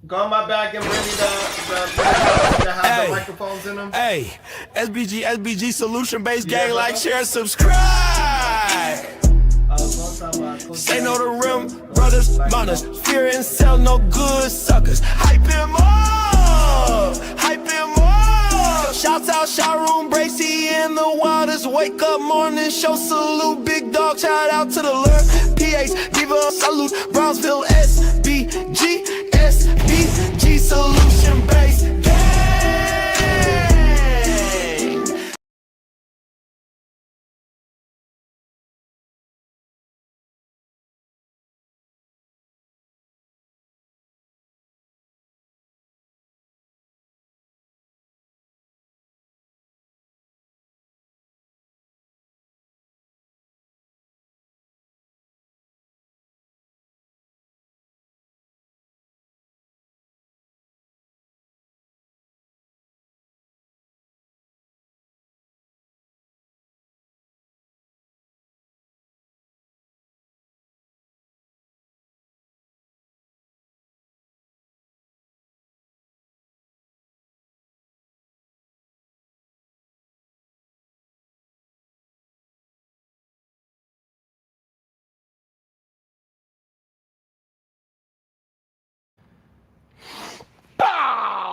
Go on my back and bring me the cups that have the Hey, microphones in them. hey, SBG solution based gang, like, share, subscribe. Say no to rim, brothers, mothers, fear and sell no good suckers. Hype him up, hype him up. Shouts out Sharoon Bracy in the waters. Wake up morning show salute, big dog. Shout out to the Lurk, PAs, give a salute. Brownsville SBG solution based gang.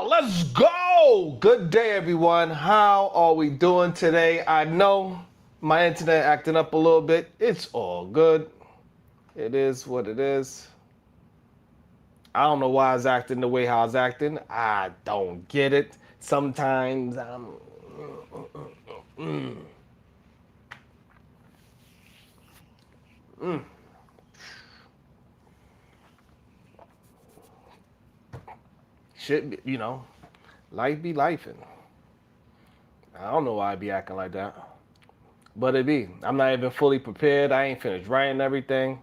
Let's go. Good day, everyone. How are we doing today? I know my internet acting up a little bit. It's all good. It is what it is. I don't know why I was acting the way how I was acting. I don't get it. Sometimes I'm. Shit, life be lifing. I don't know why I be acting like that. But it be. I'm not even fully prepared. I ain't finished writing everything.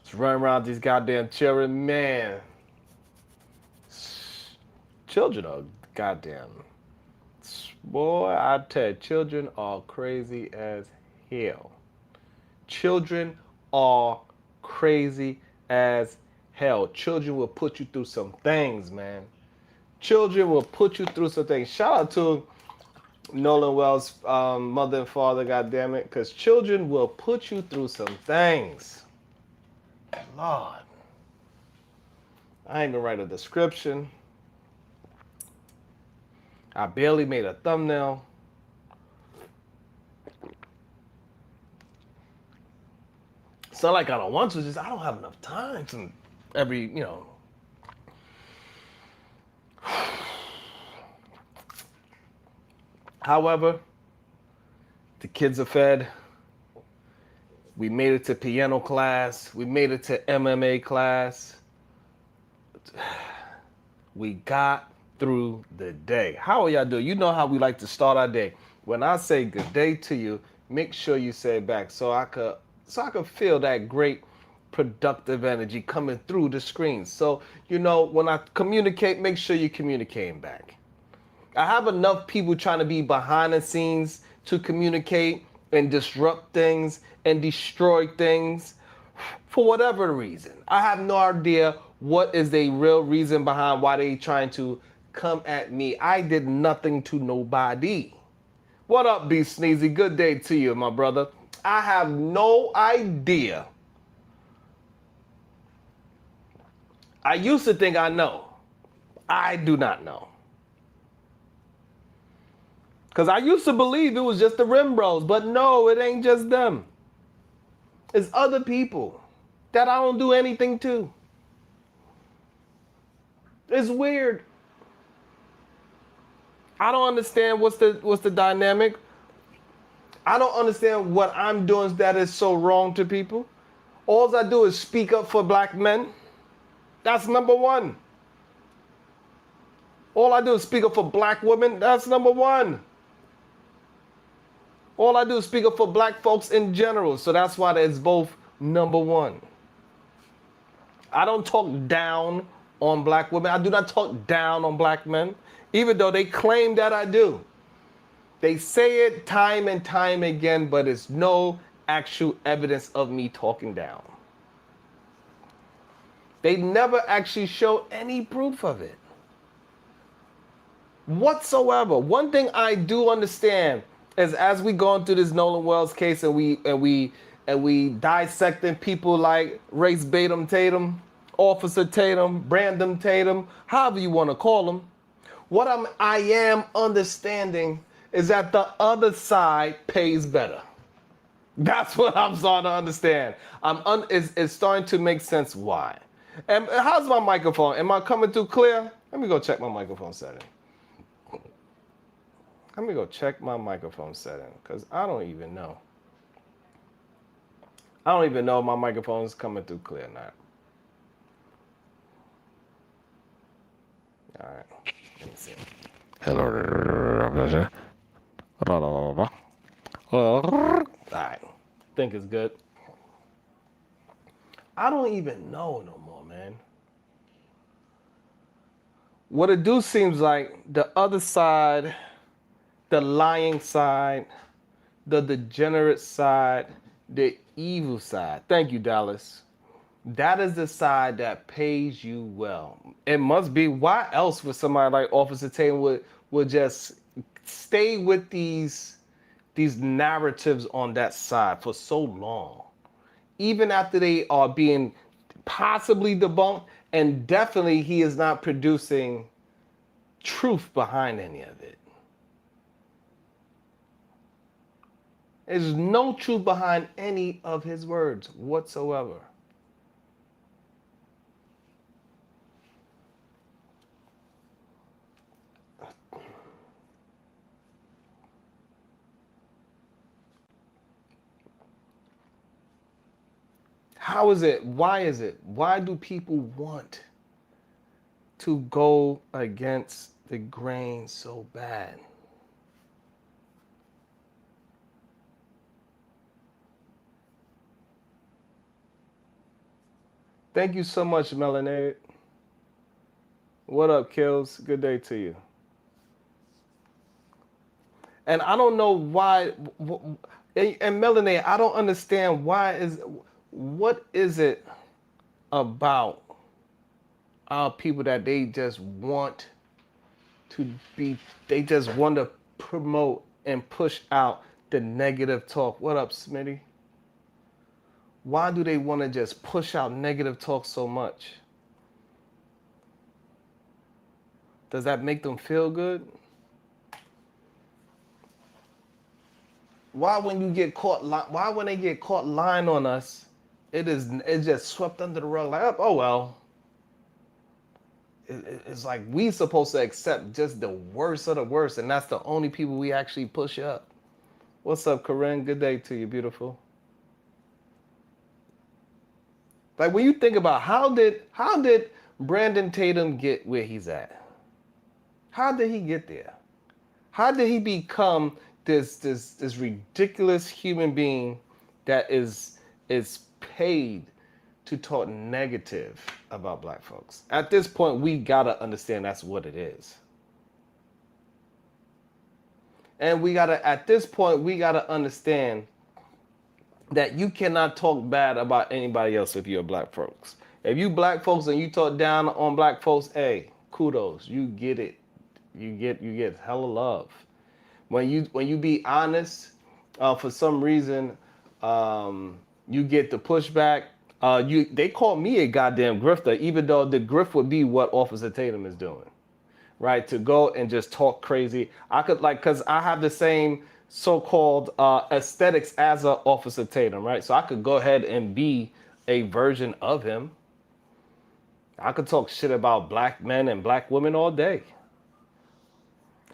Just running around these goddamn children, man. Children are goddamn. Boy, I tell you, children are crazy as hell. Children are crazy as hell. Children will put you through some things, man. Children will put you through some things. Shout out to Nolan Wells' mother and father, goddamn it, because children will put you through some things. Lord, I ain't gonna write a description. I barely made a thumbnail. It's not like I don't want to, just I don't have enough time to every. However, the kids are fed. We made it to piano class. We made it to MMA class. We got through the day. How are y'all doing? You know how we like to start our day. When I say good day to you, make sure you say it back so I could feel that great productive energy coming through the screen. So, when I communicate, make sure you're communicating back. I have enough people trying to be behind the scenes to communicate and disrupt things and destroy things for whatever reason. I have no idea what is the real reason behind why they trying to come at me. I did nothing to nobody. What up, B Sneezy? Good day to you, my brother. I have no idea. I used to think I know. I do not know. Because I used to believe it was just the Rim Bros, but no, it ain't just them. It's other people that I don't do anything to. It's weird. I don't understand what's the dynamic. I don't understand what I'm doing that is so wrong to people. All I do is speak up for black men. That's number one. All I do is speak up for black women. That's number one. All I do is speak up for black folks in general. So that's why it's both number one. I don't talk down on black women. I do not talk down on black men, even though they claim that I do. They say it time and time again, but it's no actual evidence of me talking down. They never actually show any proof of it whatsoever. One thing I do understand is as we go through this Nolan Wells case and we dissecting people like Race Batum Tatum, Officer Tatum, Brandon Tatum, however you want to call them. What I am understanding is that the other side pays better. That's what I'm starting to understand. It's starting to make sense why. And how's my microphone? Am I coming through clear? Let me go check my microphone setting. Let me go check my microphone setting because I don't even know. I don't even know if my microphone is coming through clear or not. All right. Let me see. Hello. All right. Think it's good. I don't even know no more, man. What it do seems like the other side, the lying side, the degenerate side, the evil side. Thank you, Dallas. That is the side that pays you well. It must be. Why else would somebody like Officer Tatum would just stay with these narratives on that side for so long? Even after they are being possibly debunked, and definitely he is not producing truth behind any of it. There's no truth behind any of his words whatsoever. How is it? Why is it? Why do people want to go against the grain so bad? Thank you so much, Melanated. What up, Kills? Good day to you. And I don't know why, and Melanated, I don't understand what is it about our people that they just want to promote and push out the negative talk. What up, Smitty? Why do they want to just push out negative talk so much? Does that make them feel good? Why when they get caught lying on us, it's just swept under the rug like, oh well. It's like we supposed to accept just the worst of the worst, and that's the only people we actually push up. What's up, Corinne? Good day to you, beautiful. Like when you think about how did Brandon Tatum get where he's at? How did he get there? How did he become this ridiculous human being that is paid to talk negative about black folks? At this point, we gotta understand that's what it is. And at this point, we gotta understand that you cannot talk bad about anybody else if you're black folks. If you black folks and you talk down on black folks, hey, kudos, you get it. You get hella love. When you be honest, for some reason, you get the pushback. They call me a goddamn grifter, even though the grift would be what Officer Tatum is doing, right? To go and just talk crazy. Cause I have the same so-called aesthetics as a Officer Tatum, right? So I could go ahead and be a version of him. I could talk shit about black men and black women all day.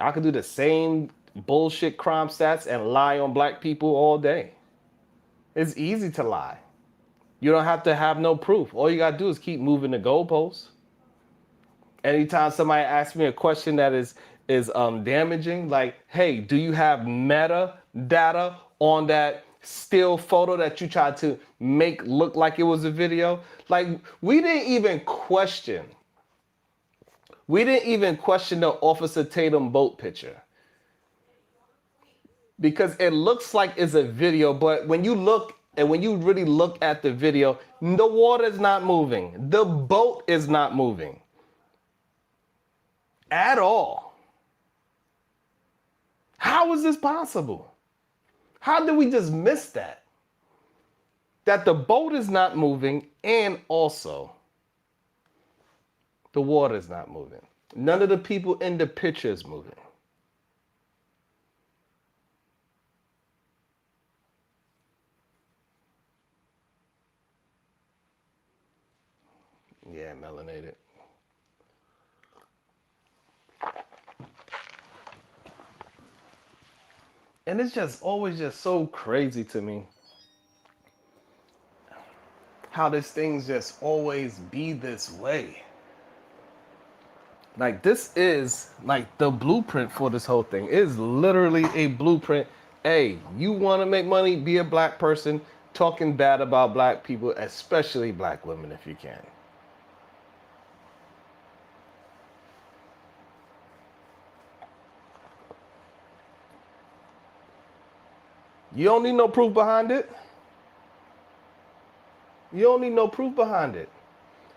I could do the same bullshit crime stats and lie on black people all day. It's easy to lie. You don't have to have no proof. All you gotta do is keep moving the goalposts. Anytime somebody asks me a question that is damaging, like, hey, do you have metadata on that still photo that you tried to make look like it was a video? Like, we didn't even question the Officer Tatum boat picture because it looks like it's a video, but when you look And when you really look at the video, the water is not moving. The boat is not moving at all. How is this possible? How did we just miss that? That the boat is not moving and also the water is not moving. None of the people in the picture is moving. Yeah, melanated. And it's just always just so crazy to me how this thing's just always be this way. Like this is like the blueprint for this whole thing. It is literally a blueprint. Hey, you want to make money, be a black person, talking bad about black people, especially black women if you can. You don't need no proof behind it. You don't need no proof behind it.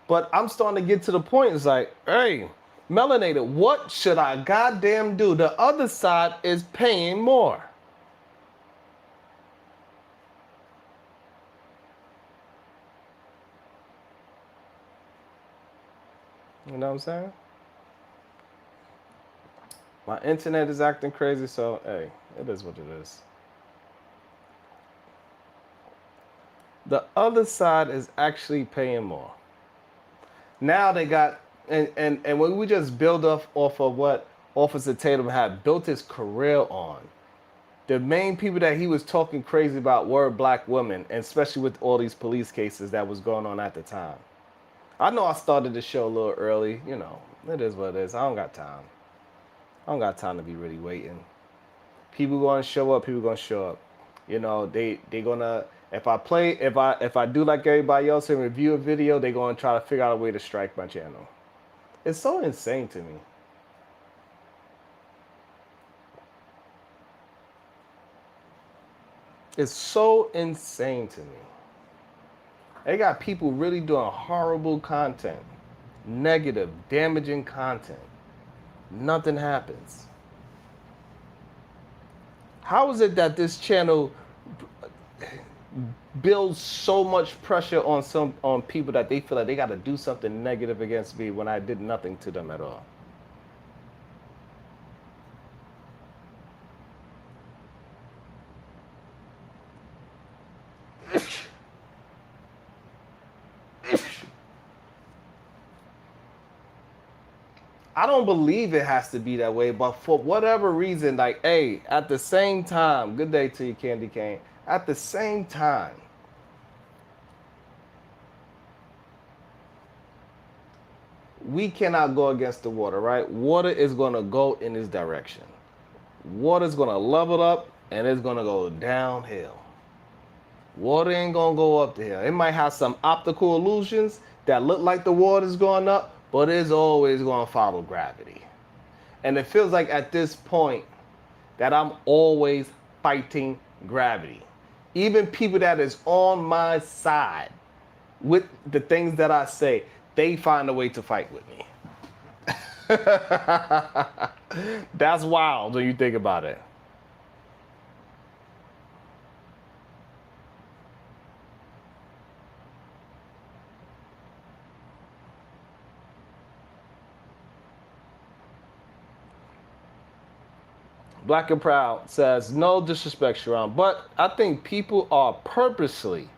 But I'm starting to get to the point. It's like, hey, melanated, what should I goddamn do? The other side is paying more. You know what I'm saying? My internet is acting crazy, so hey, it is what it is. The other side is actually paying more. Now they got, and when we just build off of what Officer Tatum had built his career on, the main people that he was talking crazy about were black women, and especially with all these police cases that was going on at the time. I know I started the show a little early, you know, it is what it is. I don't got time. I don't got time to be really waiting. People gonna show up, people gonna show up. You know, they gonna, if I do like everybody else and review a video, they're gonna try to figure out a way to strike my channel. It's so insane to me. It's so insane to me. They got people really doing horrible content, negative, damaging content. Nothing happens. How is it that this channel builds so much pressure on people that they feel like they got to do something negative against me when I did nothing to them at all? I don't believe it has to be that way, but for whatever reason, like, hey, at the same time, good day to you, Candy Cane. At the same time, we cannot go against the water, right? Water is going to go in this direction. Water is going to level up and it's going to go downhill. Water ain't going to go up the hill. It might have some optical illusions that look like the water's going up, but it's always going to follow gravity. And it feels like at this point that I'm always fighting gravity. Even people that is on my side with the things that I say, they find a way to fight with me. That's wild when you think about it. Black and Proud says, no disrespect, Sharon, but I think people are purposely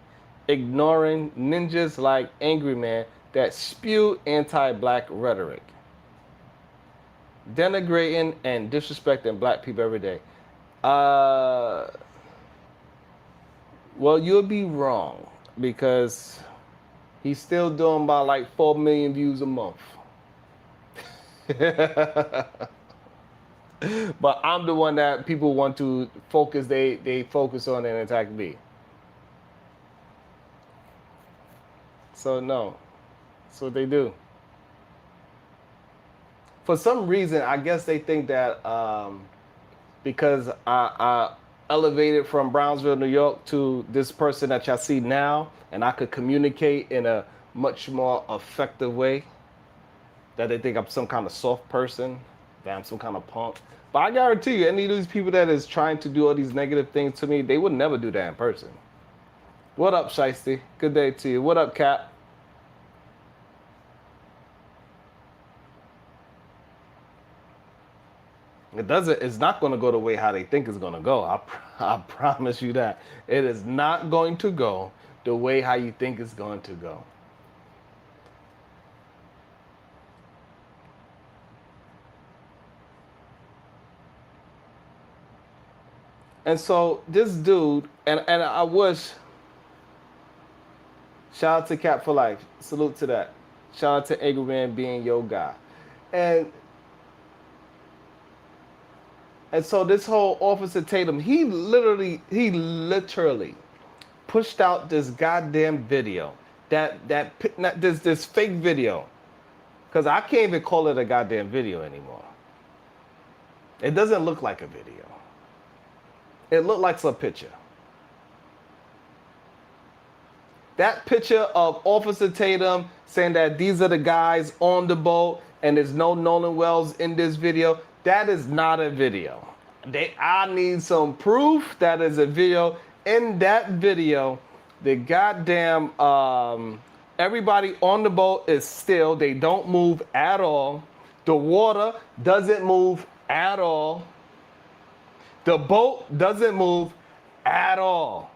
ignoring ninjas like Angry Man that spew anti-black rhetoric, denigrating and disrespecting black people every day. Well, you'll be wrong because he's still doing about like 4 million views a month. But I'm the one that people want to focus, they focus on and attack me. So no, that's what they do. For some reason, I guess they think that because elevated from Brownsville, New York to this person that y'all see now, and I could communicate in a much more effective way, that they think I'm some kind of soft person, that I'm some kind of punk. But I guarantee you, any of these people that is trying to do all these negative things to me, they would never do that in person. What up, Shiesty? Good day to you. What up, Cap? It's not going to go the way how they think it's going to go. I promise you that. It is not going to go the way how you think it's going to go. And so this dude, and I wish, shout out to Cap for Life. Salute to that. Shout out to Angry Man being your guy. And so this whole Officer Tatum, he literally pushed out this goddamn video. This fake video. Because I can't even call it a goddamn video anymore. It doesn't look like a video. It looked like some picture. That picture of Officer Tatum saying that these are the guys on the boat and there's no Nolan Wells in this video, that is not a video. I need some proof that is a video. In that video, the goddamn, everybody on the boat is still. They don't move at all. The water doesn't move at all. The boat doesn't move at all.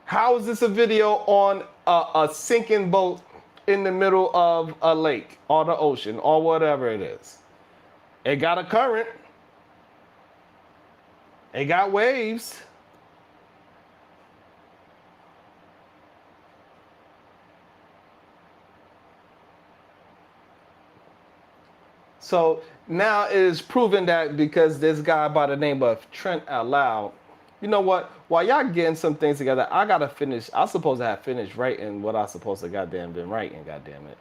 How is this a video on a sinking boat in the middle of a lake or the ocean or whatever it is? It got a current. It got waves. So now it is proven that because this guy by the name of Trent Allowed, you know what? While y'all getting some things together, I gotta finish. I'm supposed to have finished writing what I'm supposed to goddamn been writing, goddamn it.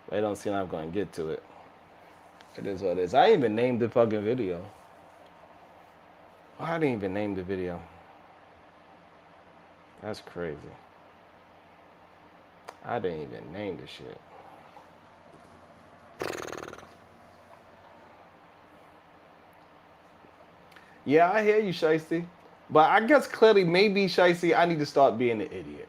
They don't seem like I'm gonna get to it. It is what it is. I didn't even named the fucking video. I didn't even name the video. That's crazy. I didn't even name the shit. Yeah, I hear you, Shiesty. But I guess clearly, maybe, Shiesty, I need to start being an idiot.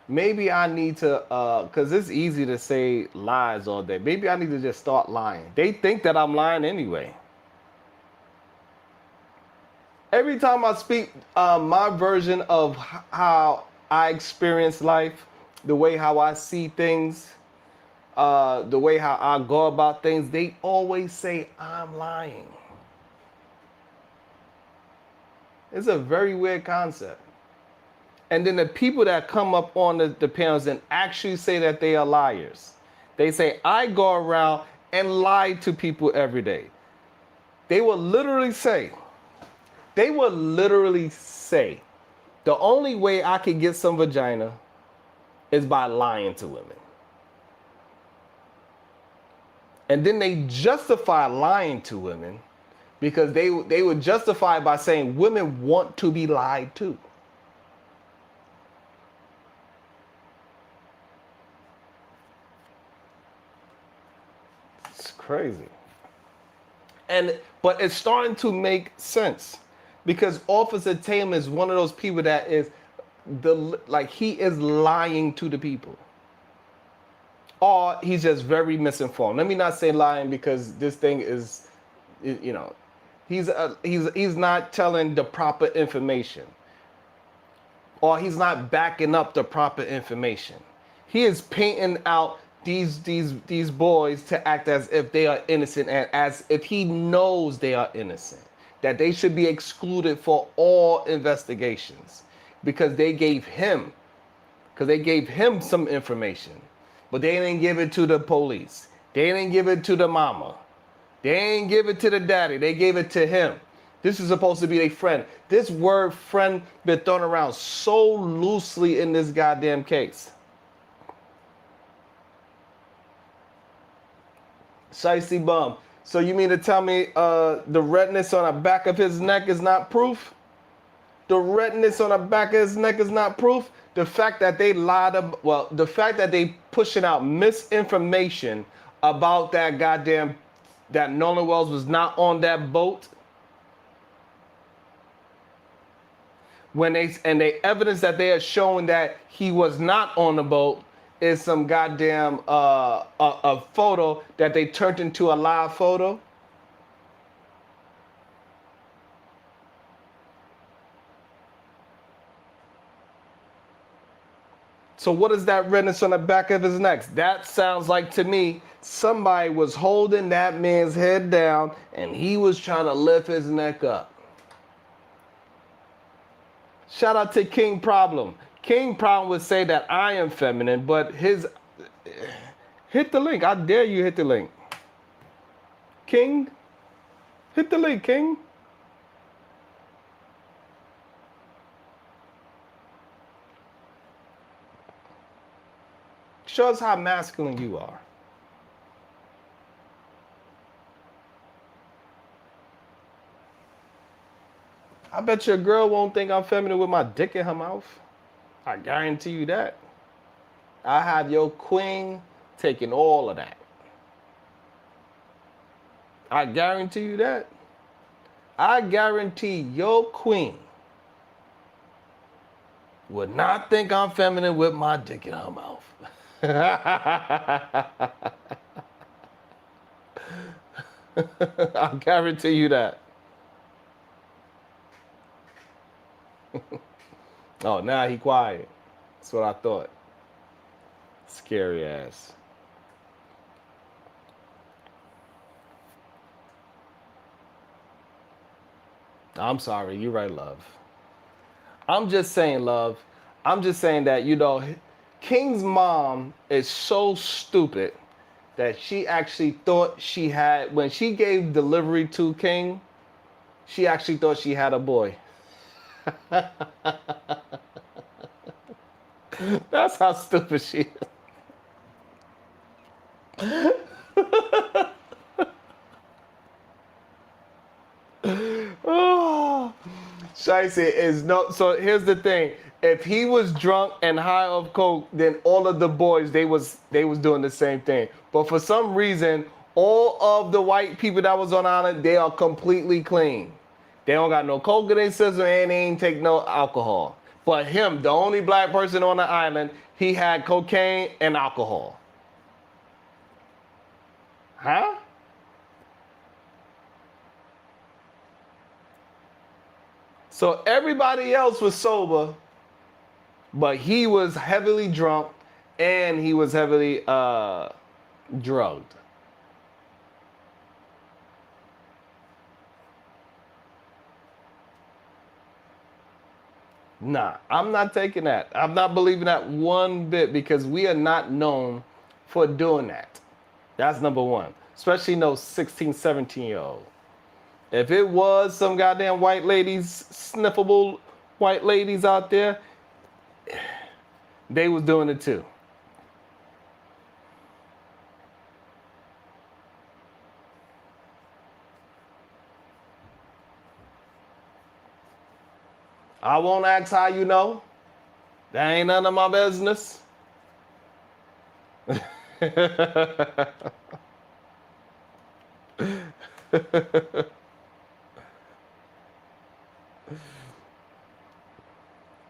Maybe I need to, because it's easy to say lies all day. Maybe I need to just start lying. They think that I'm lying anyway. Every time I speak my version of how I experience life, the way how I see things, the way how I go about things, they always say I'm lying. It's a very weird concept. And then the people that come up on the panels and actually say that they are liars. They say, I go around and lie to people every day. They will literally say, the only way I can get some vagina is by lying to women. And then they justify lying to women because they would justify by saying women want to be lied to. It's crazy. But it's starting to make sense because Officer Tatum is one of those people that is he is lying to the people. Or he's just very misinformed. Let me not say lying because this thing is, you know, he's not telling the proper information. Or he's not backing up the proper information. He is painting out these boys to act as if they are innocent and as if he knows they are innocent. That they should be excluded for all investigations because they gave him some information. But they didn't give it to the police. They didn't give it to the mama. They didn't give it to the daddy. They gave it to him. This is supposed to be a friend. This word friend been thrown around so loosely in this goddamn case. Shiesty Bum. So you mean to tell me the redness on the back of his neck is not proof? The redness on the back of his neck is not proof. The fact that they lied well, the fact that they pushing out misinformation about that Nolan Wells was not on that boat. When they evidence that they are showing that he was not on the boat is some goddamn a photo that they turned into a live photo. So what is that redness on the back of his neck? That sounds like to me somebody was holding that man's head down and he was trying to lift his neck up. Shout out to King Problem. King Problem would say that I am feminine, but hit the link. I dare you hit the link. King, hit the link, King. Show us how masculine you are. I bet your girl won't think I'm feminine with my dick in her mouth. I guarantee you that. I have your queen taking all of that. I guarantee you that. I guarantee your queen would not think I'm feminine with my dick in her mouth. I guarantee you that. Oh, now he quiet. That's what I thought. Scary ass. I'm sorry. You're right, love. I'm just saying, love. I'm just saying that, King's mom is so stupid that she actually thought she had, when she gave delivery to King, she actually thought she had a boy. That's how stupid she is. Oh, Shiesty is no. So here's the thing: if he was drunk and high off coke, then all of the boys they was doing the same thing. But for some reason, all of the white people that was on island, they are completely clean. They don't got no coke in their system and they ain't take no alcohol. But him, the only black person on the island, he had cocaine and alcohol. Huh? So everybody else was sober, but he was heavily drunk and he was heavily drugged. Nah, I'm not taking that. I'm not believing that one bit because we are not known for doing that. That's number one. Especially no 16, 17-year-old. If it was some goddamn white ladies, sniffable white ladies out there, they was doing it too. I won't ask how you know. That ain't none of my business.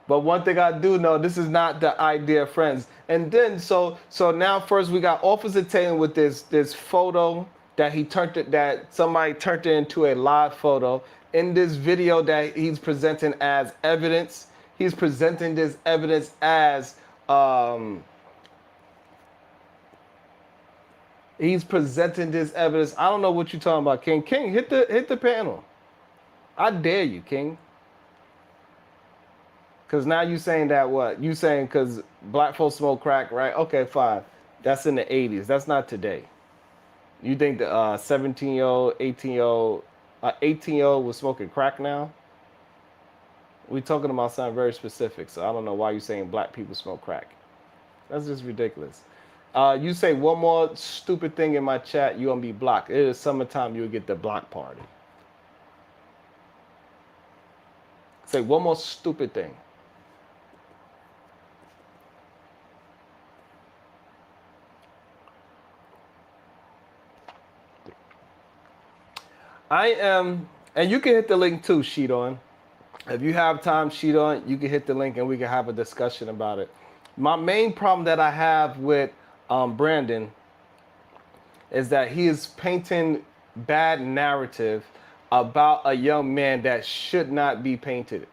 But one thing I do know, this is not the idea of friends. And then so now first we got Officer Taylor with this photo that somebody turned it into a live photo. In this video that he's presenting as evidence, he's presenting this evidence as he's presenting this evidence. I don't know what you're talking about, King. King, hit the panel. I dare you, King. Because now you saying that what? You saying because black folks smoke crack, right? Okay, fine. That's in the 80s. That's not today. You think the 17-year-old, 18-year-old, 18-year-old was smoking crack now? We're talking about something very specific, so I don't know why you're saying black people smoke crack. That's just ridiculous. You say one more stupid thing in my chat, you're gonna be blocked. It is summertime, you'll get the block party. Say one more stupid thing. I am, and you can hit the link too, Sheeton. If you have time, Sheeton, you can hit the link and we can have a discussion about it. My main problem that I have with Brandon is that he is painting bad narrative about a young man that should not be painted.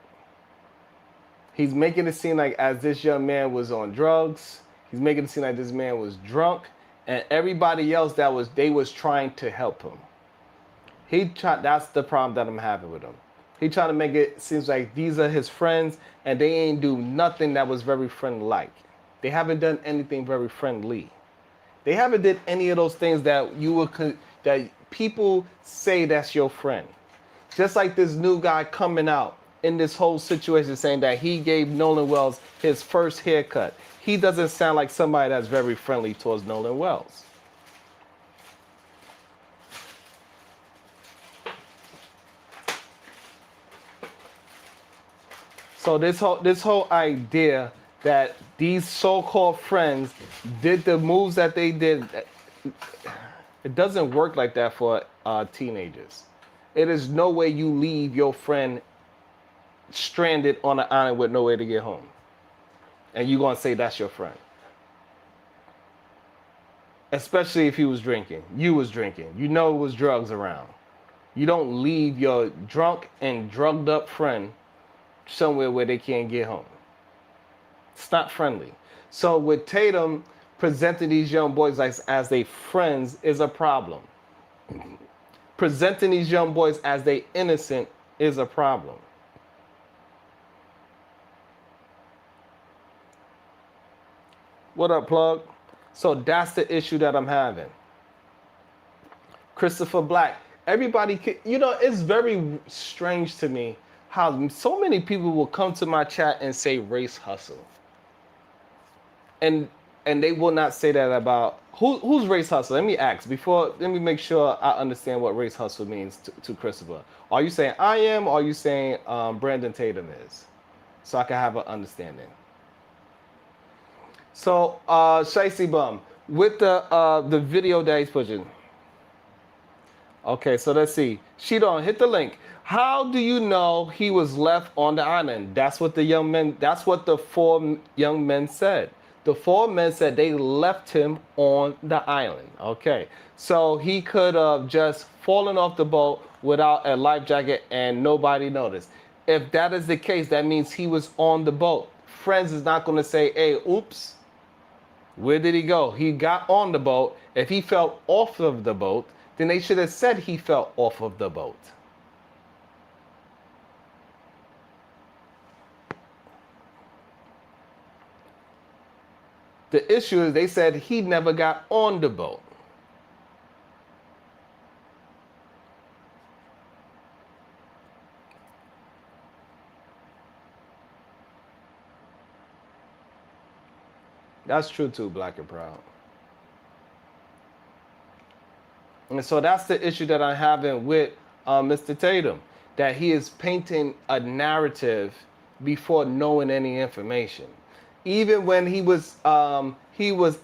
He's making it seem like as this young man was on drugs, he's making it seem like this man was drunk, and everybody else they was trying to help him. That's the problem that I'm having with him. He trying to make it seems like these are his friends and they ain't do nothing that was very friend-like. They haven't done anything very friendly. They haven't did any of those things that that people say that's your friend. Just like this new guy coming out in this whole situation saying that he gave Nolan Wells his first haircut. He doesn't sound like somebody that's very friendly towards Nolan Wells. So this whole idea that these so-called friends did the moves that they did, it doesn't work like that for teenagers. It is no way you leave your friend stranded on an island with no way to get home. And you're going to say that's your friend. Especially if he was drinking. You was drinking. You know it was drugs around. You don't leave your drunk and drugged up friend somewhere where they can't get home. It's not friendly. So with Tatum presenting these young boys as they friends is a problem. Presenting these young boys as they innocent is a problem. What up, plug? So that's the issue that I'm having. Christopher Black. Everybody, it's very strange to me how so many people will come to my chat and say race hustle. And they will not say that about who's race hustle. Let me ask let me make sure I understand what race hustle means to Christopher. Are you saying I am, or are you saying Brandon Tatum is? So I can have an understanding. So Shicey Bum, with the video that he's pushing. Okay, so let's see. Sheeton, hit the link. How do you know he was left on the island? That's what the 4 young men said. The 4 men said they left him on the island. Okay, so he could have just fallen off the boat without a life jacket and nobody noticed. If that is the case, that means he was on the boat. Friends is not going to say, hey, oops, where did he go? He got on the boat. If he fell off of the boat, then they should have said he fell off of the boat. The issue is they said he never got on the boat. That's true too, Black and Proud. And so that's the issue that I'm having with Mr. Tatum, that he is painting a narrative before knowing any information. Even when he was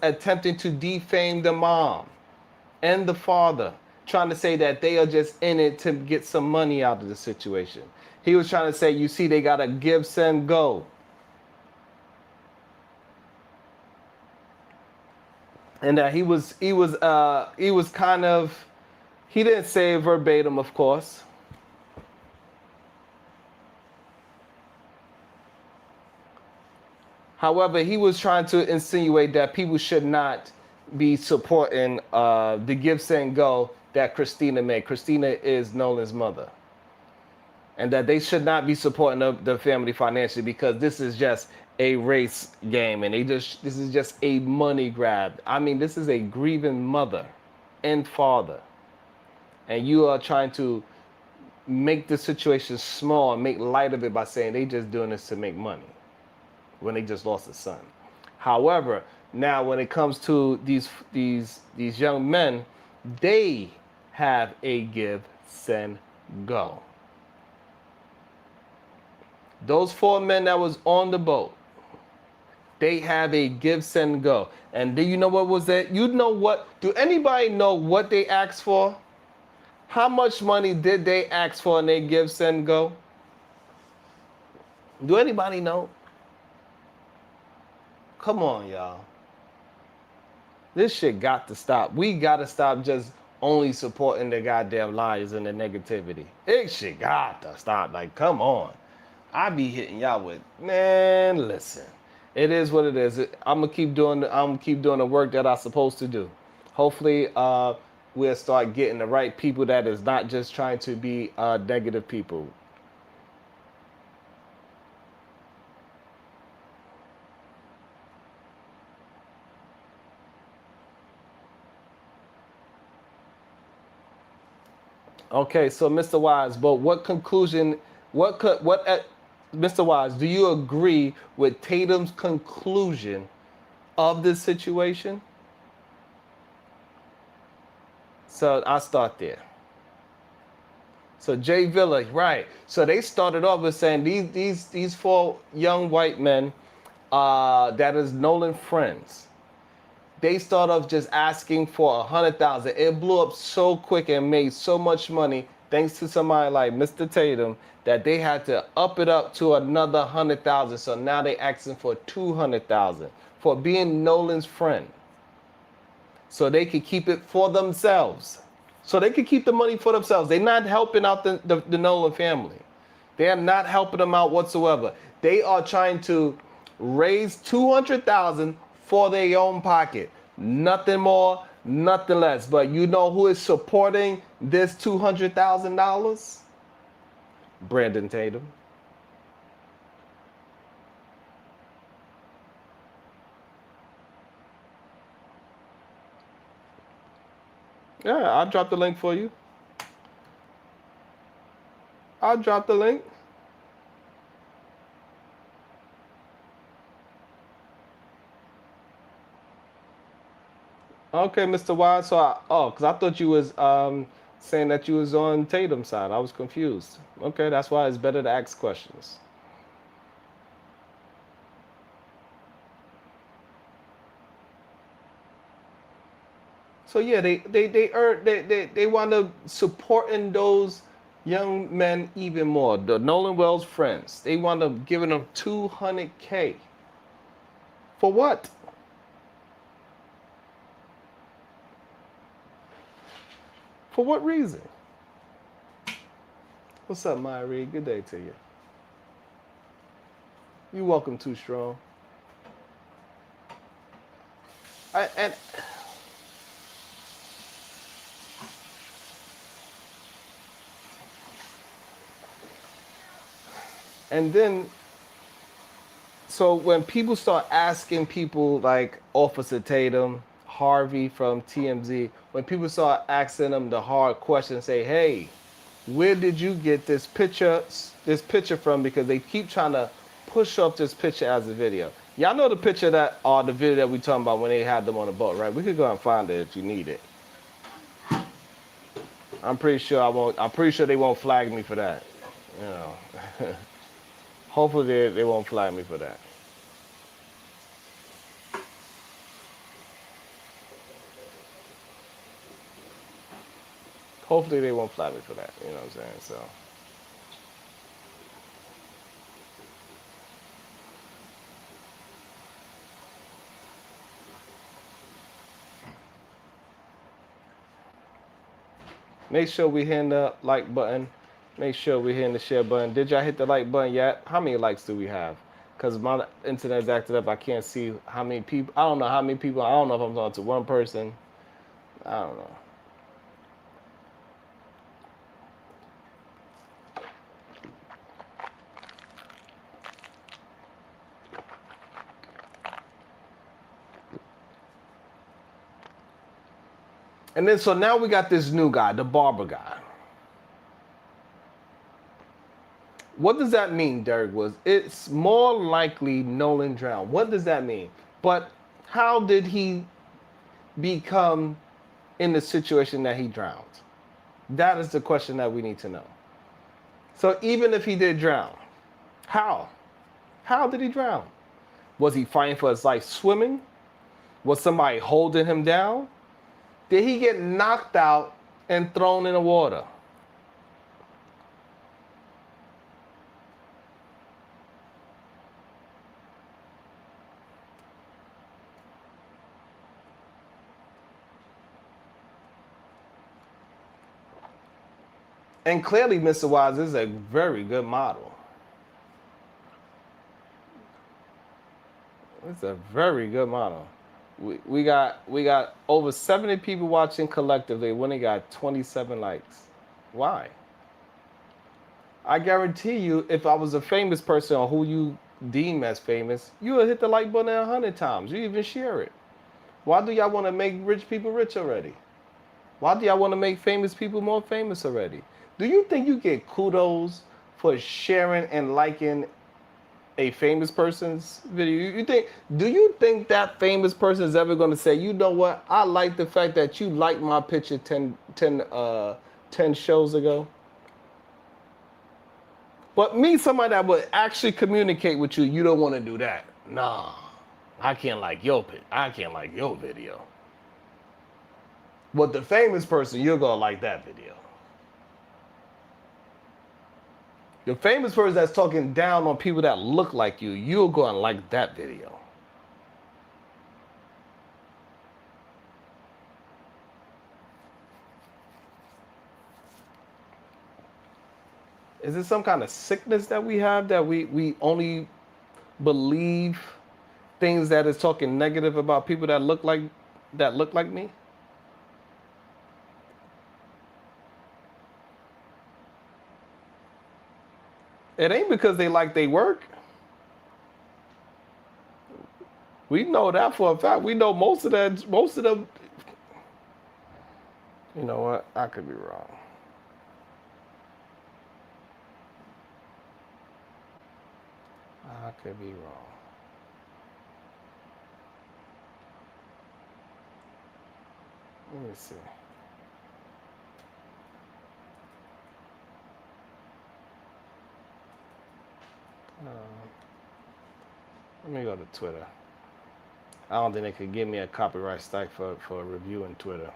attempting to defame the mom and the father, trying to say that they are just in it to get some money out of the situation. He was trying to say, you see, they got to give, send, go. And that he didn't say it verbatim, of course. However, he was trying to insinuate that people should not be supporting the give, send, go that Christina made. Christina is Nolan's mother. And that they should not be supporting the family financially because this is just a race game and this is just a money grab. I mean, this is a grieving mother and father. And you are trying to make the situation small and make light of it by saying they just doing this to make money when they just lost a son. However, Now, when it comes to these young men, they have a give, send, go. Those 4 men that was on the boat, they have a give, send, go. And do you know what was that? You know what? Do anybody know what they asked for? How much money did they ask for in their give, send, go? Do anybody know? Come on, y'all. This shit got to stop. We got to stop just only supporting the goddamn lies and the negativity. It shit got to stop. Like, come on. I be hitting y'all with, man, listen. It is what it is. I'm gonna keep doing the work that I'm supposed to do. Hopefully, we'll start getting the right people that is not just trying to be negative people. Okay, so Mr. Wise, but what conclusion, Mr. Wise, do you agree with Tatum's conclusion of this situation? So I'll start there. So Jay Villa, right. So they started off with saying these 4 young white men that is Nolan friends. They start off just asking for 100,000. It blew up so quick and made so much money thanks to somebody like Mr. Tatum that they had to up it up to another 100,000. So now they asking for 200,000 for being Nolan's friend. So they could keep it for themselves. So they could keep the money for themselves. They're not helping out the Nolan family. They are not helping them out whatsoever. They are trying to raise 200,000 for their own pocket. Nothing more, nothing less. But you know who is supporting this $200,000? Brandon Tatum. Yeah, I'll drop the link for you. I'll drop the link. Okay, Mr. Wise. So, because I thought you was saying that you was on Tatum's side. I was confused. Okay, that's why it's better to ask questions. So yeah, they want to supporting those young men even more. The Nolan Wells friends. They want to giving them 200K. For what? For what reason? What's up, Maya Reed? Good day to you. You welcome, Too Strong. And then, so when people start asking people like Officer Tatum, Harvey from TMZ, when people start asking them the hard questions, say, hey, where did you get this picture from? Because they keep trying to push up this picture as a video. Y'all know the picture or the video that we talking about when they had them on the boat, right? We could go and find it if you need it. I'm pretty sure they won't flag me for that. You know. Hopefully they won't flag me for that. Hopefully they won't flag me for that. You know what I'm saying? So. Make sure we hit the like button. Make sure we hit the share button. Did y'all hit the like button yet? How many likes do we have? Because my internet's acted up. I can't see how many people. I don't know how many people. I don't know if I'm talking to one person. I don't know. And then, so now we got this new guy, the barber guy. What does that mean, Derek Woods? It's more likely Nolan drowned. What does that mean? But How did he become in the situation that he drowned? That is the question that we need to know. So even if he did drown, how? How did he drown? Was he fighting for his life swimming? Was somebody holding him down? Did he get knocked out and thrown in the water? And clearly, Mr. Wise is a very good model. It's a very good model. We got over 70 people watching collectively. We only got 27 likes. Why? I guarantee you, if I was a famous person or who you deem as famous, you would hit the like button 100 times. You even share it. Why do y'all want to make rich people rich already? Why do y'all want to make famous people more famous already? Do you think you get kudos for sharing and liking a famous person's video? Do you think that famous person is ever going to say, you know what, I like the fact that you liked my picture 10 shows ago? But me, somebody that would actually communicate with you, you don't want to do that. Nah, I can't like your video. But the famous person, you're going to like that video. The famous person that's talking down on people that look like you, you're going to like that video. Is it some kind of sickness that we have that we only believe things that is talking negative about people that look like me? It ain't because they like their work. We know that for a fact. We know most of them. You know what? I could be wrong. I could be wrong. Let me see. Let me go to Twitter. I don't think they could give me a copyright strike for reviewing Twitter.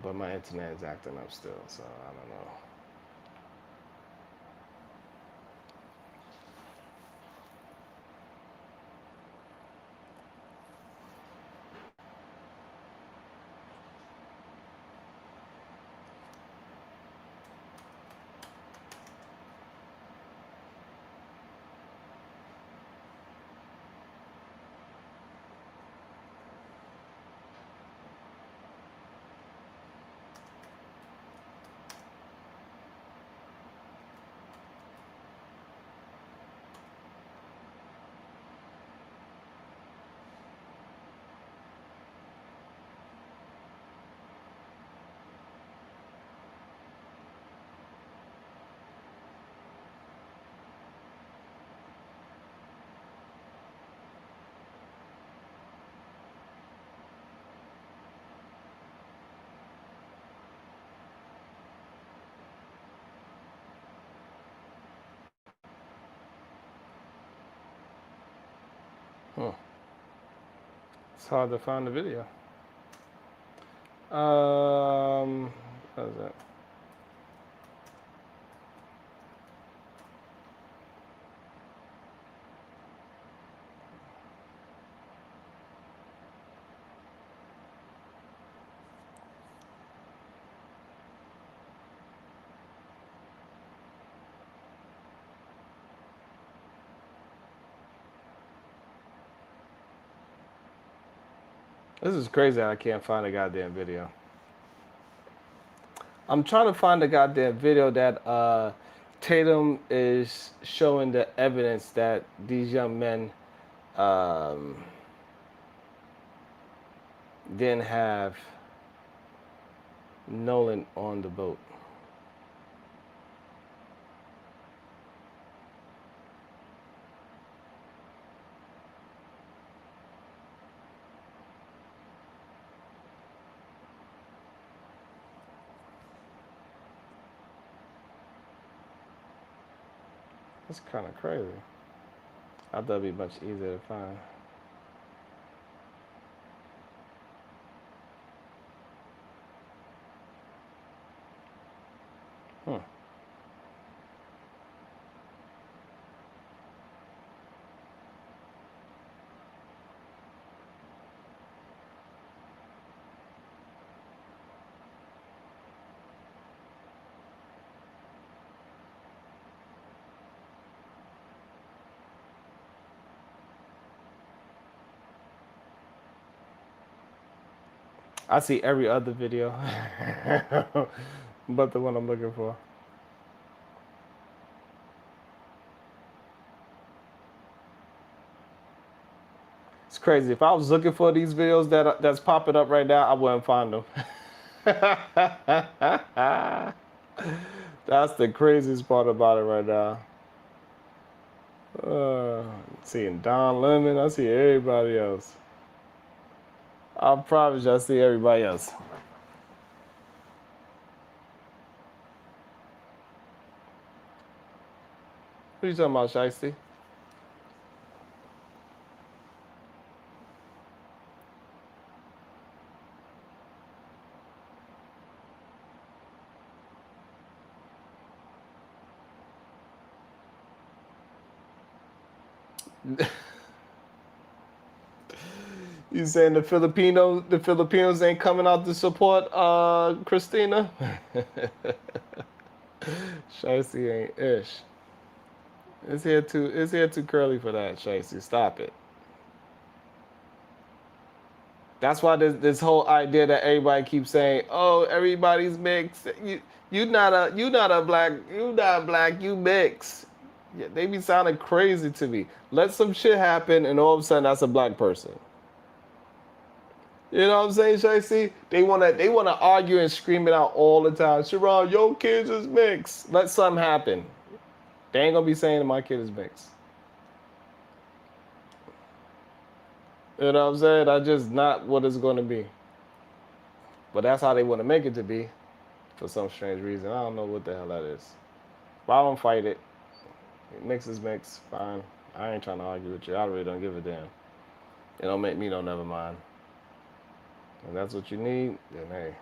But my internet is acting up still, so I don't know. It's hard to find the video. What is that? This is crazy. I can't find a goddamn video. I'm trying to find the goddamn video that Tatum is showing the evidence that these young men didn't have Nolan on the boat. That's kind of crazy. I thought it'd be much easier to find. Hmm. I see every other video, but the one I'm looking for. It's crazy. If I was looking for these videos that's popping up right now, I wouldn't find them. That's the craziest part about it right now. Seeing Don Lemon, I see everybody else. I promise you, I see everybody else. What are you talking about, Shiesty? You saying the Filipinos ain't coming out to support Christina? Shiesty ain't ish. It's here too curly for that, Shiesty. Stop it. That's why this whole idea that everybody keeps saying, "Oh, everybody's mixed." You not black. You not black. You mixed. Yeah, they be sounding crazy to me. Let some shit happen, and all of a sudden, that's a black person. You know what I'm saying, Shiesty? They wanna argue and scream it out all the time. Sharon, your kids is mixed. Let something happen. They ain't gonna be saying that my kid is mixed. You know what I'm saying? That's just not what it's gonna be. But that's how they want to make it to be, for some strange reason. I don't know what the hell that is. But I don't fight it. Mix is mix, fine. I ain't trying to argue with you. I really don't give a damn. It don't make me no never mind. If that's what you need, then hey.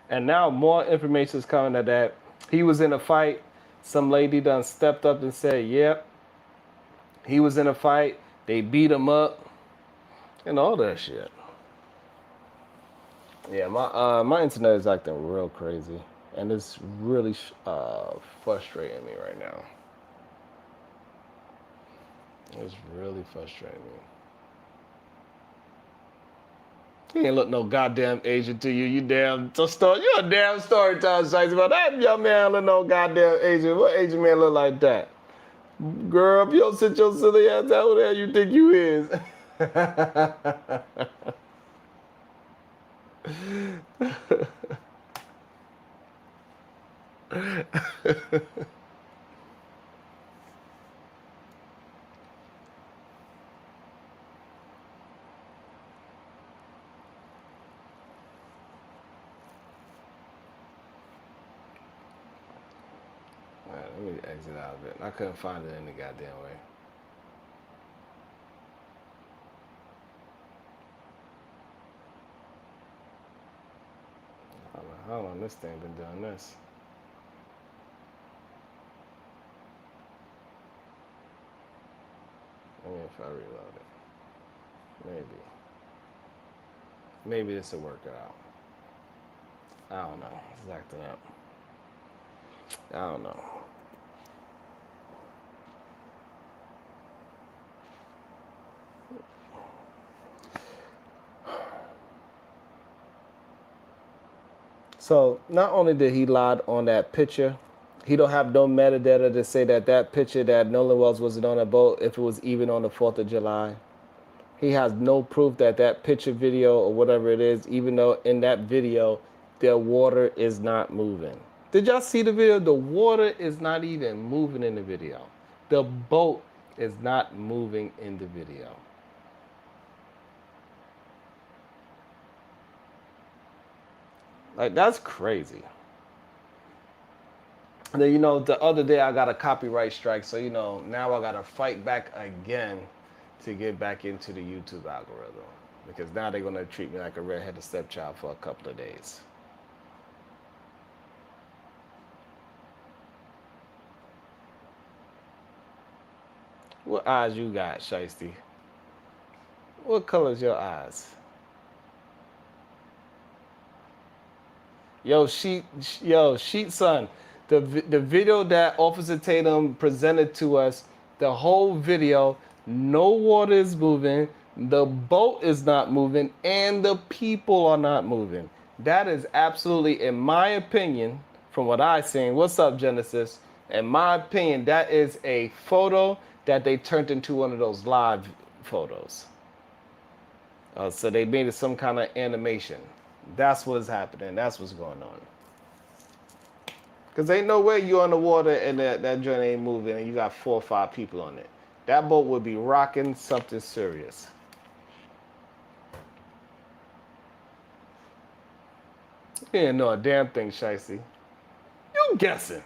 And now more information is coming that he was in a fight. Some lady done stepped up and said, "Yep, he was in a fight. They beat him up, and all that shit." Yeah, my internet is acting real crazy, and it's really frustrating me right now. It's really frustrating me. He ain't look no goddamn Asian to you. You damn you a damn storyteller, Shiesty. But that young man look no goddamn Asian. What Asian man look like that? Girl, if you don't sit your silly ass down, who the hell you think you is? Let me exit out of it. I couldn't find it any goddamn way. How long this thing been doing this? Maybe if I reload it. Maybe. Maybe this will work it out. I don't know. It's acting up. I don't know. So not only did he lie on that picture He don't have no metadata to say that that picture that Nolan Wells wasn't on a boat if it was even on the 4th of July. He has no proof that that picture video or whatever it is, even though in that video, the water is not moving. Did y'all see the video? The water is not even moving in the video. The boat is not moving in the video. Like, that's crazy. And then, the other day I got a copyright strike. So, now I got to fight back again to get back into the YouTube algorithm. Because now they're going to treat me like a redheaded stepchild for a couple of days. What eyes you got, Shiesty? What color's your eyes? Yo, Sheet Son, the video that Officer Tatum presented to us, the whole video, no water is moving, the boat is not moving, and the people are not moving. That is absolutely, in my opinion, from what I've seen, what's up, Genesis? In my opinion, that is a photo that they turned into one of those live photos. So they made it some kind of animation. That's what is happening. That's what's going on. Because ain't no way you on the water and that joint ain't moving and you got 4 or 5 people on it. That boat would be rocking something serious. You didn't know a damn thing, Shicey. You guessing.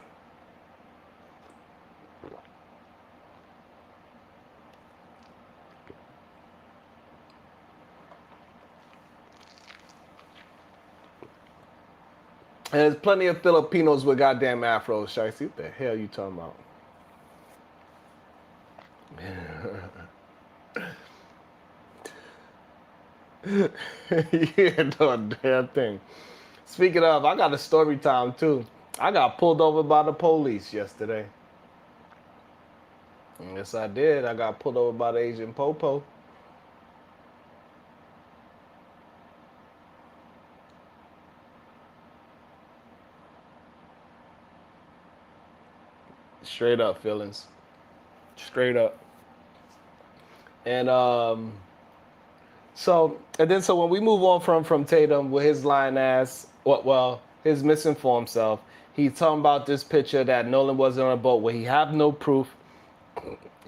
And there's plenty of Filipinos with goddamn afros, Shicey. What the hell you talking about? You didn't know a damn thing. Speaking of, I got a story time too. I got pulled over by the police yesterday. Yes, I did. I got pulled over by the Asian Popo. Straight up, feelings. Straight up. And so when we move on from Tatum with his lying ass, his misinformed self, he's talking about this picture that Nolan wasn't on a boat where he have no proof.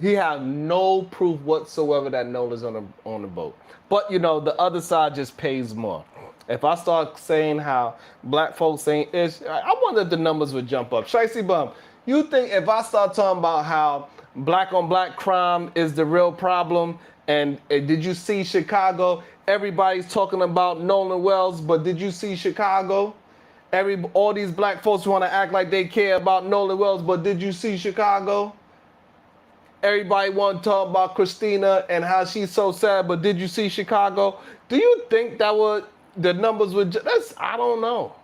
He have no proof whatsoever that Nolan's on the boat. But the other side just pays more. If I start saying how black folks ain't ish, I wonder if the numbers would jump up. Shicey Bum, you think if I start talking about how black on black crime is the real problem, and did you see Chicago? Everybody's talking about Nolan Wells, but did you see Chicago? All these black folks want to act like they care about Nolan Wells, but did you see Chicago? Everybody want to talk about Christina and how she's so sad, but did you see Chicago? Do you think the numbers would? I don't know.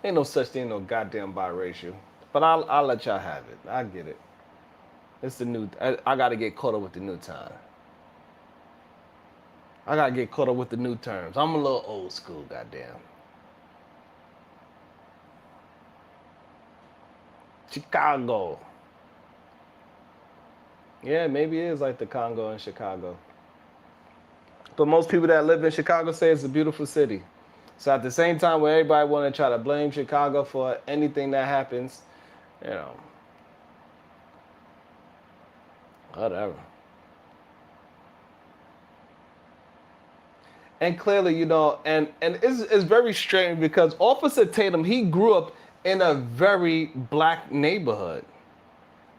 Ain't no such thing, no goddamn biracial. But I'll let y'all have it. I get it. It's the new. I gotta get caught up with the new time. I gotta get caught up with the new terms. I'm a little old school, goddamn. Chicago. Yeah, maybe it is like the Congo in Chicago. But most people that live in Chicago say it's a beautiful city. So at the same time, where everybody want to try to blame Chicago for anything that happens, whatever. And clearly, and it's very strange because Officer Tatum, he grew up in a very black neighborhood.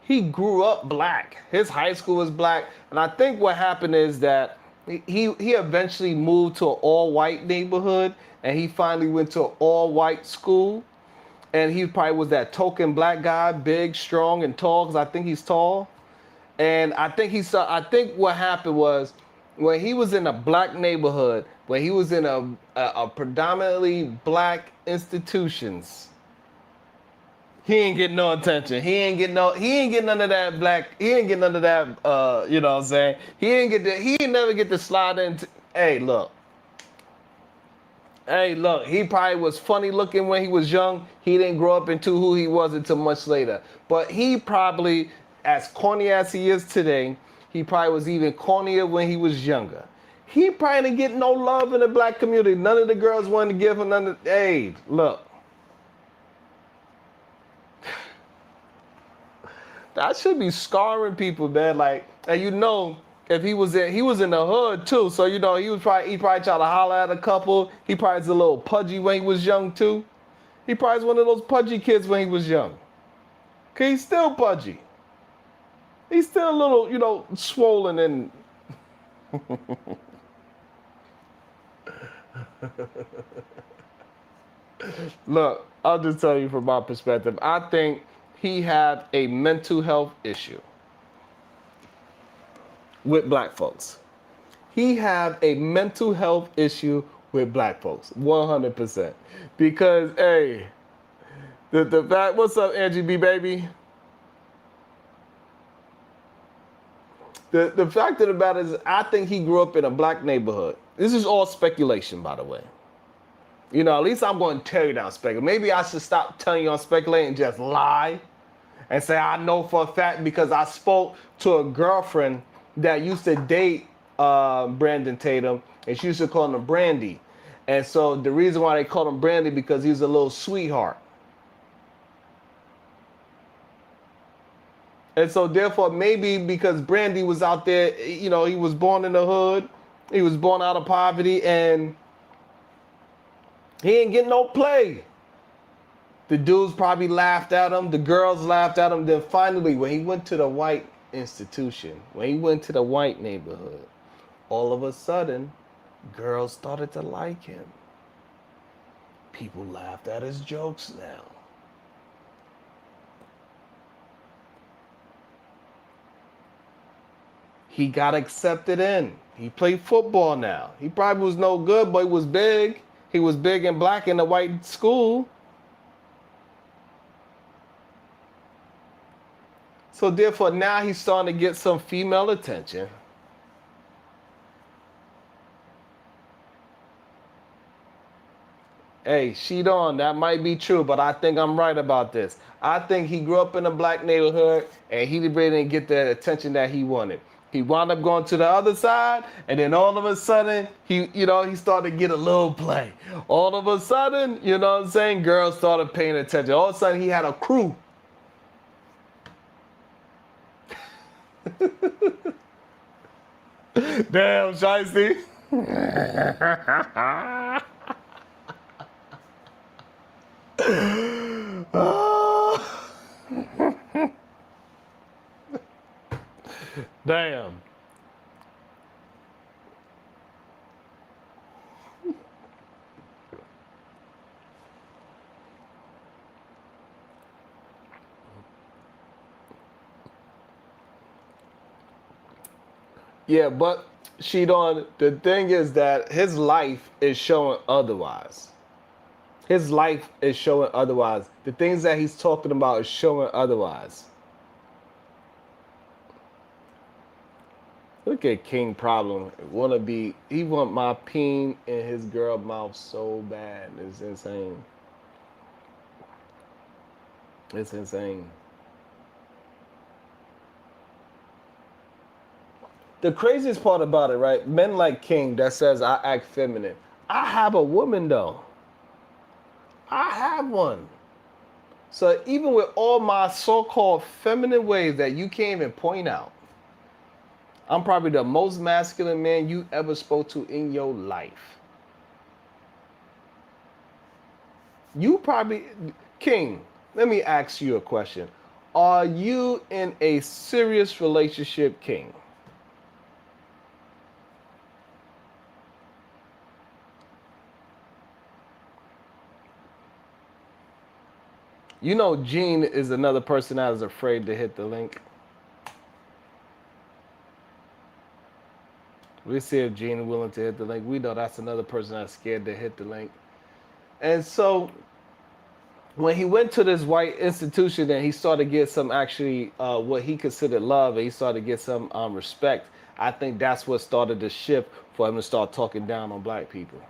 He grew up black. His high school was black. And I think what happened is that he eventually moved to an all-white neighborhood, and he finally went to an all-white school. And he probably was that token black guy, big, strong, and tall, because I think he's tall. And I think what happened was when he was in a black neighborhood, when he was in a predominantly black institutions, he ain't getting no attention. He ain't getting none of that black. He ain't getting none of that. You know what I'm saying? He ain't never get to slide into. Hey, look. Hey, look, he probably was funny looking when he was young. He didn't grow up into who he was until much later. But he probably, as corny as he is today, he probably was even cornier when he was younger. He probably didn't get no love in the black community. None of the girls wanted to give him none of, hey, look. That should be scarring people, man. Like, and you know, if he was in the hood too, so you know he probably tried to holler at a couple. He probably was a little pudgy when he was young too. He probably was one of those pudgy kids when he was young. Cause he's still pudgy. He's still a little, you know, swollen and. Look, I'll just tell you from my perspective. I think he had a mental health issue with black folks. He had a mental health issue with black folks, 100%. Because, hey, the fact, what's up, Angie B, baby? The fact of the matter is, I think he grew up in a black neighborhood. This is all speculation, by the way. You know, at least I'm going to tell you that I'm speculating. Maybe I should stop telling you I'm speculating and just lie and say I know for a fact because I spoke to a girlfriend that used to date Brandon Tatum, and she used to call him Brandy. And so the reason why they called him Brandy because he was a little sweetheart. And so therefore, maybe because Brandy was out there, you know, he was born in the hood, he was born out of poverty, and he ain't getting no play. The dudes probably laughed at him. The girls laughed at him. Then finally, when he went to the white institution, when he went to the white neighborhood, all of a sudden, girls started to like him. People laughed at his jokes now. He got accepted in. He played football now. He probably was no good, but he was big. He was big and black in the white school. So therefore, now he's starting to get some female attention. Hey, sheet on, that might be true, but I think I'm right about this. I think he grew up in a black neighborhood and he really didn't get the attention that he wanted. He wound up going to the other side, and then all of a sudden, he started to get a little play. All of a sudden, you know what I'm saying, girls started paying attention. All of a sudden, he had a crew. Damn, Shiesty. Damn. Yeah, but Sheedon, the thing is that his life is showing otherwise. His life is showing otherwise. The things that he's talking about is showing otherwise. Look at King Problem. He want my peen in his girl mouth so bad. It's insane. It's insane. The craziest part about it, right? Men like King that says I act feminine. I have a woman though. I have one. So even with all my so-called feminine ways that you can't even point out, I'm probably the most masculine man you ever spoke to in your life. You probably, King, let me ask you a question. Are you in a serious relationship, King? You know Gene is another person that is afraid to hit the link. We see if Gene is willing to hit the link. We know that's another person that's scared to hit the link. And so when he went to this white institution and he started to get some actually what he considered love, and he started to get some respect, I think that's what started to shift for him to start talking down on black people.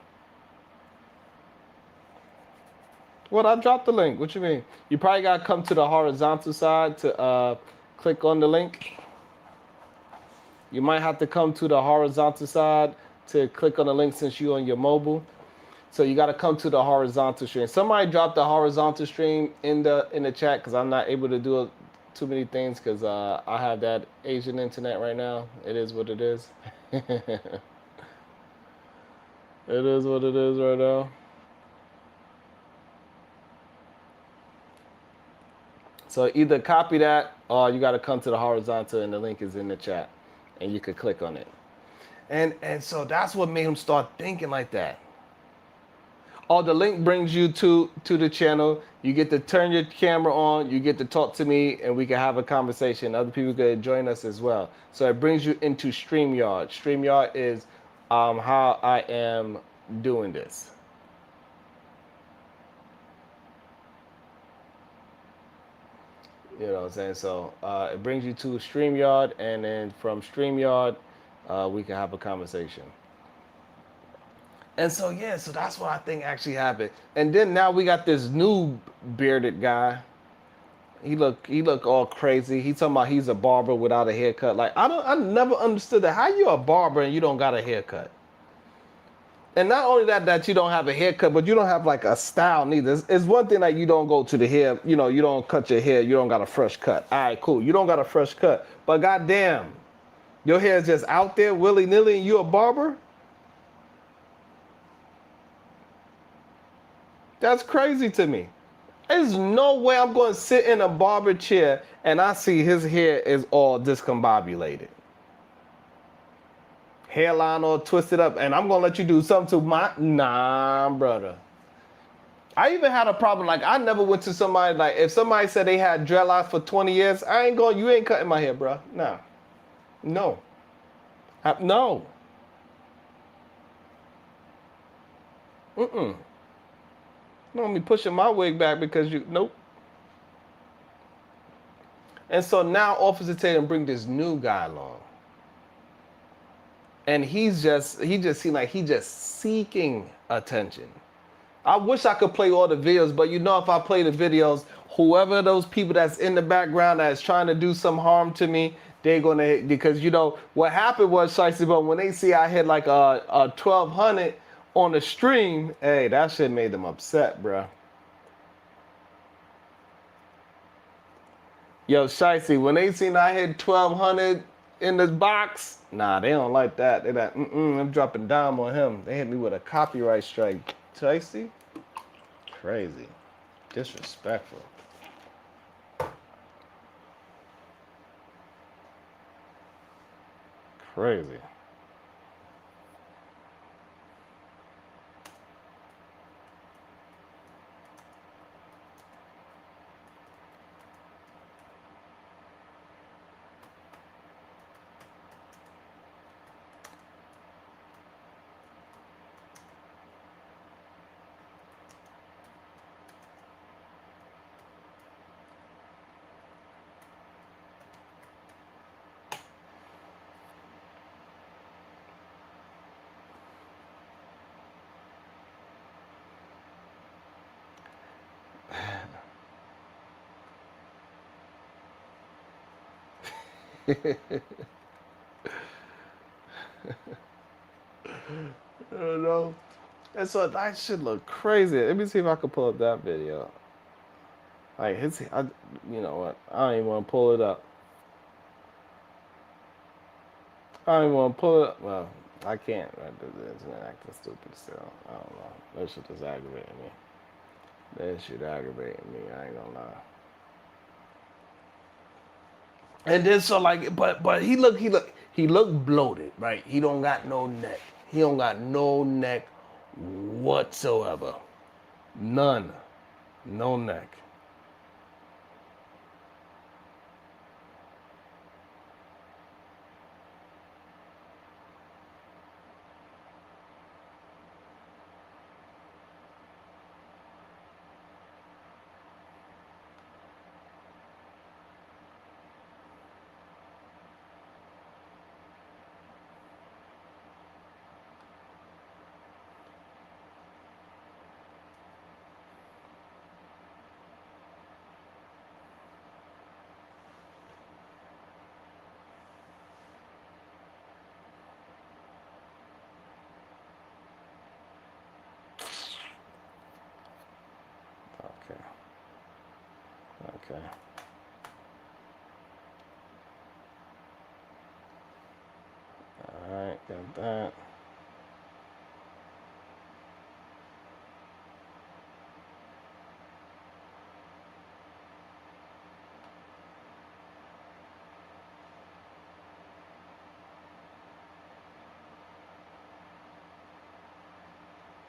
What? I dropped the link. What you mean? You probably gotta come to the horizontal side to click on the link. You might have to come to the horizontal side to click on the link since you're on your mobile. So you got to come to the horizontal stream. Somebody drop the horizontal stream in the chat because I'm not able to do too many things because I have that Asian internet right now. It is what it is. It is what it is right now. So either copy that or you got to come to the horizontal and the link is in the chat and you could click on it. And so that's what made him start thinking like that. Or the link brings you to the channel. You get to turn your camera on. You get to talk to me, and we can have a conversation. Other people can join us as well. So it brings you into StreamYard. StreamYard is how I am doing this. You know what I'm saying? So it brings you to StreamYard, and then from StreamYard, we can have a conversation. And so yeah, so that's what I think actually happened. And then now we got this new bearded guy. He look all crazy. He talking about he's a barber without a haircut. Like I never understood that. How you a barber and you don't got a haircut? And not only that you don't have a haircut, but you don't have like a style neither. It's one thing that you don't go to the hair, you don't cut your hair, you don't got a fresh cut. All right, cool. You don't got a fresh cut. But goddamn, your hair is just out there willy-nilly and you a barber? That's crazy to me. There's no way I'm going to sit in a barber chair and I see his hair is all discombobulated. Hairline all twisted up, and I'm going to let you do something to my... Nah, brother. I even had a problem, like, I never went to somebody, like, if somebody said they had dreadlocks for 20 years, you ain't cutting my hair, bro. Nah. No. No. Mm-mm. You don't be pushing my wig back because you... Nope. And so now Officer Tatum bring this new guy along. And he just seemed like he just seeking attention. I wish I could play all the videos, but if I play the videos, whoever those people that's in the background that's trying to do some harm to me, they're gonna, because what happened was, Shicey, but when they see I hit like a 1200 on the stream, hey, that shit made them upset, bruh. Yo, Shicey, when they seen I hit 1200 in this box, nah, they don't like that. They like, I'm dropping dime on him. They hit me with a copyright strike. Shicey? Crazy. Disrespectful. Crazy. I don't know. And so that shit look crazy. Let me see if I can pull up that video. Like you know what? I don't even want to pull it up. I don't even want to pull it up. Well, I can't. Right? The internet acting stupid still. I don't know. That shit is aggravating me. That shit aggravating me. I ain't gonna lie. And then so like, but he look bloated, right? He don't got no neck. He don't got no neck whatsoever. None. No neck. Okay. All right, got that.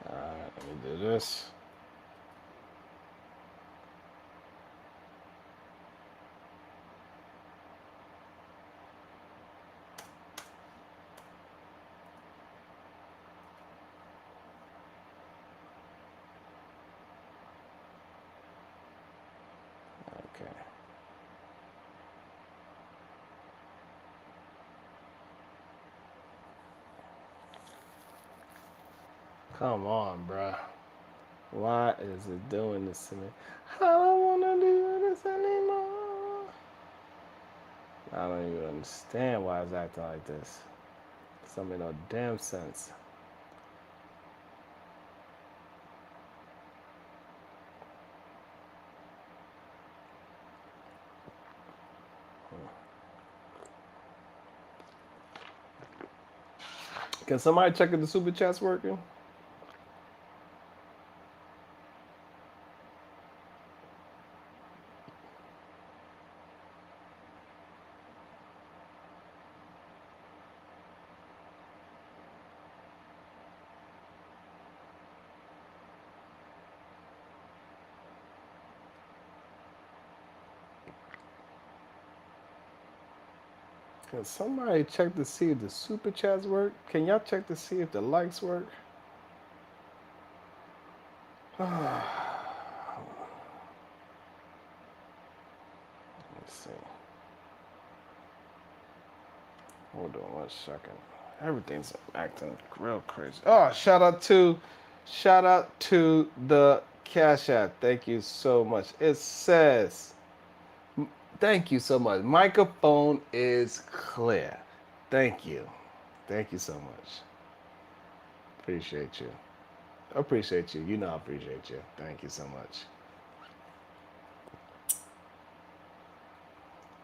All right, let me do this. Okay. Come on, bruh. Why is it doing this to me? I don't wanna do this anymore. I don't even understand why it's acting like this. Some make no damn sense. Can somebody check if the super chat's working? Can somebody check to see if the super chats work? Can y'all check to see if the likes work? Let's see. Hold on 1 second. Everything's acting real crazy. Oh, shout out to the Cash App. Thank you so much. It says, thank you so much. Microphone is clear. Thank you. Thank you so much. Appreciate you. Appreciate you. You know I appreciate you. Thank you so much.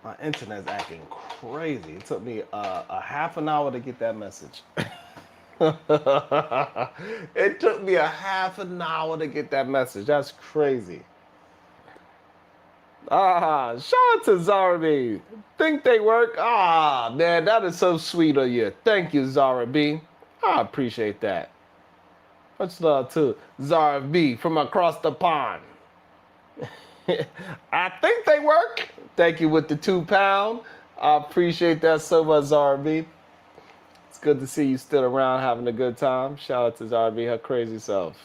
My internet's acting crazy. It took me a half an hour to get that message. It took me a half an hour to get that message. That's crazy. Ah, shout out to Zara B. Think they work? Ah, man, that is so sweet of you. Thank you, Zara B. I appreciate that. Much love to Zara B from across the pond. I think they work. Thank you with the £2. I appreciate that so much, Zara B. It's good to see you still around having a good time. Shout out to Zara B, her crazy self.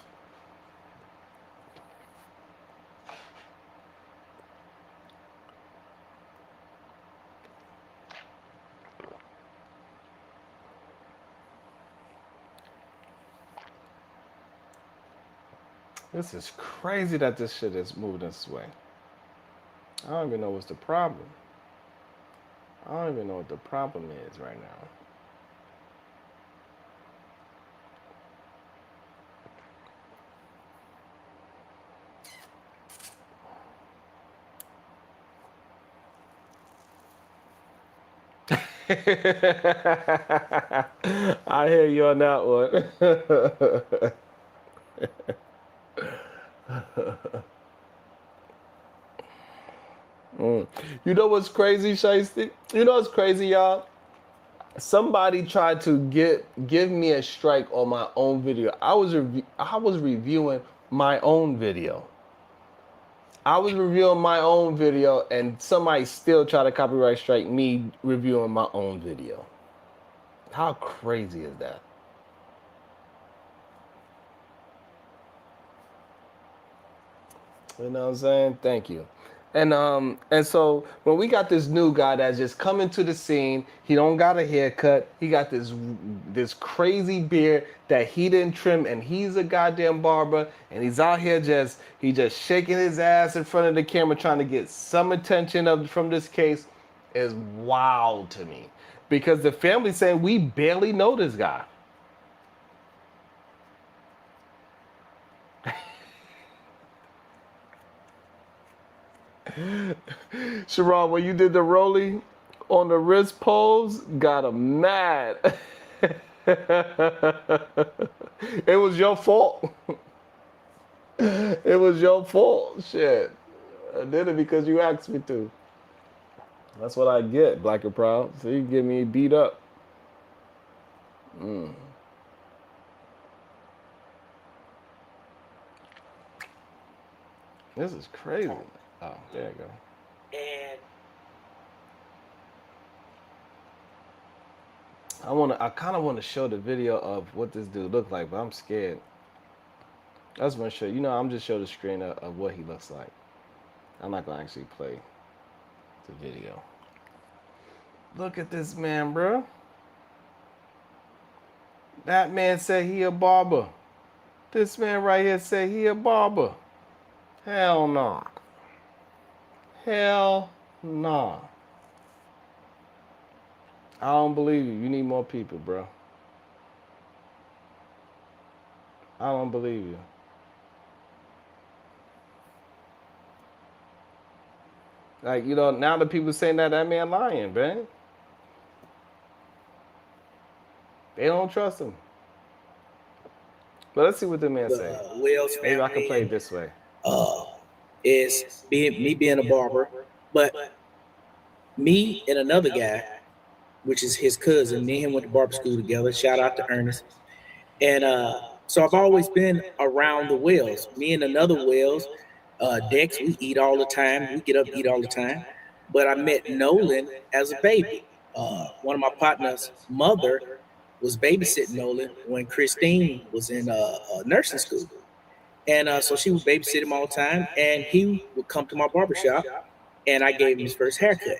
This is crazy that this shit is moving this way. I don't even know what's the problem. I don't even know what the problem is right now. I hear you on that one. You know what's crazy, Shiesty? You know what's crazy, y'all? Somebody tried to give me a strike on my own video. I was reviewing my own video. I was reviewing my own video, and somebody still tried to copyright strike me reviewing my own video. How crazy is that? You know what I'm saying? Thank you. And so when we got this new guy that's just coming to the scene, he don't got a haircut. He got this crazy beard that he didn't trim, and he's a goddamn barber, and he's out here just shaking his ass in front of the camera trying to get some attention from this case is wild to me. Because the family's saying we barely know this guy. Sharon, when you did the rolling on the wrist pose, got him mad. It was your fault. It was your fault. Shit. I did it because you asked me to. That's what I get, Black and Proud. So you get me beat up. This is crazy. Oh, there you go. And I kind of want to show the video of what this dude looked like, but I'm scared. I just want to show you know I'm just show the screen of what he looks like. I'm not gonna actually play the video. Look at this man, bro. That man said he a barber. This man right here said he a barber. Hell nah. Hell nah. I don't believe you. You need more people, bro. I don't believe you. Like, you know, now the people saying that man lying, man. They don't trust him. But let's see what the man say. the Wells Maybe I can play it family this way. is being a barber, but me and another guy, which is his cousin, me and him went to barber school together. Shout out to Ernest. And so I've always been around the Wells. Me and another Wells, Dex, we eat all the time. We get up, eat all the time. But I met Nolan as a baby. One of my partner's mother was babysitting Nolan when Christine was in nursing school. And so she would babysit him all the time. And he would come to my barbershop, and I gave him his first haircut.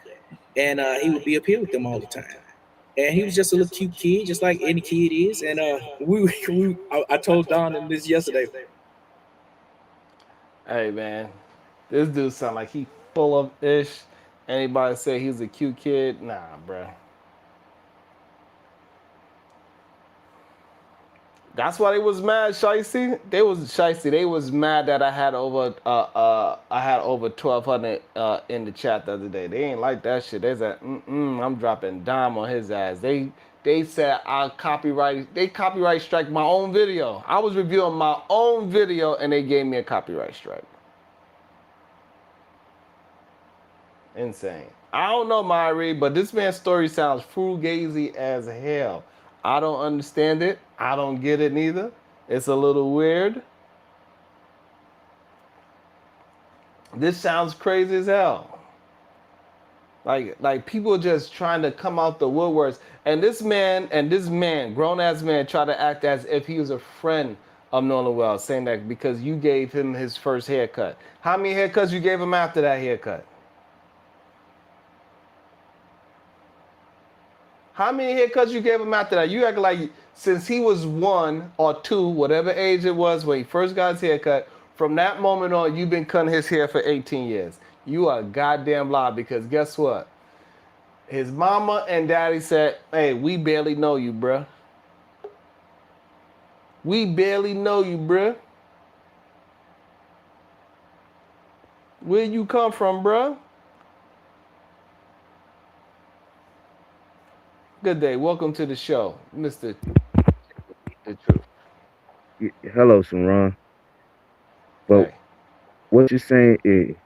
And he would be up here with them all the time. And he was just a little cute kid, just like any kid is. And I told Don this yesterday. Hey, man. This dude sound like he full of ish. Anybody say he's a cute kid? Nah, bruh. That's why they was mad, Shicey. They was Shicey. They was mad that I had over 1,200 in the chat the other day. They ain't like that shit. They said, I'm dropping dime on his ass. They said they copyright strike my own video. I was reviewing my own video and they gave me a copyright strike. Insane. I don't know, Myrie, but this man's story sounds fugazi as hell. I don't understand it. I don't get it neither. It's a little weird. This sounds crazy as hell. Like people just trying to come out the woodworks. And this man, grown ass man, try to act as if he was a friend of Nolan Wells, saying that because you gave him his first haircut. How many haircuts you gave him after that haircut? How many haircuts you gave him after that? You act like since he was 1 or 2, whatever age it was when he first got his haircut, from that moment on, you've been cutting his hair for 18 years. You are a goddamn lie because guess what? His mama and daddy said, hey, we barely know you, bruh. We barely know you, bruh. Where you come from, bruh? Good day. Welcome to the show, Mr. The Truth. Hello, Saran. But Hey. what you're saying is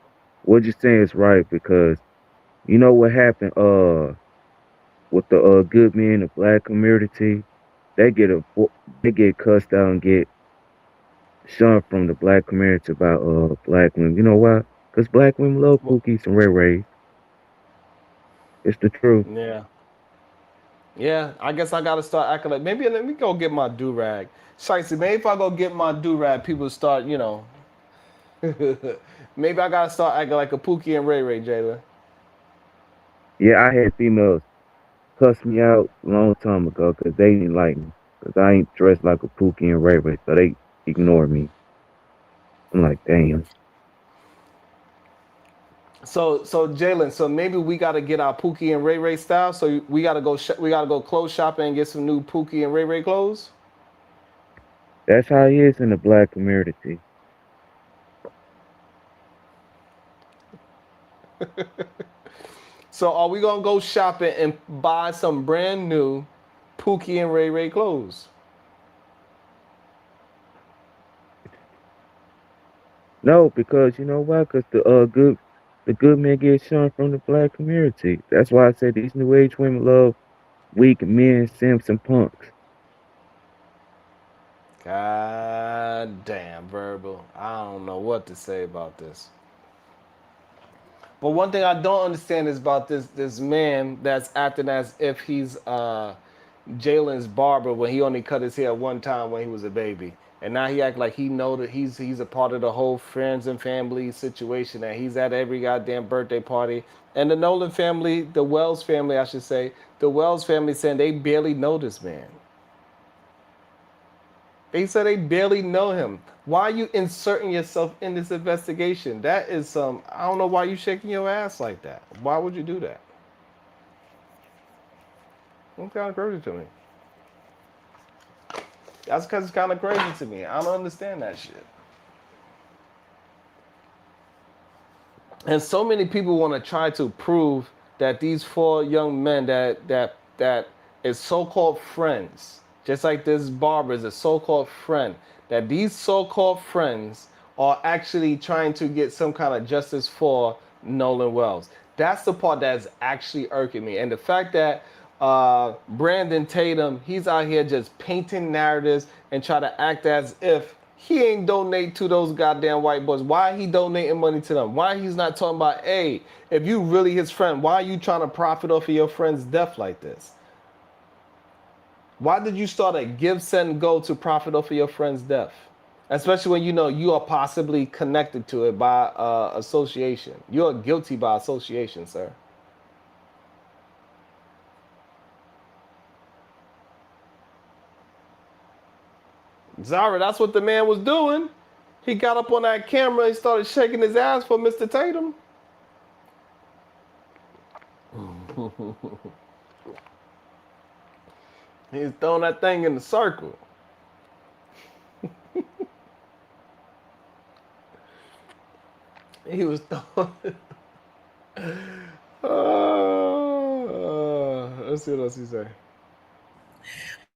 right because you know what happened with the good men in the black community, they get cussed out and get shunned from the black community about black women. You know why? Because black women love Pookies and Ray Rays. It's the truth. Yeah. Yeah, I guess I gotta start acting like maybe let me go get my do rag. Shicey, maybe if I go get my do rag, people start, you know. Maybe I gotta start acting like a Pookie and Ray Ray, Jalen. Yeah, I had females cuss me out a long time ago because they didn't like me. Because I ain't dressed like a Pookie and Ray Ray, so they ignored me. I'm like, damn. So Jalen, so maybe we gotta get our Pookie and Ray Ray style. So we gotta go clothes shopping and get some new Pookie and Ray Ray clothes. That's how it is in the black community. So are we gonna go shopping and buy some brand new Pookie and Ray Ray clothes? No, because you know why? Because the good men get shunned from the black community. That's why I said these new age women love weak men, simps, and punks. God damn, Verbal. I don't know what to say about this. But one thing I don't understand is about this man that's acting as if he's Jalen's barber when he only cut his hair one time when he was a baby. And now he act like he know that he's a part of the whole friends and family situation, and he's at every goddamn birthday party. And the Nolan family, the Wells family, I should say, the Wells family saying they barely know this man. They said they barely know him. Why are you inserting yourself in this investigation? That is some, I don't know why you shaking your ass like that. Why would you do that? It's kind of crazy to me. That's because it's kind of crazy to me. I don't understand that shit. And so many people want to try to prove that these four young men that is so-called friends, just like this barber is a so-called friend, that these so-called friends are actually trying to get some kind of justice for Nolan Wells. That's the part that's actually irking me. And the fact that Brandon Tatum, he's out here just painting narratives and try to act as if he ain't donate to those goddamn white boys. Why he donating money to them? Why he's not talking about, hey, if you really his friend, why are you trying to profit off of your friend's death like this? Why did you start a give, send, go to profit off of your friend's death? Especially when you know you are possibly connected to it by association. You're guilty by association, sir. Zara, that's what the man was doing. He got up on that camera and started shaking his ass for Mr. Tatum. He's throwing that thing in the circle. He was throwing. Let's see what else he say.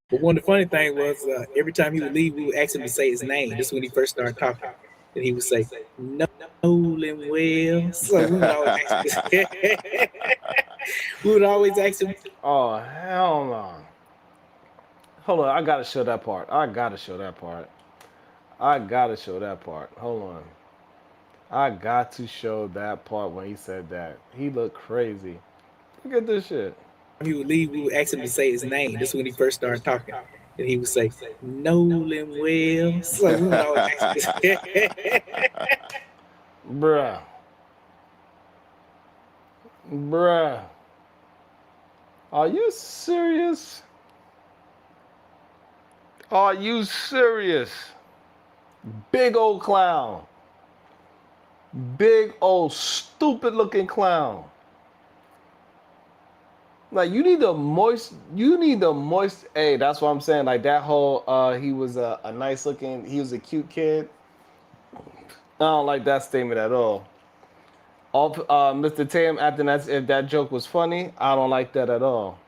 But one of the funny thing was every time he would leave, we would ask him to say his name. This is when he first started talking. And he would say, Nolan Wells. So we would always ask him. Oh, hell no. Hold on, I gotta show that part. I gotta show that part. Hold on. I got to show that part when he said that. He looked crazy. Look at this shit. He would leave, we would ask him to say his name. This is when he first started talking. And he would say, Nolan Wells. So we would always ask him. Bruh. Are you serious? Are you serious? Big old clown. Big old stupid looking clown. Like you need the moist, hey, that's what I'm saying. Like that whole he was a nice looking, he was a cute kid. I don't like that statement at all. Mr. Tatum acting as if that joke was funny, I don't like that at all.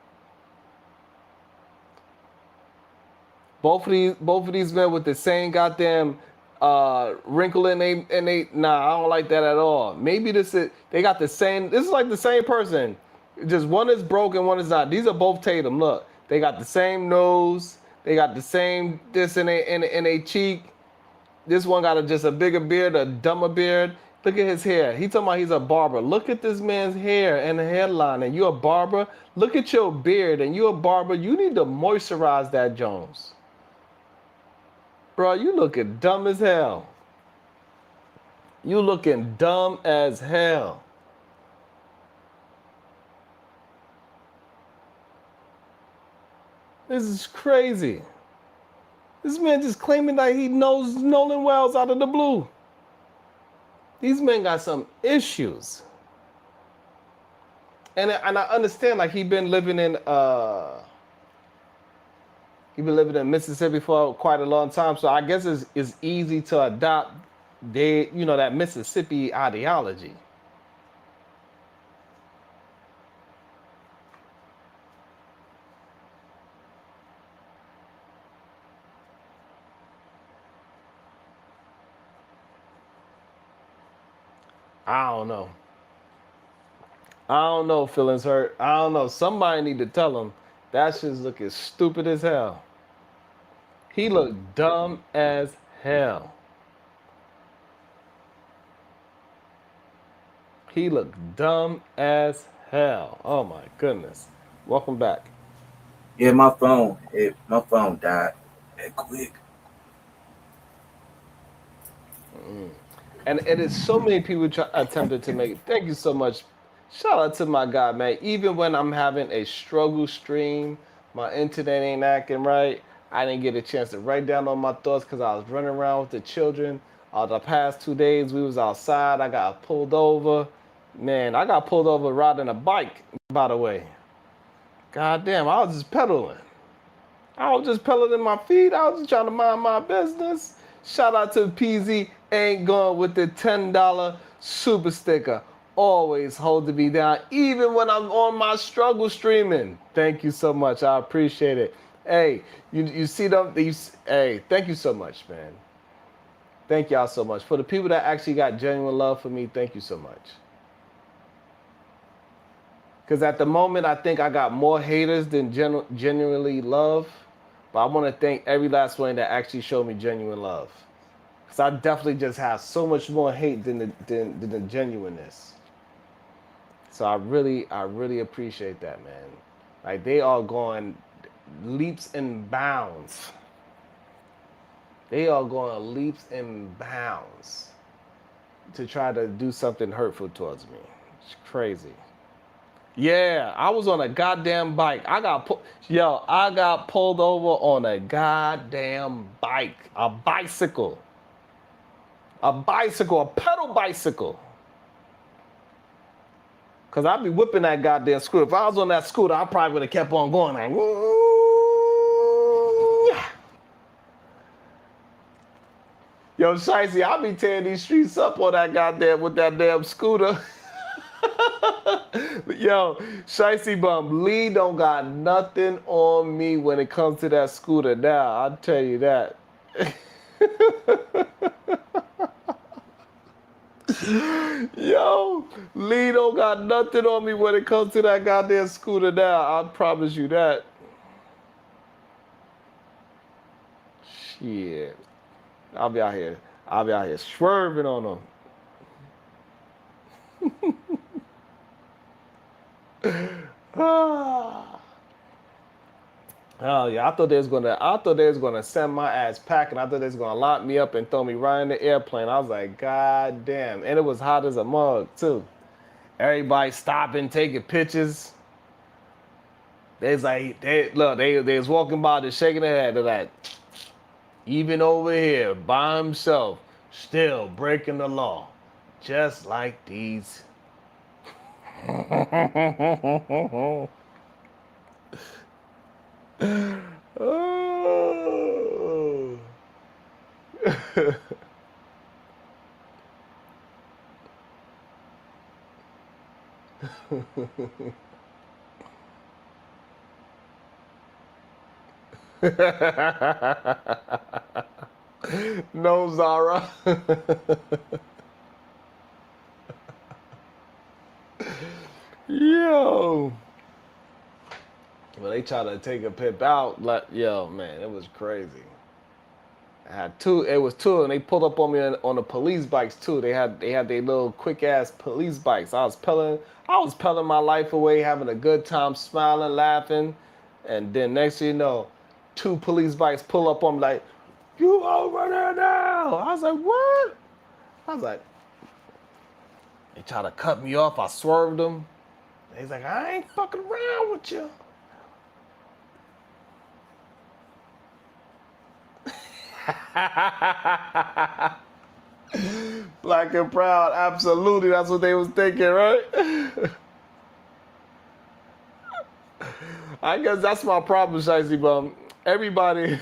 Both of these men with the same goddamn wrinkle in they nah, I don't like that at all. Maybe they got the same, this is like the same person. Just one is broken, one is not. These are both Tatum. Look, they got the same nose. They got the same this in a cheek. This one got just a bigger beard, a dumber beard. Look at his hair. He talking about he's a barber. Look at this man's hair and the hairline. And you're a barber. Look at your beard and you're a barber. You need to moisturize that Jones. Bro, you looking dumb as hell. You looking dumb as hell. This is crazy. This man just claiming that he knows Nolan Wells out of the blue. These men got some issues. And I understand, like he been living in Mississippi for quite a long time. So I guess it's easy to adopt that Mississippi ideology. I don't know. I don't know. Feelings hurt. I don't know. Somebody need to tell him that shit's looking stupid as hell. He looked dumb as hell. He looked dumb as hell. Oh my goodness. Welcome back. Yeah, my phone died that quick. And it is so many people attempted to make it. Thank you so much. Shout out to my guy, man. Even when I'm having a struggle stream, my internet ain't acting right. I didn't get a chance to write down all my thoughts because I was running around with the children. The past 2 days, we was outside. I got pulled over. Man, I got pulled over riding a bike, by the way. God damn, I was just pedaling. I was just pedaling my feet. I was just trying to mind my business. Shout out to PZ. Ain't going with the $10 super sticker. Always holding me down, even when I'm on my struggle streaming. Thank you so much. I appreciate it. Hey, you see them? Hey, thank you so much, man. Thank y'all so much. For the people that actually got genuine love for me, thank you so much. Because at the moment, I think I got more haters than genuinely love. But I want to thank every last one that actually showed me genuine love. Because I definitely just have so much more hate than the genuineness. So I really appreciate that, man. Like, they are going leaps and bounds. They are going leaps and bounds to try to do something hurtful towards me. It's crazy. Yeah, I was on a goddamn bike. I got pulled over on a goddamn bike. A bicycle. A pedal bicycle. Cause I'd be whipping that goddamn scooter. If I was on that scooter, I probably would have kept on going like, woo. Yo, Shicey, I be tearing these streets up on that goddamn with that damn scooter. Yo, Shicey Bum, Lee don't got nothing on me when it comes to that scooter now. I'll tell you that. Yo, Lee don't got nothing on me when it comes to that goddamn scooter now. I promise you that. Shit. I'll be out here swerving on them. Oh yeah, I thought they was gonna send my ass packing. I thought they was gonna lock me up and throw me right in the airplane. I was like, God damn. And it was hot as a mug too. Everybody stopping, taking pictures. They was walking by, just shaking their head. They're like, even over here by himself, still breaking the law, just like these. Oh. No, Zara. Yo. Well, they tried to take a pip out. Yo, man, it was crazy. It was two, and they pulled up on me on the police bikes too. They had their little quick ass police bikes. I was pedaling my life away, having a good time, smiling, laughing, and then next thing you know, two police bikes pull up on me like, "You over there now?" I was like, "What?" I was like, they tried to cut me off. I swerved them. He's like, "I ain't fucking around with you." Black and proud, absolutely. That's what they was thinking, right? I guess that's my problem, Shicey Bum. Everybody,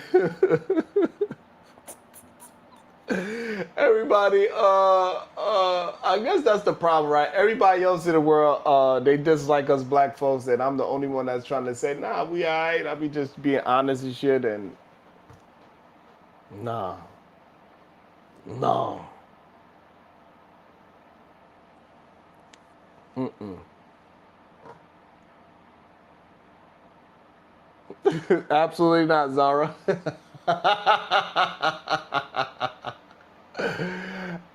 I guess that's the problem, right? Everybody else in the world, they dislike us black folks, and I'm the only one that's trying to say, nah, we all right. I be just being honest and shit, and nah. No. Absolutely not, Zara.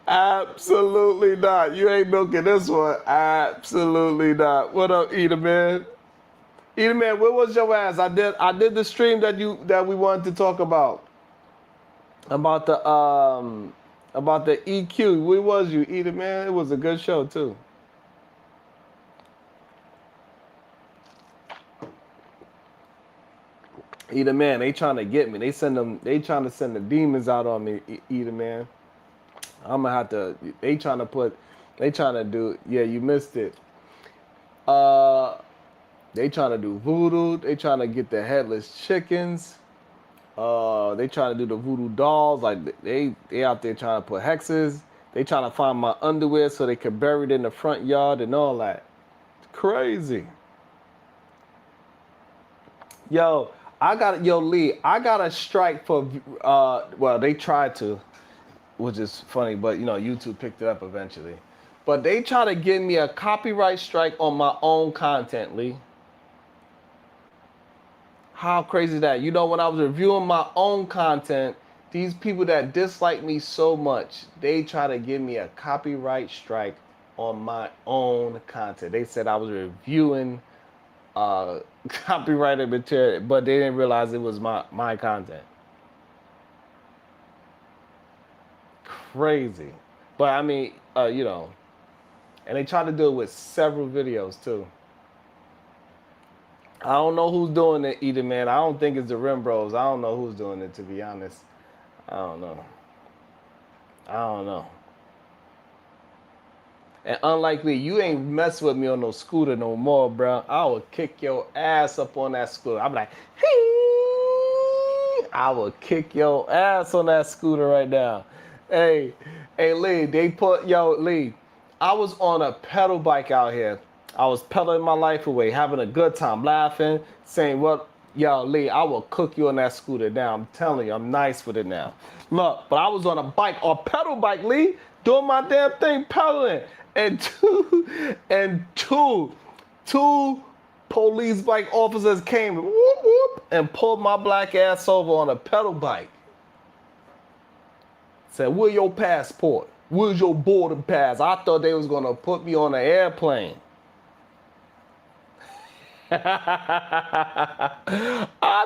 Absolutely not. You ain't milking this one. Absolutely not. What up, Eda man? Eda man, where was your ass? I did the stream that we wanted to talk about. About the EQ. Where was you, Eda man? It was a good show too. Eda man, they trying to get me. They trying to send the demons out on me, Eda man. I'm gonna have to. They trying to do. Yeah, you missed it. They trying to do voodoo. They trying to get the headless chickens. They trying to do the voodoo dolls. Like they out there trying to put hexes. They trying to find my underwear so they can bury it in the front yard and all that. It's crazy. Yo, Lee, I got a strike for. Well, they tried to, which is funny, but YouTube picked it up eventually. But they try to give me a copyright strike on my own content, Lee. How crazy is that? When I was reviewing my own content, these people that dislike me so much, they try to give me a copyright strike on my own content. They said I was reviewing copyrighted material, but they didn't realize it was my content. Crazy. But I mean, and they try to do it with several videos too. I don't know who's doing it either, man. I don't think it's the Rim Bros. I don't know who's doing it, to be honest. I don't know. And unlikely, you ain't mess with me on no scooter no more, bro. I will kick your ass up on that scooter. I'm like, hey! I will kick your ass on that scooter right now. Hey, Lee, Lee, I was on a pedal bike out here. I was pedaling my life away, having a good time, laughing, saying, Lee, I will cook you on that scooter now. I'm telling you, I'm nice with it now. Look, but I was on a pedal bike, Lee, doing my damn thing, pedaling. And two police bike officers came whoop, whoop, and pulled my black ass over on a pedal bike. Said, where's your passport? Where's your boarding pass? I thought they was going to put me on an airplane. I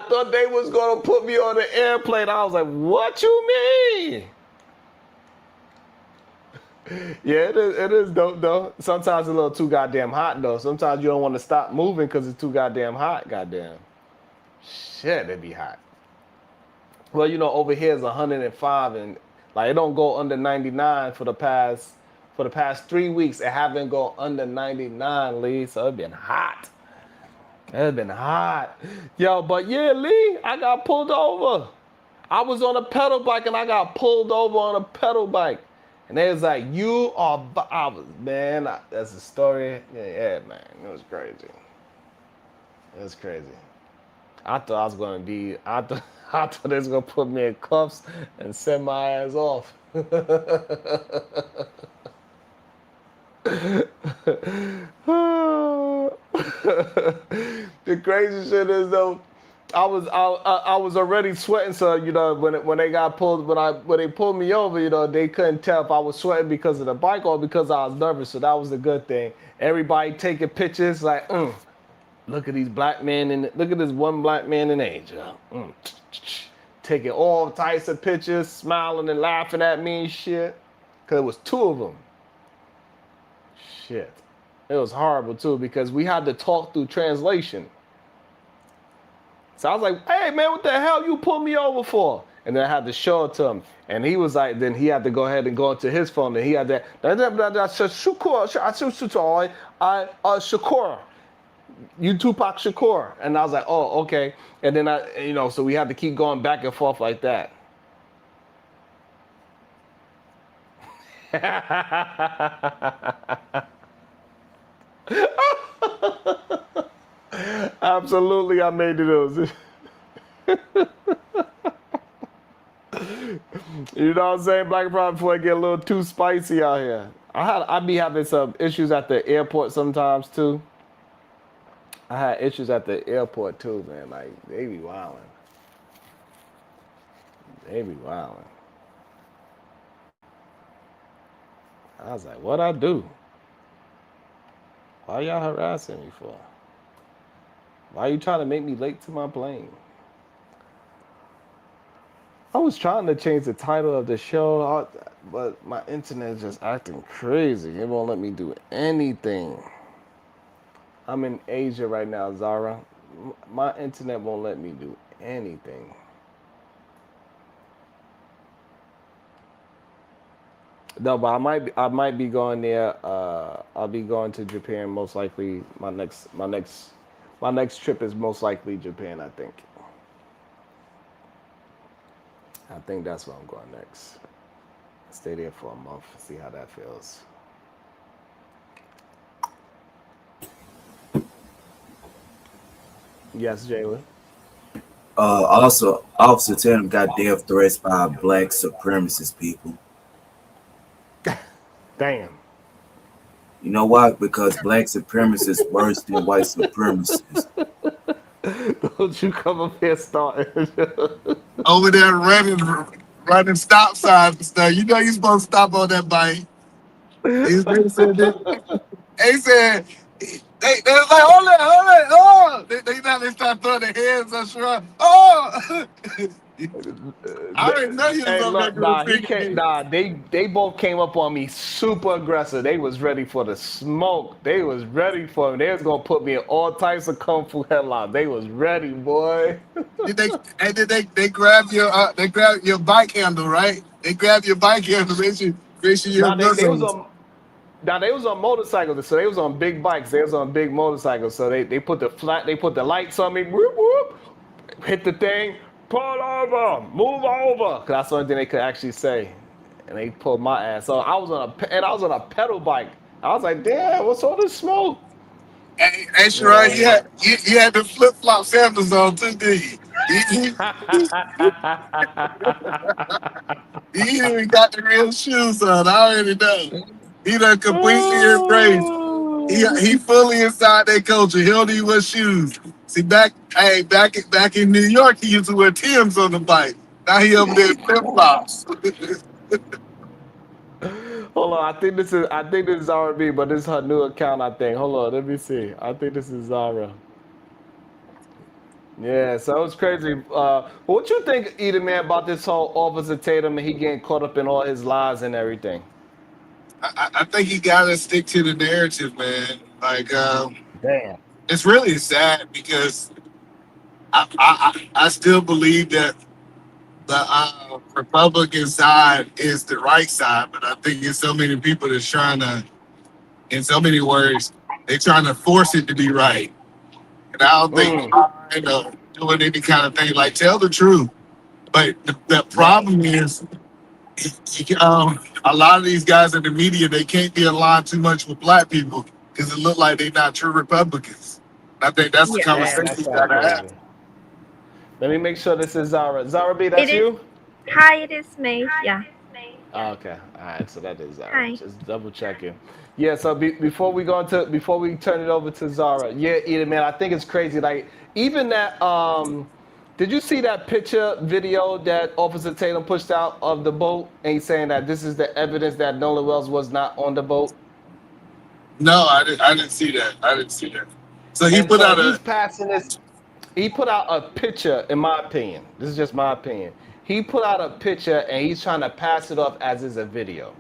thought they was going to put me on an airplane. I was like, what you mean? Yeah, it is dope, though. Sometimes it's a little too goddamn hot, though. Sometimes you don't want to stop moving because it's too goddamn hot, goddamn. Shit, it be hot. Well, over here is 105, and like it don't go under 99 for the past 3 weeks. It haven't gone under 99, Lee. So it's been hot. It's been hot. Yo, but yeah, Lee, I got pulled over. I was on a pedal bike and I got pulled over on a pedal bike. And they was like, that's a story. Yeah, man, it was crazy. It was crazy. I thought I was going to be, I thought they was going to put me in cuffs and send my ass off. The crazy shit is, though, I was already sweating, so when they got pulled, when they pulled me over, they couldn't tell if I was sweating because of the bike or because I was nervous. So that was a good thing. Everybody taking pictures like, look at these black men and look at this one black man in Asia, taking all types of pictures, smiling and laughing at me and shit, cause it was two of them. Shit, it was horrible too because we had to talk through translation. So I was like, hey, man, what the hell you pulled me over for? And then I had to show it to him. And he was like, then he had to go ahead and go into his phone. And he had that, Shakur. You Tupac Shakur. And I was like, oh, okay. And then so we had to keep going back and forth like that. Absolutely, I made it. You know what I'm saying? Black Pride before it get a little too spicy out here. I be having some issues at the airport sometimes too. I had issues at the airport too, man. Like they be wilding. They be wilding. I was like, what I do? Why y'all harassing me for? Why you trying to make me late to my plane? I was trying to change the title of the show, but my internet is just acting crazy. It won't let me do anything. I'm in Asia right now, Zara. My internet won't let me do anything. No, but I might be going there. I'll be going to Japan most likely. My next trip is most likely Japan. I think. I think that's where I'm going next. Stay there for a month. See how that feels. Yes, Jalen. Also, Officer Tatum got death threats by black supremacist people. Damn. You know why? Because black supremacists worse than white supremacists. Don't you come up here starting. Over there running stop signs and stuff. You know you're supposed to stop on that bike. They said they was like, hold it, oh. They start throwing their hands up, sure. Oh. I didn't know you was Hey, on look, that they both came up on me super aggressive. They was ready for the smoke. They was ready for me. They was gonna put me in all types of kung fu headlocks. They was ready, boy. Did they grab your bike handle, right? They grabbed your bike handle, make sure you're They was on motorcycles, so they was on big bikes. They was on big motorcycles, so they put the lights on me. Whoop, whoop, hit the thing. Pull over, move over. Cause that's the only thing they could actually say, and they pulled my ass. So I was on a pedal bike. I was like, damn, what's all this smoke? Hey, Sharon, you had the flip flop sandals on too, did you? He even got the real shoes on. I already know. He done completely embraced. He fully inside that culture. He don't even wear shoes. See, back in New York, he used to wear Timbs on the bike. Now he over there in flip flops. Hold on, I think this is R&B, but this is her new account. I think. Hold on, let me see. I think this is Zara. Yeah, so it was crazy. What you think, Eden, man, about this whole Officer Tatum and he getting caught up in all his lies and everything? I think you gotta stick to the narrative, man. Like, Damn. it's really sad because I still believe that the Republican side is the right side, but I think there's so many people that's trying to, in so many words, they're trying to force it to be right. And I don't think doing any kind of thing like tell the truth. But the problem is, a lot of these guys in the media, they can't be aligned too much with black people because it look like they're not true Republicans. I think that's the conversation you gotta have. Let me make sure this is Zara. Zara B, that's you? Hi, it is me. Yeah. Oh, okay. All right. So that is Zara. Hi. Just double checking. Yeah. So before we turn it over to Zara, yeah, Eden, man, I think it's crazy. Like even that. Did you see that picture video that Officer Tatum pushed out of the boat, and he's saying that this is the evidence that Nolan Wells was not on the boat? No, I didn't see that. So he put out He put out a picture, in my opinion. This is just my opinion. He put out a picture and he's trying to pass it off as is a video.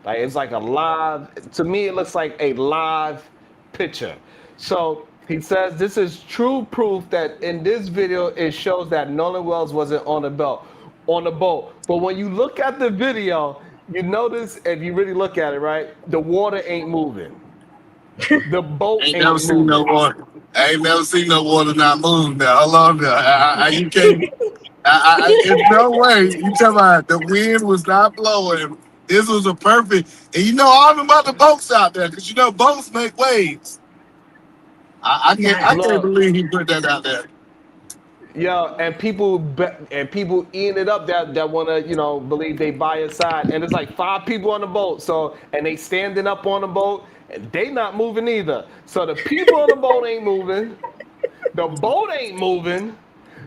Like it's like a live, to me it looks like a live picture. So he says this is true proof that in this video it shows that Nolan Wells wasn't on the boat. But when you look at the video, you notice if you really look at it, right, the water ain't moving. The boat ain't never moving. seen no water. I ain't never seen no water not move now. Hold on now. You can't. There's no way. You talking about the wind was not blowing. This was a perfect. And you know all about the boats out there because you know boats make waves. I can't believe he put that out there. Yo, and people eating it up that want to believe they by your side, and there's like 5 people on the boat, so and they standing up on the boat, and they not moving either. So the people on the boat ain't moving, the boat ain't moving,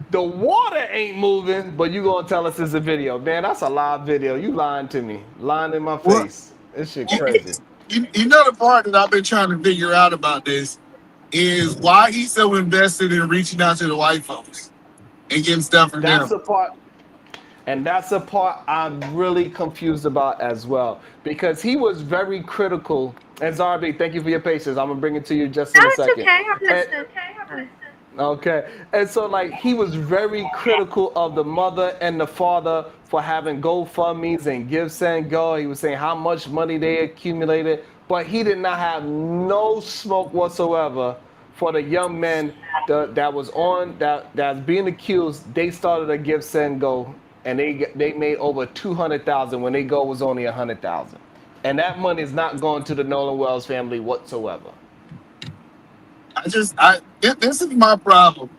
the water ain't moving, but you gonna tell us it's a video, man? That's a live video. You lying to me, lying in my What? face. This shit crazy. You know the part that I've been trying to figure out about this is why he's so invested in reaching out to the white folks and getting stuff from That's them. the part. And that's the part I'm really confused about as well, because he was very critical. And Zarbi, thank you for your patience. I'm gonna bring it to you just in No, a it's second. okay. I'm And- listening. okay, and so like he was very critical of the mother and the father for having GoFundMe's and Give Send Go. He was saying how much money they accumulated, but he did not have no smoke whatsoever for the young men that was on that's being accused. They started a Give Send Go, and they made over 200,000 when their goal was only 100,000, and that money is not going to the Nolan Wells family whatsoever. This is my problem.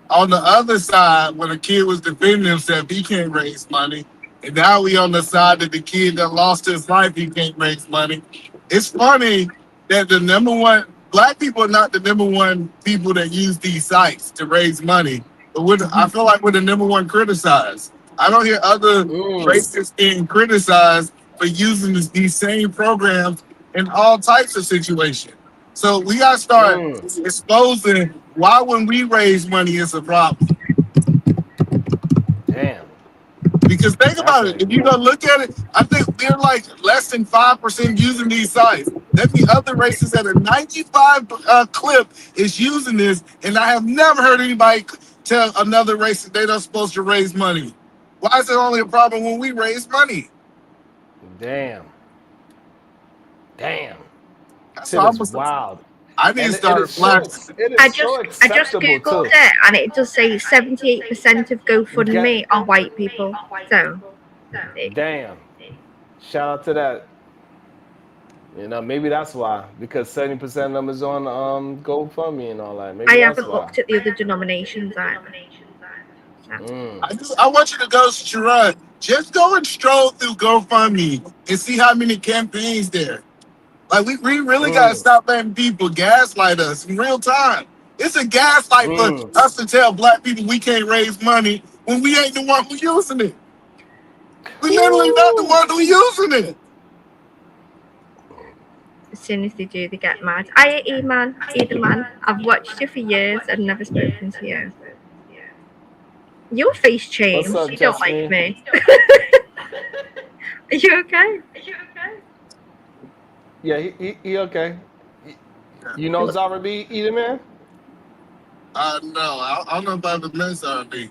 On the other side, when a kid was defending himself, he can't raise money. And now we on the side that the kid that lost his life, he can't raise money. It's funny that the number one, black people are not the number one people that use these sites to raise money. But I feel like we're the number one criticized. I don't hear other racists being criticized for using these same programs in all types of situations. So we got to start exposing why when we raise money it's a problem. Damn. Because think about it, if you go look at it, I think they're like less than 5% using these sites. That means other races at a 95 clip is using this, and I have never heard anybody tell another race that they're not supposed to raise money. Why is it only a problem when we raise money? Damn. That's Shit is wild. I need to And start reflecting. I just googled it, and it does say 78% of GoFundMe are white people. So, Damn. Shout out to that. Maybe that's why, because 70% of them is on GoFundMe and all that. Maybe I that's haven't why. looked at the other denominations either. I want you to go, Sharon. Just go and stroll through GoFundMe and see how many campaigns there. Like we really gotta stop letting people gaslight us in real time. It's a gaslight for us to tell black people we can't raise money when we ain't the one who using it. We literally not the one who using it. As soon as they do, they get mad. Hiya, Edelman. I've watched you for years and never spoken to you. Your face changed. What's up, You don't Jasmine? like me. Are you okay? Yeah, he okay. You know Zara B, either man? No, I don't know about the men's R&B.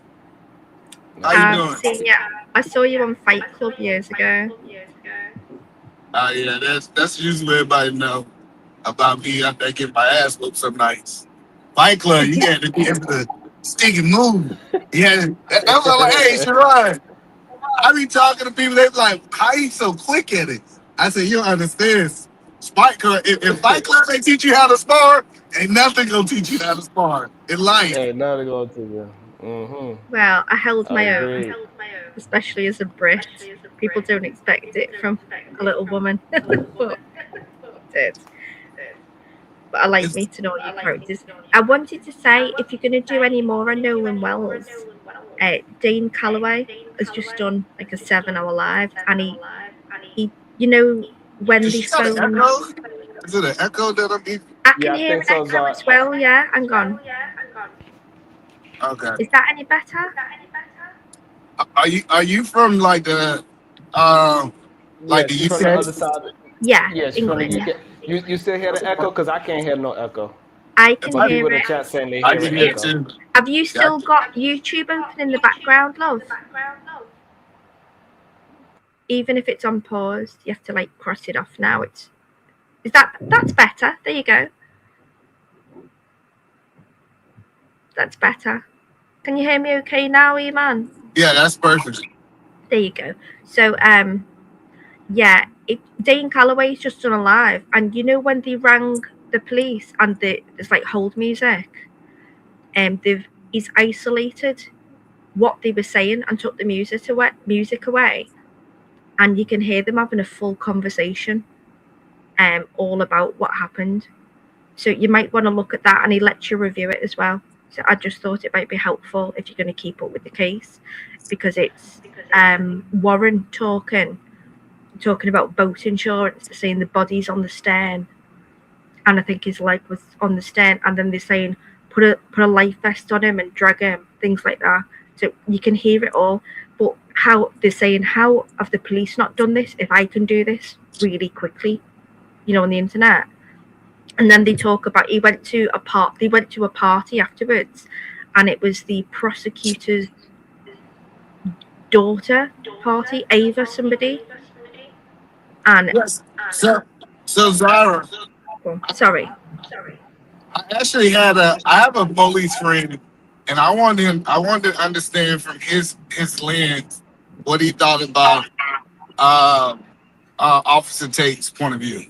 How you doing? I saw you on Fight Club years ago. Yeah, that's usually everybody know about me. I get my ass whooped some nights. Fight Club, you got to be able to stick and move. Yeah, that's what I'm like, hey, Sharon. I be talking to people, they be like, how you so quick at it? I said, you don't understand. Fight Club, if Fight Club ain't teach you how to spar, ain't nothing gonna teach you how to spar in life. Ain't nothing going to you. Mm-hmm. Well, I held my Agreed. own, especially as a Brit. People don't expect it from a little woman. But I like me to know your characters. I wanted to say, if you're going to do any more on Nolan Wells, Dane Calloway has just done like a 7-hour live, and he when they phone. Is it an echo that I'm eating? I can hear an echo as well. Yeah, hang on. Okay. Is that any better? Are you from like the like the From the other UK? side. Yeah, Yes, from the England. UK. You still hear the echo? Because I can't hear no echo. I can Some hear people in the it. chat saying they I hear can an hear it echo. too. Have you still got YouTube open in the background, love? Even if it's on pause, you have to like cross it off now. That's better. There you go. That's better. Can you hear me okay now, Iman? Yeah, that's perfect. There you go. So Dane Calloway's just done a live, and when they rang the police and there's like hold music, they've he's isolated what they were saying and took the music away, and you can hear them having a full conversation all about what happened. So you might want to look at that, and he lets you review it as well. So I just thought it might be helpful if you're going to keep up with the case, because it's Warren talking about boat insurance, saying the body's on the stern, and I think his leg was on the stern, and then they're saying put a life vest on him and drag him, things like that. So you can hear it all. But how they're saying, how have the police not done this if I can do this really quickly, on the internet? And then they talk about they went to a party afterwards, and it was the prosecutor's daughter party, Ava somebody. And Yes. So Zara, sorry. I actually I have a police friend, and I wanted to understand from his lens what he thought about Officer Tate's point of view,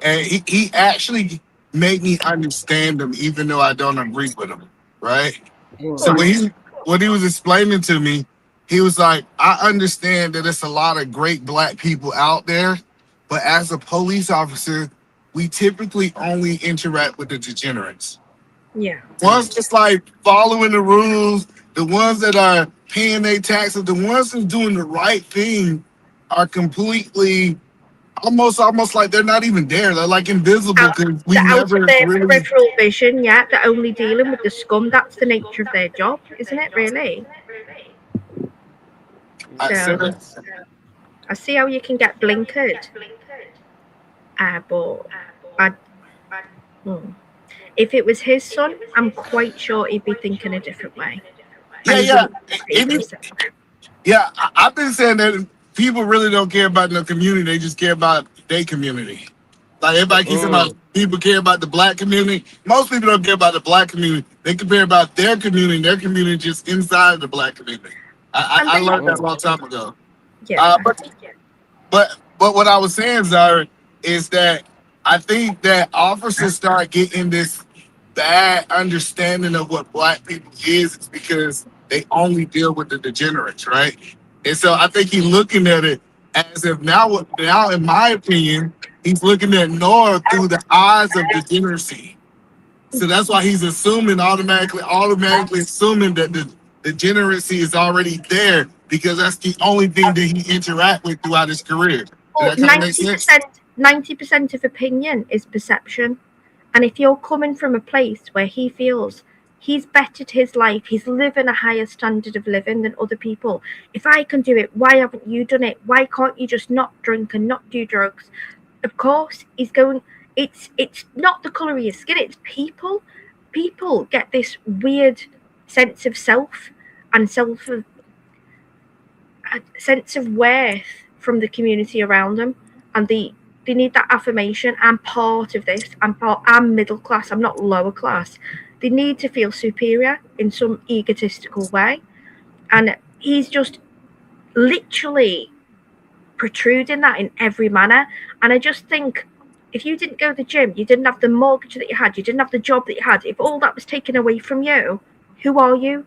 and he actually made me understand him, even though I don't agree with him. Right? So what he was explaining to me, he was like, I understand that it's a lot of great black people out there, but as a police officer, we typically only interact with the degenerates. Yeah. Ones that's like following the rules, the ones that are paying their taxes, the ones who's doing the right thing are completely almost like they're not even there. They're like invisible because we They're out never of their really. peripheral vision, yeah. They're only dealing with the scum. That's the nature of their job, isn't it, really? So, I see how you can get blinkered. But if it was his son, I'm quite sure he'd be thinking a different way. Yeah. I've been saying that people really don't care about the community; they just care about their community. Like everybody keeps saying about people care about the black community. Most people don't care about the black community; they care about their community just inside the black community. I learned that a long time ago. Yeah. But what I was saying, Zara, is that I think that officers start getting this bad understanding of what black people is because they only deal with the degenerates, right? And so I think he's looking at it as if now in my opinion, he's looking at Nora through the eyes of degeneracy. So that's why he's automatically assuming that the degeneracy is already there because that's the only thing that he interacts with throughout his career. Does that kind of make sense? 90% of opinion is perception. And if you're coming from a place where he feels he's bettered his life, he's living a higher standard of living than other people. If I can do it, why haven't you done it? Why can't you just not drink and not do drugs? Of course, he's going, it's not the colour of your skin, it's people. People get this weird sense of self and a sense of worth from the community around them. And they need that affirmation. I'm part of this. I'm middle class. I'm not lower class. They need to feel superior in some egotistical way. And he's just literally protruding that in every manner. And I just think if you didn't go to the gym, you didn't have the mortgage that you had, you didn't have the job that you had, if all that was taken away from you, who are you?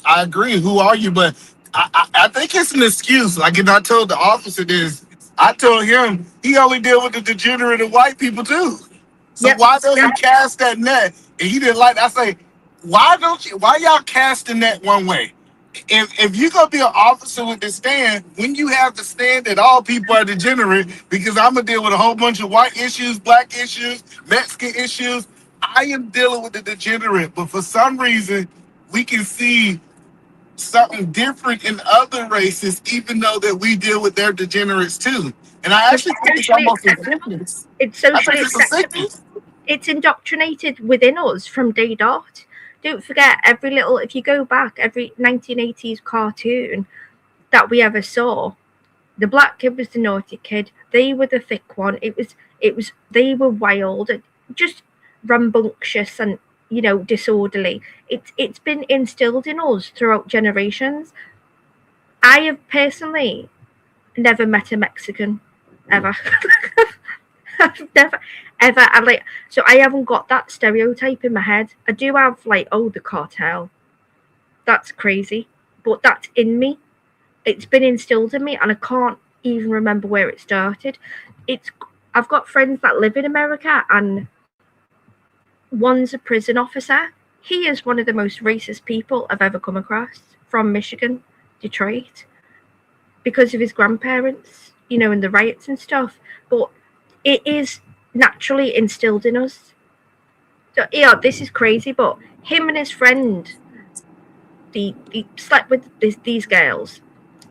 I agree. Who are you? But I think it's an excuse. Like, and I told the officer this, I told him he only deal with the degenerate and white people too. So why don't you cast that net? And he didn't like that. I say, why y'all cast the net one way? If you're gonna be an officer with the stand, when you have the stand that all people are degenerate, because I'm gonna deal with a whole bunch of white issues, black issues, Mexican issues. I am dealing with the degenerate, but for some reason we can see something different in other races, even though that we deal with their degenerates too. And I actually think it's almost a sickness. It's socially acceptable. It's indoctrinated within us from day dot. Don't forget, if you go back, every 1980s cartoon that we ever saw, the black kid was the naughty kid. They were the thick one. They were wild, just rambunctious and, disorderly. It's been instilled in us throughout generations. I have personally never met a Mexican ever. I've never, ever. I like, so I haven't got that stereotype in my head. I do have like, oh, the cartel. That's crazy, but that's in me. It's been instilled in me, and I can't even remember where it started. I've got friends that live in America, and one's a prison officer. He is one of the most racist people I've ever come across, from Michigan, Detroit, because of his grandparents, you know, and the riots and stuff. But it is naturally instilled in us. So, yeah, this is crazy, but him and his friend, he slept with these girls,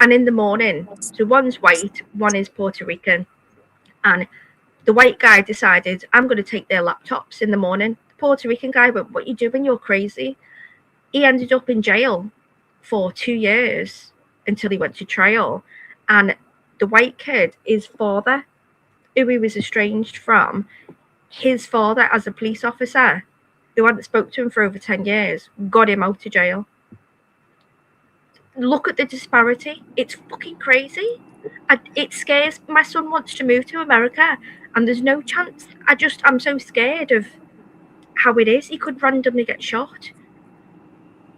and in the morning, so one's white, one is Puerto Rican, and the white guy decided, I'm going to take their laptops in the morning. The Puerto Rican guy went, what are you doing? You're crazy. He ended up in jail for 2 years until he went to trial. And the white kid, his father, who he was estranged from, his father as a police officer, who hadn't spoke to him for over 10 years, got him out of jail. Look at the disparity. It's fucking crazy. It scares. My son wants to move to America, and there's no chance. I'm so scared of how it is. He could randomly get shot.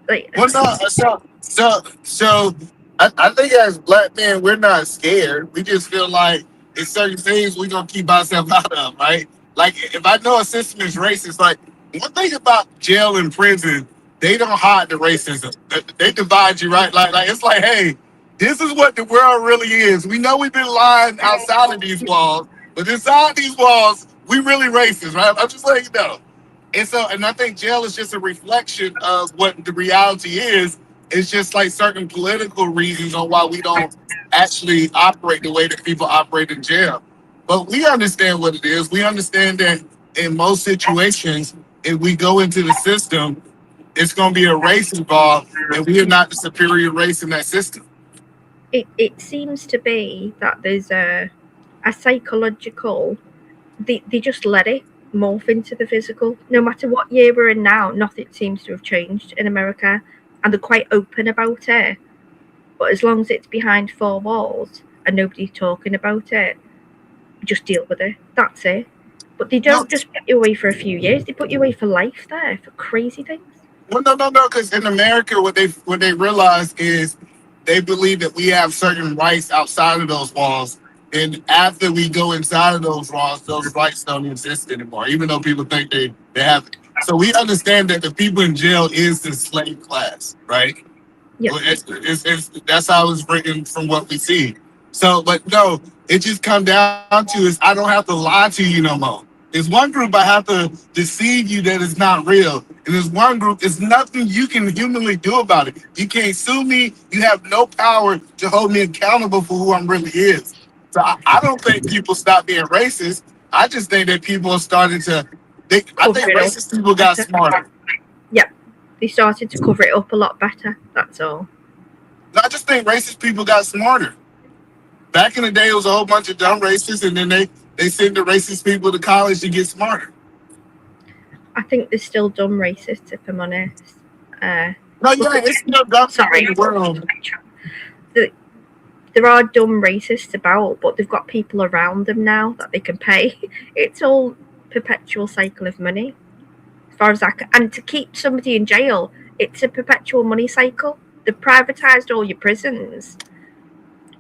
Like, Well, no, so I think as black men, we're not scared. We just feel like it's certain things we're gonna keep ourselves out of, right? Like if I know a system is racist, like one thing about jail and prison, they don't hide the racism. They divide you, right? Like it's like, hey, this is what the world really is. We know we've been lying outside of these walls, but inside these walls, we really racist, right? I'm just letting you know. And I think jail is just a reflection of what the reality is. It's just like certain political reasons on why we don't actually operate the way that people operate in jail. But we understand what it is. We understand that in most situations, if we go into the system, it's going to be a race involved, and we are not the superior race in that system. It seems to be that there's a psychological. They just let it morph into the physical. No matter what year we're in now, nothing seems to have changed in America, and they're quite open about it. But as long as it's behind four walls and nobody's talking about it, just deal with it. That's it. But they don't just put you away for a few years. They put you away for life there, for crazy things. Well, no, because in America, what they realize is they believe that we have certain rights outside of those walls. And after we go inside of those rights don't exist anymore, even though people think they have it. So we understand that the people in jail is the slave class, right? Yeah. That's how it's written from what we see. So, but no, it just comes down to is I don't have to lie to you no more. There's one group I have to deceive you that it's not real. And there's one group, there's nothing you can humanly do about it. You can't sue me. You have no power to hold me accountable for who I'm really is. So I don't think people stop being racist. I just think that people are starting to. I think racist people got smarter. Yeah, they started to cover it up a lot better. That's all. No, I just think racist people got smarter. Back in the day, it was a whole bunch of dumb racists, and then they send the racist people to college to get smarter. I think there's still dumb racists, if I'm honest. No, yeah, it's still dumb sorry. in the world. There are dumb racists about, but they've got people around them now that they can pay. It's all perpetual cycle of money. As far as and to keep somebody in jail, it's a perpetual money cycle. They've privatized all your prisons.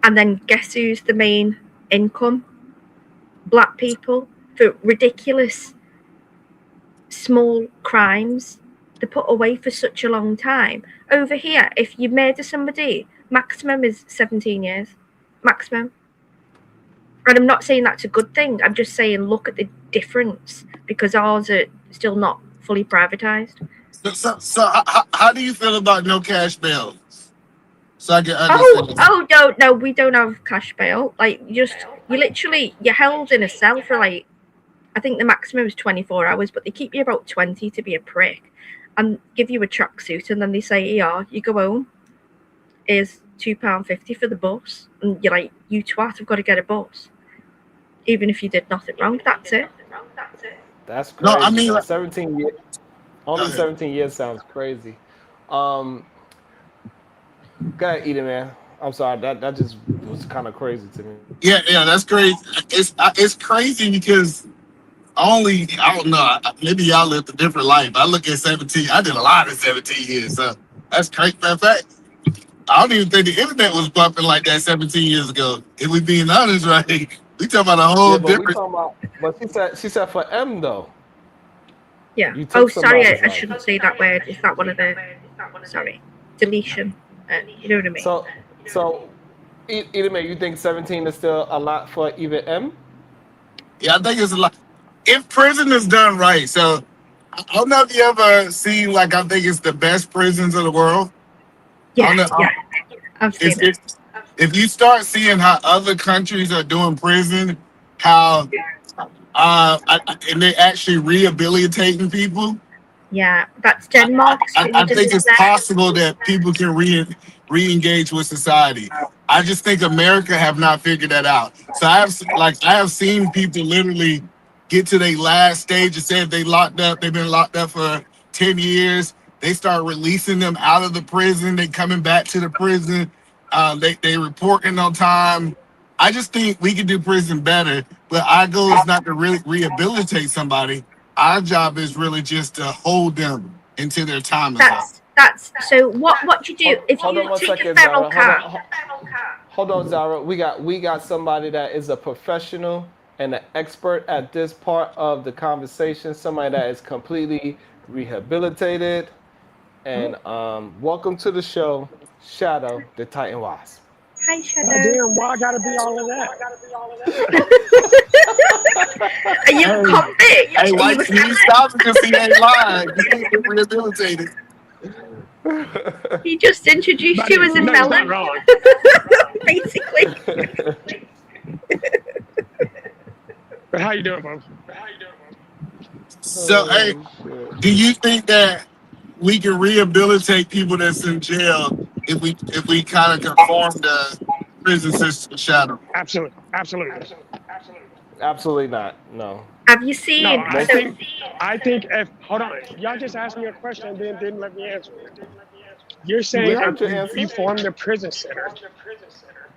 And then guess who's the main income? Black people for ridiculous small crimes. They're put away for such a long time. Over here, if you murder somebody, maximum is 17 years. Maximum. And I'm not saying that's a good thing. I'm just saying look at the difference because ours are still not fully privatized. So how do you feel about no cash bail? So I can understand. No, we don't have cash bail. Like you're held in a cell for like, I think the maximum is 24 hours, but they keep you about 20 to be a prick and give you a tracksuit, and then they say, yeah, you go home. Is £2.50 for the bus, and you're like, you twat, I've got to get a bus. Even if you did nothing wrong, that's it. That's crazy. No, I mean 17 years. Only 17 years sounds crazy. Go ahead, Eden, man. I'm sorry, that just was kind of crazy to me. Yeah, that's crazy. It's crazy because I don't know. Maybe y'all lived a different life. I look at 17. I did a lot in 17 years. So that's crazy. In fact, I don't even think the internet was bumping like that 17 years ago. If we being honest, right? We talking about a whole Yeah, but we different. talking about. But she said for M though. Yeah. You Oh, took sorry, somebody's I life. shouldn't say that word. Is that one of the? Sorry, deletion. You know what I mean? So, either way, you think 17 is still a lot for even M? Yeah, I think it's a lot. If prison is done right, so I don't know if you ever seen like I think it's the best prisons in the world. I yeah, don't know. yeah. I've seen If, it. if you start seeing how other countries are doing prison, how and they're actually rehabilitating people, Yeah, that's Denmark, I Sweden, think isn't it's possible that people can re-engage with society. I just think America have not figured that out. So I have seen people literally get to their last stage and say if they locked up, they've been locked up for 10 years. They start releasing them out of the prison. They coming back to the prison. They reporting on time. I just think we can do prison better. But our goal is not to really rehabilitate somebody. Our job is really just to hold them until their time is up. That's so. What do you do if Hold on you one take a second, feral Zara. cat? Hold on, Zara. We got somebody that is a professional and an expert at this part of the conversation. Somebody that is completely rehabilitated. And welcome to the show, Shadow the Titan Wasp. Hi, Shadow. Damn, why I gotta be all of that? Are you a convict? Hey, why Are can you stop because he ain't lying? You ain't rehabilitated. He just introduced you as a No, he's not melon, wrong. basically. But how you doing, folks? So, hey, do you think that we can rehabilitate people that's in jail if we kind of conform the prison system shadow? Absolutely. Absolutely not. No. Have you seen? No, I think if hold on, y'all just asked me a question and then didn't let me answer it. You're saying We heard if your we answer. reform the prison center,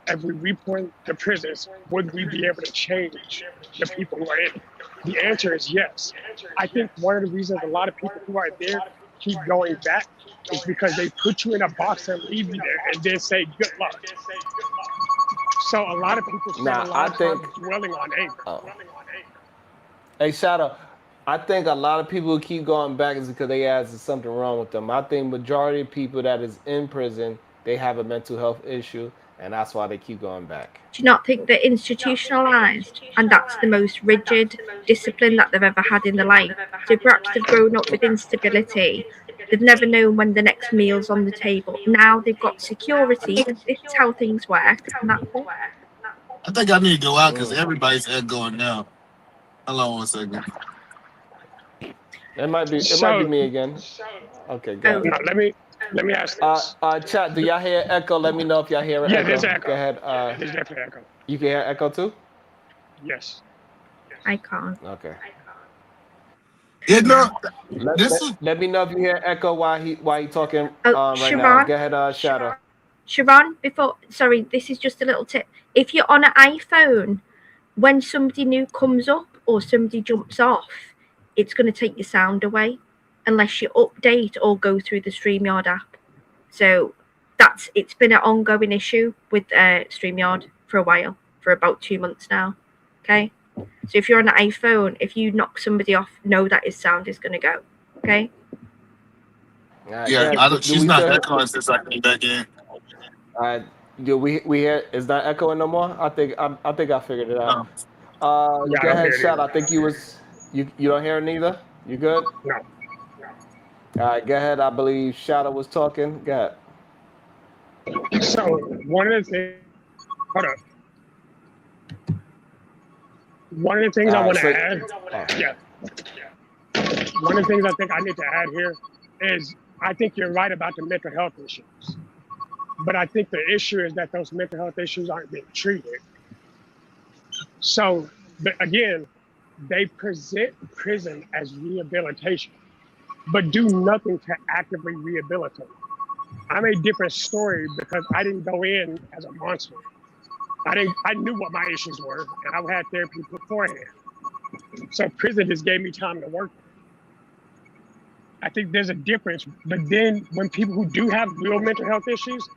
if we reform the prisons, would we be able to change the people who are in it? The answer is yes. I think one of the reasons a lot of people who are there keep going back is because they put you in a box and leave you there and then say good luck. So a lot of people spend a lot of time dwelling on anger. Hey, Shadow, I think a lot of people who keep going back is because they ask there's something wrong with them. I think majority of people that is in prison, they have a mental health issue, and that's why they keep going back. Do you not think they're institutionalized and that's the most rigid discipline that they've ever had in their life? So perhaps they've grown up with instability. They've never known when the next meal's on the table. Now they've got security. It's how things work. And that's it. I think I need to go out because everybody's head going down. Hold on 1 second. It might be me again. Okay, good. No, let me ask this. Chat, do y'all hear echo? Let me know if y'all hear echo. Yeah, there's echo. Go ahead. There's definitely echo. You can hear echo too? Yes. I can't. Okay. Yeah, no, Let me know if you hear echo while he talking Oh, right now. Siobhan? Go ahead, Shadow. Sharon, sorry, this is just a little tip. If you're on an iPhone, when somebody new comes up or somebody jumps off, it's going to take your sound away unless you update or go through the StreamYard app. So it's been an ongoing issue with StreamYard for a while, for about 2 months now. Okay? So if you're on an iPhone, if you knock somebody off, know that his sound is going to go. Okay? Yeah, she's not echoing since I came back in. Do we hear? Is not echoing no more? I think I figured it out. Yeah, Go ahead, Shadow. I think you don't hear it neither. You good? No. All right, go ahead. I believe Shadow was talking. Go ahead. So one of the things, hold up. One of the things I want to add, one of the things I think I need to add here is I think you're right about the mental health issues. But I think the issue is that those mental health issues aren't being treated. So, but again, they present prison as rehabilitation, but do nothing to actively rehabilitate. I'm a different story because I didn't go in as a monster. I knew what my issues were, and I had therapy beforehand. So prison just gave me time to work. I think there's a difference. But then when people who do have real mental health issues,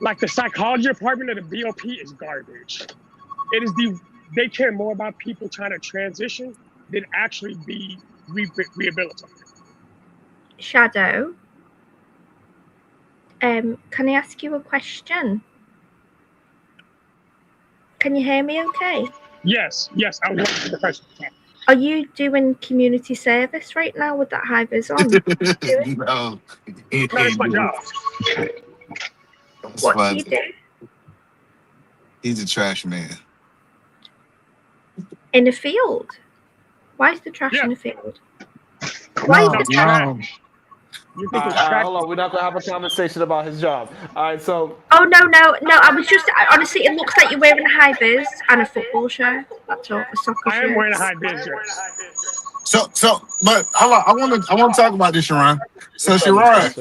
like the psychology department of the BOP is garbage. It is they care more about people trying to transition than actually be rehabilitated. Shadow, can I ask you a question? Can you hear me okay? Yes, I was wondering the question. Are you doing community service right now with that high vis on? No. No, that's my job. That's What do fine. you do? He's a trash man. In a field? Why is the trash Yeah. in a field? Why is the trash? You think it's Hold trash? on, we're not gonna have a conversation about his job. All right, so Oh no! I was just honestly. It looks like you're wearing a high vis and a football shirt. That's all. A soccer I shirt. am wearing a high vis dress. But hold on, I want to talk about this, Sharon. So, Sharon,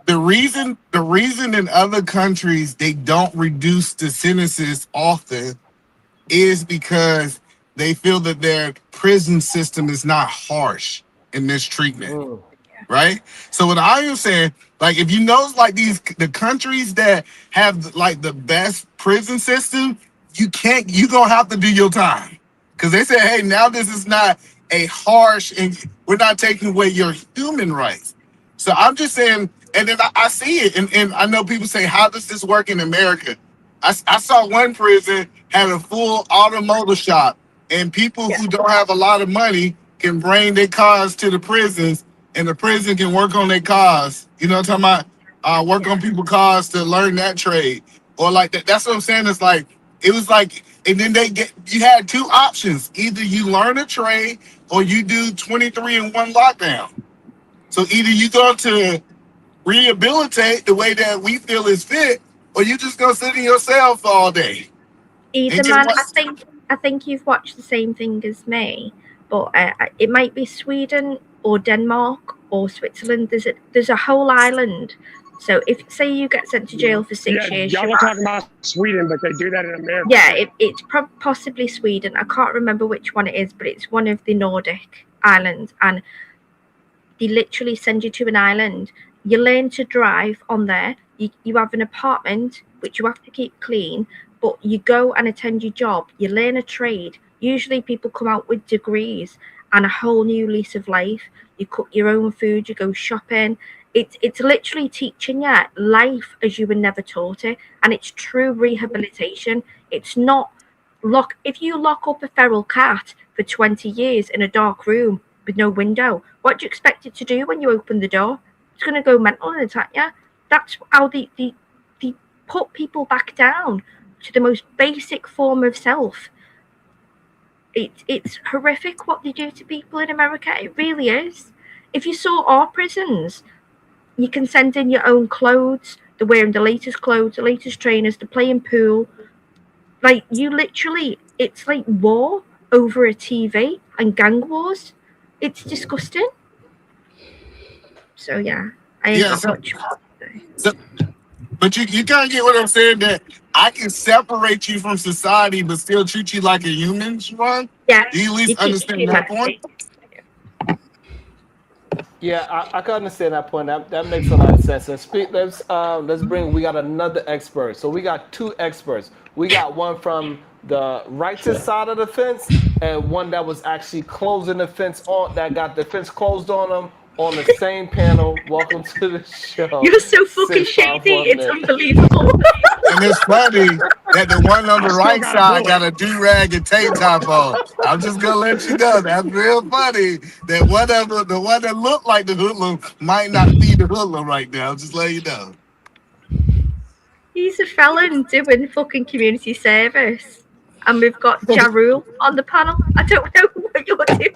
the reason in other countries they don't reduce the sentences often is because they feel that their prison system is not harsh in mistreatment. Right? So what I am saying, like, if you notice, like the countries that have like the best prison system, you gonna have to do your time, because they say, hey, now this is not a harsh, and we're not taking away your human rights. So I'm just saying, and then I see it, and I know people say, how does this work in America? I saw one prison had a full automotive shop, and people who don't have a lot of money can bring their cars to the prisons, and the prison can work on their cars. You know what I'm talking about? Work on people's cars to learn that trade. Or like that. That's what I'm saying. It's like, it was like, and then you had two options. Either you learn a trade or you do 23 in one lockdown. So either you go to rehabilitate the way that we feel is fit, or you just go sit in your cell for all day. Either man, I think you've watched the same thing as me, but it might be Sweden or Denmark or Switzerland. There's a whole island. So if say you get sent to jail for 6 years, y'all are talking about Sweden, but they do that in America. Yeah, it's possibly Sweden. I can't remember which one it is, but it's one of the Nordic islands, and they literally send you to an island. You learn to drive on there. You have an apartment which you have to keep clean, but you go and attend your job. You learn a trade. Usually people come out with degrees and a whole new lease of life. You cook your own food, you go shopping. It's literally teaching you life as you were never taught it, and it's true rehabilitation. It's not if you lock up a feral cat for 20 years in a dark room with no window, what do you expect it to do when you open the door? It's going to go mental and attack you. That's how they put people back down to the most basic form of self. It's horrific what they do to people in America. It really is. If you saw our prisons, you can send in your own clothes. They're wearing the latest clothes, the latest trainers. They're playing pool. Like, you literally, it's like war over a TV and gang wars. It's disgusting. So yeah, I ain't got much. But you kind of get what I'm saying, that I can separate you from society but still treat you like a human, Siobhan? Yeah. Do you at least understand that point? Yeah, I can understand that point. That makes a lot of sense. And let's bring. We got another expert. So we got two experts. We got one from the righteous side of the fence, and one that was actually closing the fence on. That got the fence closed on them on the same panel. Welcome to the show. You're so fucking shady. It's unbelievable. And it's funny that the one on the right side got a do-rag and tank top on. I'm just gonna let you know that's real funny. That whatever the one that looked like the hoodlum might not be the hoodlum right now. Just let you know. He's a felon doing fucking community service, and we've got Ja Rule on the panel. I don't know what you're doing.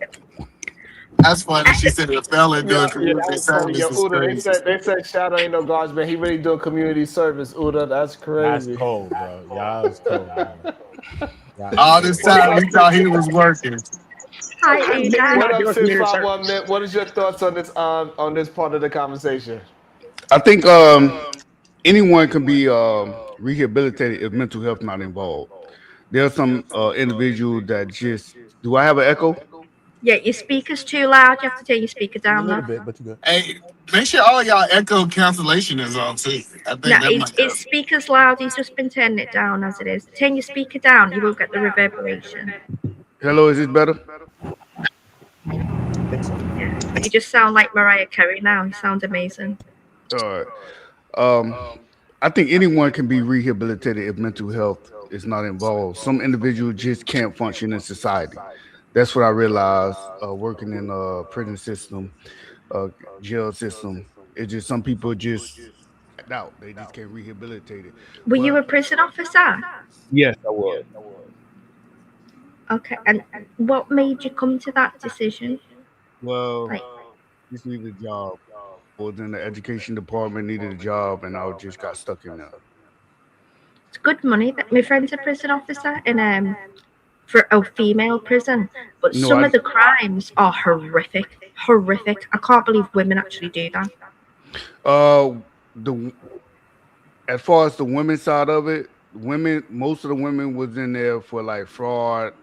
That's funny. She said a felon doing community service. Yeah, Is Uda, crazy. they said Shadow ain't no guardsman. He really doing community service. Uda, that's crazy. That's cold, bro. Y'all was cold, man. All this time he thought he was working. Hi, What Uda. up, 651 Mint? What is your thoughts on this part of the conversation? I think anyone can be rehabilitated if mental health not involved. There are some individuals that Do I have an echo? Yeah, your speaker's too loud. You have to turn your speaker A down little though. bit, but you good. Hey, make sure all y'all echo cancellation is on too. I think No, that might help. his speaker's loud. He's just been turning it down as it is. Turn your speaker down. You won't get the reverberation. Hello, is this better? I think so. Yeah, but you just sound like Mariah Carey now. You sound amazing. All right. I think anyone can be rehabilitated if mental health is not involved. Some individuals just can't function in society. That's what I realized working in prison system, jail system. It's just some people just out. They just can't rehabilitate it. Were you a prison officer? Yes, I was. Okay, and what made you come to that decision? Well, Like, just needed a job. I was in the education department, needed a job, and I just got stuck in there. it's good money. My friend's a prison officer in for a female prison, but No, some of the crimes are horrific. Horrific. I can't believe women actually do that. As far as the women's side of it, most of the women was in there for like fraud,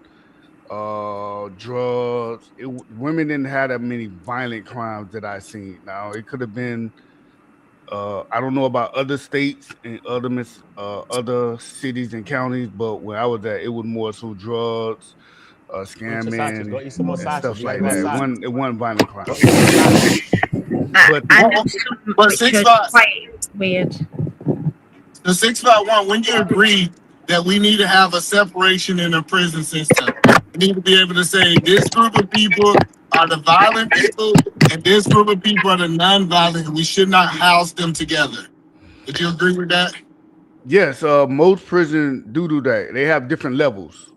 drugs. Women didn't have that many violent crimes that I seen. Now it could have been, I don't know about other states and other cities and counties, but where I was at, it was more so drugs, scamming, Go eat some more and sausage. stuff You like gotta that. go It wasn't violent crime. Go eat some sausage. I know some But which 6 are 5 quite weird. the 651. When you agree that we need to have a separation in the prison system, we need to be able to say this group of people are the violent people and this group of people are the non-violent. We should not house them together. Would you agree with that? Yes, most prisons do that. They have different levels.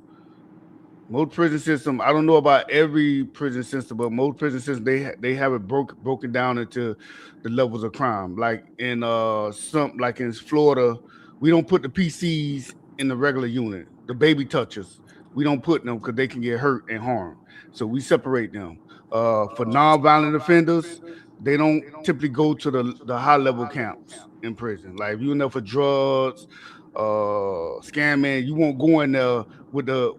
Most prison system, I don't know about every prison system, but most prison systems they have it broken down into the levels of crime. Like in in Florida, we don't put the PCs in the regular unit. The baby touchers, we don't put them because they can get hurt and harmed. So we separate them. For non-violent offenders, they don't typically go to the high level camps in prison. Like if you in there for drugs, scamming, you won't go in there with the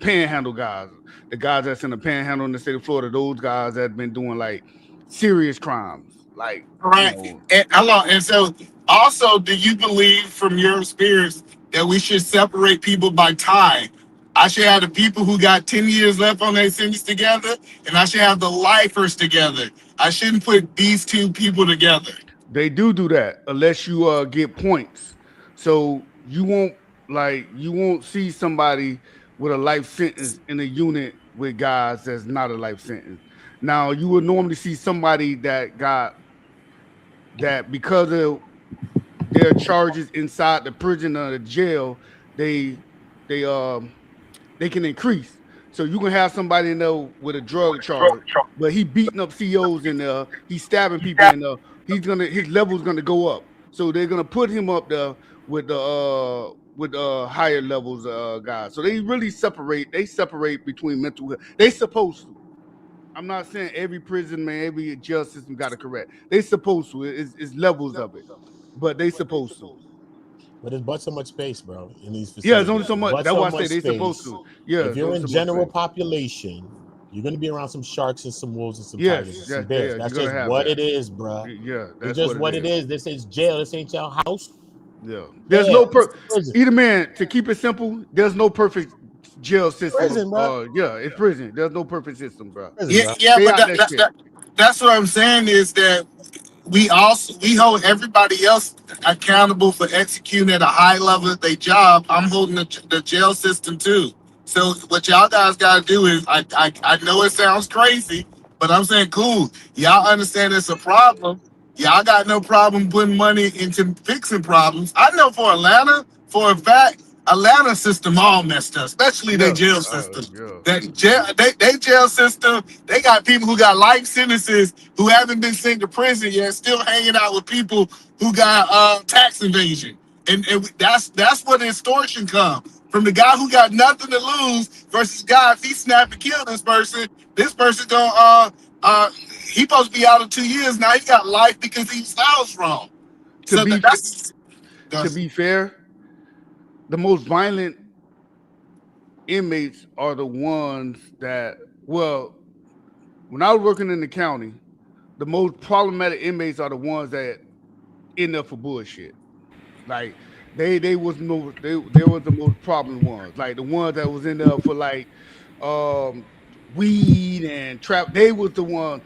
panhandle guys, the guys that's in the panhandle in the state of Florida. Those guys that have been doing like serious crimes, like Right. And hello. And so also, do you believe from your experience that we should separate people by time? I should have the people who got 10 years left on their sentence together, and I should have the lifers together. I shouldn't put these two people together. They do that unless you get points. So you won't see somebody with a life sentence in a unit with guys that's not a life sentence. Now you would normally see somebody that because of their charges inside the prison or the jail, they can increase. So you can have somebody in there with a drug charge, but he beating up COs in there, he's stabbing people in there. His level's gonna go up. So they're gonna put him up there with the higher levels guys. So they really separate. They separate between mental health. They supposed to. I'm not saying every prison man, every jail system got it correct. They supposed to. It's levels of it, but they supposed to. But there's but so much space, bro, in these facilities. Yeah, there's only so much. But That's so why I much say they space. supposed to. Yeah. If you're in there's so much general space. population, you're gonna be around some sharks and some wolves and some Yes, tigers and yeah, some bears. yeah, That's you're gonna just have what that. it is, bro. Yeah, It's that's just what it is. This is jail. This ain't your house. Yeah. There's Yeah, no it's prison. either man, to keep it simple, there's no perfect jail system. Prison, bro. Yeah, it's prison. There's no perfect system, bro. Prison, Yeah, bro. yeah, Stay but out that shit. that's what I'm saying is that we hold everybody else accountable for executing at a high level of their job. I'm holding the jail system too. So what y'all guys gotta do is I know it sounds crazy, but I'm saying cool. Y'all understand it's a problem. Y'all got no problem putting money into fixing problems. I know for Atlanta, for a fact, Atlanta system all messed up, especially their jail system. That jail system, they got people who got life sentences who haven't been sent to prison yet, still hanging out with people who got tax evasion, and that's where the extortion come from. The guy who got nothing to lose versus guy, if he snap and kill this person gonna he supposed to be out of 2 years now. He got life because he was housed wrong. To be fair, the most violent inmates are the ones that, well, when I was working in the county, the most problematic inmates are the ones that end up for bullshit. Like they was the most problem ones. Like the ones that was in there for like weed and trap. They was the ones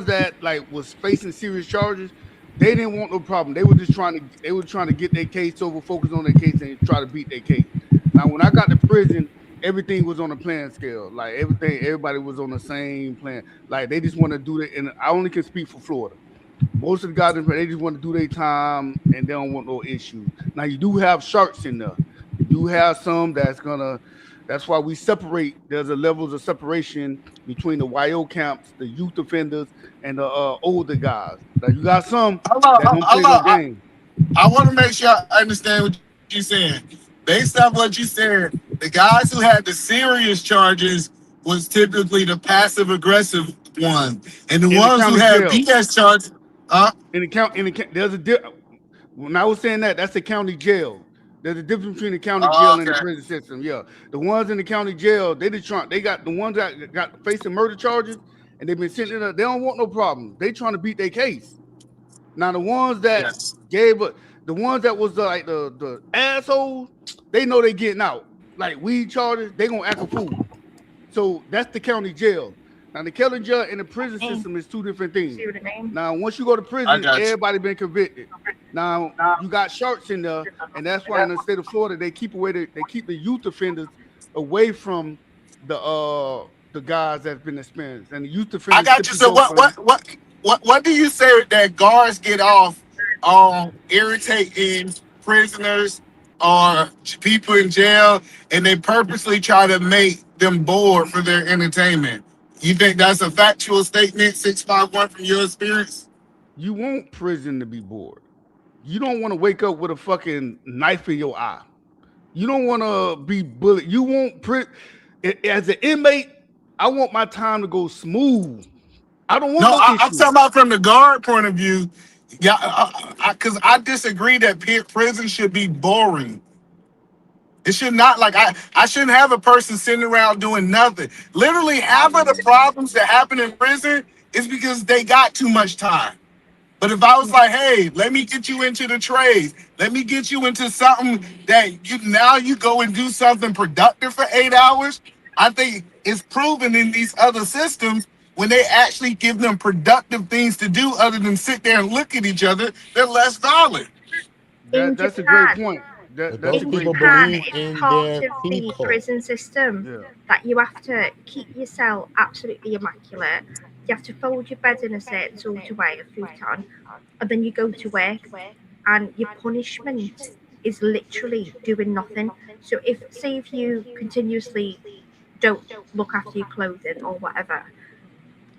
that like was facing serious charges. They didn't want no problem. They were just trying to get their case over, focus on their case, and try to beat their case. Now, when I got to prison, everything was on a plan scale. Like everybody was on the same plan. Like they just want to do it. And I only can speak for Florida. Most of the guys they just want to do their time and they don't want no issues. Now you do have sharks in there. You do have some that's why we separate. There's a levels of separation between the YO camps, the youth offenders, and the older guys. Now you got some that don't play no game. I want to make sure I understand what you're saying. Based on what you said, the guys who had the serious charges was typically the passive aggressive one, and the ones who had BS charges. When I was saying that's the county jail. There's a difference between the county jail and the prison system. Yeah, the ones in the county jail, they got the ones that got facing murder charges, and they've been sitting there. They don't want no problems. They trying to beat their case. Now the ones that the ones that was like the assholes, they know they getting out. Like weed charges, they gonna act a fool. So that's the county jail. Now the county jail and the prison system is two different things. Now once you go to prison, everybody been convicted. Now you got sharks in there, and that's why in the state of Florida they keep the youth offenders away from the guys that's been experienced. And the youth offenders. I got you. So what do you say that guards get off on irritating prisoners or people in jail, and they purposely try to make them bored for their entertainment? You think that's a factual statement, 651, from your experience? You want prison to be bored. You don't want to wake up with a fucking knife in your eye. You don't want to be bullied. You want as an inmate, I want my time to go smooth. I don't want no I'm talking about from the guard point of view. Yeah, because I disagree that prison should be boring. It should not, like, I shouldn't have a person sitting around doing nothing. Literally, half of the problems that happen in prison is because they got too much time. But if I was like, hey, let me get you into the trades, let me get you into something that you go and do something productive for 8 hours, I think it's proven in these other systems when they actually give them productive things to do other than sit there and look at each other, they're less violent. That's a great point. It's part of the prison system that you have to keep yourself absolutely immaculate. You have to fold your bed in a certain sort of way, a futon, and then you go to work, and your punishment is literally doing nothing. So if you continuously don't look after your clothing or whatever,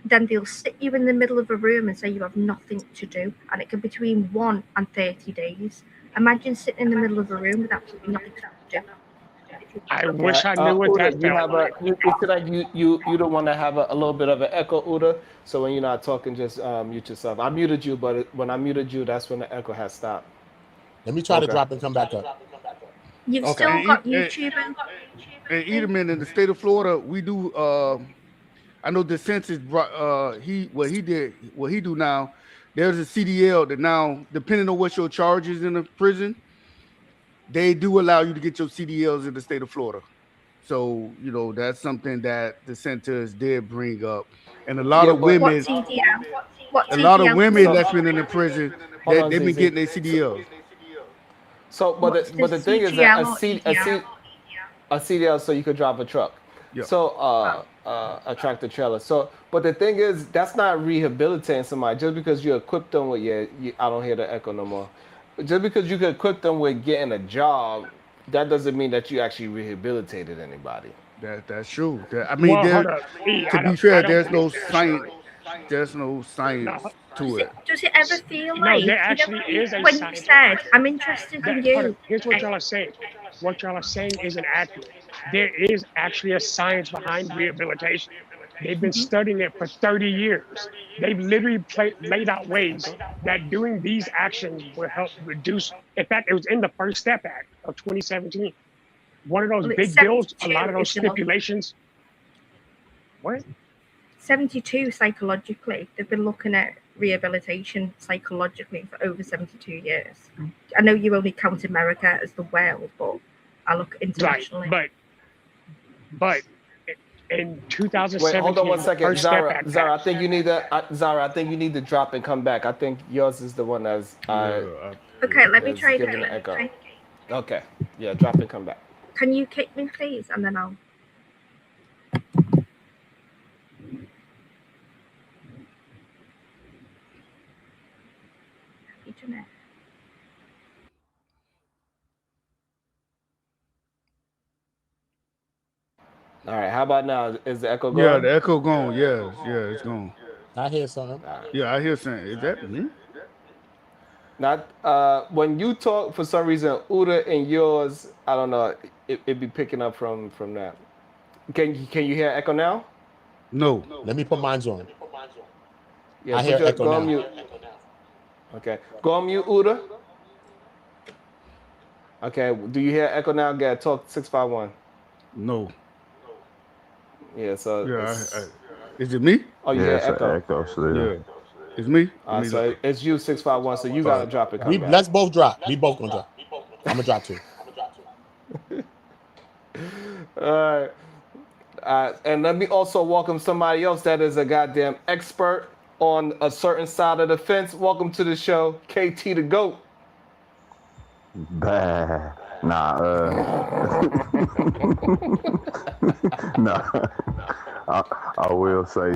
then they'll sit you in the middle of a room and say you have nothing to do, and it can be between 1 and 30 days. Imagine sitting in the middle of a room with absolutely nothing to do. I wish I knew what that felt like. You don't want to have a little bit of an echo, Uda. So when you're not talking, just mute yourself. I muted you, but when I muted you, that's when the echo has stopped. Let me try to drop and come back up. You've still got YouTube. And Edelman, in the state of Florida, we do. I know the census brought. What he do now. There's a CDL that now, depending on what your charge is in the prison, they do allow you to get your CDLs in the state of Florida. So, that's something that the centers did bring up. And a lot of women, that's been in the prison, they've been getting their CDLs. So, but the thing is that a CDL so you could drive a truck. Yep. So, a tractor trailer. So, but the thing is, that's not rehabilitating somebody just because you equip them with I don't hear the echo no more. Just because you could equip them with getting a job, that doesn't mean that you actually rehabilitated anybody. That's true. I mean, to be fair, there's no science. There's no science to it. Does it ever feel like there actually is a when science? You said, "I'm interested in you"? Here's what y'all are saying. What y'all are saying isn't accurate. There is actually a science behind rehabilitation. They've been studying it for 30 years. They've literally laid out ways that doing these actions will help reduce. In fact, it was in the First Step Act of 2017. one of those Well, it's big bills, a 72 lot of those if you're not- stipulations. What? 72 psychologically. They've been looking at rehabilitation psychologically for over 72 years. I know you only count America as the world, but I look internationally. Right, but in 2017, Wait, hold on one second, First Step Zara. Act Zara, I passed. think you need to. Zara, I think you need to drop and come back. I think yours is the one that's. Okay, let me that's try giving again. an echo. Okay. Yeah, drop and come back. Can you kick me, please? And then I'll. Internet. All right. How about now? Is the echo gone? Yeah, the echo gone. Yeah, it's gone. I hear something. Yeah, I hear something. Is that me? Not when you talk for some reason, Uda and yours, I don't know, it be picking up from that. Can you hear echo now? No. Let me put mine on. Yeah, I hear echo go now. on mute. Okay, go on mute, Uda. Okay, do you hear echo now? Get talk 651. No. Yeah, so Yeah, it's- is it me? oh, you hear echo. Yeah. It's me? So it's you 651. So you gotta drop it. Come back. Let's both drop. We both gonna drop. I'm gonna drop too. All right. And let me also welcome somebody else that is a goddamn expert on a certain side of the fence. Welcome to the show, KT the GOAT. Bah. Nah, nah. I will say,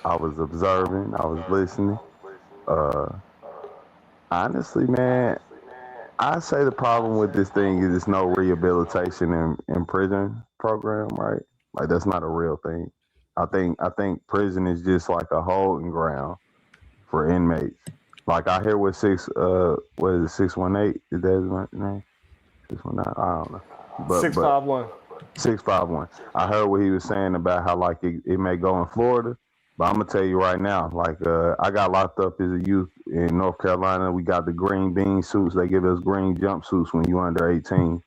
I was observing, I was listening. Honestly, man, I say the problem with this thing is there's no rehabilitation in prison program, right? Like that's not a real thing. I think prison is just like a holding ground for inmates. Like I hear what 618? Is that his name? 619? I don't know. But 651. 651. I heard what he was saying about how like it may go in Florida, but I'm gonna tell you right now, like I got locked up as a youth in North Carolina. We got the green bean suits. They give us green jumpsuits when you under 18,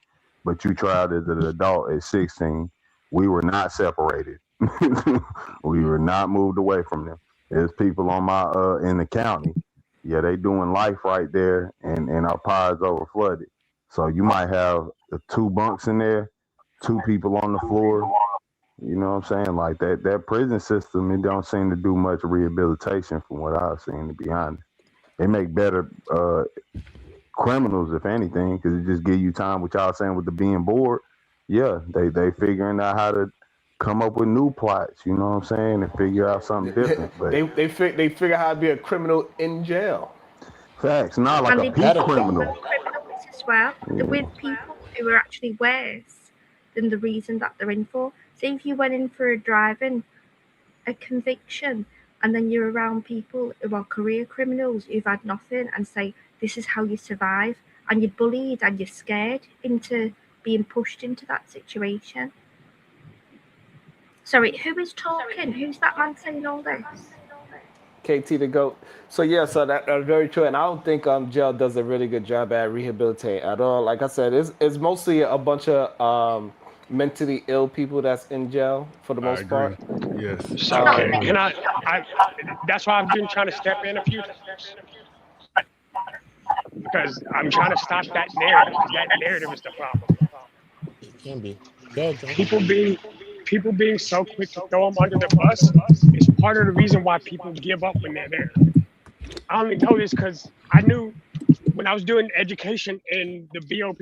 but you tried as an adult at 16. We were not separated. We were not moved away from them. There's people on my in the county. Yeah, they doing life right there, and our pods over flooded. So you might have 2 bunks in there, 2 people on the floor. You know what I'm saying? Like that prison system, it don't seem to do much rehabilitation from what I've seen, to be honest. They make better criminals, if anything, because it just give you time, what y'all saying with the being bored. Yeah, they figuring out how to come up with new plots, you know what I'm saying, and figure out something different. But They figure how to be a criminal in jail. facts, not like And a they peak do criminal. criminals as well. They're with people who are actually worse than the reason that they're in for. Say if you went in for a conviction, and then you're around people who are career criminals who've had nothing, and say this is how you survive, and you're bullied and you're scared into being pushed into that situation. Sorry, who is talking? Who's that man saying all this? KT the GOAT. So yeah, so that's very true, and I don't think jail does a really good job at rehabilitating at all. Like I said, it's mostly a bunch of mentally ill people that's in jail for the most part. Yes. So can I that's why I've been trying to step in a few times, because I'm trying to stop that narrative. That narrative is the problem. It can be. Good, John. People being so quick to throw them under the bus is part of the reason why people give up when they're there. I only know this because I knew when I was doing education in the BOP,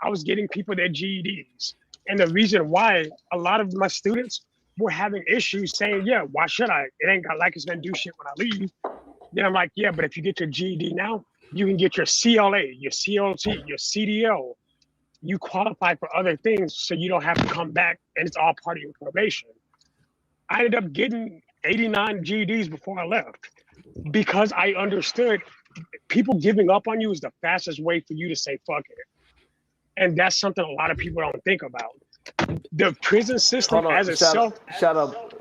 I was getting people their GEDs. And the reason why a lot of my students were having issues saying, yeah, why should I? It ain't got like it's gonna do shit when I leave. Then I'm like, yeah, but if you get your GED now, you can get your CLA, your COT, your CDL. You qualify for other things, so you don't have to come back, and it's all part of your probation. I ended up getting 89 GEDs before I left because I understood people giving up on you is the fastest way for you to say fuck it. And that's something a lot of people don't think about. The prison system as itself. Shut up.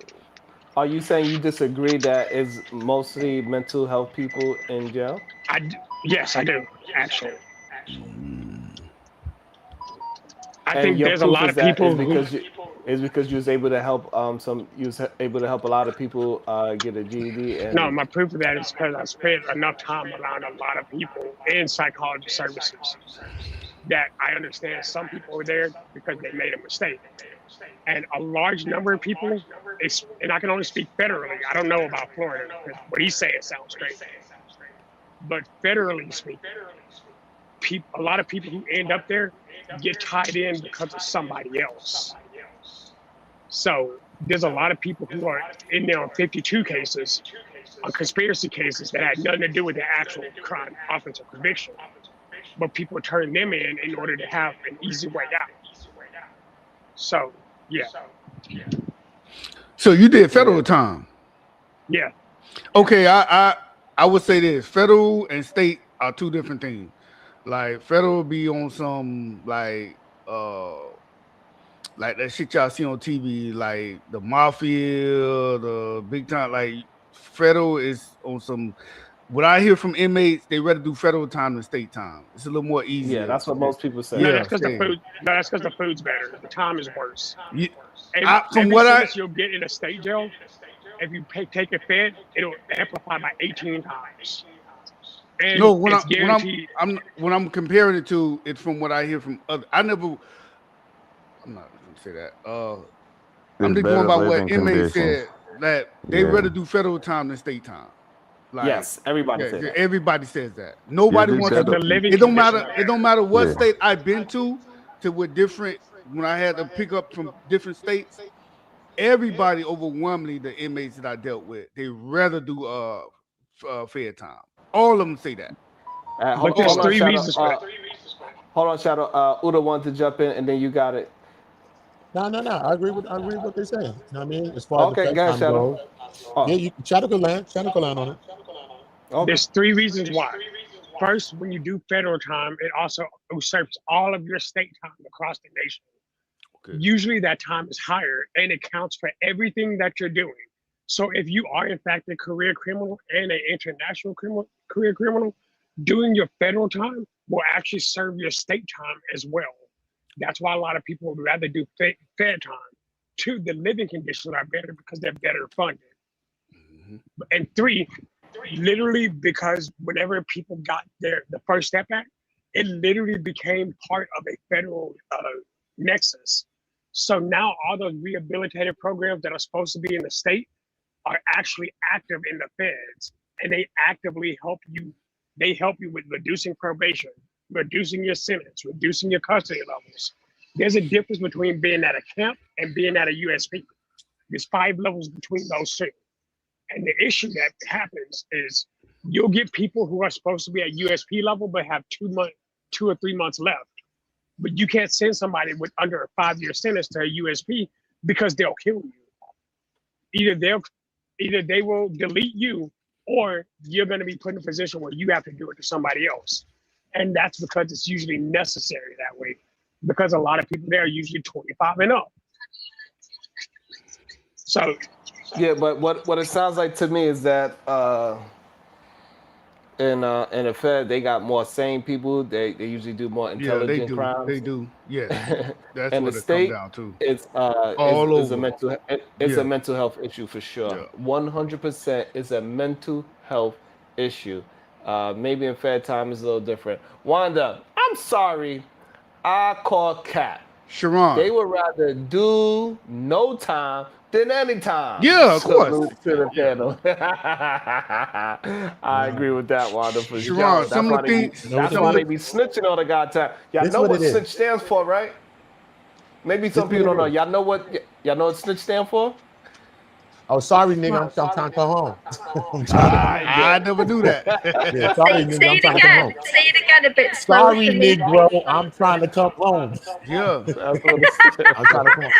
Are you saying you disagree that it's mostly mental health people in jail? Yes, I do, actually. I And think your there's a proof lot is of that people is because you was able to help you was able to help a lot of people get a GED no, and my proof of that is because I spent enough time around a lot of people in psychology services that I understand some people were there because they made a mistake. And a large number of people, and I can only speak federally. I don't know about Florida because what he's saying sounds great. But federally speaking, a lot of people who end up there get tied in because of somebody else. So there's a lot of people who are in there on 52 cases, on conspiracy cases that had nothing to do with the actual crime, offense, or conviction. But people turn them in order to have an easy way out. So, yeah. So you did federal time. Yeah. Okay, I would say this: federal and state are two different things. Like federal be on some like that shit y'all see on TV, like the mafia, the big time. Like federal is on some. What I hear from inmates, they rather do federal time than state time. It's a little more easy. yeah, that's what most people say. No, that's because the food. No, that's because the food's better. The time is worse. Yeah, Every sentence you'll get in a state jail, if you take it fed, it'll amplify by 18 times. And no, it's guaranteed. when I'm comparing it to, it's from what I hear from other. I'm not gonna say that. I'm just going by what inmates said that they rather do federal time than state time. Like, yes, everybody says that. Everybody says that. Nobody wants to do it. Don't matter. It don't matter what state I've been to with different. When I had to pick up from different states, everybody overwhelmingly the inmates that I dealt with, they rather do fair time. All of them say that. But there's three reasons for that. Hold on, Shadow. Uda wanted to jump in, and then you got it. No. I agree with what they're saying. You know what I mean? As far as the go ahead, Shadow. Yeah, Shadow can land on it. Okay. There's three reasons why. First, when you do federal time, it also usurps all of your state time across the nation. Okay. Usually that time is higher and it counts for everything that you're doing. So if you are in fact a career criminal and an international career criminal, doing your federal time will actually serve your state time as well. That's why a lot of people would rather do fed time. Two, the living conditions are better because they're better funded. Mm-hmm. And three, literally because whenever people got the First Step Act, it literally became part of a federal nexus. So now all those rehabilitative programs that are supposed to be in the state are actually active in the feds, and they actively help you. They help you with reducing probation, reducing your sentence, reducing your custody levels. There's a difference between being at a camp and being at a USP. There's 5 levels between those two. And the issue that happens is you'll get people who are supposed to be at USP level but have 2 or 3 months left. But you can't send somebody with under a 5-year sentence to a USP because they'll kill you. Either they will delete you, or you're going to be put in a position where you have to do it to somebody else. And that's because it's usually necessary that way, because a lot of people there are usually 25 and up. So yeah, but what it sounds like to me is that in the Fed they got more sane people. They usually do more intelligent crimes. They do. Yeah, that's and what the it state, comes down to. It's all over. A mental health issue for sure. 100% is a mental health issue. Maybe in Fed time is a little different. Wanda, I'm sorry, I call cap. Sharon, they would rather do no time than any time. Yeah, of course. To the panel. I agree with that, Wanda, for sure. Sharon, some of the things. That's why they be snitching all the goddamn. Y'all know what snitch stands for, right? Maybe some people don't know. Y'all know what snitch stands for? Oh, sorry, nigga. I'm trying to come home. I never knew that. Yeah, sorry, nigga. I'm trying to come home. Say it again a bit slow. Sorry, Negro. I'm trying to come home. Yeah. I'm trying to come home.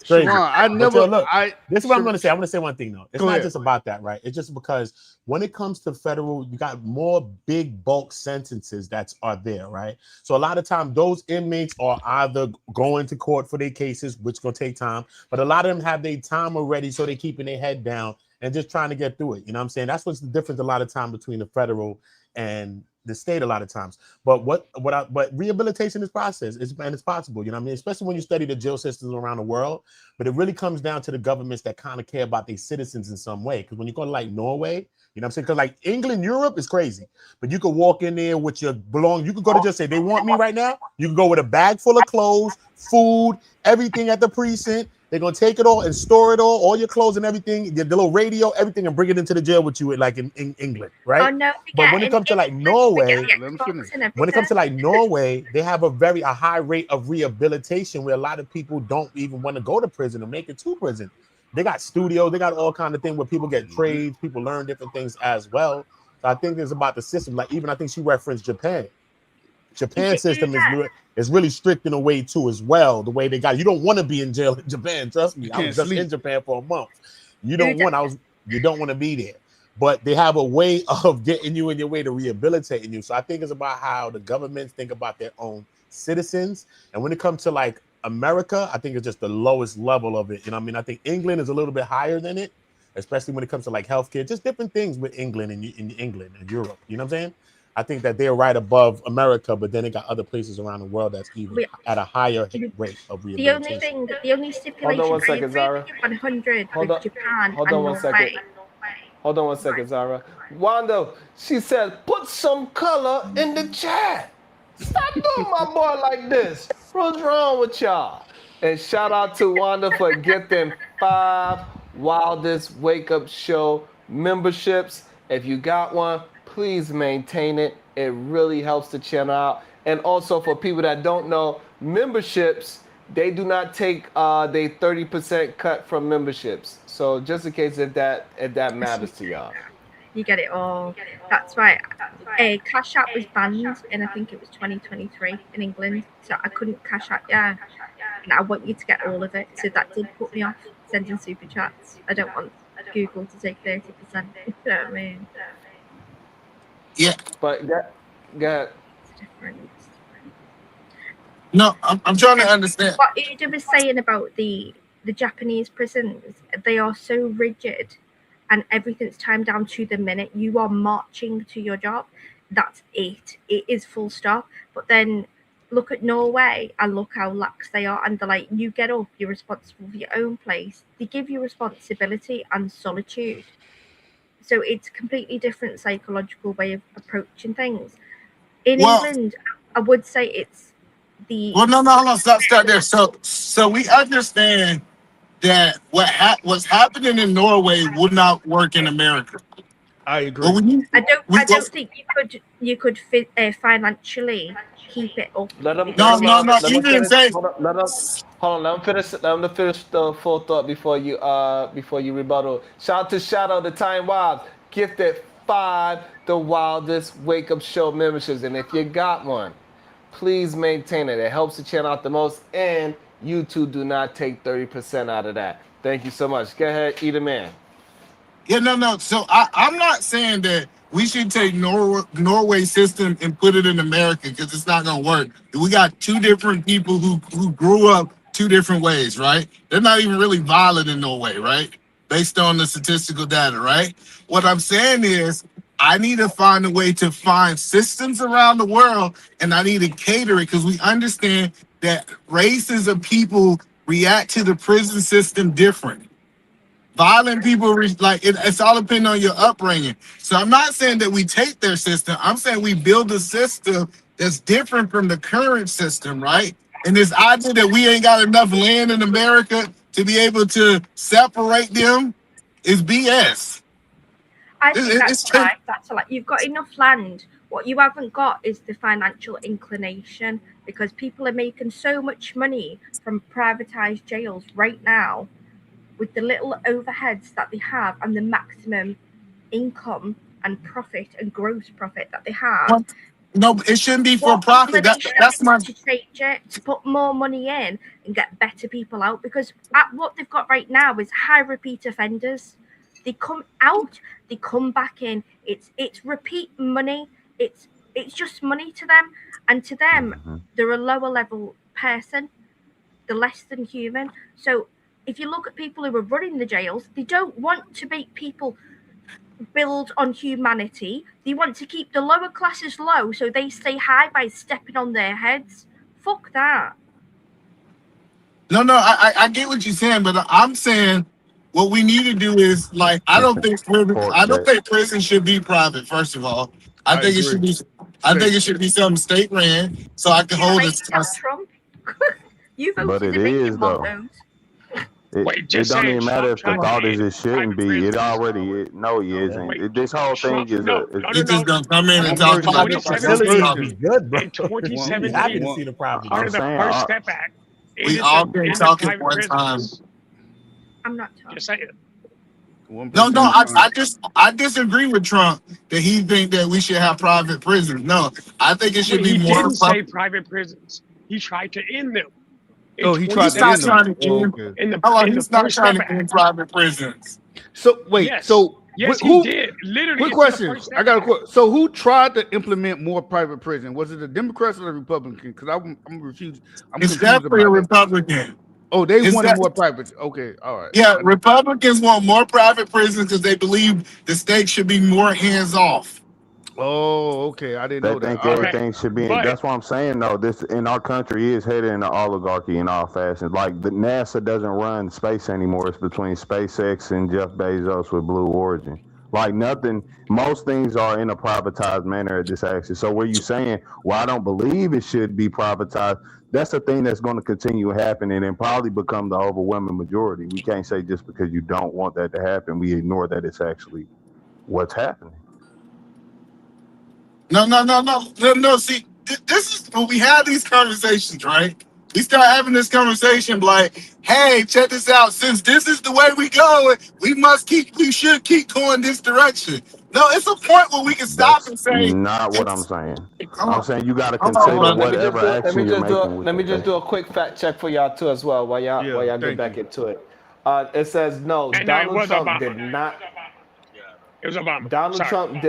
Sharon, I never. Look, this is what I'm going to say. I'm going to say one thing though. It's not just about that, right? It's just because when it comes to federal, you got more big bulk sentences that are there, right? So a lot of time, those inmates are either going to court for their cases, which is going to take time, but a lot of them have their time already, so they're keeping their head down and just trying to get through it. You know what I'm saying? That's what's the difference a lot of time between the federal and the state a lot of times. But but rehabilitation is process. It's possible. You know what I mean? Especially when you study the jail systems around the world. But it really comes down to the governments that kind of care about their citizens in some way. Because when you go to like Norway, you know what I'm saying? Because like England, Europe is crazy. But you could walk in there with your belongings. You could go to just say, they want me right now. You can go with a bag full of clothes, food, everything at the precinct. They're going to take it all and store it all your clothes and everything, the little radio, everything, and bring it into the jail with you like in England, right? Oh, no, But when it comes to like Norway, when it comes to like everything. Norway, they have a high rate of rehabilitation where a lot of people don't even want to go to prison or make it to prison. They got studios, they got all kind of things where people get trades, people learn different things as well. So I think it's about the system. Like even I think she referenced Japan. Japan system is really strict in a way too as well. The way they got you don't want to be in jail in Japan. Trust me, I was just in Japan for a month. You don't want to be there. But they have a way of getting you in your way to rehabilitating you. So I think it's about how the governments think about their own citizens. And when it comes to like America, I think it's just the lowest level of it. You know what I mean? I think England is a little bit higher than it, especially when it comes to like healthcare, just different things with England and in England and Europe. You know what I'm saying? I think that they're right above America, but then they got other places around the world that's even at a higher rate of rehabilitation. The only stipulation, Hold on 1 second, Zara. 100 with Japan Hold and on 1 second. Norway. Hold on 1 second, Zara. Wanda, she said, put some color in the chat. Stop doing my boy like this. What's wrong with y'all? And shout out to Wanda for getting 5 Wildest Wake Up Show memberships. If you got one, please maintain it. It really helps the channel out. And also for people that don't know, memberships, they do not take they 30% cut from memberships. So just in case if that matters to y'all. You get it all. That's right. Cash App was banned in I think it was 2023 in England. So I couldn't cash out. Yeah. And I want you to get all of it. So that did put me off sending super chats. I don't want Google to take 30%. You know what I mean? Yeah. But that It's different. No, I'm trying to understand. What Uda was saying about the Japanese prisons, they are so rigid and everything's timed down to the minute. You are marching to your job. That's it. It is full stop. But then look at Norway and look how lax they are. And they're like, you get up, you're responsible for your own place. They give you responsibility and solitude. So it's a completely different psychological way of approaching things. In England, I would say it's the... Well, no, hold on, stop there. So we understand that what's happening in Norway would not work in America. I agree. I don't think you could financially keep it up. Let them Let them finish the full thought before you rebuttal. Shout out to Shadow the Time Wild. Gifted 5 the Wildest Wake Up Show memberships. And if you got one, please maintain it. It helps the channel out the most. And YouTube do not take 30% out of that. Thank you so much. Go ahead, eat a man. Yeah, no. So I'm not saying that we should take Norway system and put it in America because it's not gonna work. We got 2 different people who grew up 2 different ways, right? They're not even really violent in Norway, right? Based on the statistical data, right? What I'm saying is I need to find a way to find systems around the world and I need to cater it because we understand that races of people react to the prison system different. Violent people, it's all depending on your upbringing. So I'm not saying that we take their system. I'm saying we build a system that's different from the current system, right? And this idea that we ain't got enough land in America to be able to separate them is BS. I think that's right. That's like you've got enough land. What you haven't got is the financial inclination because people are making so much money from privatized jails right now with the little overheads that they have and the maximum income and profit and gross profit that they have. No, it shouldn't be for profit. That's my to change it, to put more money in and get better people out because what they've got right now is high repeat offenders. They come out, they come back in. It's repeat money. It's just money to them, and to them, they're a lower level person. They're less than human. So if you look at people who are running the jails, they don't want to make people build on humanity. They want to keep the lower classes low so they stay high by stepping on their heads. Fuck that. No, I get what you're saying, but I'm saying what we need to do is like I don't think prison should be private. First of all, I think it should be. I think it should be something state ran, so I can hold it. Trump. You voted But it to make is it though. one It don't even matter if the thought is it shouldn't be. It already is. No, it isn't. This whole thing is It just don't come in and talk about the It's good, bro. In 2017, You happy to see the private. under the saying, First Step Act, we all can talk at one time. I'm not talking. Just saying. No, I disagree with Trump that he think that we should have private prisons. No, I think it should be He more. didn't say private prisons. He tried to end them. Oh, he tried to end them. In the He's not First trying Step to end Act. private prisons. So wait, Yes. so Yes, who? he did. Literally. Quick it's the question. First Step I got a Act. question. So who tried to implement more private prison? Was it the Democrats or the Republicans? Because I'm refused. I'm It's confused definitely a about that. Republican. Oh, they It's wanted that- more private. Okay, all right. Yeah, Republicans want more private prisons because they believe the state should be more hands off. Oh, okay. I didn't They know that. think All right. everything should be. But- That's what I'm saying. Though this in our country is headed into oligarchy in all fashions. Like the NASA doesn't run space anymore. It's between SpaceX and Jeff Bezos with Blue Origin. Like nothing. Most things are in a privatized manner at this action. So where you saying, well, I don't believe it should be privatized. That's the thing that's going to continue happening and probably become the overwhelming majority. We can't say just because you don't want that to happen, we ignore that it's actually what's happening. No. See, this is when we have these conversations, right? We start having this conversation like, hey, check this out. Since this is the way we go, we should keep going this direction. No, it's a point where we can stop and say, Not what I'm saying. Hold I'm on. saying you got to Hold on, consider brother. whatever action you're making. Let me just do a quick fact check for y'all too as well while y'all get thank back you. into it. It says no, And it Donald was Trump Obama. did not. It was Obama. Donald Sorry. Trump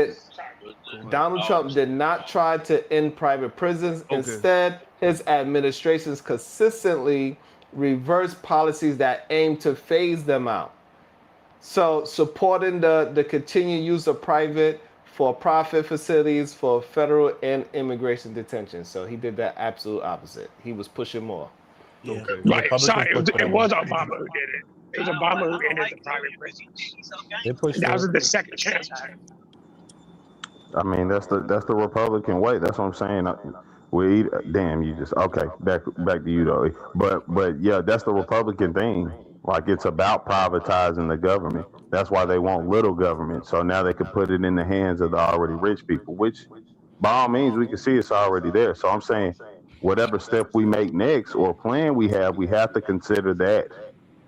did not try to end private prisons. Okay. Instead, his administrations consistently reversed policies that aim to phase them out. So supporting the continued use of private for-profit facilities for federal and immigration detention. So he did that absolute opposite. He was pushing more. Okay. Right. Sorry, it was Obama who did it. It was Obama who ended the private prisons. They pushed That was it. the second chance. I mean, that's the Republican way. That's what I'm saying. Damn, you just okay. Back to you though. But yeah, that's the Republican thing. Like it's about privatizing the government. That's why they want little government. So now they can put it in the hands of the already rich people, which by all means we can see it's already there. So I'm saying whatever step we make next or plan we have to consider that.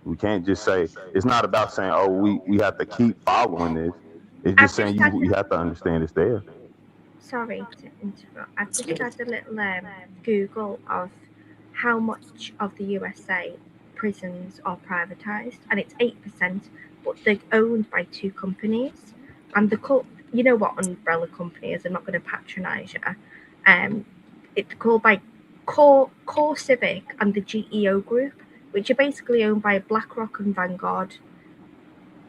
We can't just say it's not about saying, oh, we have to keep following this. It's just saying you have to understand it's there. Sorry to interrupt. I've just had a little Google of how much of the USA prisons are privatized, and it's 8%, but they're owned by two companies. And you know what umbrella company is? I'm not going to patronize you. It's called by Core Civic and the GEO Group, which are basically owned by BlackRock and Vanguard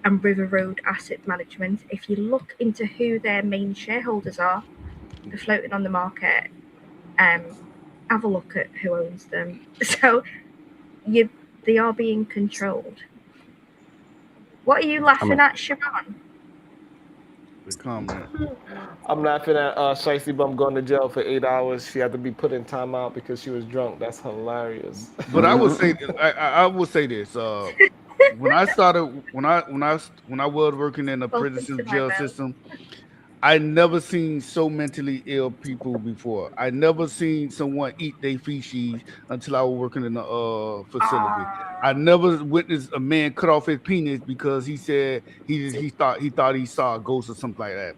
and River Road Asset Management. If you look into who their main shareholders are, they're floating on the market. Have a look at who owns them. So they are being controlled. What are you laughing at, Siobhan? The comment. I'm laughing at Shicey Bum going to jail for 8 hours. She had to be put in timeout because she was drunk. That's hilarious. But I would say I will say this. When I was working in the prison jail system, I never seen so mentally ill people before. I never seen someone eat their feces until I was working in the facility. I never witnessed a man cut off his penis because he said he thought he saw a ghost or something like that.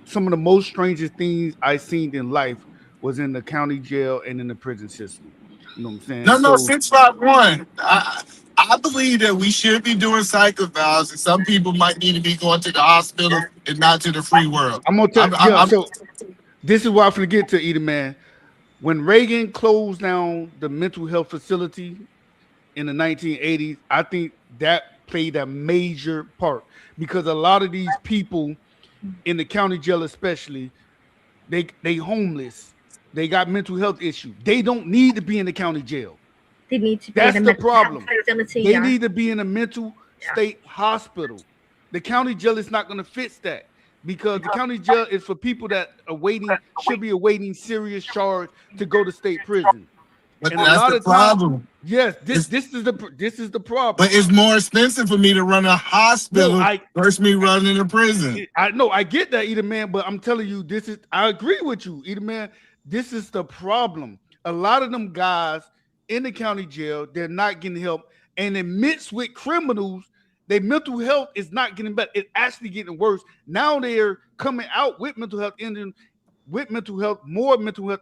Some of the most strangest things I seen in life was in the county jail and in the prison system. You know what I'm saying? No, 651. I believe that we should be doing psych evals, and some people might need to be going to the hospital and not to the free world. I'm gonna tell you. So this is what I'm gonna get to, Edie Man. When Reagan closed down the mental health facility in the 1980s, I think that played a major part because a lot of these people in the county jail, especially, they homeless. They got mental health issues. They don't need to be in the county jail. They need to be That's in a the mental problem. health facility. They Yeah. need to be in a mental state hospital. The county jail is not going to fix that because the county jail is for people that should be awaiting serious charge to go to state prison. But And a that's lot the of times, problem. yes, this is the problem. But it's more expensive for me to run a hospital versus me running a prison. I know, I get that, Eda Man, but I'm telling you, I agree with you, Eda Man. This is the problem. A lot of them guys in the county jail, they're not getting help, and it mixed with criminals. Their mental health is not getting better; it's actually getting worse. Now they're coming out with mental health more mental health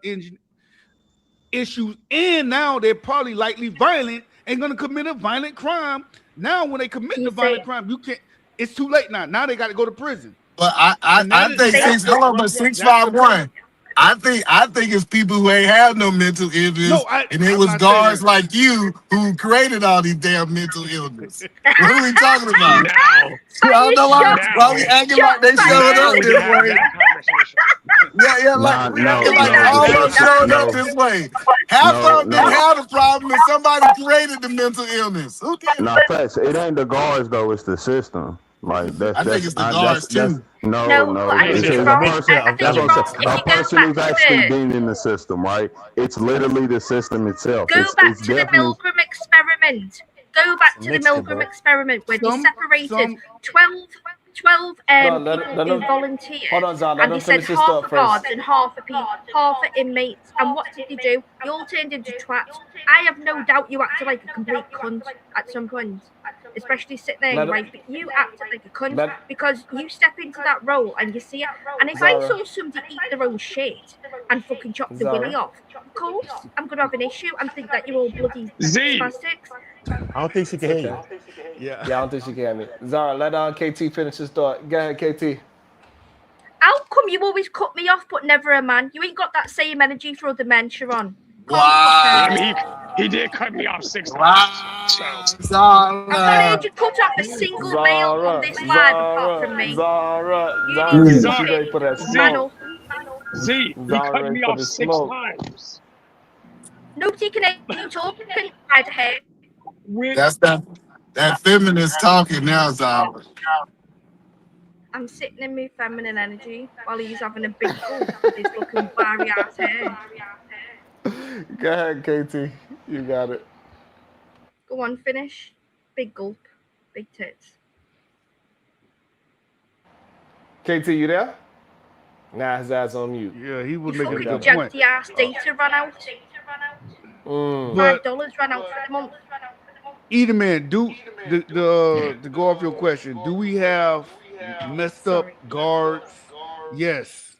issues, and now they're probably likely violent and going to commit a violent crime. Now, when they commit the violent crime, you can't. It's too late now. Now they got to go to prison. But I think 651. I think it's people who ain't have no mental illness, and it was guards like you who created all these damn mental illness. What are we talking about? I don't know why we acting like they showed up this way. Yeah, like we acting like all of them showed up this way. Half of them didn't have the problem, and somebody created the mental illness. Who did? No, facts. It ain't the guards though; it's the system. Like I think it's the guards too. No. I think It's you're a wrong. person, I think that's you're what I'm wrong. saying. If A you go person back who's to actually it, been in the system, right? It's literally the system itself. go It's back to the definitely Milgram experiment. Go back to the Milgram experiment where they separated 12 No, people let who him- volunteered, Hold on, Zara, let and they him said finish his half thought the first. guards and half the inmates. And what did they do? You all turned into twats. I have no doubt you acted like a complete cunt at some point, especially sitting there, Let him- right? But you acted like a cunt Let- because you step into that role and you see it. And if I Zara. saw somebody eat their own shit and fucking chop the Zara. willy off, of course I'm gonna have an issue and think that you're all bloody Z. spastics. I don't think she can hear you. Yeah. I don't think she can hear me. Zara, let KT finish his thought. Go ahead, KT. How come you always cut me off but never a man? You ain't got that same energy for other men, Sharon. He did cut me off 6 times. So. I've not heard you cut off a single male on this live apart from me. Zara, You need to she shut ready it. for that Man smoke. up. Z, he Zara cut ready me for off the 6 smoke. times. Nobody can even talk inside her head. That's that feminist talking now, Zara. I'm sitting in my feminine energy while he's having a big gulp with his looking barry ass hair. Go ahead, KT. You got it. Go on, finish. Big gulp. Big tits. KT, you there? Nah, his ass on mute. Yeah, he was Your making a fucking good point. janky ass data ran out. But $5 ran out for the month. Eda Man, to go off your question, do we have messed up guards? Yes,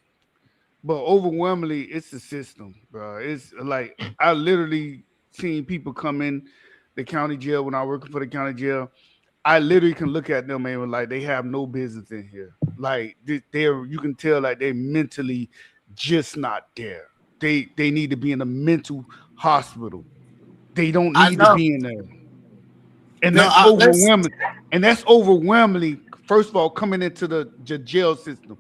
but overwhelmingly, it's the system, bro. It's like I literally seen people come in the county jail when I was working for the county jail. I literally can look at them and like they have no business in here. Like they're, you can tell like they mentally just not there. They need to be in a mental hospital. They don't need to be in there. And that's overwhelming. And that's overwhelmingly, first of all, coming into the jail system.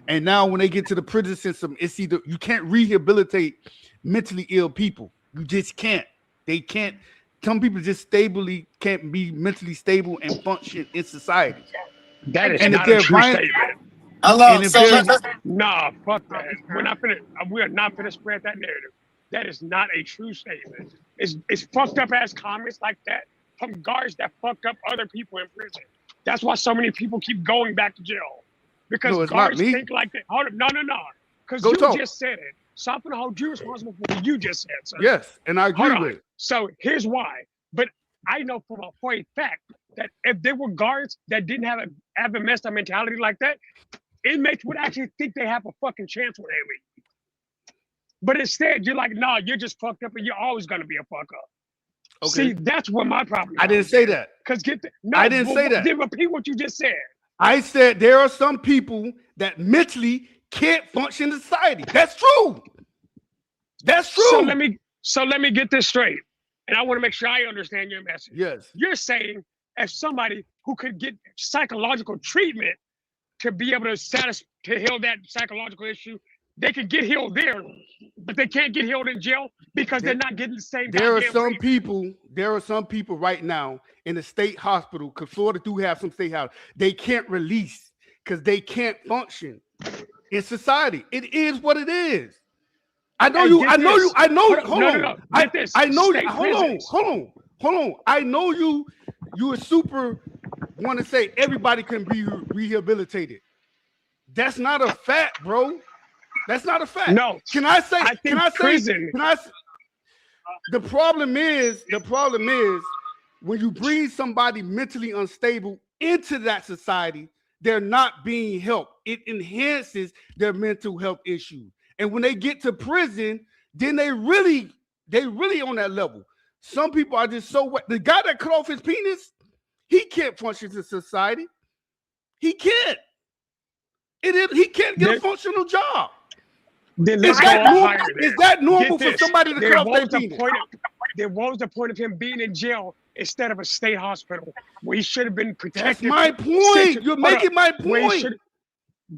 And now when they get to the prison system, it's either you can't rehabilitate mentally ill people. You just can't. They can't. Some people just stably can't be mentally stable and function in society. That is And if not they're a true violent- statement. And if Nah, fuck that. We are not finna spread that narrative. That is not a true statement. It's fucked up ass comments like that from guards that fucked up other people in prison. That's why so many people keep going back to jail. Because No, it's guards not me. think like that. Hold up, no. Because Go you talk. just said it. So I'm gonna hold you responsible for what you just said, sir. Yes, and I agree Hold on. with it. So here's why. But I know for a fact that if there were guards that didn't have a messed up mentality like that, inmates would actually think they have a fucking chance when they leave. But instead, you're like, nah, you're just fucked up and you're always gonna be a fuck up. Okay. See, that's what my problem is. I didn't say that. Because I didn't say that. Then repeat what you just said. I said there are some people that mentally can't function in society. That's true. That's true. So let me get this straight. And I want to make sure I understand your message. Yes. You're saying as somebody who could get psychological treatment to be able to heal that psychological issue. They could get healed there, but they can't get healed in jail because they're not getting the same. There are some people right now in the state hospital, because Florida do have some state hospitals, they can't release because they can't function in society. It is what it is. I know you. I know you. I know. Hold on. I know. Hold on. I know you. You are super. Want to say everybody can be rehabilitated? That's not a fact, bro. That's not a fact. No. Can I say? Prison. The problem is when you bring somebody mentally unstable into that society, they're not being helped. It enhances their mental health issues. And when they get to prison, then they really on that level. Some people are just so wet. The guy that cut off his penis, he can't function in society. He can't. He can't get a functional job. Then is that normal for somebody to cut off their penis? Then what was the point of him being in jail instead of a state hospital where he should have been protected? That's my point. You're making my point.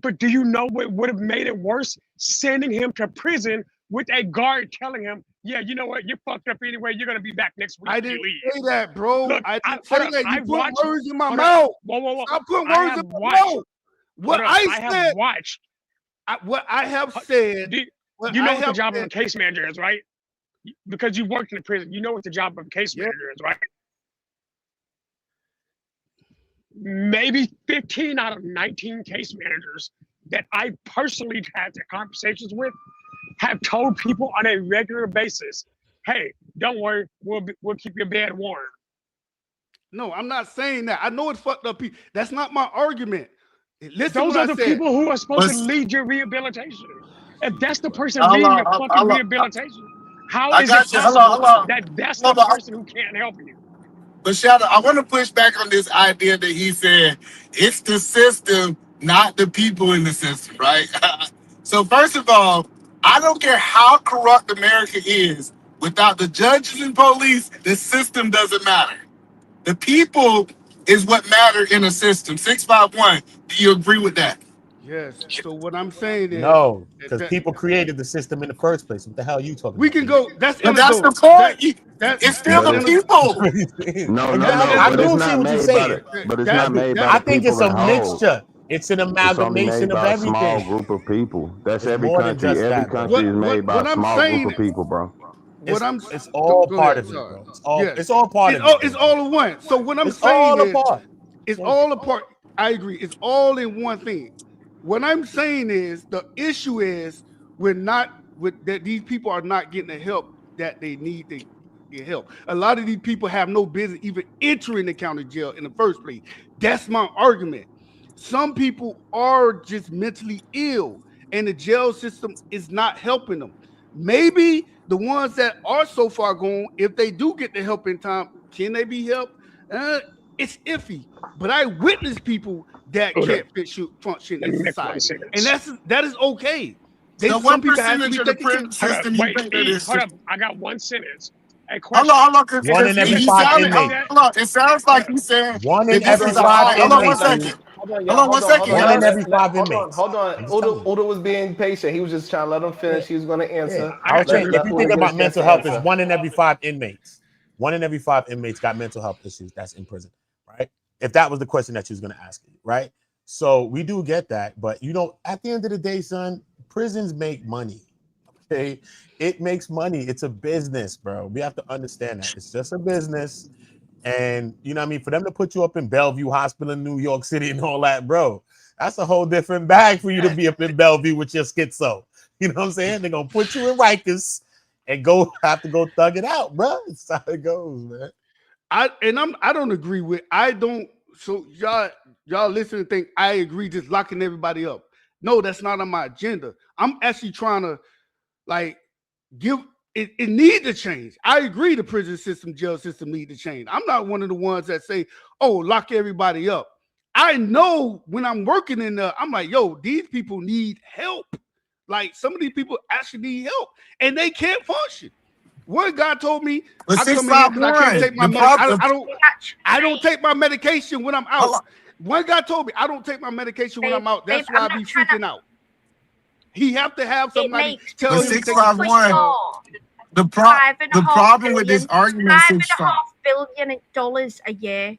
But do you know what would have made it worse? Sending him to prison with a guard telling him, yeah, you know what? You're fucked up anyway. You're going to be back next week. I didn't say that, bro. Look, I didn't say that. You put words in my mouth. Stop putting words in my mouth. What I said. What I have said. You know what the job of a case manager is, right? Because you worked in the prison. You know what the job of a case manager is, right? Maybe 15 out of 19 case managers that I personally had the conversations with have told people on a regular basis, hey, don't worry, we'll keep your bed warm. No, I'm not saying that. I know it's fucked up people. That's not my argument. Listen, those are the people who are supposed to lead your rehabilitation. If that's the person leading your fucking rehabilitation, how is it possible that that's the person who can't help you? But Shadow, I want to push back on this idea that he said it's the system, not the people in the system, right? So first of all, I don't care how corrupt America is, without the judges and police, the system doesn't matter. The people is what matter in a system. 651, do you agree with that? Yes. So what I'm saying is no, because people created the system in the first place. What the hell are you talking about? We can go. That's the point. It's still the people. No, I do see what you're saying. But it's not made by I think it's a mixture. It's an amalgamation of everything. A small group of people. That's every country. Every country is made by a small group of people, bro. It's all part of it, bro. It's all part of it. It's all in one. So what I'm saying is, it's all a part. I agree. It's all in one thing. What I'm saying is the issue is that these people are not getting the help that they need to get help. A lot of these people have no business even entering the county jail in the first place. That's my argument. Some people are just mentally ill and the jail system is not helping them. Maybe the ones that are so far gone, if they do get the help in time, can they be helped? It's iffy. But I witness people that can't function in society, and that is okay. So what percentage of the prison system you think that is? Hold up, I got one sentence. Hold on. One in every 5 inmates. Hold on, it sounds like you said one in every 5 inmates. Hold on 1 second. Hold on 1 second. One in every 5 inmates. Hold on. Uda was being patient. He was just trying to let him finish. He was going to answer. I was saying, if you think about mental health, it's 1 in every 5 inmates. 1 in every 5 inmates got mental health issues that's in prison, right? If that was the question that you was going to ask me, right? So we do get that, but at the end of the day, son, prisons make money. Okay, it makes money. It's a business, bro. We have to understand that it's just a business, and you know what I mean. For them to put you up in Bellevue Hospital in New York City and all that, bro, that's a whole different bag for you to be up in Bellevue with your schizo. You know what I'm saying? They're gonna put you in Rikers and have to go thug it out, bro. That's how it goes, man. I don't agree with. So y'all listen and think I agree just locking everybody up. No, that's not on my agenda. I'm actually trying to give it need to change. I agree the prison system, jail system need to change. I'm not one of the ones that say, oh, lock everybody up. I know when I'm working in there, I'm like, yo, these people need help. Like some of these people actually need help and they can't function. One guy told me But I come in here 'cause I can't 651. take my The medication. problem. I don't take my medication when I'm Hold out. One guy told me I don't take my medication when I'm out. That's babe, why I'm I be not trying to- freaking out. He have to have somebody makes tell But him to take 651. The $5.5 problem with this billion, argument, $5.5 billion a year.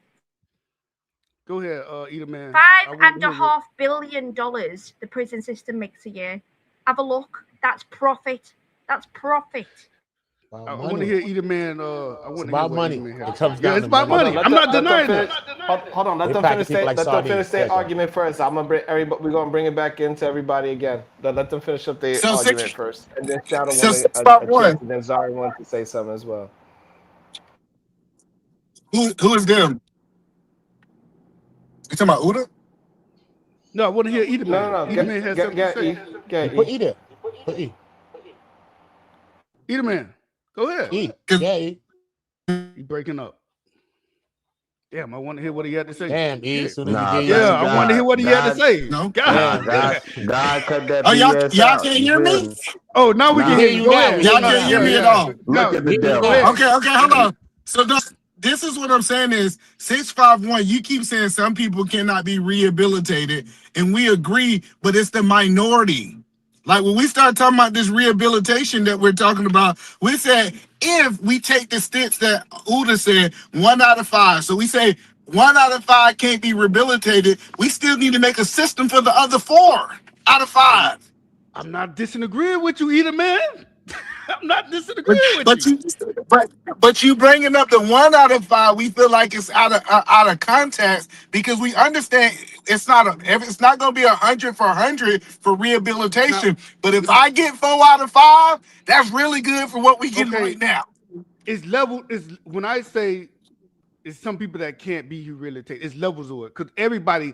Go ahead, Eater Man. $5.5 billion the prison system makes a year. Have a look. That's profit. That's profit. I want to hear Eater Man. I want to hear about what money. Eater Man has It to comes say. Yeah, down it's to about money. money. I'm not denying that. Hold on, let They them package finish people like let them finish sardines. their Yeah, argument first. I'm gonna bring everybody. We're gonna bring it back into everybody again. Let them finish up their So argument six- first, and then Shadow so wanted a 651. chance, and then Zari wanted to say something as well. Who is them? You talking about Uda? No, I want to hear Eater Man. No. Eater Man has something to say. Put E there. Put E. Eater Man, go ahead. E. Yeah, E. He breaking up. Damn, I want to hear what he had to say. Damn, E. As soon as Nah, you get Yeah, I want to hear what he had to say. No. God. God cut that Oh, y'all BS y'all out. can't You hear feel me? Oh, now we Nah. can hear you. Go ahead. Y'all can't hear me at all. Look at the devil. Go ahead. Okay, hold on. So this is what I'm saying is 651. You keep saying some people cannot be rehabilitated, and we agree, but it's the minority. Like when we start talking about this rehabilitation that we're talking about, we said if we take the stats that Uda said, 1 out of 5. So we say 1 out of 5 can't be rehabilitated. We still need to make a system for the other 4 out of 5. I'm not disagreeing with you, Eater Man. I'm not disagreeing with But you. but you bringing up the 1 out of 5, we feel like it's out of context because we understand it's not going to be 100 for 100 for rehabilitation. But if I get 4 out of 5, that's really good for what we get right now. It's level. Is when I say it's some people that can't be rehabilitated. It's levels of it because everybody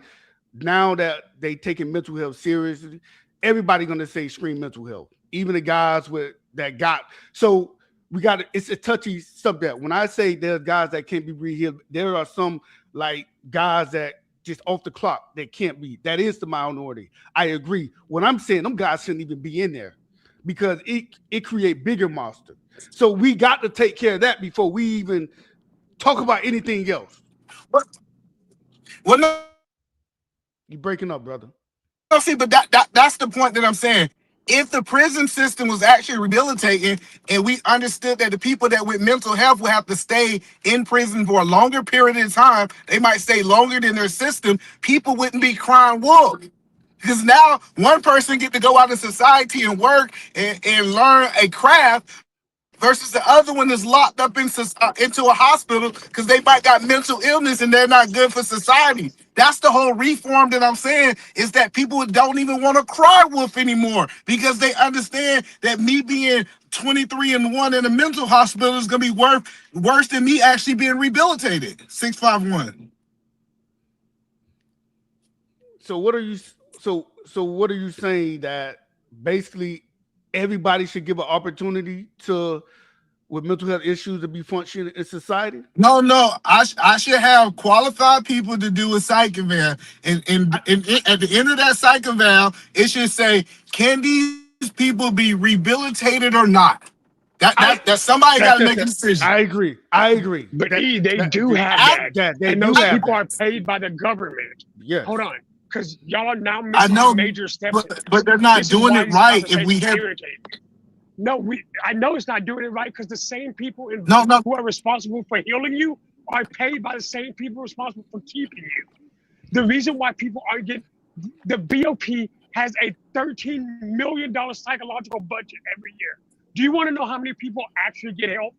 now that they taking mental health seriously, everybody gonna say extreme mental health. Even the guys with that got so we got it's a touchy subject. When I say there's guys that can't be rehabilitated, there are some like guys that just off the clock that can't be. That is the minority. I agree. What I'm saying, them guys shouldn't even be in there because it create bigger monsters. So we got to take care of that before we even talk about anything else. Well, no, you breaking up, brother. No, see, but that's the point that I'm saying. If the prison system was actually rehabilitating and we understood that the people that with mental health will have to stay in prison for a longer period of time, they might stay longer than their system, people wouldn't be crying wolf. Because now one person get to go out in society and work and learn a craft versus the other one is locked up into a hospital because they might got mental illness and they're not good for society. That's the whole reform that I'm saying is that people don't even want to cry wolf anymore because they understand that me being 23 and 1 in a mental hospital is going to be worse than me actually being rehabilitated. 651. So what are you saying that basically everybody should give an opportunity to with mental health issues to be functioning in society? No, I should have qualified people to do a psych eval, and at the end of that psych eval, it should say, can these people be rehabilitated or not? That somebody got to make a decision. I agree. But they do have that. And those people are paid by the government. Yeah. Hold on. Because y'all are now I missing know, major steps. but they're not doing it right. If we have I know it's not doing it right because the same people who are responsible for healing you are paid by the same people responsible for keeping you. The reason why people aren't getting the BOP has a $13 million psychological budget every year. Do you want to know how many people actually get help?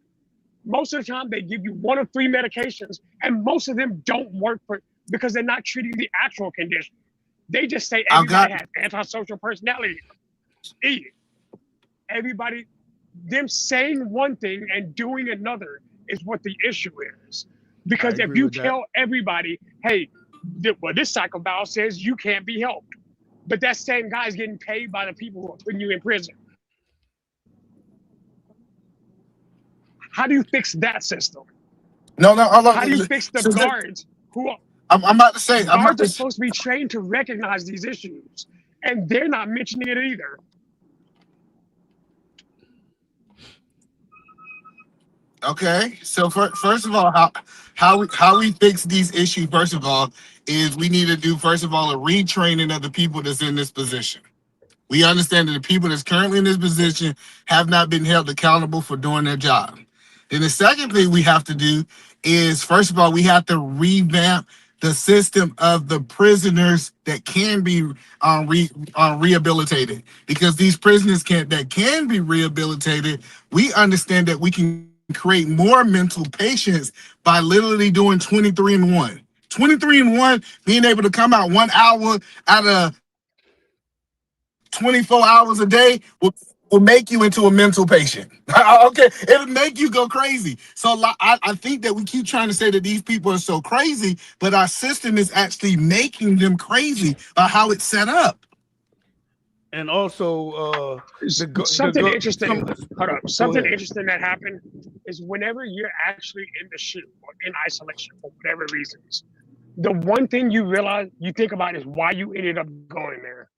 Most of the time, they give you 1 of 3 medications, and most of them don't work because they're not treating the actual condition. They just say everybody has antisocial personality. Everybody, them saying one thing and doing another is what the issue is. Because if you tell everybody, hey, this psych eval says you can't be helped, but that same guy is getting paid by the people who are putting you in prison. How do you fix that system? No, hold on. How do you fix the guards who are? I'm about to say, guards are supposed to be trained to recognize these issues, and they're not mentioning it either. Okay, so first of all, how we fix these issues? First of all, is we need to do first of all a retraining of the people that's in this position. We understand that the people that's currently in this position have not been held accountable for doing their job. Then the second thing we have to do is, first of all, we have to revamp the system of the prisoners that can be rehabilitated. Because these prisoners that can be rehabilitated, we understand that we can create more mental patients by literally doing 23-and-1. 23-and-1, being able to come out 1 hour out of 24 hours a day will make you into a mental patient. Okay, it'll make you go crazy. So I think that we keep trying to say that these people are so crazy, but our system is actually making them crazy by how it's set up. And also, something interesting. Hold up. Something interesting that happened is whenever you're actually in the shoe or in isolation for whatever reasons, the one thing you realize, you think about is why you ended up going there.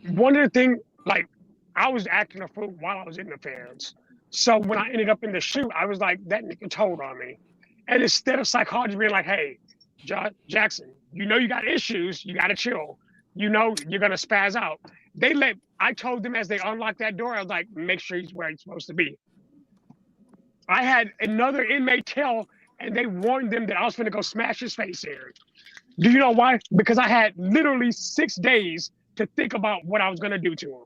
One of the things, like, I was acting a fool while I was in the feds. So when I ended up in the shoe, I was like, that nigga told on me. And instead of psychology being like, hey, Jackson, you know you got issues, you got to chill. You know you're going to spaz out. I told them as they unlocked that door, I was like, make sure he's where he's supposed to be. I had another inmate tell, and they warned them that I was going to go smash his face in. Do you know why? Because I had literally 6 days to think about what I was going to do to him.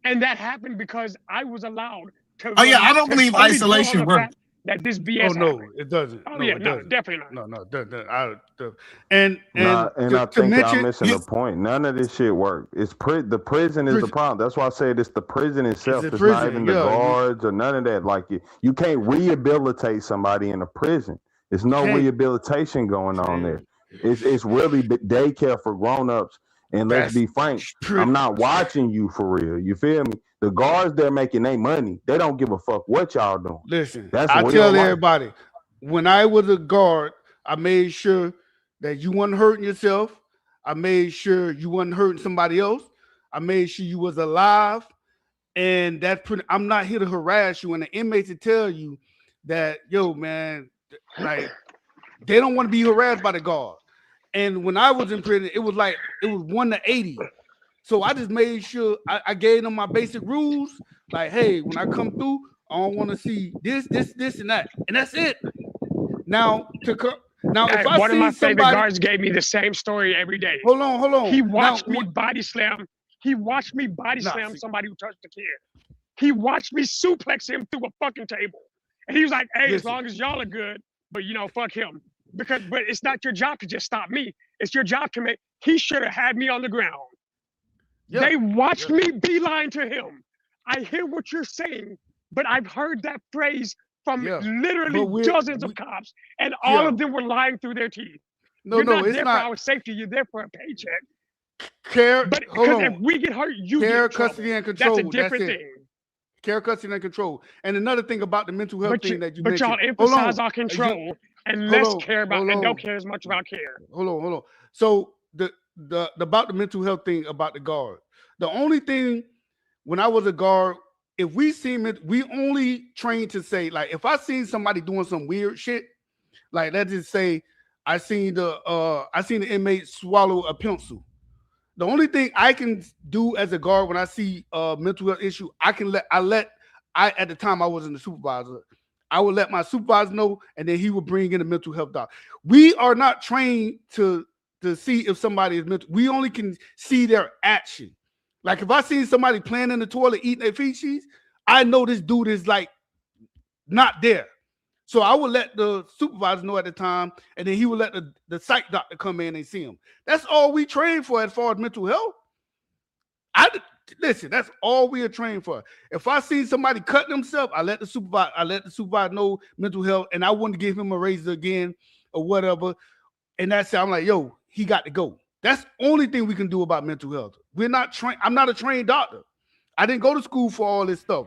And that happened because I was allowed to. Oh yeah, I don't believe isolation works. That this BS. Oh no, it doesn't. Oh no, yeah, no, definitely not. No, I think y'all missing the point. None of this shit work. It's the prison is the problem. That's why I said it's the prison itself. It's not even the guards or none of that. Like you can't rehabilitate somebody in a prison. There's no rehabilitation going on there. It's really daycare for grown-ups. And let's be frank, I'm not watching you for real. You feel me? The guards, they're making their money. They don't give a fuck what y'all doing. Listen, I tell everybody, when I was a guard, I made sure that you weren't hurting yourself. I made sure you weren't hurting somebody else. I made sure you was alive. And that's I'm not here to harass you. And the inmates to tell you that, yo, man, like, they don't want to be harassed by the guard. And when I was in prison, it was 1 to 80. So I just made sure I gave them my basic rules. Like, hey, when I come through, I don't want to see this, and that. And that's it. Now, if I one of my favorite somebody, guards gave me the same story every day. Hold on. He watched me body slam. He watched me body slam somebody who touched the kid. He watched me suplex him through a fucking table. And he was like, hey, as long as y'all are good, but fuck him. But it's not your job to just stop me. It's your job to make. He should have had me on the ground. Yeah. They watched me beeline to him. I hear what you're saying, but I've heard that phrase from literally dozens of cops, and all of them were lying through their teeth. You're not there for our safety. You're there for a paycheck. But if we get hurt, you get custody and control. That's a different thing. Care, custody, and control. And another thing about the mental health thing that you mentioned. But y'all emphasize our control. And less care about and don't care as much about care. Hold on. So the about the mental health thing about the guard. The only thing when I was a guard, if we seen it, we only trained to say, like, if I seen somebody doing some weird shit, like let's just say I seen the inmate swallow a pencil. The only thing I can do as a guard when I see a mental health issue, at the time I wasn't the supervisor. I would let my supervisor know, and then he would bring in a mental health doctor. We are not trained to see if somebody is mental. We only can see their action. Like if I see somebody playing in the toilet eating their feces, I know this dude is like not there. So I would let the supervisor know at the time, and then he would let the psych doctor come in and see him. That's all we train for as far as mental health. Listen, that's all we are trained for. If I see somebody cut themselves, I let the supervisor know mental health, and I wouldn't give him a razor again or whatever. And that's it. I'm like, yo, he got to go. That's the only thing we can do about mental health. We're not trained. I'm not a trained doctor. I didn't go to school for all this stuff.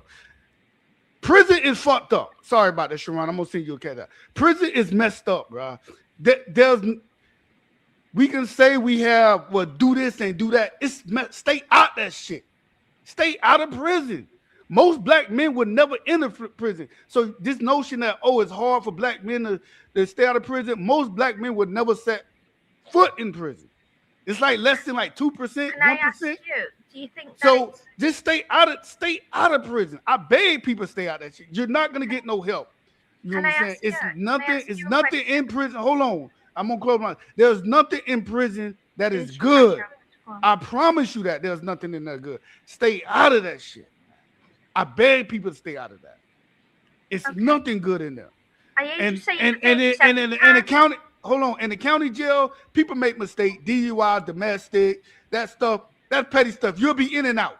Prison is fucked up. Sorry about that, Sharon. I'm gonna send you a cat out. Prison is messed up, bro. We can say we do this and do that. Stay out that shit. Stay out of prison. Most black men would never enter prison. So this notion that, oh, it's hard for black men to stay out of prison, most black men would never set foot in prison. It's like less than like 2%, 1%. Can I ask you, do you think that So just stay out of prison. I beg people stay out of that shit. You're not gonna get no help. You know what I'm saying? It's nothing in prison. Hold on. I'm gonna close my. There's nothing in prison that is good. I promise you that there's nothing in there good. Stay out of that shit. I beg people to stay out of that. It's nothing good in there. I hate And to say and in the county, hold on, in the county jail, people make mistakes. DUI, domestic, that stuff, that's petty stuff. You'll be in and out.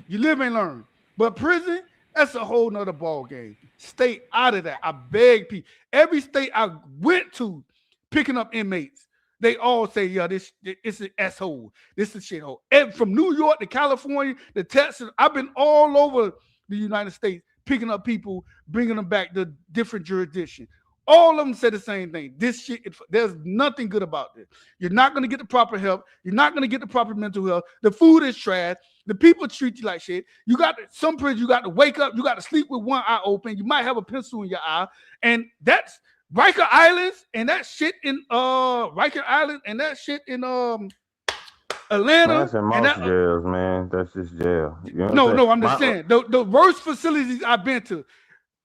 You live and learn. But prison, that's a whole nother ball game. Stay out of that. I beg people. Every state I went to picking up inmates, they all say, yeah, this it's an asshole. This is a shithole. And from New York to California to Texas, I've been all over the United States picking up people, bringing them back to different jurisdictions. All of them said the same thing. This shit, there's nothing good about this. You're not going to get the proper help. You're not going to get the proper mental health. The food is trash. The people treat you like shit. You got some prisons, you got to wake up. You got to sleep with one eye open. You might have a pencil in your eye. And that's Riker Islands and that shit in Riker Island and that shit in Atlanta. That's in most jails, man. That's just jail. You know no, I'm just saying the worst facilities I've been to,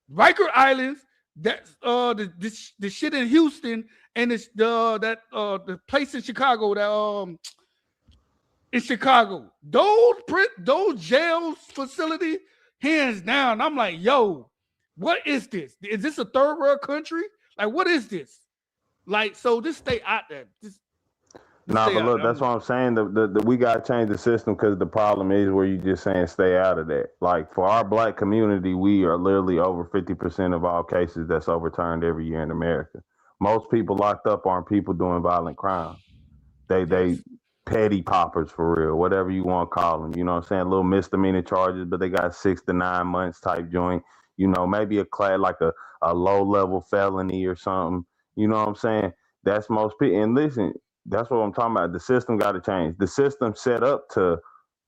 Riker Islands, that's the shit in Houston, and it's the place in Chicago that in Chicago. Those jails facility, hands down. I'm like, yo, what is this? Is this a third world country? Like, what is this? Like, so just stay out there. But look, that's what I'm saying. The we got to change the system because the problem is where you just saying stay out of that. Like for our black community, we are literally over 50% of all cases that's overturned every year in America. Most people locked up aren't people doing violent crimes. They petty poppers for real, whatever you want to call them. You know what I'm saying? Little misdemeanor charges, but they got 6 to 9 months type joint. You know, maybe a class like a low level felony or something. You know what I'm saying? That's most people. And listen, that's what I'm talking about. The system got to change. The system set up to,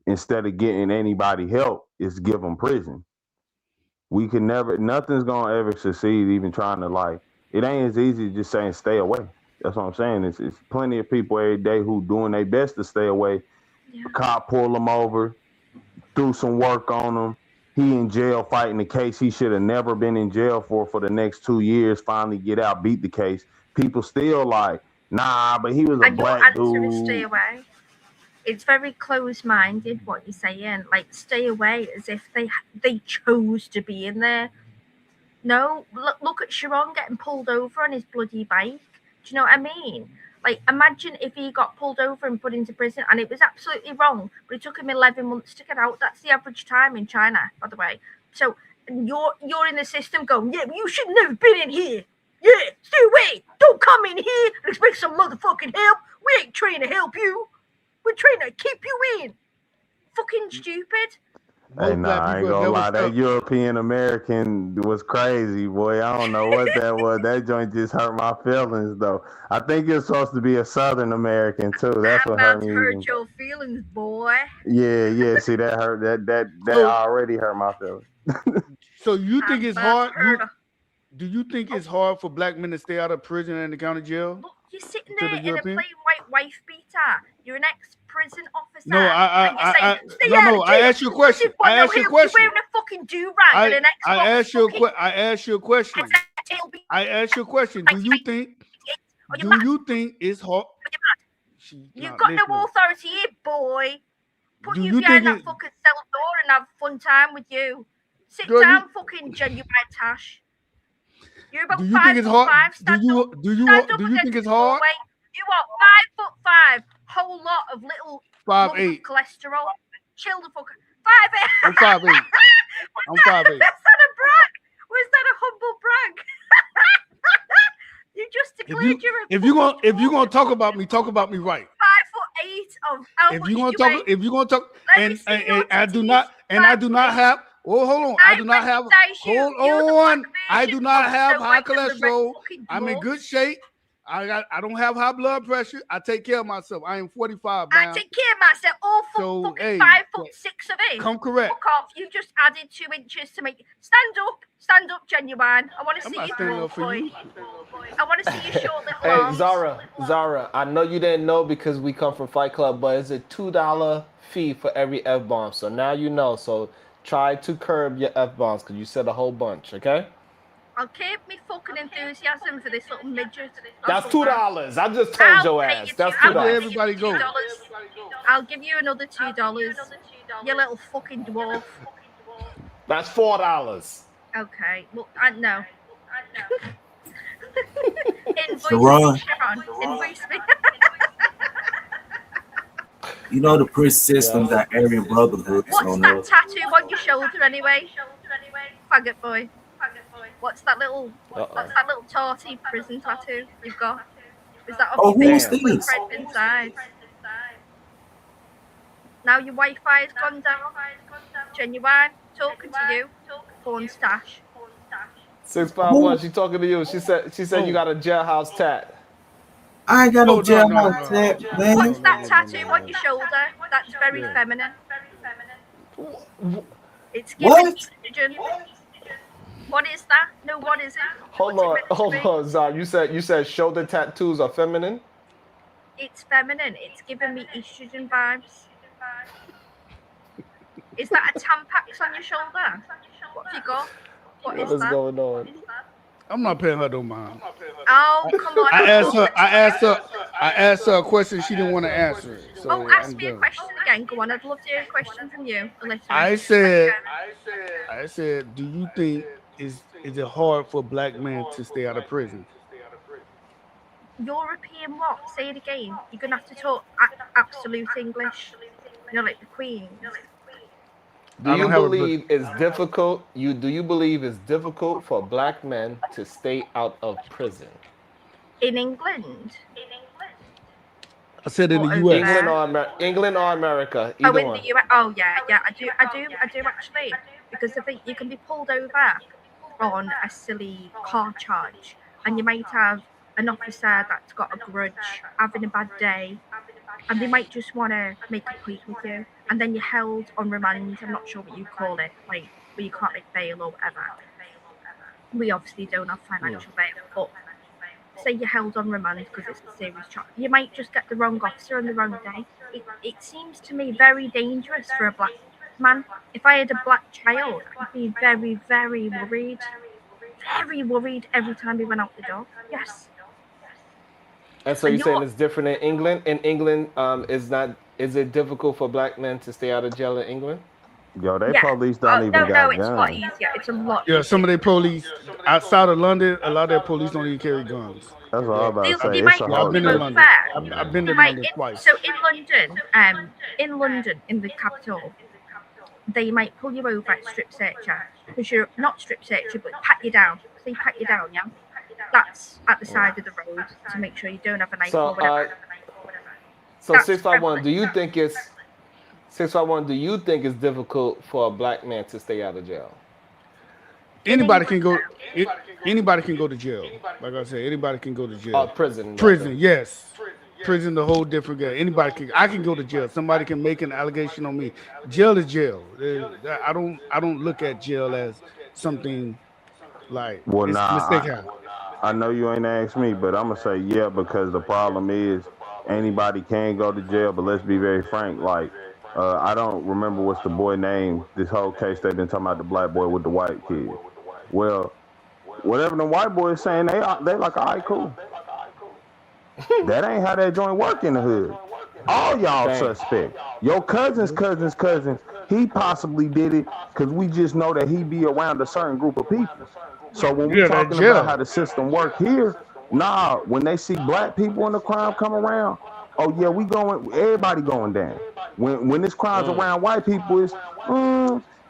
instead of getting anybody help, is give them prison. We can never, nothing's going to ever succeed even trying to like, it ain't as easy as just saying stay away. That's what I'm saying. It's plenty of people every day who doing their best to stay away. Yeah. Cop pull them over, do some work on them. He in jail fighting the case he should have never been in jail for the next 2 years, finally get out, beat the case. People still like, nah, but he was a black dude. Your answer is stay away. It's very close-minded what you're saying. Like, stay away as if they chose to be in there. No, look at Sharon getting pulled over on his bloody bike. Do you know what I mean? Like, imagine if he got pulled over and put into prison, and it was absolutely wrong, but it took him 11 months to get out. That's the average time in China, by the way. So you're in the system going, yeah, you should never been in here. Yeah, stay away. Don't come in here and expect some motherfucking help. We ain't trying to help you. We're trying to keep you in. Fucking stupid. Hey, nah, I ain't gonna lie. That European American was crazy, boy. I don't know what that was. That joint just hurt my feelings, though. I think it's supposed to be a Southern American too. That's what hurt me. Hurt your feelings, boy. Yeah. See, that hurt. That already hurt my feelings. So you think it's hard? Do you think it's hard for black men to stay out of prison and the county jail? Look, you're sitting there in a plain white wife beater. You're an ex-prison officer. No, I asked you a question. I asked you a question. You're wearing a fucking do-rag and an ex. I asked you a question. I asked you a question. Do you think it's hard? You've got no authority here, boy. Put you behind that fucking cell door and have a fun time with you. Sit down, fucking genuine Tash. You're about 5'5". Do you think it's hard? You are 5'5". Whole lot of little 5'8". cholesterol. Chill the fuck. 5'8". I'm 5'8". I'm 5'8". That's not a brag. Was that a humble brag? You just declared if you're gonna talk about me right. 5'8" of how if you're gonna talk, and I do not have. Oh, hold on. I do not have high cholesterol. I'm in good shape. I don't have high blood pressure. I take care of myself. I am 45 I now. take care of myself. All So, fucking hey, 5'6" of it. come correct. Fuck off. You just added 2 inches to make. Stand up, Genuine. I want to I'm see not your standing dwarf up for boy. you. I want to see your short little Hey, arms. Zara, I know you didn't know because we come from Fight Club, but it's a $2 fee for every F-bomb. So now you know. So try to curb your F-bombs because you said a whole bunch, okay? I'll keep me fucking enthusiasm for this little midget. That's all that. $2. I just told your pay ass. you That's I'll Let pay $2. everybody you go. $2. I'll give you another $2. You little fucking dwarf. That's $4. Okay. Well, no. Invoice Sharon. me, Sharon. Invoice me. You know the prison system got Aryan Brotherhood What's on that there. tattoo on your shoulder anyway? Faggot boy. What's that little torty prison tattoo you've got? Is that off Oh, your who's big this? friend inside? Now your Wi-Fi's gone down. Genuine, talking to you. Porn stash. 651, she talking to you. She said you got a jailhouse tat. I ain't got no Oh, no, jailhouse no. tat, man. What's that tattoo on your shoulder? That's very feminine. It's giving What? estrogen. What is that? No, what is it? Hold What's it on, meant to be? Zara. You said shoulder tattoos are feminine? It's feminine. It's giving me estrogen vibes. Is that a Tampax on your shoulder? What have you got? What is that? going on? I'm not paying her no mind. Oh, come on. I asked her a question she didn't want to answer it. So Oh, ask I'm me a done. question again. Go on. I'd love to hear a question from you. Listen. I said, do you think is it hard for black men to stay out of prison? European what? Say it again. You're going to have to talk absolute English. You know, like the Queen. Do I you don't have a believe it's difficult? Do you believe it's difficult for black men to stay out of prison? In England? I said in Or the over U.S. there? England or America? Oh, Either in one. the US. Oh, yeah. I do actually, because I think you can be pulled over on a silly car charge, and you might have an officer that's got a grudge, having a bad day, and they might just want to make a plea with you, and then you're held on remand. I'm not sure what you call it, like where you can't make bail or whatever. We obviously don't have financial bail, but say you're held on remand because it's a serious charge, you might just get the wrong officer on the wrong day. It seems to me very dangerous for a black man. If I had a black child, I'd be very, very worried. Very worried every time he went out the door. Yes. And so you're saying it's different in England? In England, is it difficult for black men to stay out of jail in England? Yo, they police don't even No, got it's a guns. lot easier. It's a lot Yeah, easier. some of their police outside of London, a lot of their police don't even carry guns. That's what I'm about to say. They It's might a I've whole been to different. London. I've been to London twice. So in London, in the capital, they might pull you over at strip searcher because you're not strip searcher, but pat you down. They pat you down, yeah. That's at the side of the road to make sure you don't have a knife or whatever. So That's 651, do you think it's 651? Do you think it's difficult for a black man to stay out of jail? Anybody can go. Anybody can go to jail. Like I said, anybody can go to jail. Prison. Prison, yes. Prison, the whole different guy. Anybody can. I can go to jail. Somebody can make an allegation on me. Jail is jail. I don't look at jail as something like. Well, it's nah, mistake happen. I know you ain't asked me, but I'm gonna say yeah because the problem is anybody can go to jail. But let's be very frank. Like I don't remember what's the boy name. This whole case they've been talking about the black boy with the white kid. Well, whatever the white boy is saying, they like, all right, cool. That ain't how that joint work in the hood. All y'all suspect. Your cousin's cousin, he possibly did it because we just know that he be around a certain group of people. So when we talking about how the system work here, nah, when they see black people in the crime come around, oh yeah, everybody going down. When this crime's around white people, is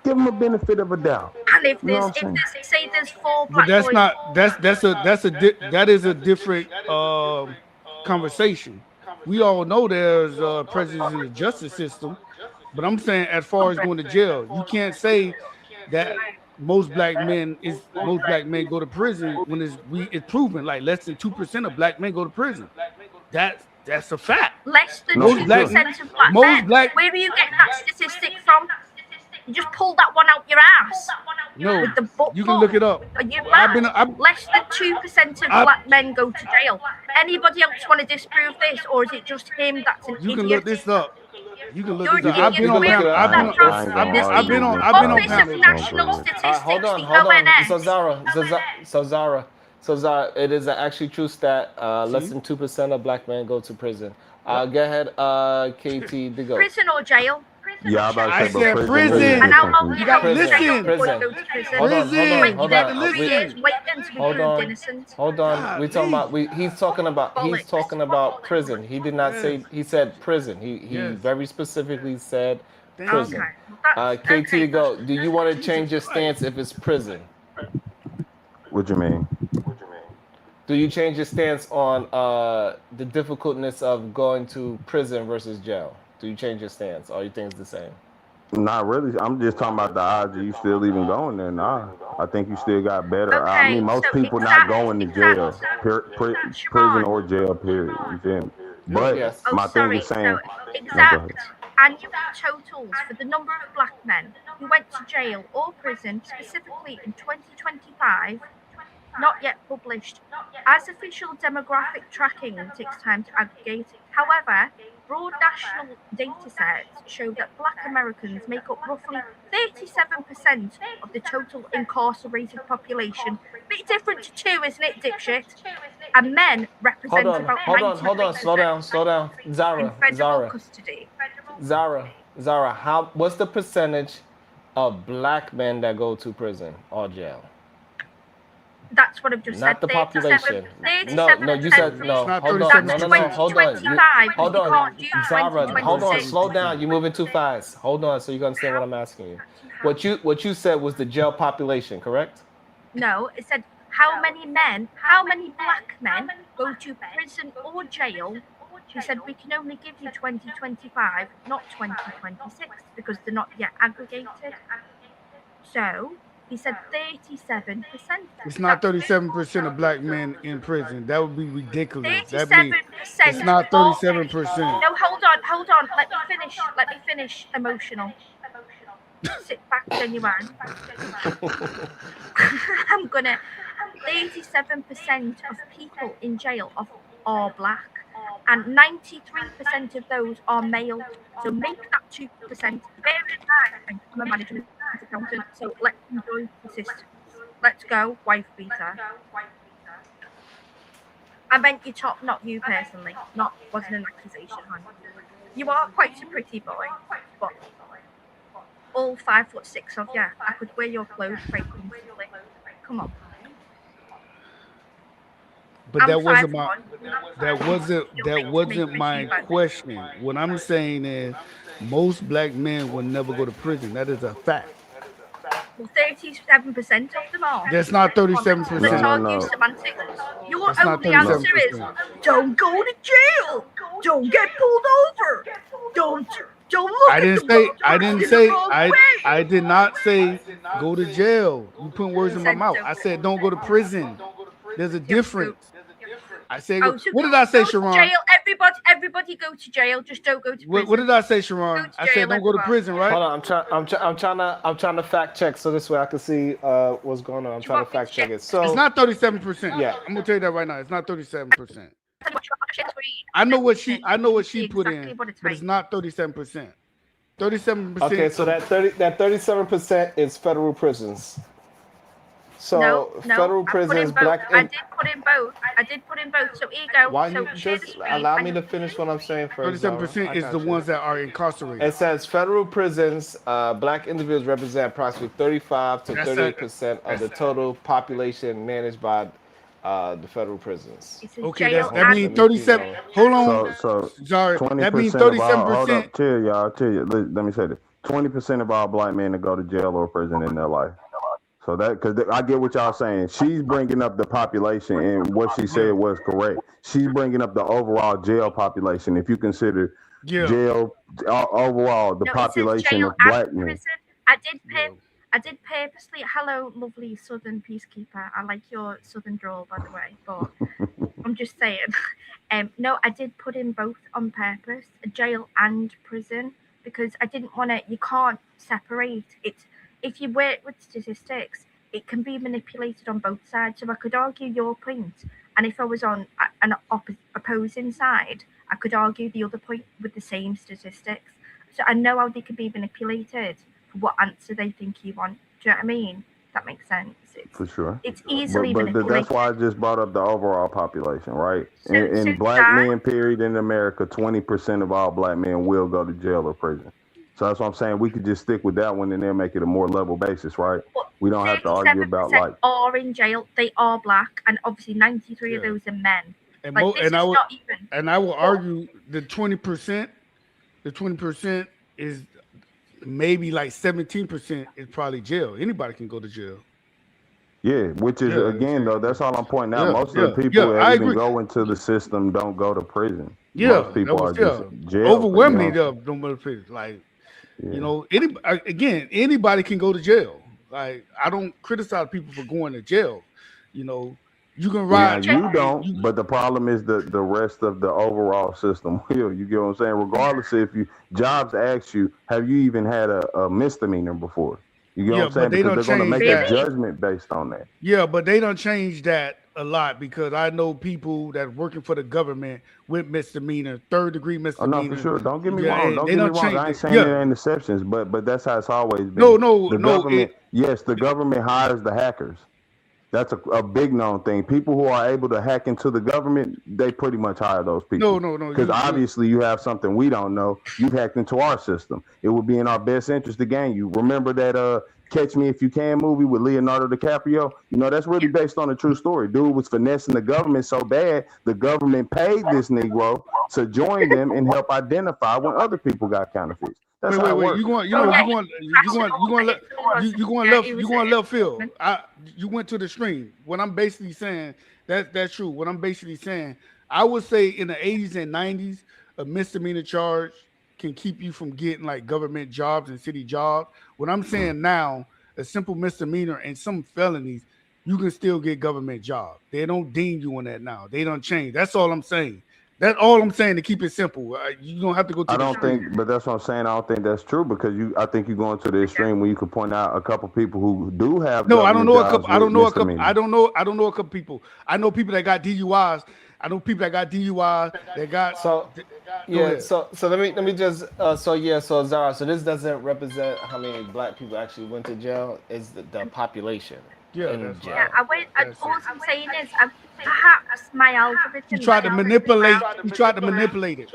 give them a benefit of a doubt. And if there's 4 black But that's boys, not. That is a different conversation. We all know there's prejudice in the justice system, but I'm saying as far as going to jail, you can't say that most black men go to prison when it's proven like less than 2% of black men go to prison. That's a fact. Less than Most 2% of black men. Where are you getting that statistic from? You just pulled that one out your ass. No, with the book you can look it up. Are you mad? Less than 2% of black men go to jail. Anybody else want to disprove this, or is it just him that's an idiot? You can look this up. You can look You're this up. an I've been on idiot. panel. I've been on Office of panel. National Statistics, Hold on. the ONS. So Zara, it is an actually true stat. Less than 2% of black men go to prison. Go ahead, KT, to go. Prison or jail? Yeah, I said prison. And how long You got to listen. Prison. Hold on. Hold on. We talking about. He's talking about prison. He did not say. He said prison. He very specifically said prison. KT, go. Do you want to change your stance if it's prison? What you mean? Do you change your stance on the difficultness of going to prison versus jail? Do you change your stance, or you think it's the same? Not really. I'm just talking about the odds of you still even going there. Nah, I think you still got better. I mean, most people not going to jail, prison or jail, period. You feel me? But my thing is saying, exact annual totals for the number of black men who went to jail or prison, specifically in 2025, not yet published. As official demographic tracking takes time to aggregate. However, broad national data sets show that black Americans make up roughly 37% of the total incarcerated population. Bit different to 2, isn't it, dipshit? And men represent about 90%. Slow down. Zara, custody. Zara, what's the percentage of black men that go to prison or jail? That's what I've just said. Not the population. 37%. No, you said no. Hold on. Zara, hold on. Slow down. You're moving too fast. Hold on, so you can understand what I'm asking you. What you said was the jail population, correct? No, it said how many black men go to prison or jail. She said we can only give you 2025, not 2026, because they're not yet aggregated. So he said 37%. It's not 37% of black men in prison. That would be ridiculous. 37%. It's not 37%. No, hold on. Let me finish. Emotional. Sit back, genuine. I'm gonna. 37% of people in jail are black, and 93% of those are male. So make that 2%. Bear in mind, I'm a management accountant, so let's enjoy the system. Let's go, wife beater. I meant your top, not you personally. Wasn't an accusation, hon. You are quite a pretty boy, but all 5'6" of you, I could wear your clothes quite comfortably. Come on. But that wasn't my question. What I'm saying is most black men will never go to prison. That is a fact. Well, 37% of them are. That's not 37%. Let's argue semantics. Your only answer is don't go to jail. Don't get pulled over. Don't look I did not say go to jail. You put words in my mouth. I said don't go to prison. There's a difference. I said, what did I say, Sharon? Jail. Everybody go to jail. Just don't go to prison. What did I say, Sharon? I said don't go to prison, right? Hold on, I'm trying to fact check so this way I can see what's going on. I'm trying to fact check it. So it's not 37%. Yeah, I'm gonna tell you that right now. It's not 37%. I know what she put in, but it's not 37%. 37%. Okay, so that 37% is federal prisons. So no, federal prisons, black. I did put in both. So ego. Why you just allow me to finish what I'm saying first? 37% is the ones that are incarcerated. It says federal prisons, black individuals represent approximately 35 to 38% of the total population managed by the federal prisons. Okay, that means 37. Hold on. So sorry, that means 37%. Hold up, chill, y'all. Let me say this: 20% of all black men that go to jail or prison in their life. So that, because I get what y'all saying. She's bringing up the population, and what she said was correct. She's bringing up the overall jail population. If you consider jail overall, the population of black men. I I did purposely. Hello, lovely Southern peacekeeper. I like your Southern drawl, by the way. But I'm just saying. No, I did put in both on purpose, jail and prison, because I didn't want to. You can't separate it. If you work with statistics, it can be manipulated on both sides. So I could argue your point, and if I was on an opposing side, I could argue the other point with the same statistics. So I know how they can be manipulated for what answer they think you want. Do you know what I mean? That makes sense. For sure. It's easily But manipulated. that's why I just brought up the overall population, right? So In black Zara, men, period, in America, 20% of all black men will go to jail or prison. So that's what I'm saying. We could just stick with that one and then make it a more level basis, right? We don't have to argue about 37% like. are in jail. They are black, and obviously 93 of those are men. And, Like, this is I would, not even. and I will argue the 20%, the 20% is maybe like 17% is probably jail. Anybody can go to jail. Yeah, which is again though, that's all I'm pointing out. Yeah, Most of the people that I even agree. go into the system don't go to prison. Yeah, Most people are just jail. overwhelmingly don't go to prison. Like, you know, anybody can go to jail. Like, I don't criticize people for going to jail. You know, you can ride. Now, you don't, but the problem is the rest of the overall system will. You get what I'm saying? Regardless if Jobs asks you, have you even had a misdemeanor before? You get what I'm saying? but they Because don't they're going to change make that. a judgment based on that. Yeah, but they don't change that a lot because I know people that working for the government with misdemeanor, 3rd-degree Oh misdemeanor. no, for sure. Don't get me Yeah, wrong. and Don't they get me don't wrong. change I ain't it. saying Yeah. there ain't exceptions, but that's how it's always been. No, The no, government. Yes, the government hires the hackers. That's a big known thing. People who are able to hack into the government, they pretty much hire those people. No. Because obviously you have something we don't know. You've hacked into our system. It would be in our best interest to gain you. Remember that Catch Me If You Can movie with Leonardo DiCaprio? You know, that's really based on a true story. Dude was finessing the government so bad, the government paid this Negro to join them and help identify when other people got counterfeits. That's how it Wait. works. You going left field. You went to the stream. What I'm basically saying, that's true. What I'm basically saying, I would say in the 80s and 90s, a misdemeanor charge can keep you from getting like government jobs and city jobs. What I'm saying now, a simple misdemeanor and some felonies, you can still get government jobs. They don't deem you on that now. They don't change. That's all I'm saying. That's all I'm saying to keep it simple. You don't have to go to I the don't extreme. think, but that's what I'm saying. I don't think that's true because I think you're going to the extreme where you could point out a couple people who do have. No, I don't know a government couple. jobs I don't know a with couple. misdemeanors. I don't know a couple people. I know people that got DUIs. I know people that got DUIs. That got So Go ahead. so let me just so Zara, so this doesn't represent how many black people actually went to jail. It's the population in jail. Yeah, all I'm saying is, perhaps my algorithm. You tried to manipulate. You tried to manipulate it.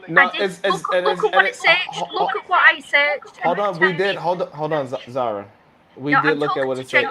No, I did. Look at what it searched. Look at what I searched. Hold on, we did. Hold on, Zara. We No, did I'm look at what talking it to said.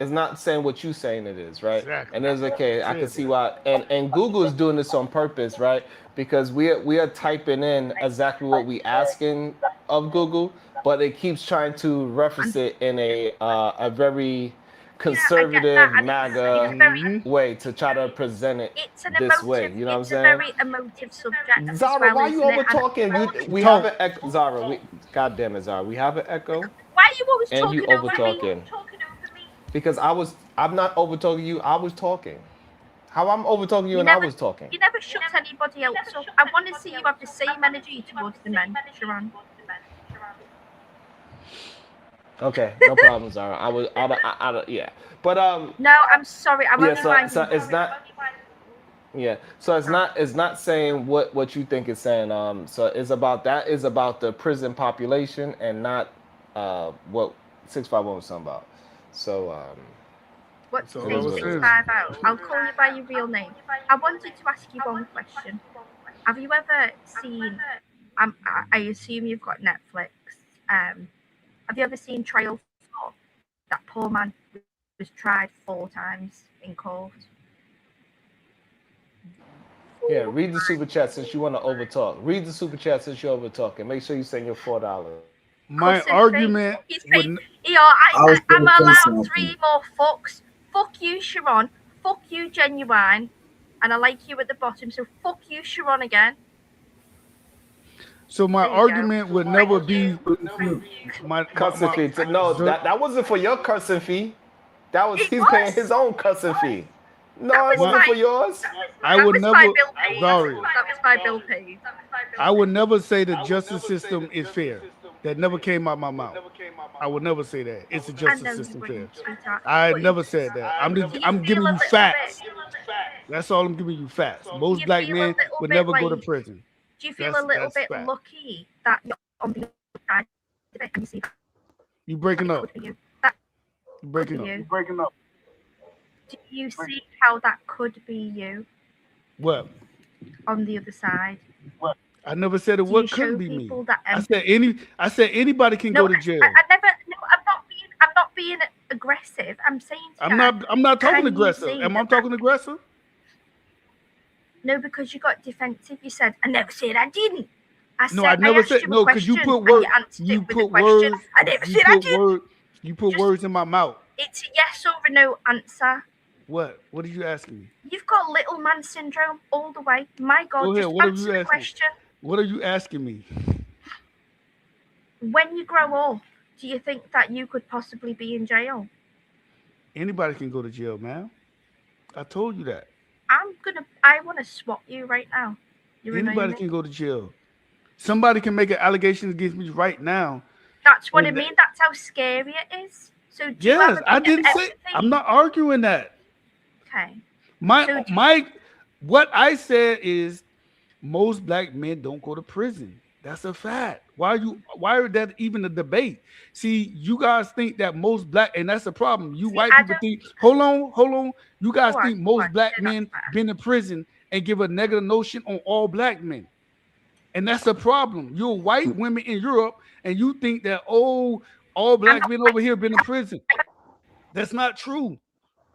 It's not saying what you saying it is, right? Exactly. And it's okay. I can see why. And Google is doing this on purpose, right? Because we are typing in exactly what we asking of Google, but it keeps trying to reference it in a very conservative MAGA way to try to present it this way. You know what I'm saying? It's a very emotive subject. Zara, why you over talking? We have an echo. Zara, God damn it, Zara. We have an echo. Why are you always and talking you over over me? talking. Because I'm not over talking you. I was talking. How I'm over talking you and I was talking. You never shut anybody else up. I want to see you have the same energy towards the men, Sharon. Okay, no problem, Zara. I was, yeah, but No, I'm sorry. I'm only finding. so it's not. Yeah, so it's not saying what you think it's saying. So it's about the prison population and not what 651 was talking about. So What's so 655 out? I'll call you by your real name. I wanted to ask you one question. Have you ever seen? I assume you've got Netflix. Have you ever seen Trial 4? That poor man was tried 4 times in court. yeah, read the super chat since you want to overtalk. Read the super chat since you're over talking. Make sure you send your $4. My argument would. I'm allowed 3 more fucks. Fuck you, Sharon. Fuck you, Genuine. And I like you at the bottom, so fuck you, Sharon, again. So my There you go. argument would never be my Cussing fee. No, that wasn't for your cussing fee. That was he's paying his own cussing fee. No, it wasn't for yours. I That would was never. my bill paid. Sorry, That was my bill paid. I would never say the justice system is fair. That never came out my mouth. I would never say that. It's the I justice know you system fair. wouldn't, sweetheart. I But never said that. I'm do you giving feel a you little facts. bit- That's all I'm giving you facts. Do Most you black feel a men little would bit never go to like- prison. Do you feel That's- a little that's bit fact. lucky that you're on the other side of it and you see that You breaking up. could be you? That You breaking could up. be you. Breaking up. Do you see how that could be you What? on the other side? I never said it. Do you What show couldn't be me? people that I said anybody can No, go to jail. I never. No, I'm not being aggressive. I'm saying. To I'm you, not talking can you aggressive. see Am I that- talking aggressive? No, because you got defensive. You said, "I never said I didn't." No, I never asked said you a no because you question put and words. answered it You with a put question. words. I never You said I put did. words. You put words in my mouth. It's a yes or a no answer. What? What are you asking me? You've got little man syndrome all the way. My God, Go ahead. just What are answer you the asking? question. What are you asking me? When you grow up, do you think that you could possibly be in jail? Anybody can go to jail, man. I told you that. I want to swat you right now. You're Anybody annoying me. can go to jail. Somebody can make an allegation against me right now. That's what I and mean. That's how scary it is. So do you have Yes, a I bit of didn't say. empathy? I'm not arguing that. Okay. What I said is most black men don't go to prison. That's a fact. Why is that even a debate? See, you guys think that most black, and that's a problem. You white I people don't- think, hold on. You guys Go on, think go most on. black No, men that's fine. been in prison and give a negative notion on all black men. And that's a problem. You're white women in Europe, and you think that all black men over here been in prison. That's not true.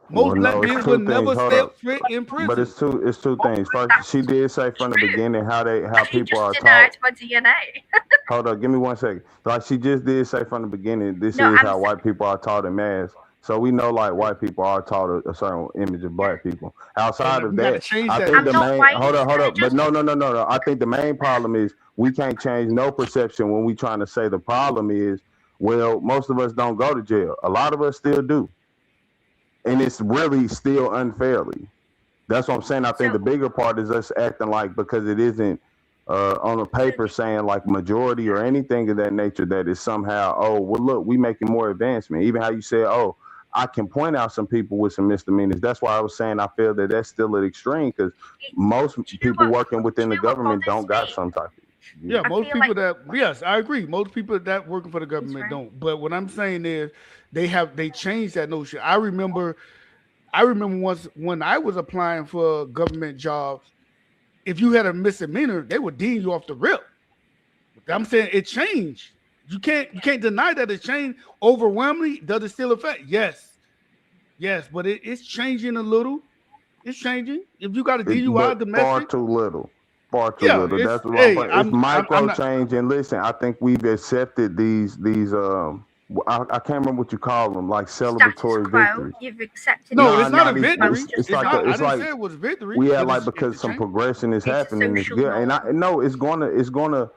Most Well, black no, it's men two will things. never Hold step up. foot in prison. But it's two things. First, she did say from the beginning how He people are just taught. denied my DNA. Hold up, give me 1 second. Like she just did say from the beginning, this No, is I'm how sa- white people are taught in mass. So we know like white people are taught a certain image of black people. Outside of We gotta that, change I that. think I'm the not main white, hold up. can I But just- no. I think the main problem is we can't change no perception when we trying to say the problem is, well, most of us don't go to jail. A lot of us still do. And it's really still unfairly. That's what I'm saying. I think So- the bigger part is us acting like because it isn't on a paper saying like majority or anything of that nature that is somehow, oh, well, look, we making more advancement. Even how you said, oh, I can point out some people with some misdemeanors. That's why I was saying I feel that that's still an extreme because most people what- working within do the you know what government don't bothers got me? some type of. Yeah, I most feel people like- that yes, I agree. Most people that working for the government right. don't. But what I'm saying is they changed that notion. I remember once when I was applying for government jobs, if you had a misdemeanor, they would deem you off the rip. I'm saying it changed. You can't deny that it changed. Overwhelmingly, does it still affect? Yes, but it's changing a little. It's changing. If you got a DUI But domestic, far too little. Yeah, Little. it's- That's what hey, I'm saying. I'm It's micro not- change. And listen, I think we've accepted these I can't remember what you call them, like Status celebratory quo. victories. You've accepted. No, Nah, it's not a nah, victory. it's like not, a- it's I like- didn't say it was victory. We but had like it's because some change. progression is It's a happening. It's social good, and I know it's gonna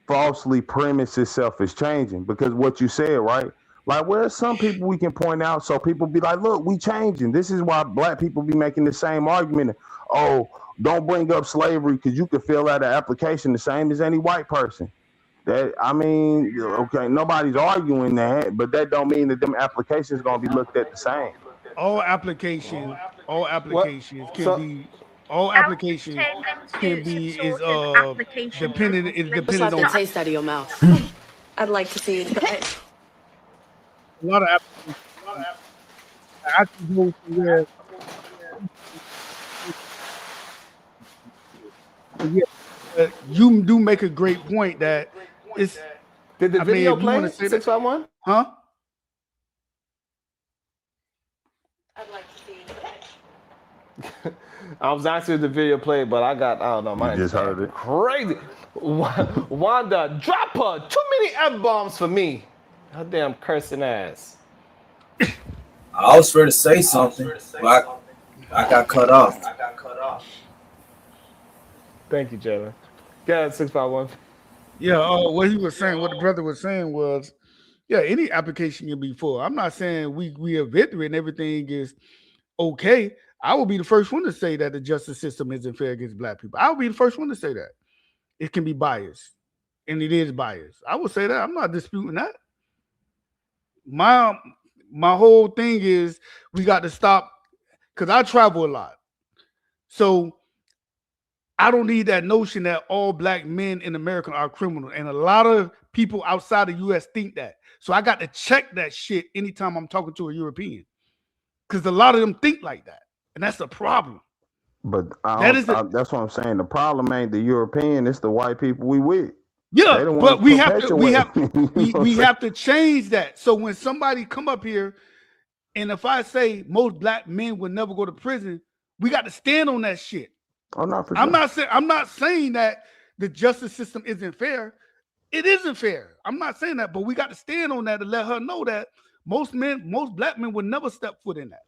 falsely premise itself as changing because what you said, right? Like, where's some people we can point out so people be like, look, we changing. This is why black people be making the same argument. Oh, don't bring up slavery because you can fill out an application the same as any white person. That I mean, okay, nobody's arguing that, but that don't mean that them applications gonna be looked at the same. All applications can So- be. All How applications turned into can be some is sort of application dependent. of It legislation. depends on Not taste out of your mouth. I'd like to see it. a lot of applications. I can go to where. Yeah, you do make a great point that it's. Did the I mean, video if you wanna play? say that- 651? Huh? I'd like to see it. I was asking if the video played, but I don't know. My You just heard it. Crazy. Wanda, drop her. Too many F-bombs for me. Her damn cursing ass. I was ready to say something, but I got cut off. Thank you, Jalen. Yeah, 651. Yeah, what he was saying, what the brother was saying was, yeah, any application can be full. I'm not saying we are victory and everything is okay. I will be the first one to say that the justice system isn't fair against black people. I'll be the first one to say that. It can be biased, and it is biased. I will say that. I'm not disputing that. My whole thing is we got to stop, because I travel a lot. So I don't need that notion that all black men in America are criminals. And a lot of people outside the US think that. So I got to check that shit anytime I'm talking to a European. Because a lot of them think like that. And that's the problem. But that's what I'm saying. The problem ain't the European, it's the white people we with. Yeah, but we have to change that. So when somebody come up here, and if I say most black men would never go to prison, we got to stand on that shit. Oh, not for sure. I'm not saying that the justice system isn't fair. It isn't fair. I'm not saying that, but we got to stand on that and let her know that most black men would never step foot in that.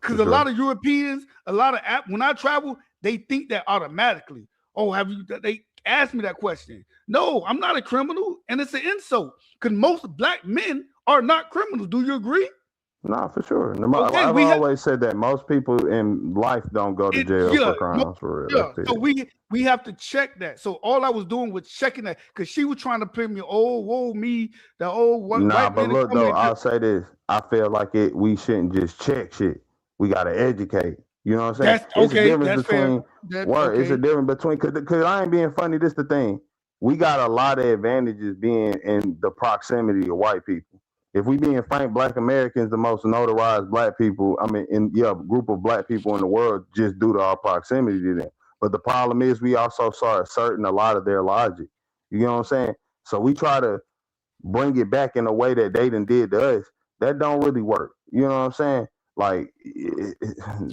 Because a lot of Europeans, when I travel, they think that automatically. Oh, they asked me that question. No, I'm not a criminal, and it's an insult. Because most black men are not criminals. Do you agree? No, for sure. I've always said that most people in life don't go to jail for crimes, for real. Yeah, so we have to check that. So all I was doing was checking that, because she was trying to put me, woe me, the old white man. Nah, but look though, I'll say this. I feel like we shouldn't just check shit. We gotta educate. You know what I'm saying? It's a difference between, because I ain't being funny. This the thing. We got a lot of advantages being in the proximity of white people. If we being frank, black Americans, the most notarized black people, group of black people in the world, just due to our proximity to them. But the problem is we also start asserting a lot of their logic. You know what I'm saying? So we try to bring it back in a way that they done did to us. That don't really work. You know what I'm saying? Like,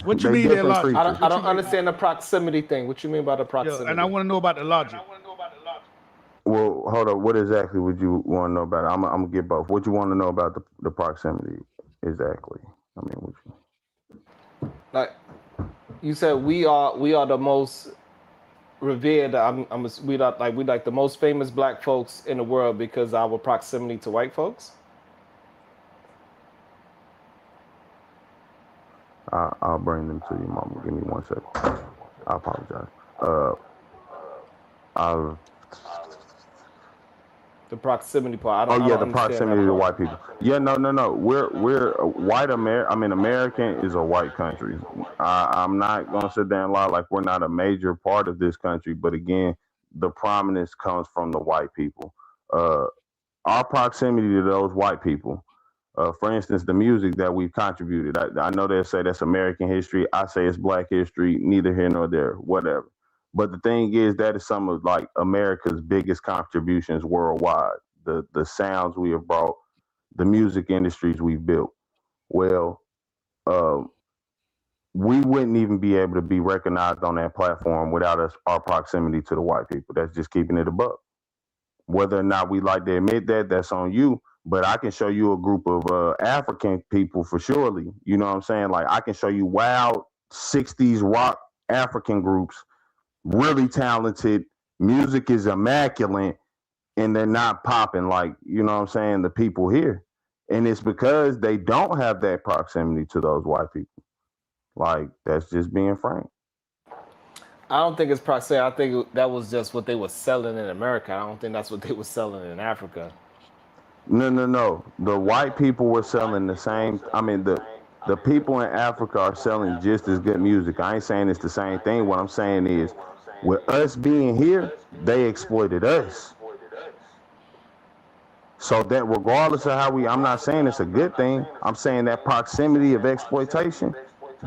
what you mean their logic? I don't understand the proximity thing. What you mean by the proximity? Yeah, and I want to know about the logic. Well, hold up. What exactly would you want to know about it? I'm gonna get both. What you want to know about the proximity exactly? I mean, like you said, we are the most revered. We like the most famous black folks in the world because of our proximity to white folks. I'll bring them to you, Mama. Give me 1 second. I apologize. The proximity part. The proximity to white people. Yeah, no. We're white American is a white country. I'm not gonna sit there and lie like we're not a major part of this country, but again, the prominence comes from the white people. Our proximity to those white people. For instance, the music that we've contributed. I know they say that's American history. I say it's black history. Neither here nor there. Whatever. But the thing is, that is some of like America's biggest contributions worldwide. The sounds we have brought, the music industries we've built. Well, we wouldn't even be able to be recognized on that platform without our proximity to the white people. That's just keeping it a buck. Whether or not we like to admit that, that's on you. But I can show you a group of African people for surely. You know what I'm saying? Like, I can show you wild 60s rock African groups, really talented, music is immaculate, and they're not popping like, you know what I'm saying, the people here. And it's because they don't have that proximity to those white people. Like, that's just being frank. I don't think it's proximity. I think that was just what they were selling in America. I don't think that's what they were selling in Africa. No. The white people were selling the same. I mean, the people in Africa are selling just as good music. I ain't saying it's the same thing. What I'm saying is, with us being here, they exploited us. So that regardless of how I'm not saying it's a good thing. I'm saying that proximity of exploitation,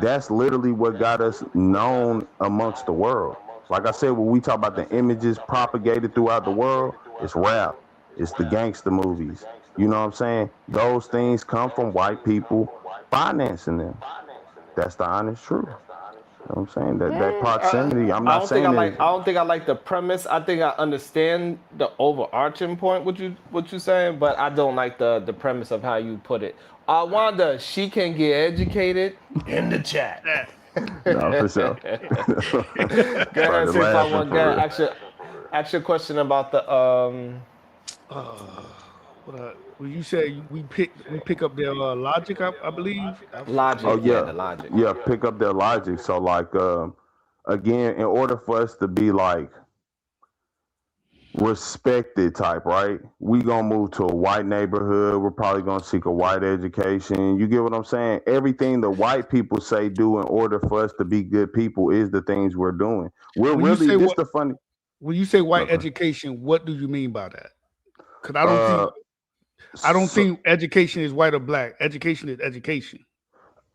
that's literally what got us known amongst the world. Like I said, when we talk about the images propagated throughout the world, it's rap. It's the gangster movies. You know what I'm saying? Those things come from white people financing them. That's the honest truth. You know what I'm saying? That proximity, I'm not saying I don't think I like the premise. I think I understand the overarching point, what you saying, but I don't like the premise of how you put it. Wanda, she can get educated in the chat. No, for sure. Go ahead, see if I want to Ask your question about the When you say we pick up their logic, I believe. logic. Oh Yeah, yeah, the logic. yeah. Pick up their logic. So like, again, in order for us to be like respected type, right? We gonna move to a white neighborhood. We're probably gonna seek a white education. You get what I'm saying? Everything the white people say do in order for us to be good people is the things we're doing. We're When you really say this what, the funny. when you say white Okay. education, what do you mean by that? Because Uh, I don't so, think education is white or black. Education is education.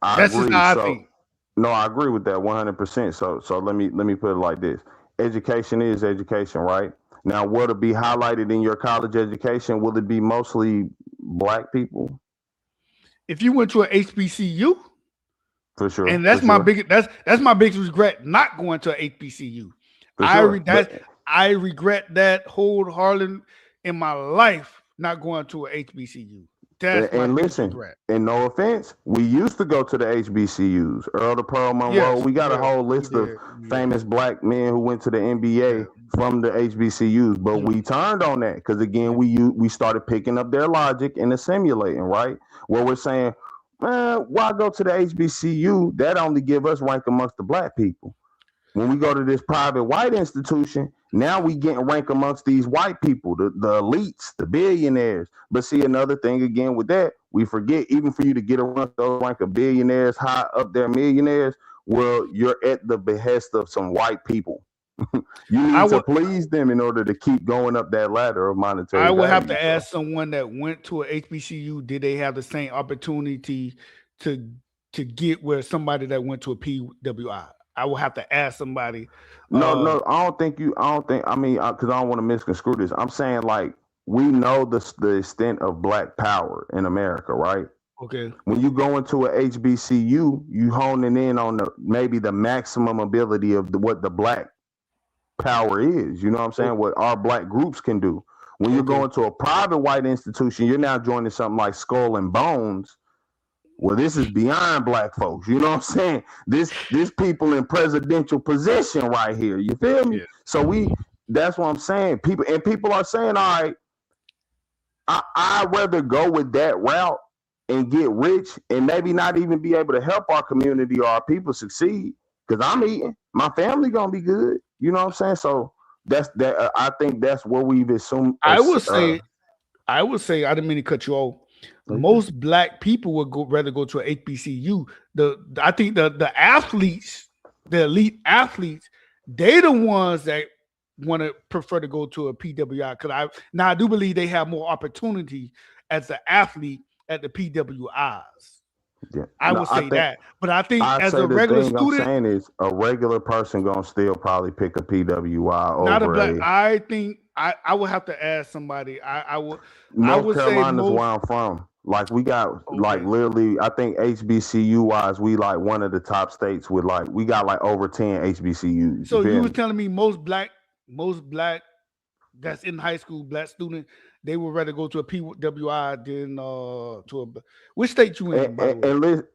I That's just agree. how I So think. no, I agree with that 100%. So let me put it like this: education is education, right? Now, what'll be highlighted in your college education? Will it be mostly black people? If you went to an HBCU, For sure, and for that's my sure, biggest that's my biggest regret not going to an HBCU. for I sure. I regret that wholeheartedly in my life not going to an HBCU. That's my And biggest listen, regret. and no offense, we used to go to the HBCUs, Earl to Pearl Monroe. Yes, We got a yeah, whole we list of did. Yeah, famous black men who went to the NBA yeah, from the HBCUs, but yeah, we turned on that because again, yeah. we started picking up their logic and assimilating, right? Where we're saying, man, why go to the HBCU? That only give us rank amongst the black people. When we go to this private white institution, now we getting rank amongst these white people, the elites, the billionaires. But see, another thing again with that, we forget even for you to get around those rank of billionaires, high up there millionaires, well, you're at the behest of some white people. You I need to would please them in order to keep going up that ladder of monetary I would have value. to So ask someone that went to a HBCU, did they have the same opportunity to get where somebody that went to a PWI? I will have to ask somebody. no, I don't think you. I don't think. I mean, because I don't want to misconstrue this. I'm saying like we know the extent of black power in America, right? Okay. When you go into a HBCU, you honing in on maybe the maximum ability of what the black power is. You know what I'm saying? What our black groups can do. When you're Okay. going to a private white institution, you're now joining something like Skull and Bones. Well, this is beyond black folks. You know what I'm saying? This people in presidential position right here. You feel me? Yeah. So that's what I'm saying. People are saying, all right, I'd rather go with that route and get rich and maybe not even be able to help our community or our people succeed because I'm eating. My family gonna be good. You know what I'm saying? So that's that. I think that's where we've assumed. I would say I didn't mean to cut you off. Most black people would rather go to an HBCU. I think the athletes, the elite athletes, they the ones that want to prefer to go to a PWI because I do believe they have more opportunity as an athlete at the PWIs. Yeah. I would say that, but I think I as say a the regular thing student, I'm saying is a regular person gonna still probably pick a PWI not a over black. a. I think I would have to ask somebody. I would North say Carolina's most. where I'm from. Like we got like literally, I think HBCU wise, we like one of the top states with like we got like over 10 HBCUs. So you feel was me? telling me most black that's in high school, black student, they would rather go to a PWI than to a. Which state you in, by the way? And listen,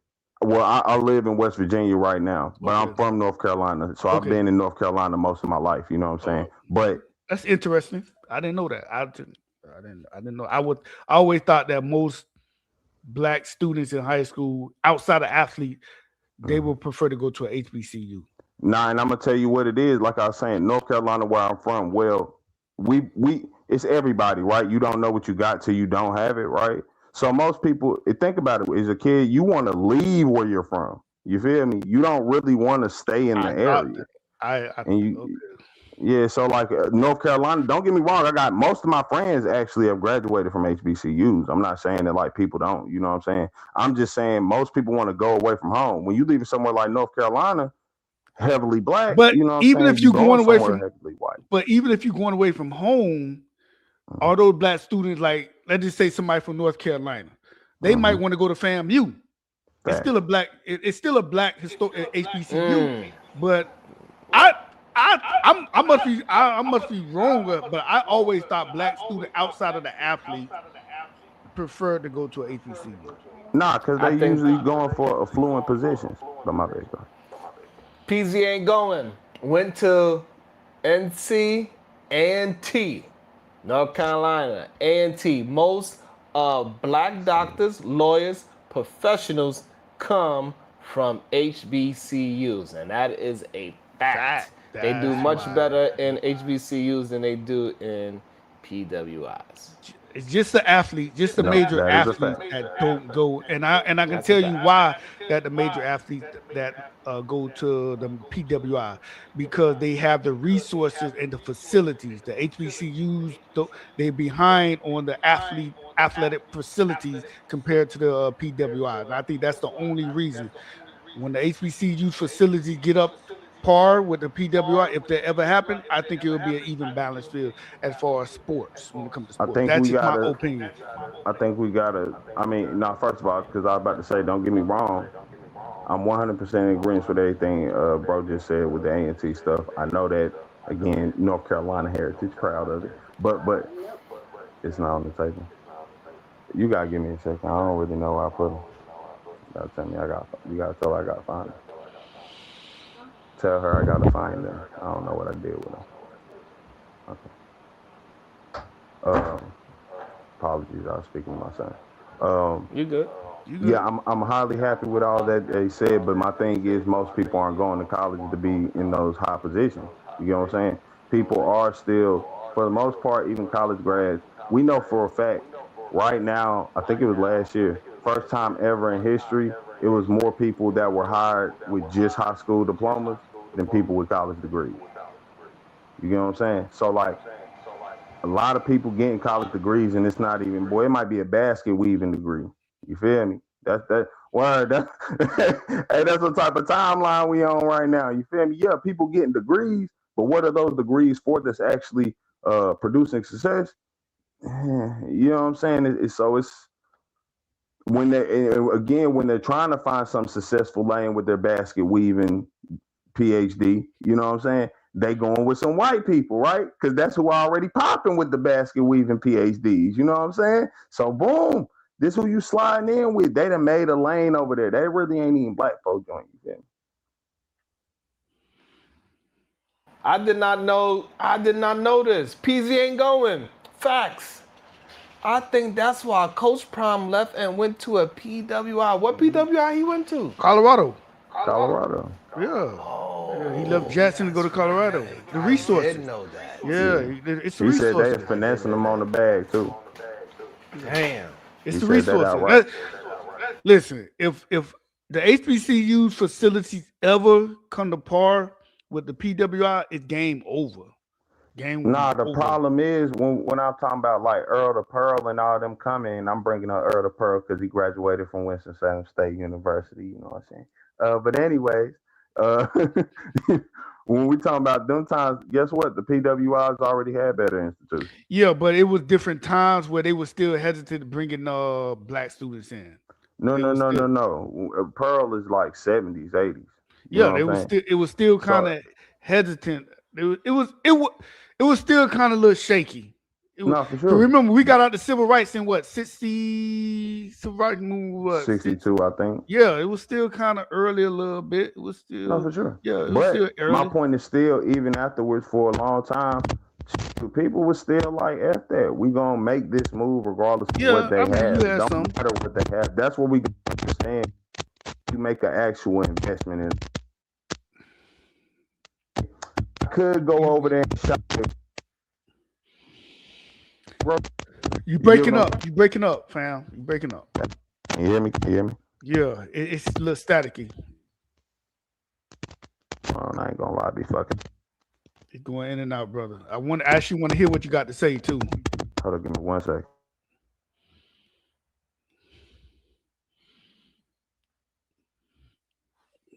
well, I live in West Virginia right now, but I'm from North Carolina, so I've been in North Carolina most of my life. You know what I'm saying? But that's interesting. I didn't know that. I didn't know. I always thought that most black students in high school, outside of athlete, they would prefer to go to a HBCU. Nah, and I'm gonna tell you what it is. Like I was saying, North Carolina, where I'm from, well, we it's everybody, right? You don't know what you got till you don't have it, right? So most people think about it. As a kid, you want to leave where you're from. You feel me? You don't really want to stay in the area. Yeah. So like North Carolina, don't get me wrong. I got most of my friends actually have graduated from HBCUs. I'm not saying that like people don't. You know what I'm saying? I'm just saying most people want to go away from home. When you leave somewhere like North Carolina, heavily black, But you know what even I'm saying? if you're going away somewhere from, heavily white. but even if you're going away from home, all those black students, like let's just say somebody from North Carolina, they might want to go to FAMU. It's still a black. It's still a black historic HBCU, but I must be wrong, but I always thought black students outside of the athlete preferred to go to an HBCU. Nah, because they usually going for affluent positions. But my bad, PZ ain't going. Went to NC A&T, North Carolina, A&T. Most black doctors, lawyers, professionals come from HBCUs, and that is a fact. They do much better in HBCUs than they do in PWIs. It's just the athlete, just the major athletes that don't go, and I can tell you why that the major athletes that go to the PWI, because they have the resources and the facilities. The HBCUs, they're behind on the athletic facilities compared to the PWI. And I think that's the only reason. When the HBCU facilities get up par with the PWI, if that ever happened, I think it would be an even balanced field as far as sports when it comes to sports. That's just my opinion. I think we gotta. I mean, now first of all, because I was about to say, don't get me wrong, I'm 100% in agreement with everything bro just said with the A&T stuff. I know that again, North Carolina heritage, proud of it, but it's not on the table. You gotta give me a second. I don't really know where I put them. You gotta tell me you gotta tell her I gotta find them. Tell her I gotta find them. I don't know what I did with them. Okay. Apologies, I was speaking to my son. You good? Yeah, I'm highly happy with all that they said, but my thing is most people aren't going to college to be in those high positions. You know what I'm saying? People are still, for the most part, even college grads. We know for a fact, right now, I think it was last year, first time ever in history, it was more people that were hired with just high school diplomas than people with college degrees. You know what I'm saying? So like a lot of people getting college degrees and it's not even, boy, it might be a basket weaving degree. You feel me? Hey, that's the type of timeline we on right now. You feel me? Yeah, people getting degrees, but what are those degrees for that's actually producing success? You know what I'm saying? It's when they're trying to find some successful lane with their basket weaving PhD, you know what I'm saying? They going with some white people, right? Because that's who already popping with the basket weaving PhDs. You know what I'm saying? So boom, this who you sliding in with. They done made a lane over there. They really ain't even black folk joint. You feel me? I did not know this. PZ ain't going. Facts. I think that's why Coach Prime left and went to a PWI. What PWI he went to? Colorado. Yeah. Yeah, he left Jackson to go to Colorado. The resources. I didn't know that. Yeah, it's the He resources. said they finessing them on the bag too. Damn. It's He the said that resources. outright. Listen, if the HBCU facilities ever come to par with the PWI, it's game over. Nah, the problem is when I'm talking about like Earl to Pearl and all them coming, I'm bringing up Earl to Pearl because he graduated from Winston-Salem State University. You know what I'm saying? But anyways, when we talking about them times, guess what? The PWIs already had better institutions. Yeah, but it was different times where they were still hesitant to bringing black students in. No. Pearl is like 70s, 80s. Yeah, it was still kind of hesitant. It was still kind of a little shaky. No, for sure. Remember, we got out the civil rights in what, 60, civil rights movement, what? 62, I think. Yeah, it was still kind of early a little bit. It was still. No, for sure. Yeah, it was but still early. My point is still, even afterwards for a long time, people were still like, F that. We going to make this move regardless of what they have. Don't matter what they have. That's what we understand. You make an actual investment in. I could go over there and shop it. Bro, you breaking up, fam. You breaking up. Can you hear me? Yeah, it's a little staticky. Oh, I ain't gonna lie, be fucking. It's going in and out, brother. I actually want to hear what you got to say too. Hold on, give me 1 second.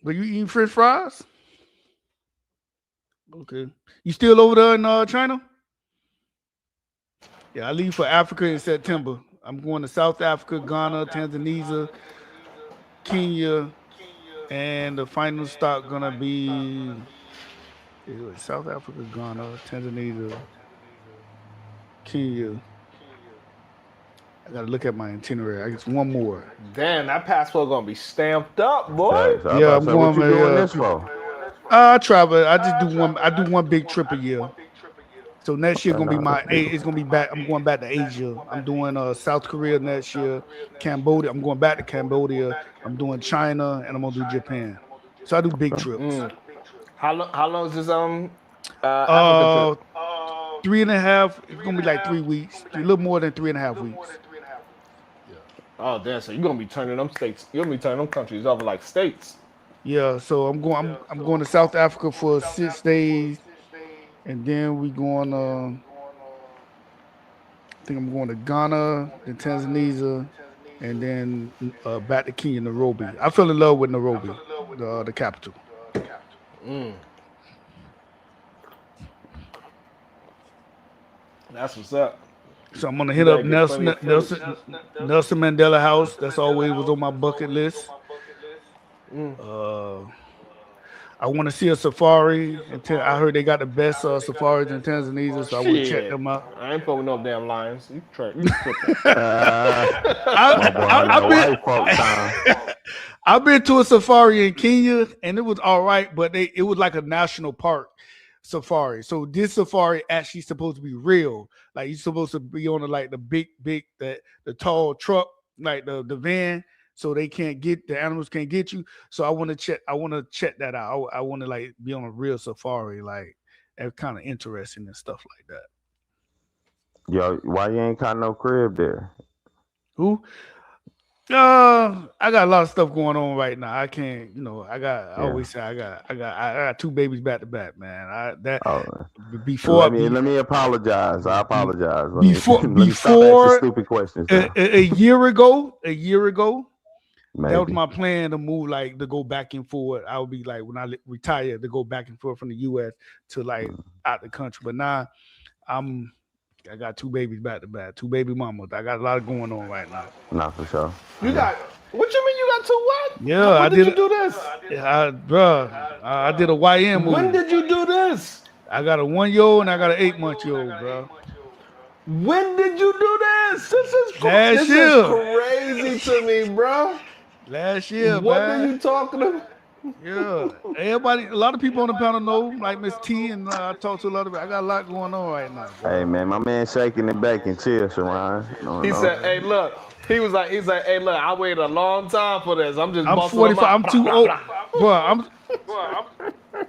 Were you eating French fries? Okay. You still over there in China? Yeah, I leave for Africa in September. I'm going to South Africa, Ghana, Tanzania, Kenya, and the final stop gonna be South Africa, Ghana, Tanzania, Kenya. I gotta look at my itinerary. I guess one more. Damn, that passport gonna be stamped up, boy. Yeah, I'm going. What you doing this for? I travel. I just do one. I do one big trip a year. So next year gonna be it's gonna be back. I'm going back to Asia. I'm doing South Korea next year, Cambodia. I'm going back to Cambodia. I'm doing China, and I'm gonna do Japan. So I do big trips. How long is this Africa trip? 3.5. It's gonna be like 3 weeks. A little more than 3.5 weeks. Oh, damn! So you're gonna be turning them states. You're gonna be turning them countries over like states. Yeah. So I'm going to South Africa for 6 days, and then we going. I think I'm going to Ghana, then Tanzania, and then back to Kenya, Nairobi. I fell in love with Nairobi, the capital. That's what's up. So I'm gonna hit up Nelson Mandela House. That's always was on my bucket list. I want to see a safari. I heard they got the best safaris in Tanzania, so I want to check them out. I ain't fucking no damn lions. You try. I've been to a safari in Kenya, and it was all right, but it was like a national park safari. So this safari actually supposed to be real. Like you're supposed to be on the big the tall truck, like the van, so the animals can't get you. So I want to check that out. I want to like be on a real safari, like it's kind of interesting and stuff like that. Yo, why you ain't got no crib there? Who? I got a lot of stuff going on right now. I can't, I always say I got 2 babies back to back, man. Before let me apologize. I apologize. Before stupid questions. A year ago, Maybe. that was my plan to move, like to go back and forth. I would be like when I retire to go back and forth from the U.S. to like out the country. But now I got 2 babies back to back, 2 baby mamas. I got a lot going on right now. Not for sure. You got what you mean? You got 2 what? Yeah, when did you do this? I did a YM movie. When did you do this? I got a 1-year-old and I got an 8-month-old, bro. When did you do this? This is crazy to me, bro. Last year, what man. are you talking about? Yeah, a lot of people on the panel know, like Miss T, and I talk to a lot of. I got a lot going on right now. Bro. Hey man, my man shaking it back and chill, Sharon. He said, "Hey, look." He's like, "Hey, look, I waited a long time for this. I'm 45. I'm too old, bro.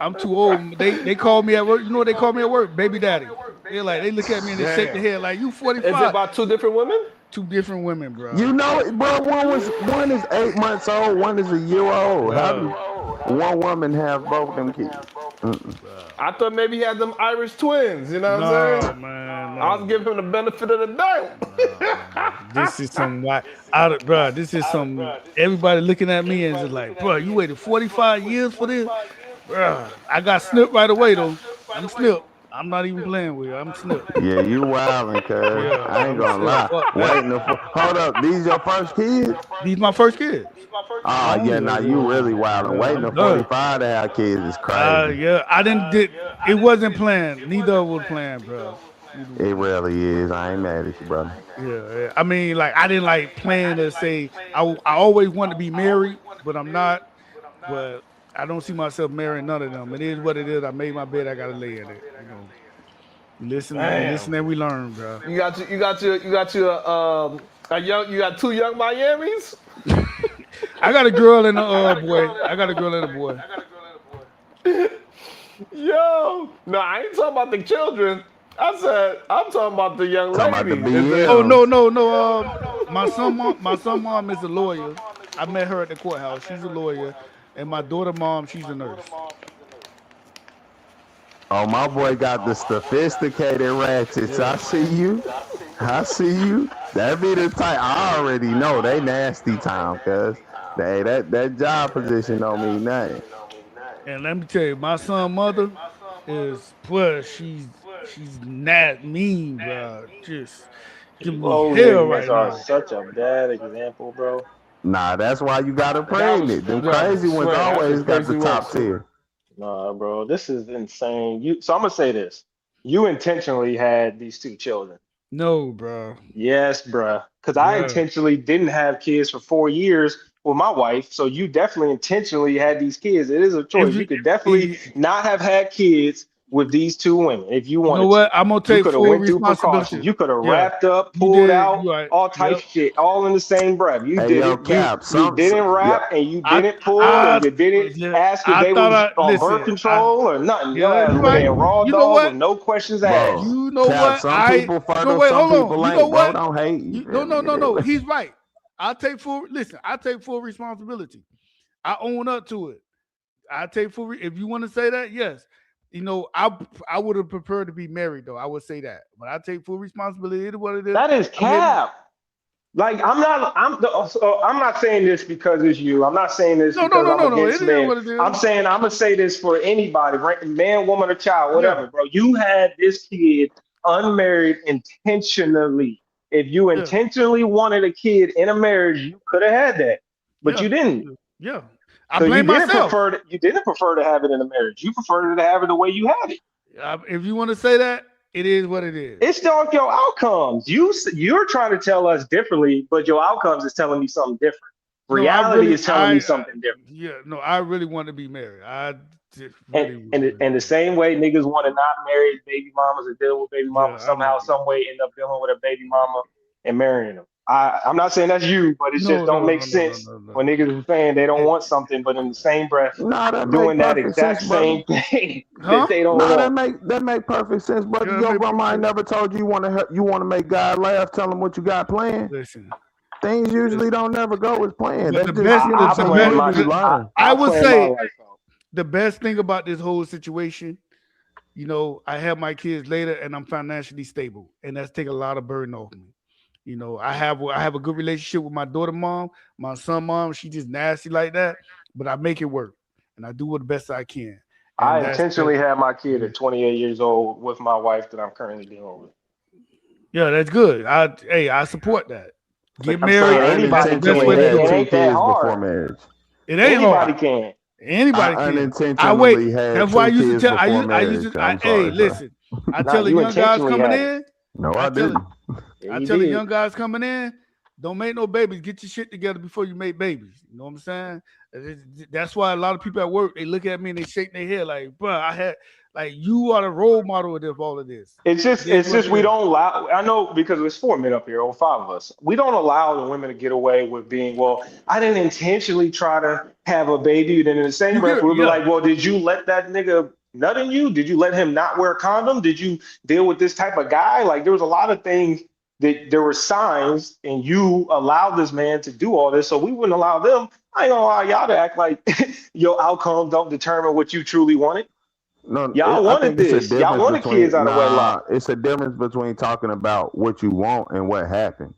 I'm too old. They call me at work. You know what they call me at work? Baby daddy. They're like, they look at me and they shake their head like, you 45. Is it about 2 different women? 2 different women, bro. You know it, bro. One is 8 months old. One is a year old. How do one woman have both of them kids? I thought maybe he had them Irish twins. You know what I'm saying? Man, I was giving him the benefit of the doubt. This is some bro. This is some. Everybody looking at me and just like, bro, you waited 45 years for this, bro. I got snipped right away though. I'm snipped. I'm not even playing with you. I'm snipped. Yeah, you wildin', cuz. I ain't gonna lie. Hold up. These your first kids? These my first kids. Oh, yeah, now you really wildin'. Waiting to 45 to have kids is crazy. Yeah, it wasn't planned. Neither was planned, bro. It really is. I ain't mad at you, brother. Yeah, I mean, like, I didn't like plan to say, I always wanted to be married, but I'm not. But I don't see myself marrying none of them. It is what it is. I made my bed. I gotta lay in it. Listen and we learn, bro. You got two young Miamis. I got a girl and a boy. Yo, no, I ain't talking about the children. I'm talking about the young lady. No. My son mom is a lawyer. I met her at the courthouse. She's a lawyer. And my daughter mom, she's a nurse. Oh, my boy got the sophisticated ratchets. I see you. That be the type. I already know they nasty time, cuz that job position don't mean nothing. And let me tell you, my son's mother is she's not mean, bro. Just give me hell right now. Such a bad example, bro. Nah, that's why you got her pregnant. Them crazy ones always got the top tier. Nah, bro, this is insane. So I'm gonna say this: you intentionally had these 2 children. No, bro. Yes, bro. Because I intentionally didn't have kids for 4 years with my wife. So you definitely intentionally had these kids. It is a choice. You could definitely not have had kids with these two women if you You know wanted what? to. I'm gonna You take could have full went through responsibility. precautions. You could have Yeah, wrapped up, you pulled did. out, You right. all type Yep. shit, all in the same breath. You Hey, did yo, it. Cap, You didn't yeah. wrap and you I didn't pull and you didn't yeah, ask if I they thought was I on birth listen. control or nothing. Your Yeah, ass you went right. in raw You know dog what? with no questions Bro, asked. You know Cap, what? some people No, fertile, wait, some hold on. people You know ain't, bro. what? Don't hate. You feel me? No. He's right. I take full. Listen, I take full responsibility. I own up to it. I take full. If you want to say that, yes. You know, I would have preferred to be married though. I would say that, but I take full responsibility. It is what it is. That is cap. Like I'm not saying this because it's you. I'm not saying this No. because I'm It against is men. what it is. I'm saying I'm gonna say this for anybody, right? Man, woman, or child, whatever, Yeah. bro. You had this kid unmarried intentionally. If you Yeah. intentionally wanted a kid in a marriage, you could have had that, but Yeah. you didn't. Yeah. I So blame myself. you didn't prefer to have it in a marriage. You preferred to have it the way you had it. If you want to say that, it is what it is. It's still your outcomes. You're trying to tell us differently, but your outcomes is telling me something different. Reality is telling me something different. Yeah, no, I really want to be married. I just And the same way niggas want to not marry baby mamas or deal with baby mamas somehow, some way end up dealing with a baby mama and marrying them. I'm not saying that's you, but it's just don't make sense when niggas are saying they don't want something, but in the same breath doing that exact same thing that they don't want. That make perfect sense, brother. Your grandma ain't never told you you want to make God laugh. Tell them what you got planned. Listen, things usually don't never go as planned. But That's the just best, I would plan say my life out. the best thing about this whole situation, you know, I have my kids later and I'm financially stable, and that's taking a lot of burden off me. You know, I have a good relationship with my daughter mom, my son mom. She just nasty like that, but I make it work and I do what the best I can. And I intentionally had my kid at 28 years old with my wife that I'm currently dealing with. Yeah, that's good. I support that. Get I'm married. saying anybody can. It ain't that hard. Marriage. It ain't anybody hard. can. Anybody I can. unintentionally I wait. had That's why I two used to kids tell. before marriage. I'm sorry, Hey, bro. listen. I tell the you young guys intentionally coming had in. No, I didn't. I tell the young guys coming in, don't make no babies. Get your shit together before you make babies. You know what I'm saying? That's why a lot of people at work, they look at me and they shake their head like, bro, you are the role model of all of this. It's just we don't allow. I know because there's 4 men up here, or 5 of us. We don't allow the women to get away with being, well, I didn't intentionally try to have a baby. Then in the same breath, we'll be like, well, did you let that nigga nut in you? Did you let him not wear a condom? Did you deal with this type of guy? Like there was a lot of things that there were signs, and you allowed this man to do all this, so we wouldn't allow them. I ain't gonna allow y'all to act like your outcome don't determine what you truly wanted. No, y'all wanted this. Y'all wanted kids out of wedlock. It's a difference between talking about what you want and what happened.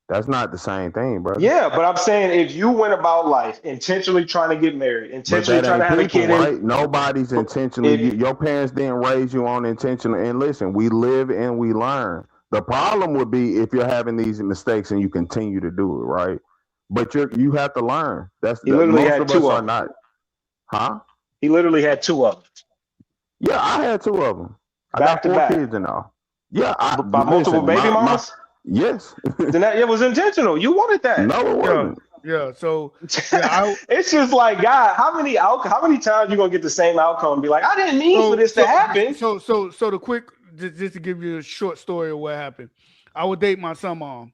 That's not the same thing, brother. Yeah, but I'm saying if you went about life intentionally trying to get married, intentionally trying to have a kid, right? Nobody's intentionally. Your parents didn't raise you on intentionally. And listen, we live and we learn. The problem would be if you're having these mistakes and you continue to do it, right? But you have to learn. He literally most had of 2 us of are them. not. Huh? He literally had 2 of them. Yeah, I had 2 of them. I Back got to 4 back. kids and all. Yeah, by multiple baby mamas. Yes. Then it was intentional. You wanted that. No, it wasn't. Yeah. So it's just like, God, how many times you gonna get the same outcome and be like, I didn't mean for this to happen. So the quick, just to give you a short story of what happened. I would date my son mom,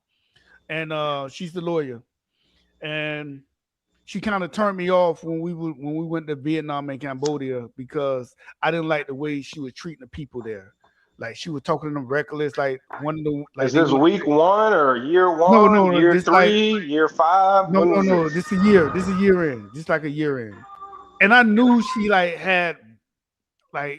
and she's the lawyer, and she kind of turned me off when we went to Vietnam and Cambodia because I didn't like the way she was treating the people there. Like she was talking to them reckless, like one of the. Like is this week 1 or year 1? No, year 3, year 5? No. This is a year. This is a year in. Just like a year in. And I knew she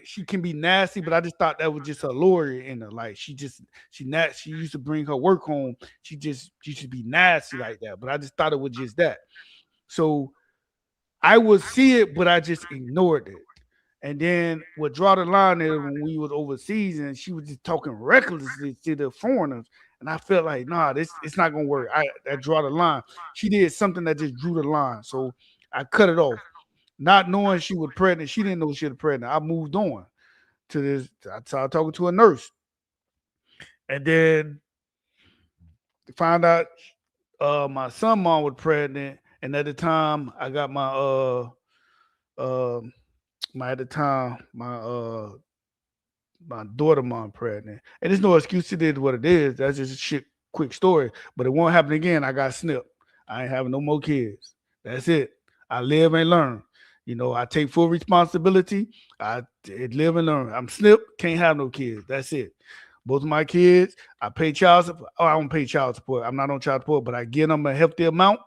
she can be nasty, but I just thought that was just a lawyer in her. Like she used to bring her work home. She should be nasty like that. But I just thought it was just that. So I would see it, but I just ignored it. And then what draw the line is when we was overseas and she was just talking recklessly to the foreigners. And I felt like, nah, it's not gonna work. I draw the line. She did something that just drew the line. So I cut it off. Not knowing she was pregnant. She didn't know she was pregnant. I moved on to this. I started talking to a nurse. And then found out my son mom was pregnant. And at the time I got my my daughter mom pregnant. And there's no excuse. It is what it is. That's just a shit quick story. But it won't happen again. I got snipped. I ain't having no more kids. That's it. I live and learn. You know, I take full responsibility. I live and learn. I'm snipped. Can't have no kids. That's it. Both of my kids, I pay child support. Oh, I don't pay child support. I'm not on child support, but I give them a healthy amount,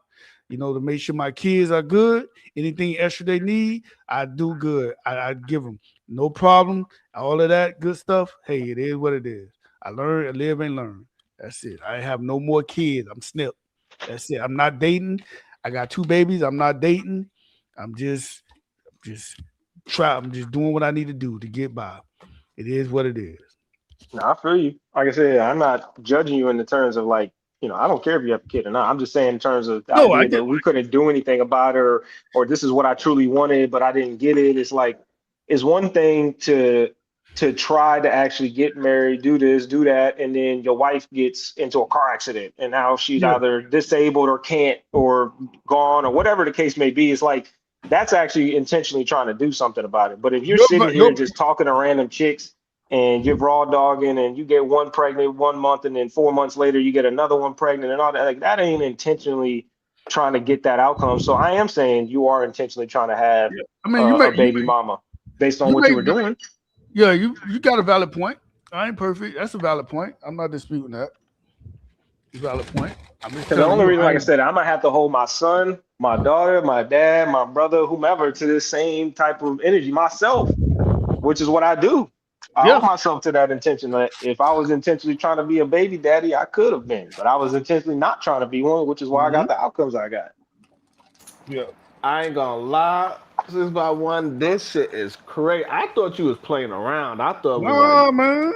you know, to make sure my kids are good. Anything extra they need, I do good. I give them no problem. All of that good stuff. Hey, it is what it is. I learn, I live and learn. That's it. I have no more kids. I'm snipped. That's it. I'm not dating. I got 2 babies. I'm not dating. I'm just doing what I need to do to get by. It is what it is. No, I feel you. Like I said, I'm not judging you in the terms of like, you know, I don't care if you have a kid or not. I'm just saying in terms of the idea that we couldn't do anything about it, or this is what I truly wanted, but I didn't get it. It's like, it's one thing to try to actually get married, do this, do that, and then your wife gets into a car accident and now she's either disabled or can't or gone or whatever the case may be. It's like, that's actually intentionally trying to do something about it. But if you're sitting here just talking to random chicks and you're raw dogging and you get one pregnant 1 month and then 4 months later you get another one pregnant and all that, like that ain't intentionally trying to get that outcome. So I am saying you are intentionally trying to have a baby mama based on what you were doing. Yeah, you got a valid point. I ain't perfect. That's a valid point. I'm not disputing that. It's a valid point. The only reason, like I said, I'm gonna have to hold my son, my daughter, my dad, my brother, whomever to the same type of energy myself, which is what I do. I hold myself to that intention. That if I was intentionally trying to be a baby daddy, I could have been, but I was intentionally not trying to be one, which is why I got the outcomes I got. Yeah, I ain't gonna lie. Since by one, this shit is crazy. I thought you was playing around. I thought man.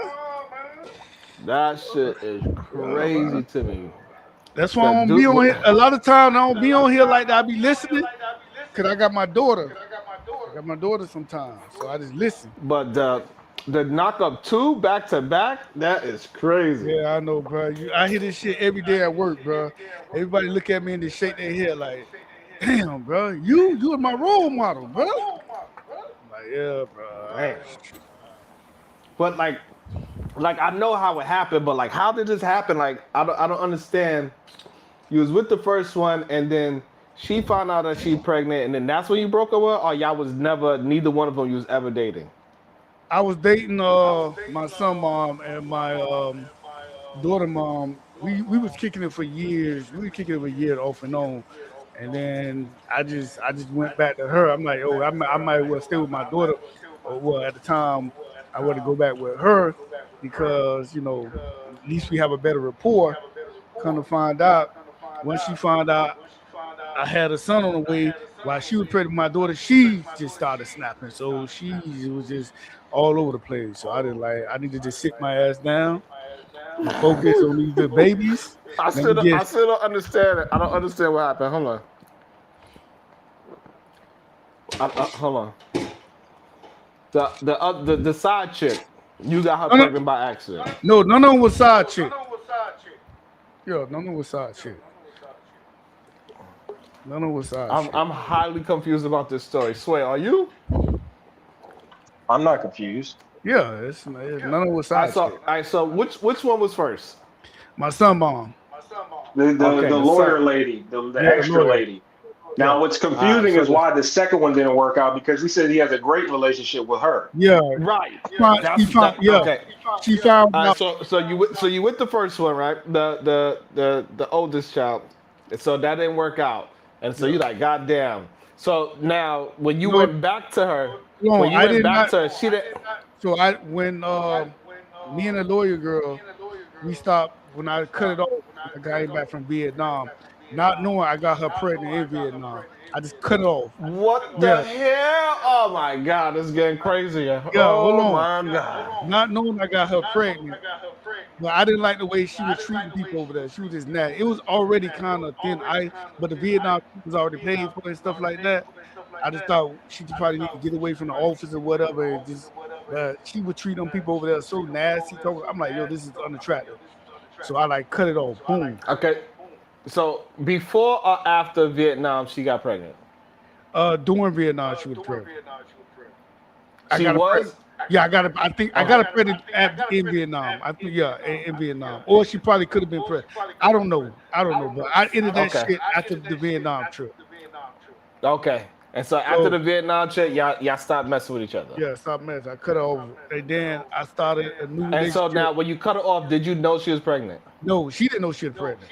That shit is crazy to me. That's why I don't be on here. A lot of times I don't be on here like that. I be listening because I got my daughter. I got my daughter sometimes, so I just listen. But the knock up 2 back to back, that is crazy. Yeah, I know, bro. I hear this shit every day at work, bro. Everybody look at me and they shake their head like, damn, bro, you are my role model, bro. I'm like, yeah, bro. Man. But like I know how it happened, but like, how did this happen? Like, I don't understand. You was with the first one, and then she found out that she's pregnant, and then that's when you broke up with her, or y'all was neither one of them you was ever dating? I was dating my son mom and my daughter mom. We was kicking it for years. We were kicking it for years off and on. And then I just went back to her. I'm like, oh, I might well stay with my daughter. Well, at the time, I wanted to go back with her because, you know, at least we have a better rapport. Come to find out, once she found out I had a son on the way, while she was pregnant with my daughter, she just started snapping. So she was just all over the place. So I need to just sit my ass down and focus on these little babies. I still don't understand it. I don't understand what happened. Hold on. Hold on. The side chick, you got her pregnant by accident. No, none of them was side chick. Yeah, none of them was side chick. None of them was side chick. I'm highly confused about this story. Sway, are you? I'm not confused. Yeah, it's none of them was side chick. All right, so which one was first? My son mom. The lawyer lady, the extra lady. Now, what's confusing is why the second one didn't work out, because he said he has a great relationship with her. Yeah, right. Okay. She found out. So you with the first one, right? The oldest child. So that didn't work out, and so you're like, God damn. So now, when you went back to her, she didn't. So when me and the lawyer girl, we stopped. When I cut it off, I got back from Vietnam, not knowing I got her pregnant in Vietnam. I just cut it off. What the hell? Oh my God, it's getting crazier. Yeah, hold on. My God. Not knowing I got her pregnant, but I didn't like the way she was treating people over there. She was just nasty. It was already kind of thin ice, but the Vietnam was already paid for it and stuff like that. I just thought she probably need to get away from the office or whatever. And just she would treat them people over there so nasty. I'm like, yo, this is unattractive. So I cut it off. Boom. Okay. So before or after Vietnam, she got pregnant? During Vietnam, she was pregnant. She got was? Yeah, I got it. I think I got her pregnant in Vietnam. I think in Vietnam, or she probably could have been pregnant. I don't know. But I ended that Okay. shit after the Vietnam trip. Okay. And so after the Vietnam trip, y'all stopped messing with each other. Yeah, stop messing. I cut her over, and then I started a new And so relationship. now, when you cut her off, did you know she was pregnant? No, she didn't know she was pregnant.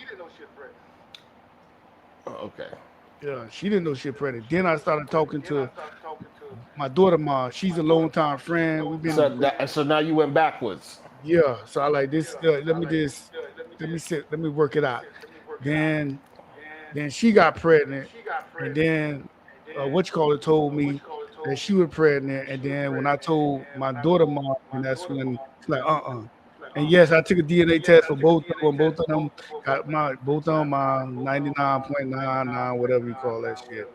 Okay. Yeah, she didn't know she was pregnant. Then I started talking to my daughter mom. She's a long time friend. We've been So now you went backwards. Yeah, so I like this. Let me work it out. Then she got pregnant, and then told me that she was pregnant, and then when I told my daughter mom, and that's when she's like, And yes, I took a DNA test for both of them. Both of them got my 99.99, whatever you call that shit.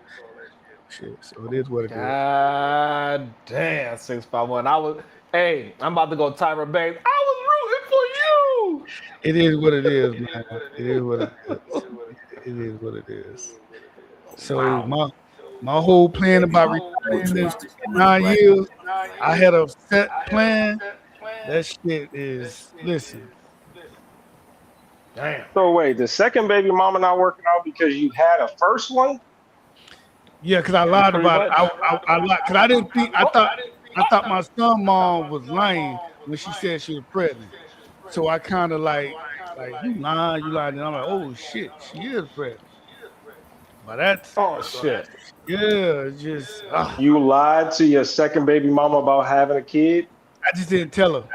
So it is what it is. God damn, 651. Hey, I'm about to go Tyra Banks. I was rooting for you. It is what it is, man. It is what it is. It is what it is. So my whole plan about retiring in 9 years, I had a set plan. That shit is, listen. Damn. So wait, the second baby mama not working out because you had a first one? Yeah, because I lied about it. I lied because I didn't think. I thought my son mom was lying when she said she was pregnant. So I kind of like you lying. And I'm like, oh shit, she is pregnant. But that's shit. Yeah, just You lied to your second baby mama about having a kid? I just didn't tell her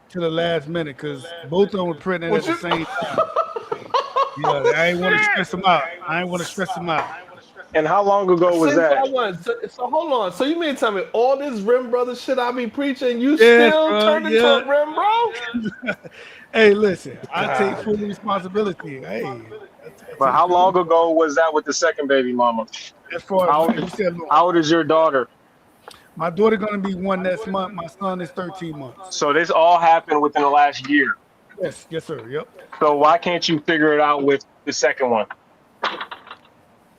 till the last minute because both of them were pregnant at the same time. Yeah, I ain't want to stress them out. And how long ago was that? So hold on. So you mean to tell me all this Rim Brother shit I be preaching, you still turned into a Rim Bro? Hey, listen, I take full responsibility. Hey. But how long ago was that with the second baby mama? How old is your daughter? My daughter gonna be 1 next month. My son is 13 months. So this all happened within the last year. Yes, sir. Yep. So why can't you figure it out with the second one?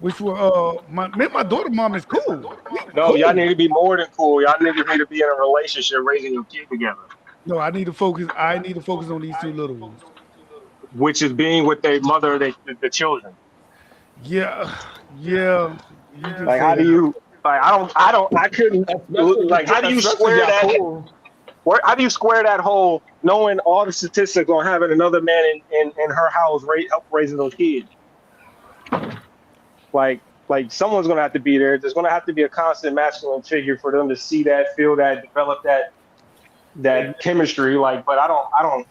Which were my daughter mom is cool. No, y'all need to be more than cool. Y'all niggas need to be in a relationship raising your kid together. No, I need to focus on these two little ones. Which is being with their mother, the children. Yeah. Like how do you I couldn't like how do you square that? How do you square that whole knowing all the statistics on having another man in her house help raising those kids? Like someone's gonna have to be there. There's gonna have to be a constant masculine figure for them to see that, feel that, develop that chemistry. Like, but I don't.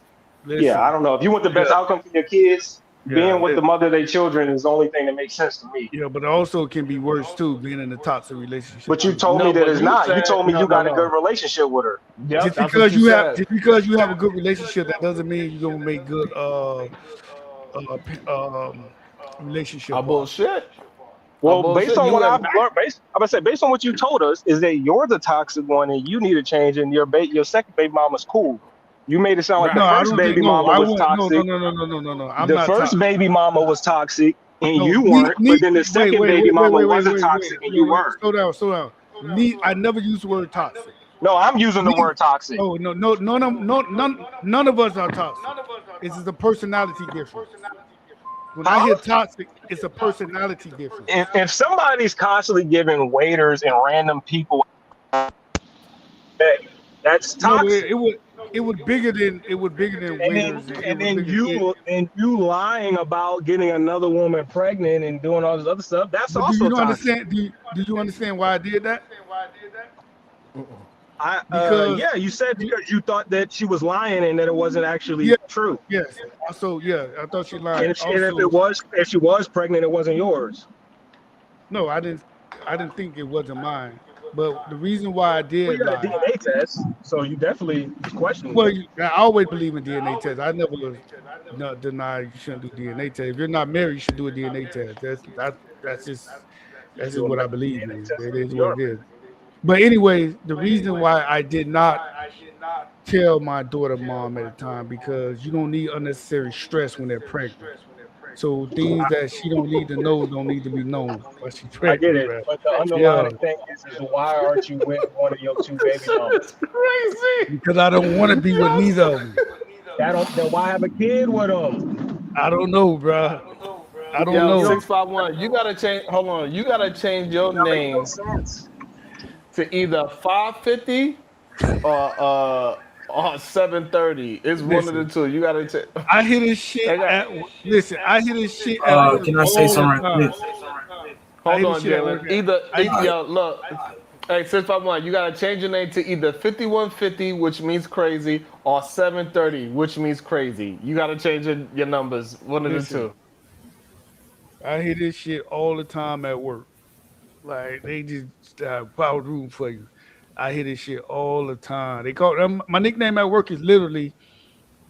Listen, yeah, I don't know. If you want the best outcome for your kids, being with the mother of their children is the only thing that makes sense to me. Yeah, but it also can be worse too, being in a toxic relationship. But you told me that it's not. You told me you got a good relationship with her. Yep, just because you have a good relationship, that doesn't mean you're gonna make good relationship. Bullshit. Well, based on what I've learned, based on what you told us, is that you're the toxic one and you need a change, and your second baby mama's cool. You made it sound like the first baby mama was toxic. No. The first baby mama was toxic and you weren't, but then the second baby mama wasn't toxic and you weren't. Slow down. I never used the word toxic. No, I'm using the word toxic. No, none of us are toxic. It's just a personality difference. When I hear toxic, it's a personality difference. If somebody's constantly giving waiters and random people, that's toxic. No, it would bigger than waiters. And then you lying about getting another woman pregnant and doing all this other stuff. That's also toxic. Do you understand why I did that? Yeah, you said because you thought that she was lying and that it wasn't actually true. Yes. So I thought she lied. And if she was pregnant, it wasn't yours. No, I didn't think it wasn't mine. But the reason why I did you got a DNA test, so you definitely question. Well, I always believe in DNA tests. I never deny you shouldn't do DNA test. If you're not married, you should do a DNA test. That's just what I believe in. It is what it is. But anyway, the reason why I did not tell my daughter mom at the time, because you don't need unnecessary stress when they're pregnant. So things that she don't need to know don't need to be known. But she I pregnant, get it, bro. but the Yeah, underlying thing is why aren't you with one of your two baby mamas? Crazy. because I don't want to be with neither of them. Then why have a kid with them? I don't know, bro. I don't Yo, know. 651. You gotta change. Hold on. You gotta change your That makes no name sense. to either 550 or 730. It's one of the Listen, two. You gotta change. I hear this shit They got- at listen. I hear this shit at work Can I all say the something time. right quick? I Hold hear on, this shit at work. Jalen. Either I- yo, look. Hey, 651. You gotta change your name to either 5150, which means crazy, or 730, which means crazy. You gotta change your numbers. One of the Listen. two. I hear this shit all the time at work. Like they just power room for you. I hear this shit all the time. They call my nickname at work is literally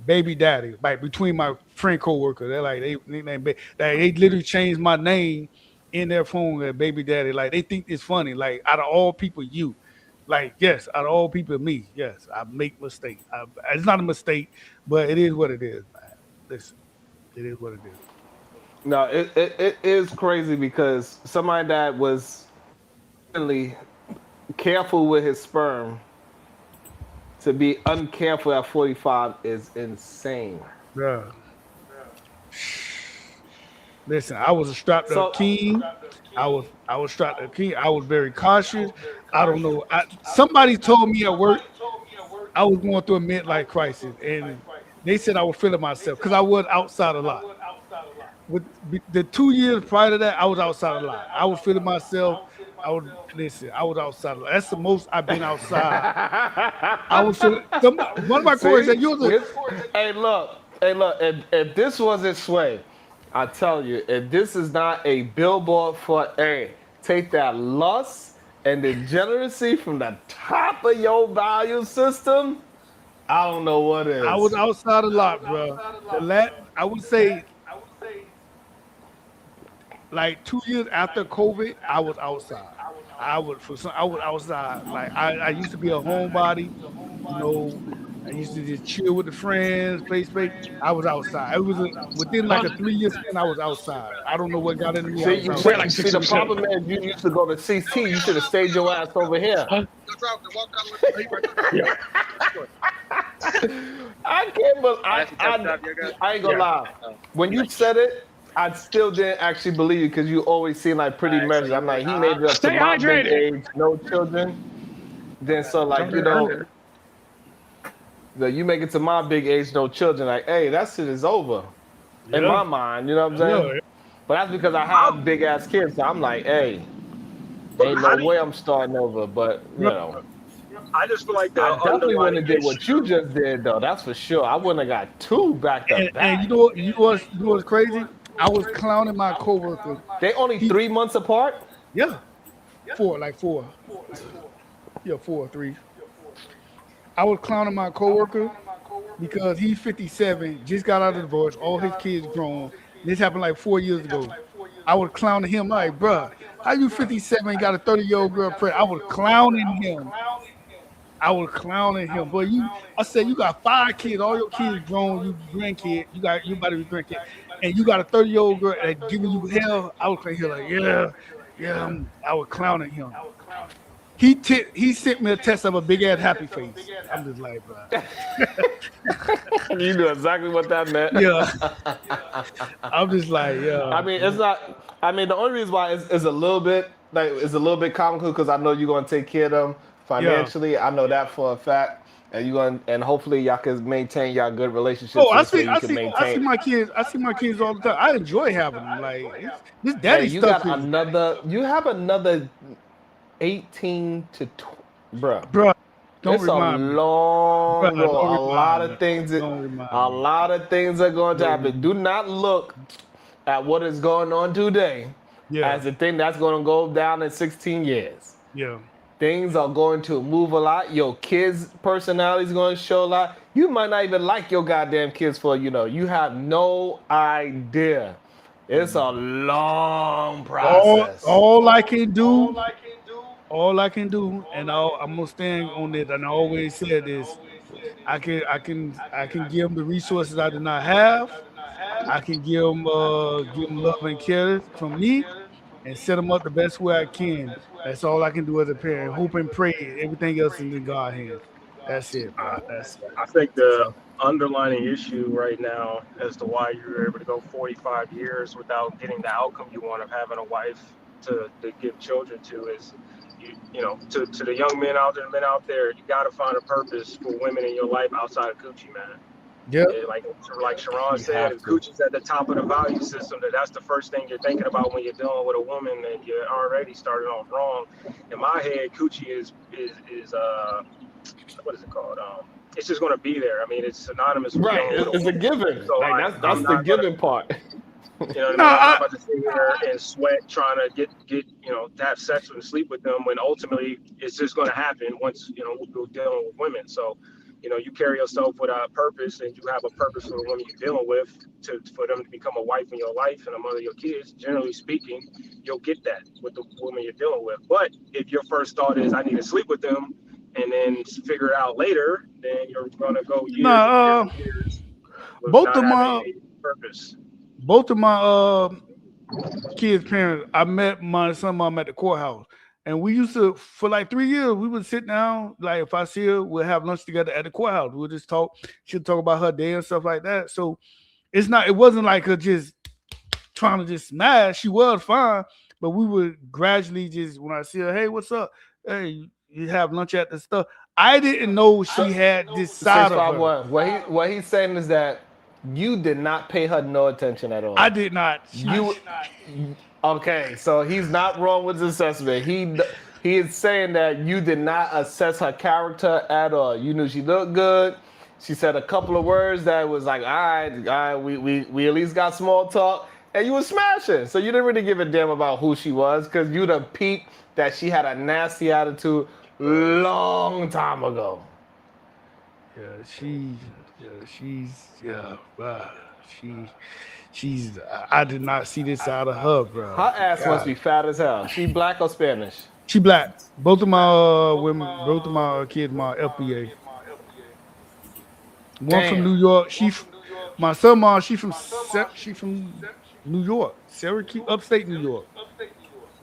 Baby Daddy. Like between my friend coworker, they're like they nickname they literally changed my name in their phone as Baby Daddy. Like they think it's funny. Like out of all people, you. Like yes, out of all people, me. Yes, I make mistakes. It's not a mistake, but it is what it is, man. Listen, it is what it is. No, it is crazy because somebody that was really careful with his sperm to be uncareful at 45 is insane. Bruh. Listen, I was a strapped up king. I was strapped up king. I was very cautious. I don't know. Somebody told me at work I was going through a midlife crisis, and they said I was feeling myself because I was outside a lot. With the 2 years prior to that, I was outside a lot. I was feeling myself. I was outside a lot. That's the most I've been outside. I was feeling. One of my coworkers said, Hey, look. If this wasn't Sway, I tell you, if this is not a billboard for take that lust and degeneracy from the top of your value system, I don't know what is. I was outside a lot, bro. I would say, like 2 years after COVID, I was outside. I was outside. Like I used to be a homebody, you know. I used to just chill with the friends, play space. I was outside. It was within like a 3 year span. I was outside. I don't know what got into me. See, the problem is you used to go to CT. You should have stayed your ass over here. I can't believe I ain't gonna lie. When you said it, I still didn't actually believe you because you always seem like pretty measured. I'm like, he made it up to my big age, no children. Then so like you make it to my big age, no children. Like, hey, that shit is over in my mind. You know what I'm saying? But that's because I have big ass kids. So I'm like, hey, ain't no way I'm starting over. But you know. I just feel like I definitely wouldn't have did what you just did, though. That's for sure. I wouldn't have got two back to back. And you know what's crazy? I was clowning my coworker. They only 3 months apart? Yeah. Four. Yeah, 4 or 3. I was clowning my coworker because he's 57, just got out of divorce, all his kids grown. This happened like 4 years ago. I was clowning him like, bruh, how you 57 and got a 30-year-old girl pregnant? I was clowning him. Boy, I said you got 5 kids, all your kids grown, you grandkid, you about to be grandkid, and you got a 30-year-old girl that giving you hell. I was like, yeah. I was clowning him. He sent me a test of a big ass happy face. I'm just like, bro. You knew exactly what that meant. Yeah. I'm just like, yeah. I mean, it's not. I mean, the only reason why is a little bit comical because I know you're gonna take care of them financially. Yeah. I know that for a fact, and hopefully y'all can maintain y'all good relationship. Oh, I see my kids. I see my kids all the time. I enjoy having them. Like this daddy stuff. You have another 18 to 20, bruh. Don't it's remind a long me. road. A lot of things are going to happen. Do not look at what is going on today as the thing that's going to go down in 16 years. Yeah. Things are going to move a lot. Your kids' personality is going to show a lot. You might not even like your goddamn kids for, you have no idea. It's a long process. All I can do, and I'm gonna stand on it. And I always said this: I can give them the resources I do not have, I can give them love and care from me and set them up the best way I can. That's all I can do as a parent. Hope and pray. Everything else is in God's hands. That's it, bro. That's it. I think the underlining issue right now as to why you were able to go 45 years without getting the outcome you want of having a wife to give children to is, you know, to the young men out there, you got to find a purpose for women in your life outside of coochie, man. Yeah. Like Sharon said, if coochie's at the top of the value system, that's the first thing you're thinking about when you're dealing with a woman, and you're already starting off wrong. In my head, coochie is what is it called? It's just going to be there. I mean, it's synonymous with Right. It's a given. So Like that's the given part. You know what I mean? I'm not about to sit here and sweat trying to get you know, to have sex and sleep with them when ultimately it's just going to happen once, you know, we're dealing with women. So, you know, you carry yourself with a purpose, and you have a purpose for the woman you're dealing with for them to become a wife in your life and a mother of your kids. Generally speaking, you'll get that with the woman you're dealing with. But if your first thought is, I need to sleep with them, and then figure it out later, then you're going to go years and years both not of my having a purpose. both of my kids' parents, I met my son mom at the courthouse. And we used to, for like 3 years, we would sit down. Like if I see her, we'll have lunch together at the courthouse. We'll just talk. She'll talk about her day and stuff like that. So it wasn't like her just trying to just smash. She was fine, but we would gradually just, when I see her, hey, what's up? Hey, you have lunch at the stuff. I didn't know she had this side of her. What he's saying is that you did not pay her no attention at all. I did not. Okay, so he's not wrong with his assessment. He is saying that you did not assess her character at all. You knew she looked good. She said a couple of words that was like, all right, we at least got small talk, and you were smashing. So you didn't really give a damn about who she was, because you'd have peeped that she had a nasty attitude long time ago. I did not see this out of her, bro. Her ass must be fat as hell. She black or Spanish? She black. Both of my both of my kids, my FBA. One from New York. My son, mom, she from New York, Syracuse, upstate New York.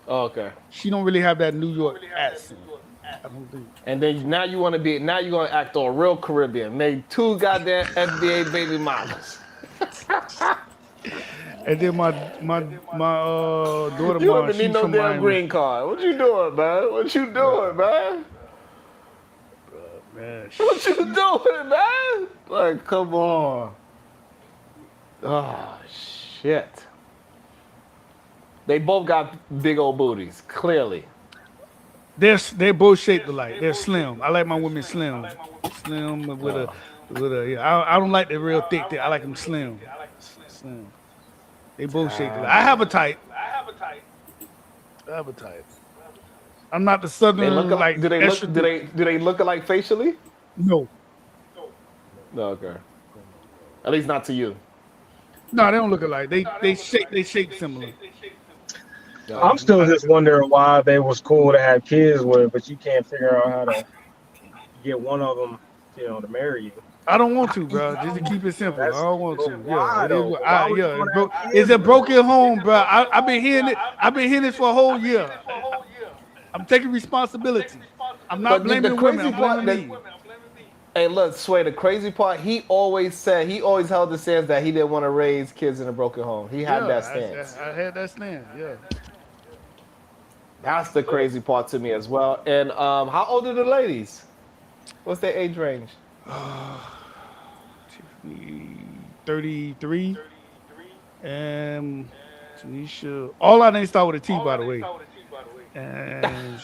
Oh, okay. She don't really have that New York accent. I don't think. And then now you're gonna act all real Caribbean. Made 2 goddamn FBA baby mamas. And then my daughter, You don't even she's need no from damn Miami. green card. What you doing, man? What you doing, man? Man, What you doing, man? Like, come on. Oh shit. They both got big old booties, clearly. They're both shaped alike. They're slim. I like my women slim with a yeah. I don't like the real thick. I like them slim. They both shaped alike. I have a type. I'm not the southern. They look alike. like Do they extra- look? Do they look alike facially? No. No, okay. At least not to you. No, they don't look alike. They shape similar. I'm still just wondering why they was cool to have kids with, but you can't figure out how to get one of them, you know, to marry you. I don't want to, bro. Just to keep it simple. I don't want to. Why, Yeah, though? Why would you wanna have kids it's a with broken home, bro. I've been hearing it. I've been hearing this for a whole year. I'm taking responsibility. I'm not blaming the women. I'm blaming me. Hey, look, Sway, the crazy part, he always held the stance that he didn't want to raise kids in a broken home. He had that stance. I had that stance. Yeah. That's the crazy part to me as well. And how old are the ladies? What's their age range? 33. And Tanisha. All our names start with a T, by the way. And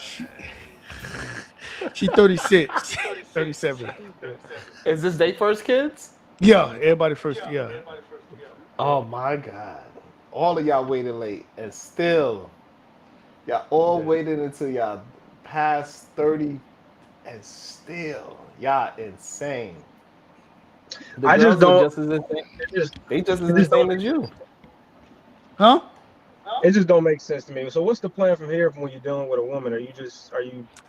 she 36, 37. Is this their first kids? Yeah, everybody first. Yeah. Oh my God. All of y'all waited late, and still, y'all all waited until y'all past 30, and still, y'all insane. The I just girls don't. are they just as insane as you. Huh? It just don't make sense to me. So what's the plan from here from when you're dealing with a woman? Are you?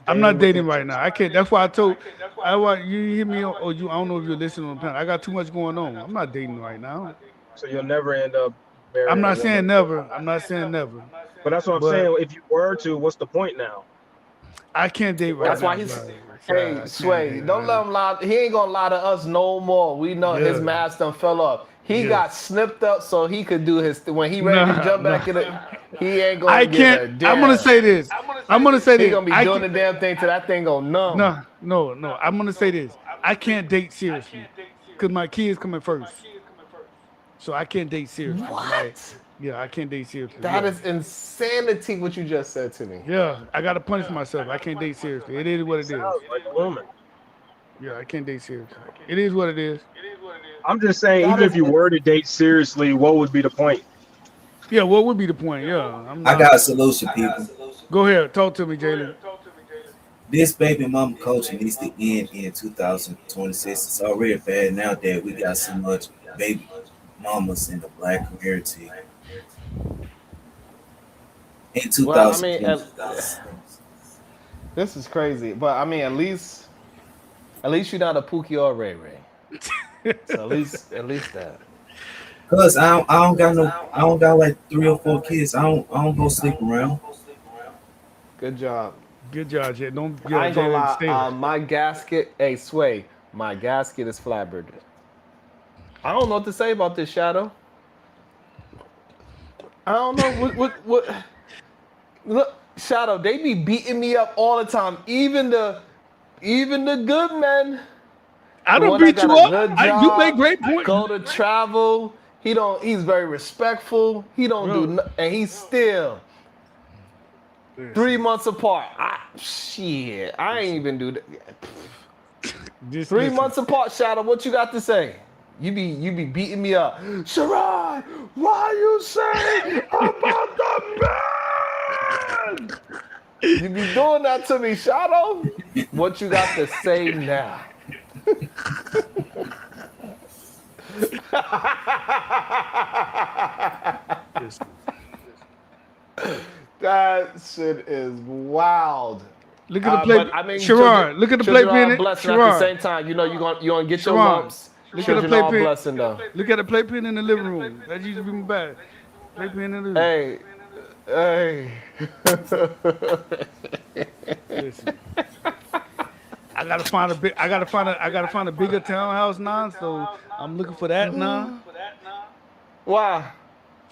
I'm not dating right now. I can't. That's why I want you hear me or you. I don't know if you're listening on the panel. I got too much going on. I'm not dating right now. So you'll never end up marrying. I'm a not woman. saying never. I'm not saying never. But that's what I'm But saying. If you were to, what's the point now? I can't date right That's now. why he's. brother. Hey, I can't Sway, date don't right let him lie. He ain't gonna lie to us no more. We know his Yeah. mask done fell off. He Yeah. got snipped up so he could do his. When he ready to Nah, jump back nah. in it, he ain't gonna I give a can't. damn. I'm gonna say this. I'm gonna say He this. gonna be I doing the can't- damn thing till that thing go numb. No. I'm gonna say this. I can't date seriously because my kids coming first. So I can't date seriously. What? Yeah, I can't date seriously. That yeah. is insanity. What you just said to me. Yeah, I gotta punish myself. I can't date seriously. It is what it is. Sounds like a woman. Yeah, I can't date seriously. It is what it is. I'm just saying, That even is- if you were to date seriously, what would be the point? Yeah, what would be the point? Yeah, I'm I not. got a solution, people. Go ahead, talk to me, Jalen. This baby mama culture needs to end in 2026. It's already bad now that we got so much baby mamas in the black community. In Well, I mean, 2026. this is crazy, but I mean, at least you're not a Pookie or Ray Ray. So at least that. Cause I don't got like 3 or 4 kids. I don't go sleep around. Good job. Good job, Jay. Don't. I Yeah, ain't gonna Jalen, stay lie. there. My gasket, hey Sway, my gasket is flabbergasted. I don't know what to say about this, Shadow. I don't know what. Look, Shadow, they be beating me up all the time. Even the good men. I The don't one that beat you got a up. good You job, make great points. Go to travel. He's very respectful. He don't do Bro. and he's still 3 months apart. Shit, I ain't even do that. Just 3 listen. months apart, Shadow. What you got to say? You be beating me up, Sharon. Why you say about the man? You be doing that to me, Shadow. What you got to say now? That shit is wild. Look at the play. But, I mean, Sherrod, look at the children playpen. are a blessing at the same time. You know you gonna get your Sherrod, lumps. look at the Children are a playpen. blessing though. Look at the playpen in the living room. That used to be my bag. Playpen in the living room. Hey. Listen. I gotta find a bigger townhouse now, so I'm looking for that now. Why?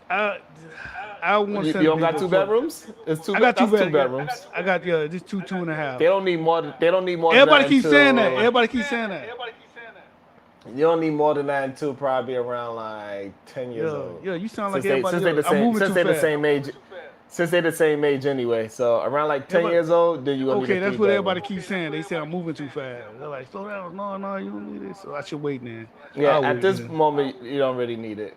I want You something don't got bigger 2 for- bedrooms? It's two. I got that's 2 2 bedrooms. I got just two and a half. They don't need more. They don't need more. Everybody than keeps that saying that. until- Everybody keeps saying that. You don't need more than that until probably around like 10 years old. Yeah, you sound like Since everybody they the else. I'm same, moving since too they the fast. same age. Since they're the same age anyway, so around like 10 but- years old, then you gonna Okay, need a that's 3 what bedroom. everybody keeps saying. They say I'm moving too fast. They're like, slow down. No, you don't need it. So I should wait then. Yeah, I'll at wait this then. moment, you don't really need it.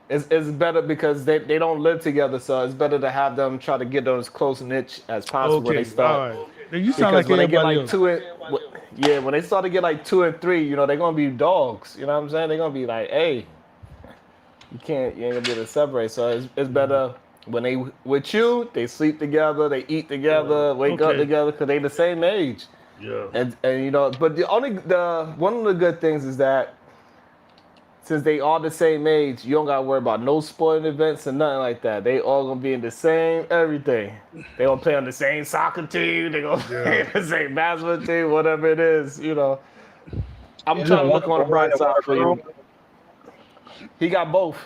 It's better because they don't live together, so it's better to have them try to get them as close niche as possible when they Okay, start. all right. Then you sound Because like when they get everybody like else. 2 and when they start to get like 2 and 3, you know, they're gonna be dogs. You know what I'm saying? They're gonna be like, hey, you ain't gonna be able to separate. So it's better when they with you, they sleep together, they eat together, wake up Okay. together, because they the same age. Yeah. And you know, but one of the good things is that since they all the same age, you don't gotta worry about no sporting events and nothing like that. They all gonna be in the same everything. They gonna play on the same soccer team. They gonna play in the same basketball team, whatever it is. You know, I'm Yeah, trying to look one on the bright boy and side one for girl. you. He got both.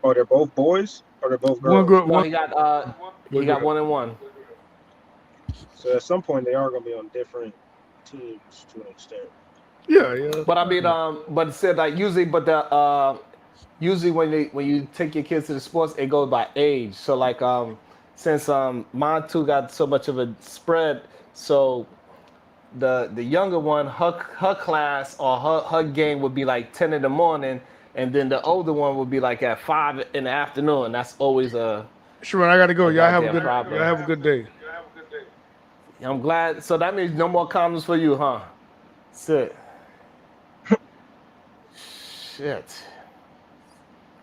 Are they both boys or they're both girls? One girl. No, One, he got 1 and 1. So at some point they are going to be on different teams to an extent. yeah. But I mean, but it said like usually, usually when you take your kids to the sports, it goes by age. So like since mine too got so much of a spread, so the younger one, her class or her game would be like 10 in the morning, and then the older one would be like at 5 in the afternoon. That's always a Sure, I gotta go. Y'all have a goddamn good. problem. Y'all have a good day. I'm glad. So that means no more condoms for you, huh? Sit. Shit.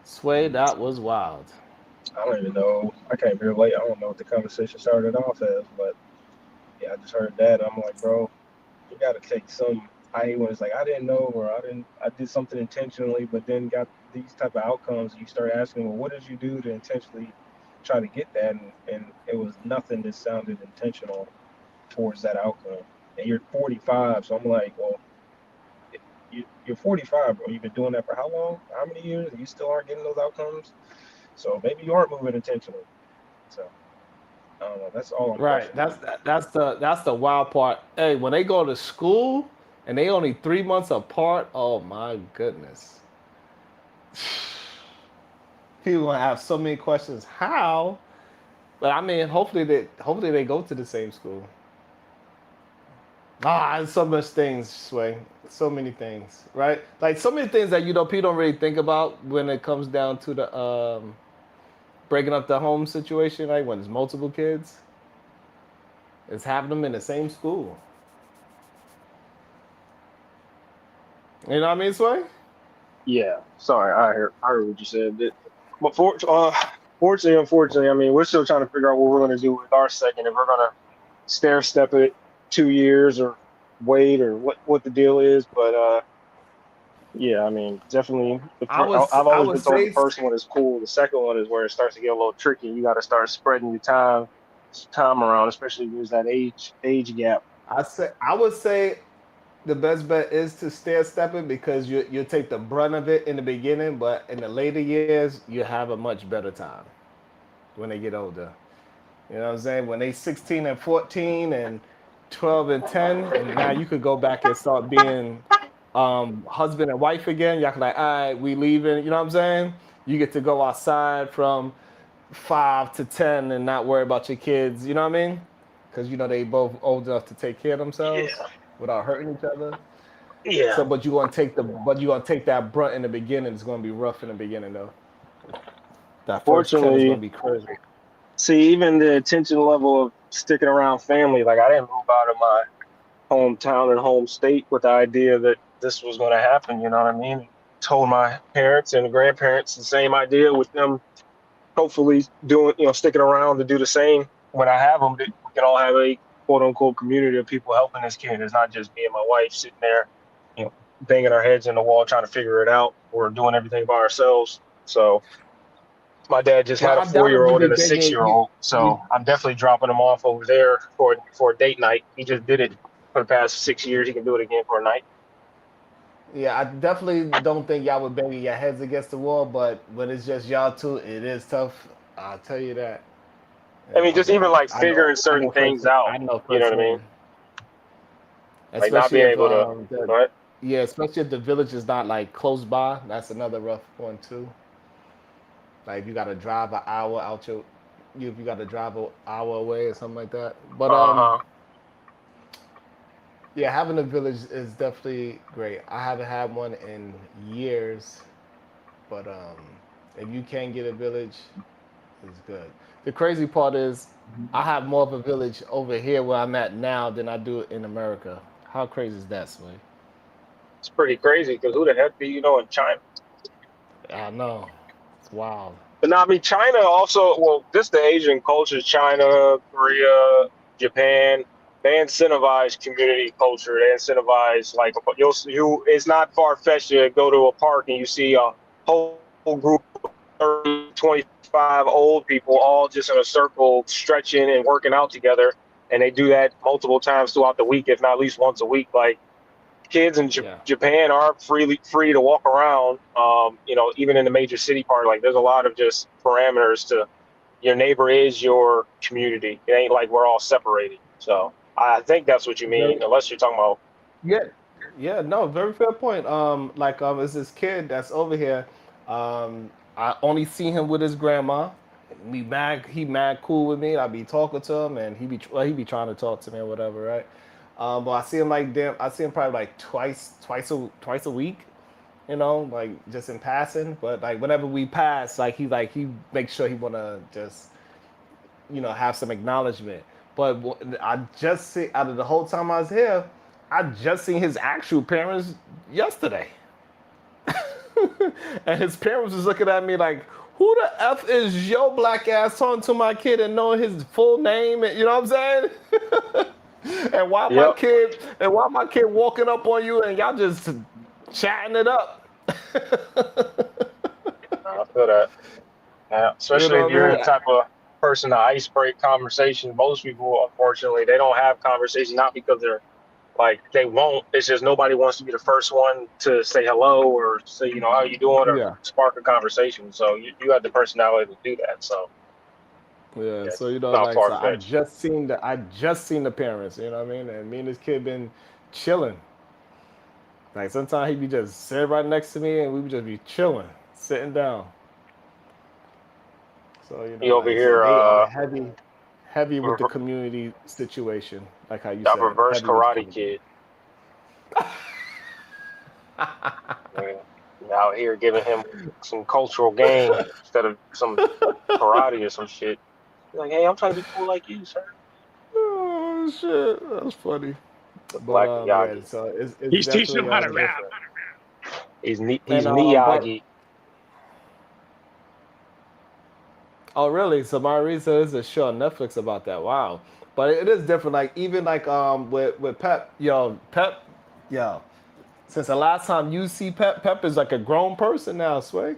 Sway, that was wild. I don't even know. I came here late. I don't know what the conversation started off as, but yeah, I just heard that. I'm like, bro, you got to take some I hate when it's like I didn't know, or I did something intentionally, but then got these type of outcomes. You start asking, well, what did you do to intentionally try to get that? And it was nothing that sounded intentional towards that outcome. And you're 45, so I'm like, well, you're 45, bro. You've been doing that for how long? How many years? And you still aren't getting those outcomes? So maybe you aren't moving intentionally. So I don't know. That's all I'm Right. questioning. That's the wild part. Hey, when they go to school and they only 3 months apart, oh my goodness. People gonna have so many questions. How? But I mean, hopefully they go to the same school. There's so much things, Sway. So many things, right? Like so many things that people don't really think about when it comes down to the breaking up the home situation, like when there's multiple kids. It's having them in the same school. You know what I mean, Sway? Yeah. Sorry, I heard what you said. But fortunately, unfortunately, I mean, we're still trying to figure out what we're going to do with our second. If we're going to stair step it 2 years or wait, or what the deal is. But yeah, I mean, definitely. I've always been told the first one is cool. The second one is where it starts to get a little tricky. You got to start spreading your time around, especially if there's that age gap. I would say the best bet is to stair step it because you take the brunt of it in the beginning, but in the later years you have a much better time when they get older. You know what I'm saying? When they 16 and 14 and 12 and 10, and now you could go back and start being husband and wife again. Y'all can like, all right, we leaving. You know what I'm saying? You get to go outside from 5 to 10 and not worry about your kids. You know what I mean? Because they both old enough to take care of themselves without hurting each other. Yeah. So, but you gonna take that brunt in the beginning. It's gonna be rough in the beginning though. That first 10 is gonna be crazy. See, even the attention level of sticking around family, like I didn't move out of my hometown and home state with the idea that this was going to happen. You know what I mean? Told my parents and grandparents the same idea, with them hopefully doing, sticking around to do the same when I have them. That we can all have a quote unquote community of people helping this kid. It's not just me and my wife sitting there, banging our heads in the wall trying to figure it out. We're doing everything by ourselves. So my dad just had a 4-year-old and a 6-year-old, so I'm definitely dropping him off over there for a date night. He just did it for the past 6 years. He can do it again for a night. Yeah, I definitely don't think y'all would bang your heads against the wall, but when it's just y'all two, it is tough. I'll tell you that. I mean, just even like figuring certain things out. You know what I mean? Like not being able to. Yeah, especially if the village is not like close by. That's another rough one too. Like if you got to drive an hour out if you got to drive an hour away or something like that. But yeah, having a village is definitely great. I haven't had one in years, but if you can get a village, it's good. The crazy part is I have more of a village over here where I'm at now than I do in America. How crazy is that, Sway? It's pretty crazy because who the heck do you know in China? I know. It's wild. But no, I mean, China also, well, this the Asian culture, China, Korea, Japan, they incentivize community culture. They incentivize, like, it's not far-fetched to go to a park and you see a whole group of 30, 25 old people all just in a circle stretching and working out together. And they do that multiple times throughout the week, if not at least once a week. Like, kids in Japan are free to walk around, even in the major city part. Like, there's a lot of just parameters to your neighbor is your community. It ain't like we're all separated. So I think that's what you mean, unless you're talking about. Yeah, no, very fair point. It's this kid that's over here. I only see him with his grandma. He mad cool with me. I be talking to him, and he be trying to talk to me or whatever, right? But I see him probably like twice a week, like just in passing. But like whenever we pass, he makes sure he wanna just, have some acknowledgement. But I just see out of the whole time I was here, I just seen his actual parents yesterday, and his parents was looking at me like, who the F is your black ass talking to my kid and knowing his full name? You know what I'm saying? And why my kid walking up on you and y'all just chatting it up? I feel that. Yeah, especially You know if you're what I the mean? type of person to ice break conversation. Most people, unfortunately, they don't have conversations, not because they're like they won't. It's just nobody wants to be the first one to say hello or say, you know, how you doing, or Yeah. spark a conversation. So you have the personality to do that. So Yeah, yeah, so it's like not far so fetched. I just seen the parents, you know what I mean? And me and this kid been chilling. Like sometimes he be just sitting right next to me and we would just be chilling, sitting down. So, He over like so here, they heavy with the community situation, like how you that said, reverse heavy with the karate community. kid. Yeah, out here giving him some cultural game instead of some karate or some shit. He's like, hey, I'm trying to be cool like you, sir. Oh shit, that's funny. The But Black yeah, Miyagi. so it's He's teaching definitely him how to rap. different. He's And but Miyagi. oh really? So my reason is a show on Netflix about that. Wow. But it is different. Like even like with Pep, yo, since the last time you see Pep is like a grown person now, Sway.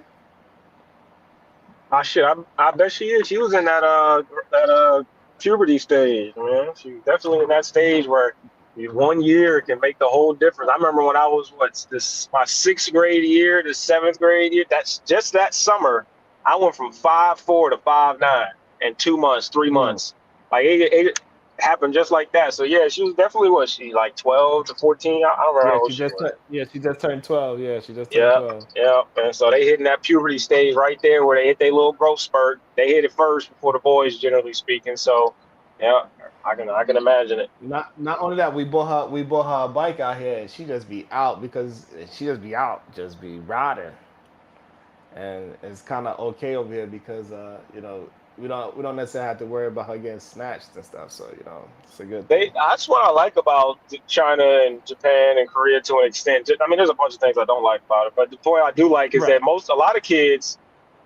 Ah shit, I bet she is. She was in that puberty stage, man. She was definitely in that stage where 1 year can make the whole difference. I remember when I was my 6th grade year to 7th grade year. That's just that summer. I went from 5'4" to 5'9" in 2 months, 3 months. Like it happened just like that. So yeah, she was definitely like 12 to 14. I don't remember how old she was. She just turned 12. Yeah, she just turned Yeah, 12. yeah. And so they hitting that puberty stage right there where they hit their little growth spurt. They hit it first before the boys, generally speaking. So yeah, I can imagine it. Not only that, we bought her a bike out here, and she just be out because she just be riding, and it's kind of okay over here because we don't necessarily have to worry about her getting snatched and stuff. So it's a good thing. That's what I like about China and Japan and Korea to an extent. I mean, there's a bunch of things I don't like about it, but the point I do like is Right. that a lot of kids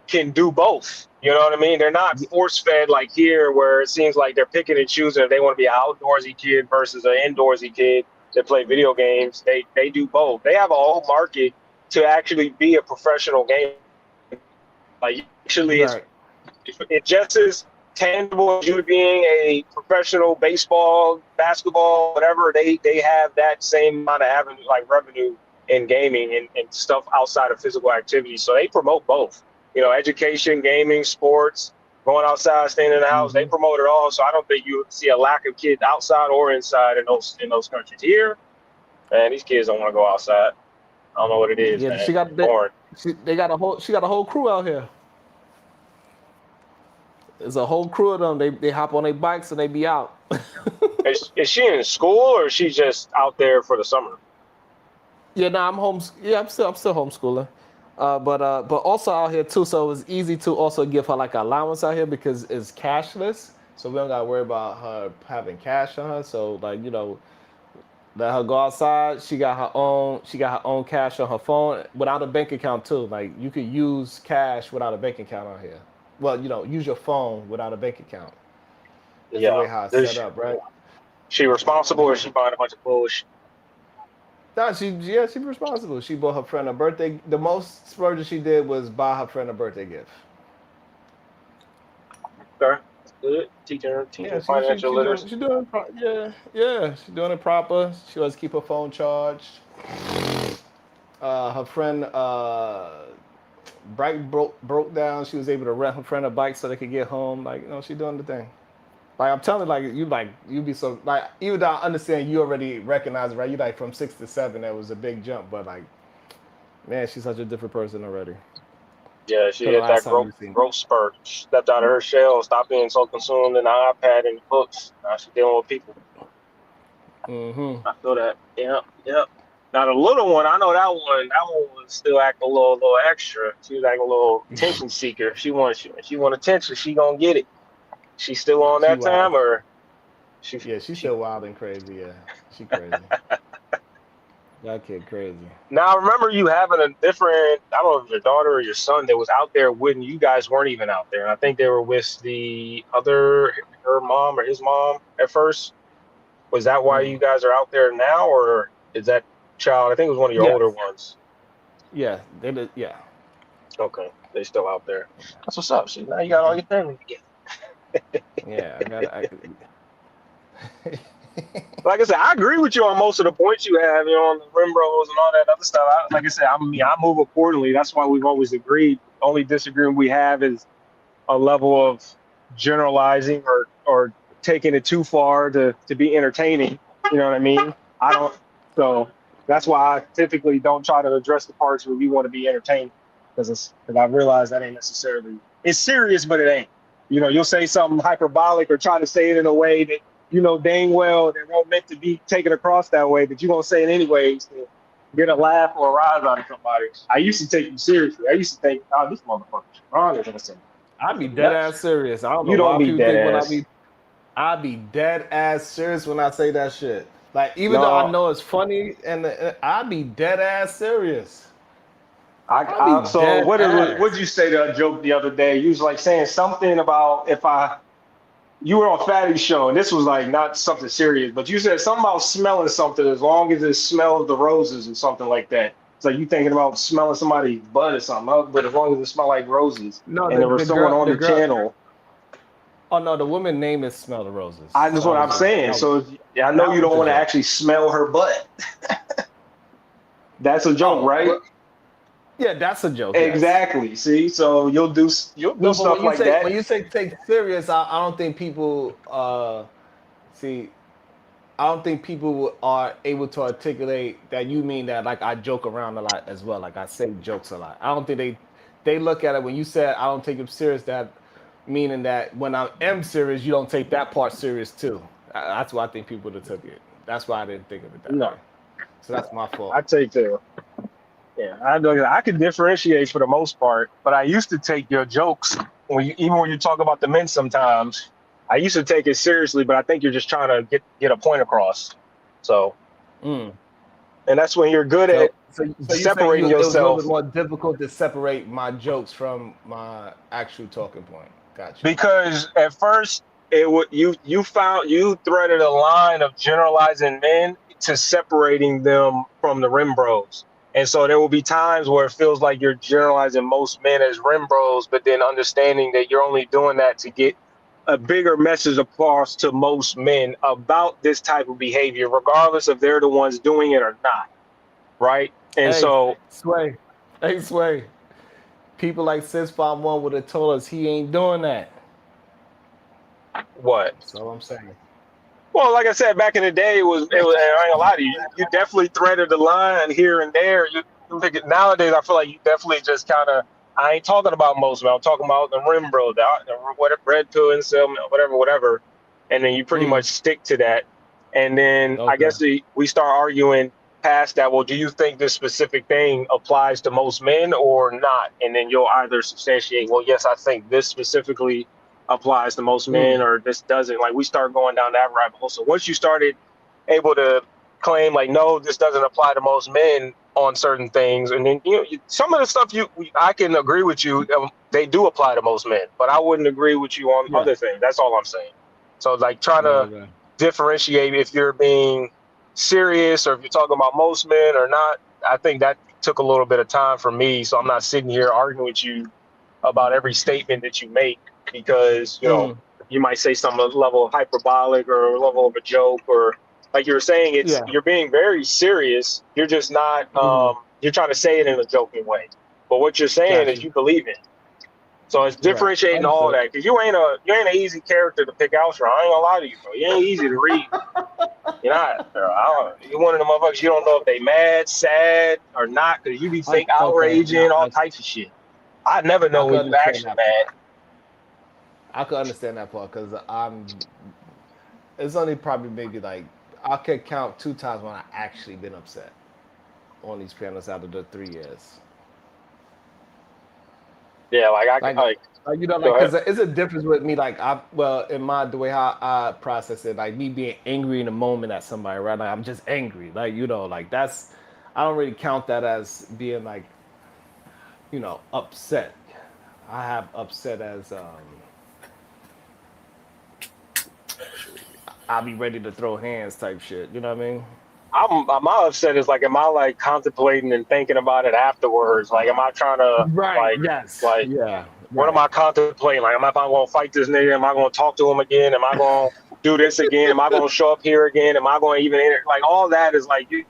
can do both. You know what I mean? They're not force fed like here, where it seems like they're picking and choosing if they want to be an outdoorsy kid versus an indoorsy kid that play video games. They do both. They have a whole market to actually be a professional game. Like actually, Right. it's just as tangible as you being a professional baseball, basketball, whatever. They have that same amount of avenue, like revenue in gaming and stuff outside of physical activity. So they promote both. Education, gaming, sports, going outside, staying in the house. They promote it all. So I don't think you see a lack of kids outside or inside in those countries. Here, man, these kids don't want to go outside. I don't know what it is, Yeah, man. she got Boring. they got a whole crew out here. There's a whole crew of them. They hop on their bikes and they be out. Is she in school or is she just out there for the summer? Yeah, no, I'm home. Yeah, I'm still homeschooling. But also out here too, so it was easy to also give her like an allowance out here because it's cashless, so we don't gotta worry about her having cash on her. So like let her go outside. She got her own cash on her phone without a bank account too. Like you could use cash without a bank account out here. Well, use your phone without a bank account. That's the way how it's set up, right? She responsible or is she buying a bunch of bullshit? No, she's responsible. She bought her friend a birthday. The most splurge she did was buy her friend a birthday gift. Okay, that's good. Teaching financial literacy. She's doing she's doing it proper. She wants to keep her phone charged. Her friend bike broke down. She was able to rent her friend a bike so they could get home. Like she's doing the thing. Like I'm telling you, you be so like even though I understand you already recognize it, right? You like from 6 to 7, that was a big jump, but like, man, she's such a different person already. Yeah, she hit that growth spurt. She stepped out of her shell, stopped being so consumed in the iPad and the books. Now she's dealing with people. I feel that. Yeah. Now the little one, I know that one was still acting a little extra. She was acting a little attention seeker. She want attention. She gonna get it. She still on that time, or she's still wild and crazy. Yeah, she crazy. That kid crazy. Now I remember you having a different. I don't know if it was your daughter or your son that was out there when you guys weren't even out there, and I think they were with her mom or his mom at first. Was that why you guys are out there now, or is that child? I think it was one of your Yes. older ones. Yeah, they did. Yeah. Okay, they still out there. That's what's up. See, now you got all your family together. Yeah, I got. Like I said, I agree with you on most of the points you have, on the rim rolls and all that other stuff. Like I said, I move accordingly. That's why we've always agreed. Only disagreement we have is a level of generalizing or taking it too far to be entertaining. You know what I mean? So that's why I typically don't try to address the parts where you want to be entertained, because I realize that ain't necessarily, it's serious, but it ain't. You'll say something hyperbolic or try to say it in a way that dang well that won't meant to be taken across that way, but you're gonna say it anyways to get a laugh or a rise out of somebody. I used to take you seriously. I used to think, oh, this motherfucker's wrong. I'd be dead ass serious. I don't know You don't why be people dead think when ass. I be dead ass serious when I say that shit. Like, even though I know it's funny, and I be dead ass serious. So what did you say to a joke the other day? You was like saying something about you were on Fatty's show, and this was like not something serious, but you said something about smelling something as long as it smells the roses or something like that. It's like you thinking about smelling somebody's butt or something, but as long as it smells like roses. No, and there was someone on the girl, channel. Oh no, the woman name is Smell the Roses. That's what I'm saying. So I know you don't want to actually smell her butt. That's a joke, right? Well, yeah, that's a joke. Yes. Exactly. See, so you'll do stuff like that. When you say take serious, I don't think people see. I don't think people are able to articulate that you mean that like I joke around a lot as well. Like I say jokes a lot. I don't think they look at it when you said I don't take it serious. That meaning that when I am serious, you don't take that part serious too. That's why I think people would have took it. That's why I didn't think of it that way. So that's my fault. I take the. Yeah, I can differentiate for the most part, but I used to take your jokes even when you talk about the men sometimes. I used to take it seriously, but I think you're just trying to get a point across. So, and that's when you're good at separating yourself. It was a little bit more difficult to separate my jokes from my actual talking point. Gotcha. Because at first, you threaded a line of generalizing men to separating them from the rim bros. And so there will be times where it feels like you're generalizing most men as rim bros, but then understanding that you're only doing that to get a bigger message across to most men about this type of behavior, regardless if they're the ones doing it or not. Right? And Sway. People like 651 would have told us he ain't doing that. What? That's all I'm saying. Well, like I said, back in the day, it was I ain't gonna lie to you. You definitely threaded the line here and there. Nowadays, I feel like you definitely just kind of. I ain't talking about most men. I'm talking about the rim bro, whatever, red pill, incel, whatever. And then you pretty much stick to that. And then I guess we start arguing past that. Well, do you think this specific thing applies to most men or not? And then you'll either substantiate, well, yes, I think this specifically applies to most men, or this doesn't. Like we start going down that rabbit hole. So once you started able to claim like, no, this doesn't apply to most men on certain things, and then some of the stuff I can agree with you, they do apply to most men, but I wouldn't agree with you on other things. That's all I'm saying. So like trying to differentiate if you're being serious or if you're talking about most men or not. I think that took a little bit of time for me, so I'm not sitting here arguing with you about every statement that you make, because you might say some level of hyperbolic or a level of a joke, or like you were saying, you're being very serious. You're just not you're trying to say it in a joking way, but what you're saying is you believe it. So it's differentiating all that, because you ain't an easy character to pick out from. I ain't gonna lie to you, bro. You ain't easy to read. You're not. You're one of the motherfuckers. You don't know if they mad, sad, or not, because you be fake outraging, all types of shit. I never know when you're actually mad. I could understand that part, because it's only probably maybe like I could count 2 times when I actually been upset on these panels out of the 3 years. Yeah, because it's a difference with me. Like the way how I process it, like me being angry in the moment at somebody, right? Like I'm just angry, like like that's. I don't really count that as being like, upset. I have upset as I'll be ready to throw hands type shit. You know what I mean? My upset is like, am I like contemplating and thinking about it afterwards? Like, am I trying to Right. Yes. like, Yeah. what am Right. I contemplating? Like, am I going to fight this nigga? Am I going to talk to him again? Am I going to do this again? Am I going to show up here again? Am I going to even like all that is like you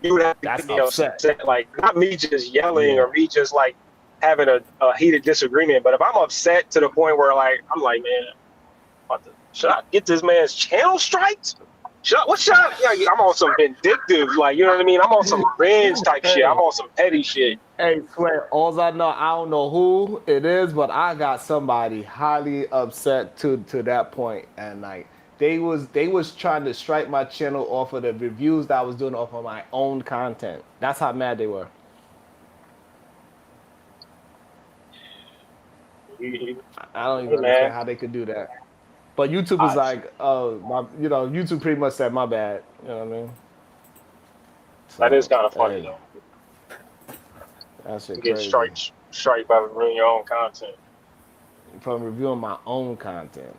would have to That's be upset. upset. Like, not me just yelling Yeah. or me just like having a heated disagreement, but if I'm upset to the point where like I'm like, man, should I get this man's channel striked? Should I? Yeah, I'm on some vindictive, like, you know what I mean? I'm on some revenge type shit. I'm on some petty shit. Hey, Sweat, all I know, I don't know who it is, but I got somebody highly upset to that point, and like they was trying to strike my channel off of the reviews that I was doing off of my own content. That's how mad they were. I don't even understand how they could do that. But YouTube was like, YouTube pretty much said my bad. You know what I mean? So, That is kind of funny hey, though. that shit You get crazy. strike by reviewing your own content. From reviewing my own content.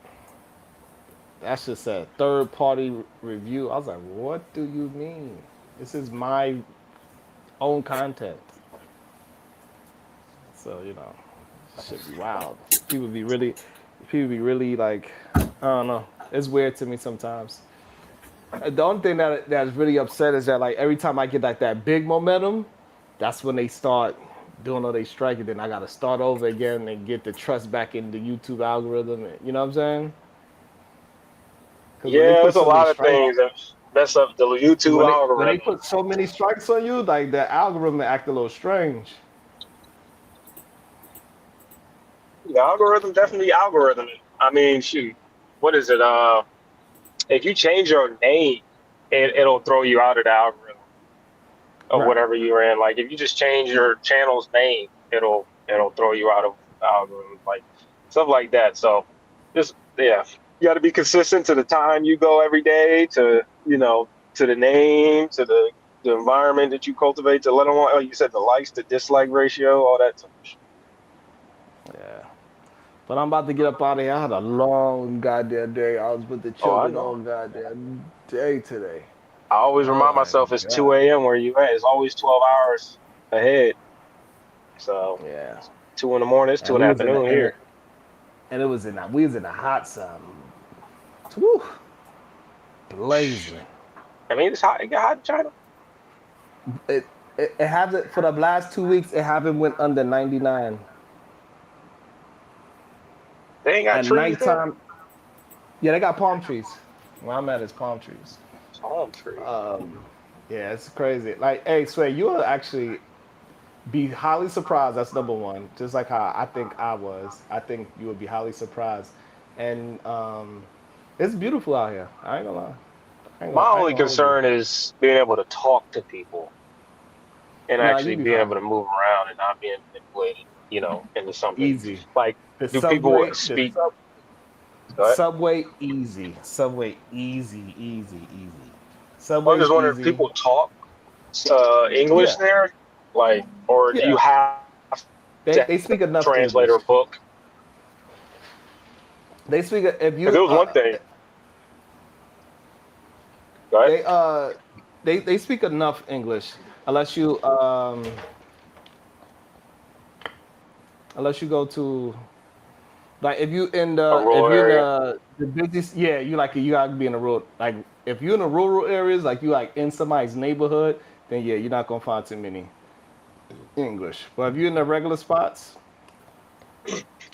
That's just a third party review. I was like, what do you mean? This is my own content. So, it should be wild. People be really like, I don't know. It's weird to me sometimes. The only thing that's really upset is that like every time I get like that big momentum, that's when they start doing all they strike, and then I gotta start over again and get the trust back in the YouTube algorithm. You know what I'm saying? Yeah, there's a lot of things that mess up the YouTube when algorithm. they put so many strikes on you, like the algorithm act a little strange. The algorithm definitely algorithming. I mean, shoot, what is it? If you change your name, it'll throw you out of the algorithm of Right. whatever you're in. Like if you just change your channel's name, it'll throw you out of the algorithm, like stuff like that. So just you got to be consistent to the time you go every day, to to the name, to the environment that you cultivate, to let alone, like you said, the likes to dislike ratio, all that stuff. Yeah. But I'm about to get up out of here. I had a long goddamn day. I was with the children all goddamn day today. I always remind myself it's 2 a.m. where you at. It's always 12 hours ahead. So yeah, 2 in the morning. It's 2 in the afternoon here. And we was in the hot sun. Woo. Blazing. I mean, it's hot. It got hot in China. It hasn't, for the last 2 weeks, it haven't went under 99. They ain't got At trees there? nighttime, yeah, they got palm trees. Where I'm at is palm trees. Palm trees. Yeah, it's crazy. Like, hey, Sway, you'll actually be highly surprised. That's number one. Just like how I think I was. I think you would be highly surprised. And it's beautiful out here. I ain't gonna lie. My only concern is being able to talk to people and actually being able to move around and not being manipulated, into something. Easy. Like, The do subway, people speak? Subway easy. Subway easy. Subway I'm just wondering if people talk English there, like, or do you have they speak enough translator English. book? They speak if you. If it was one thing. They speak enough English, unless you go to, like, if you in the business, you gotta be in the rural, like if you're in the rural areas, like you like in somebody's neighborhood, then you're not gonna find too many English. But if you're in the regular spots,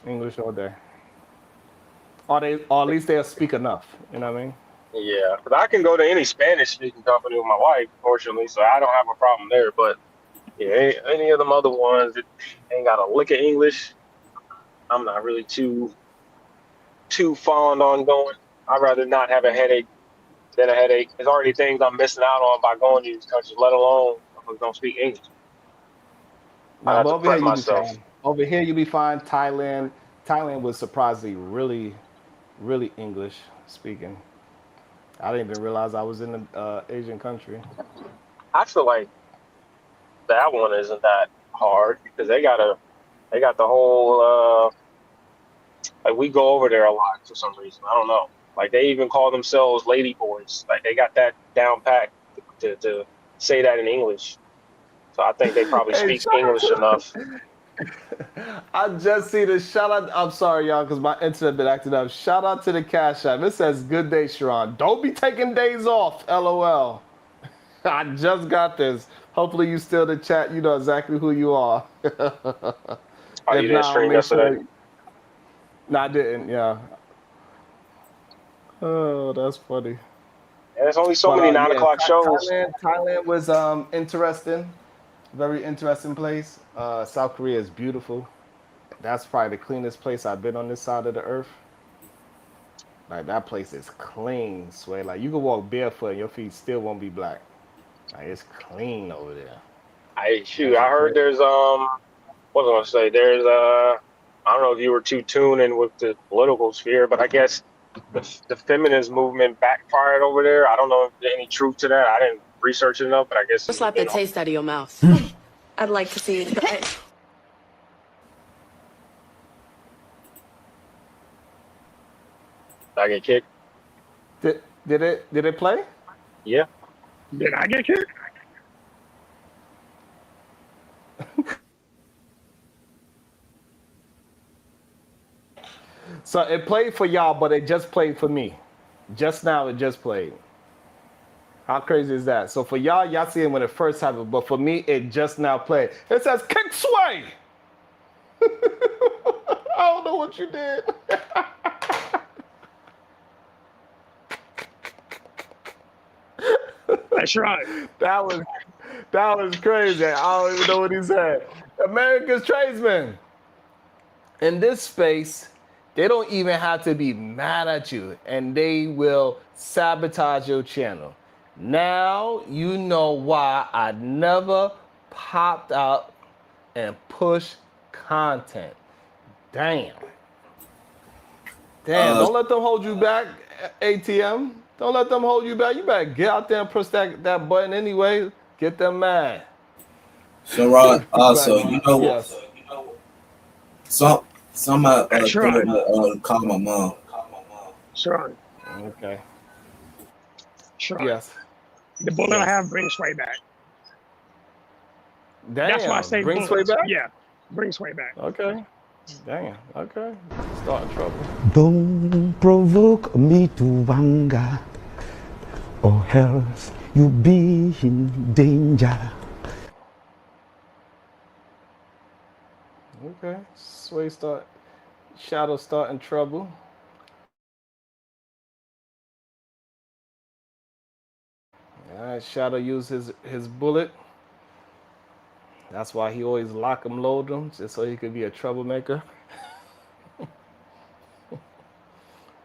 English all day. Or at least they'll speak enough. You know what I mean? Yeah, but I can go to any Spanish-speaking company with my wife, fortunately, so I don't have a problem there. But yeah, any of them other ones that ain't got a lick of English, I'm not really too fond on going. I'd rather not have a headache than a headache. There's already things I'm missing out on by going to these countries, let alone if I don't speak English. I have to prep myself. Over here, you be fine. Thailand was surprisingly really, really English speaking. I didn't even realize I was in an Asian country. I feel like that one isn't that hard because they got the whole like we go over there a lot for some reason. I don't know. Like they even call themselves lady boys. Like they got that down pat to say that in English. So I think they probably Hey, speak shout out English enough. I just see the shout out. I'm sorry, y'all, because my internet been acting up. Shout out to the Cash App. It says good day, Sharon. Don't be taking days off. LOL. I just got this. Hopefully you still in the chat. You know exactly who you are. Oh, If you didn't not, I'll stream make yesterday? sure. No, I didn't. Yeah. Oh, that's funny. Yeah, there's only so But many 9 yeah, o'clock shows. Thailand was interesting. Very interesting place. South Korea is beautiful. That's probably the cleanest place I've been on this side of the earth. Like that place is clean, swear. Like you can walk barefoot and your feet still won't be black. Like it's clean over there. I heard there's what was I gonna say? There's I don't know if you were too tuned in with the political sphere, but I guess the feminist movement backfired over there. I don't know if there's any truth to that. I didn't research it enough, but I guess Slap the taste out of your mouth. I'd like to see you try. I get kicked. Did it play? Yeah. Did I get kicked? So it played for y'all, but it just played for me. Just now it just played. How crazy is that? So for y'all see it when it first happened, but for me it just now played. It says kick sway. I don't know what you did. That's right. That was crazy. I don't even know what he said. America's tradesmen. In this space, they don't even have to be mad at you, and they will sabotage your channel. Now you know why I never popped out and pushed content. Damn. Don't let them hold you back, ATM. Don't let them hold you back. You better get out there and push that button anyway. Get them mad. So Rod, also, Right. you know, Yes. somebody Sure. told me to call my mom. Sure. Okay. Sure. Yes. The bullet I have brings Sway back. Damn. That's why I say Bring Sway bullets. back? Yeah. Bring Sway back. Okay. Damn. Okay. Starting trouble. Don't provoke me to anger, or else you'll be in danger. Okay. Shadow starting trouble. All right, Shadow used his bullet. That's why he always lock him, load him, just so he could be a troublemaker.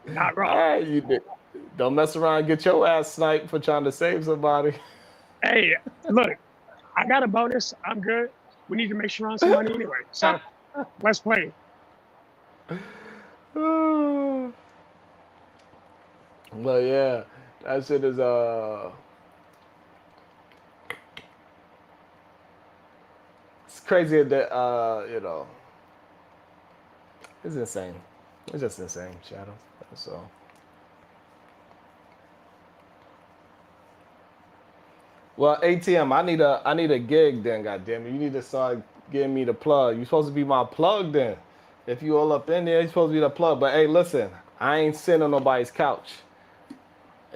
Not wrong. Hey, you don't mess around and get your ass sniped for trying to save somebody. Hey, look, I got a bonus. I'm good. We need to make sure on some money anyway. So let's play. But yeah, that shit is it's crazy that it's insane. It's just insane, Shadow. That's all. Well, ATM, I need a gig then, goddammit. You need to start giving me the plug. You're supposed to be my plug then. If you all up in there, you're supposed to be the plug. But hey, listen, I ain't sitting on nobody's couch.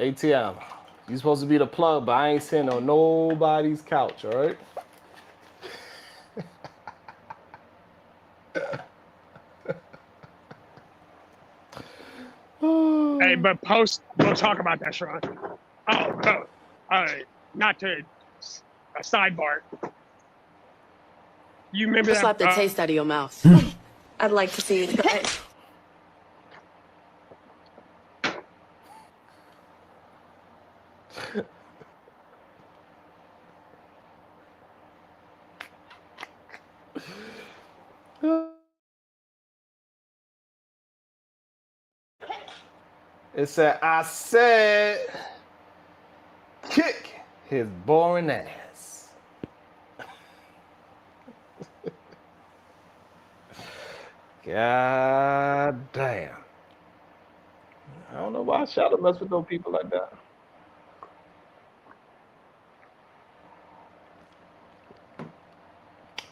ATM, you're supposed to be the plug, but I ain't sitting on nobody's couch, all right? Hey, but post, we'll talk about that, Sharon. Not to a sidebar. You remember that? Slap the taste out of your mouth. I'd like to see you try. It said, I said, kick his boring ass. God damn. don't know why Shadow mess with those people like that.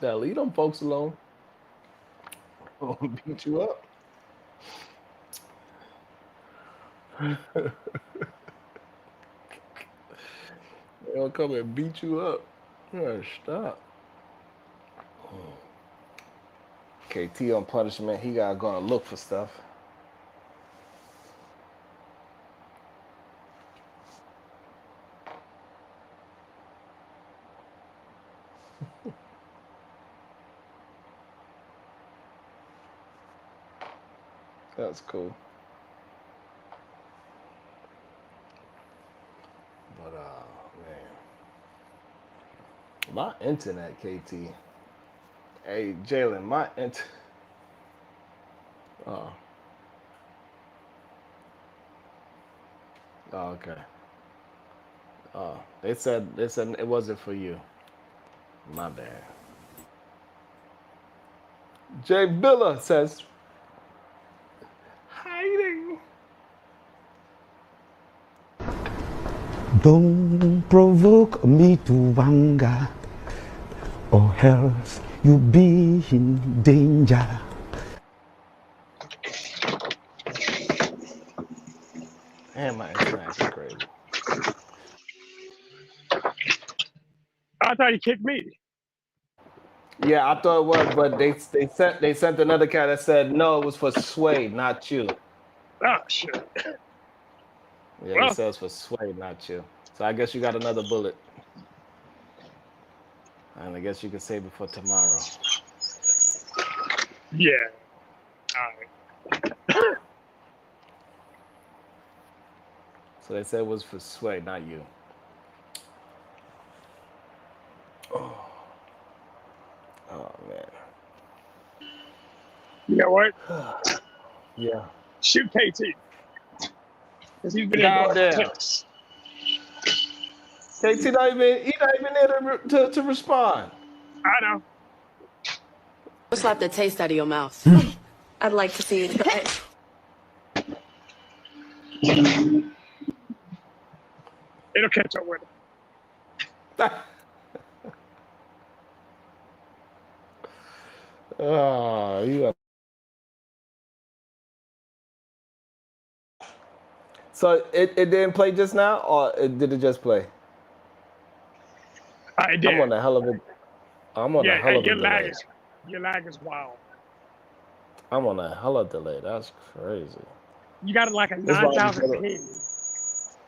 Now leave them folks alone. I'll beat you up. They'll come and beat you up. Yeah, stop. KT on punishment. He gotta go and look for stuff. That's cool. But man, my internet, KT. Hey, Jalen, my internet. Oh, okay. Oh, they said it wasn't for you. My bad. Jay Billa says hiding. Don't provoke me to anger, or else you'll be in danger. Man, my internet's crazy. I thought he kicked me. Yeah, I thought it was, but they sent another cat that said no, it was for Sway, not you. Oh shit. Yeah, Well. it says for Sway, not you. So I guess you got another bullet. And I guess you can save it for tomorrow. Yeah. All right. So they said it was for Sway, not you. Oh man. You know what? Yeah. Shoot KT. Because he's been Goddamn. in tennis. KT not even there to respond. I know. Slap the taste out of your mouth. I'd like to see you try it. It'll catch up with him. Oh, you are. So it didn't play just now, or did it just play? I did. I'm on a hell of a. I'm on a hell of a delay. Your lag is wild. I'm on a hell of a delay. That's crazy. You got like a This is what I 9,000 was- ping.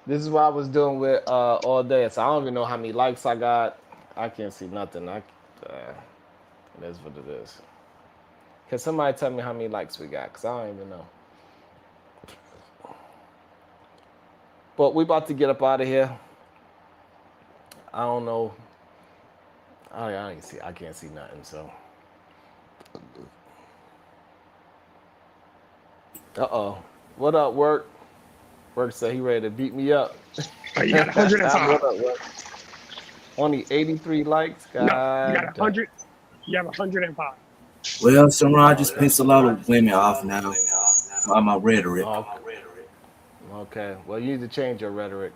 This is what I was doing with all day. So I don't even know how many likes I got. I can't see nothing. It is what it is. Can somebody tell me how many likes we got? Because I don't even know. But we about to get up out of here. I don't know. I can't see nothing. So. Uh-oh. What up, Work? Work said he ready to beat me up. You got 105. What up, Work? Only 83 likes? God. No, you got 100. You have 105. Well, Shamar, I just pissed a lot of women off now by my rhetoric. Okay. Well, you need to change your rhetoric.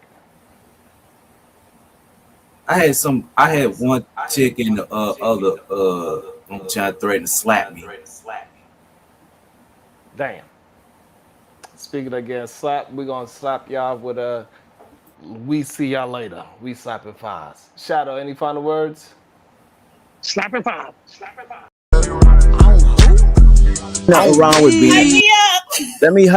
I had one chick in the other trying to threaten to slap me. Damn. Speaking again, slap. We're gonna slap y'all with a. We see y'all later. We slapping fives. Shadow, any final words? Slapping five. Nothing wrong with being. Let me.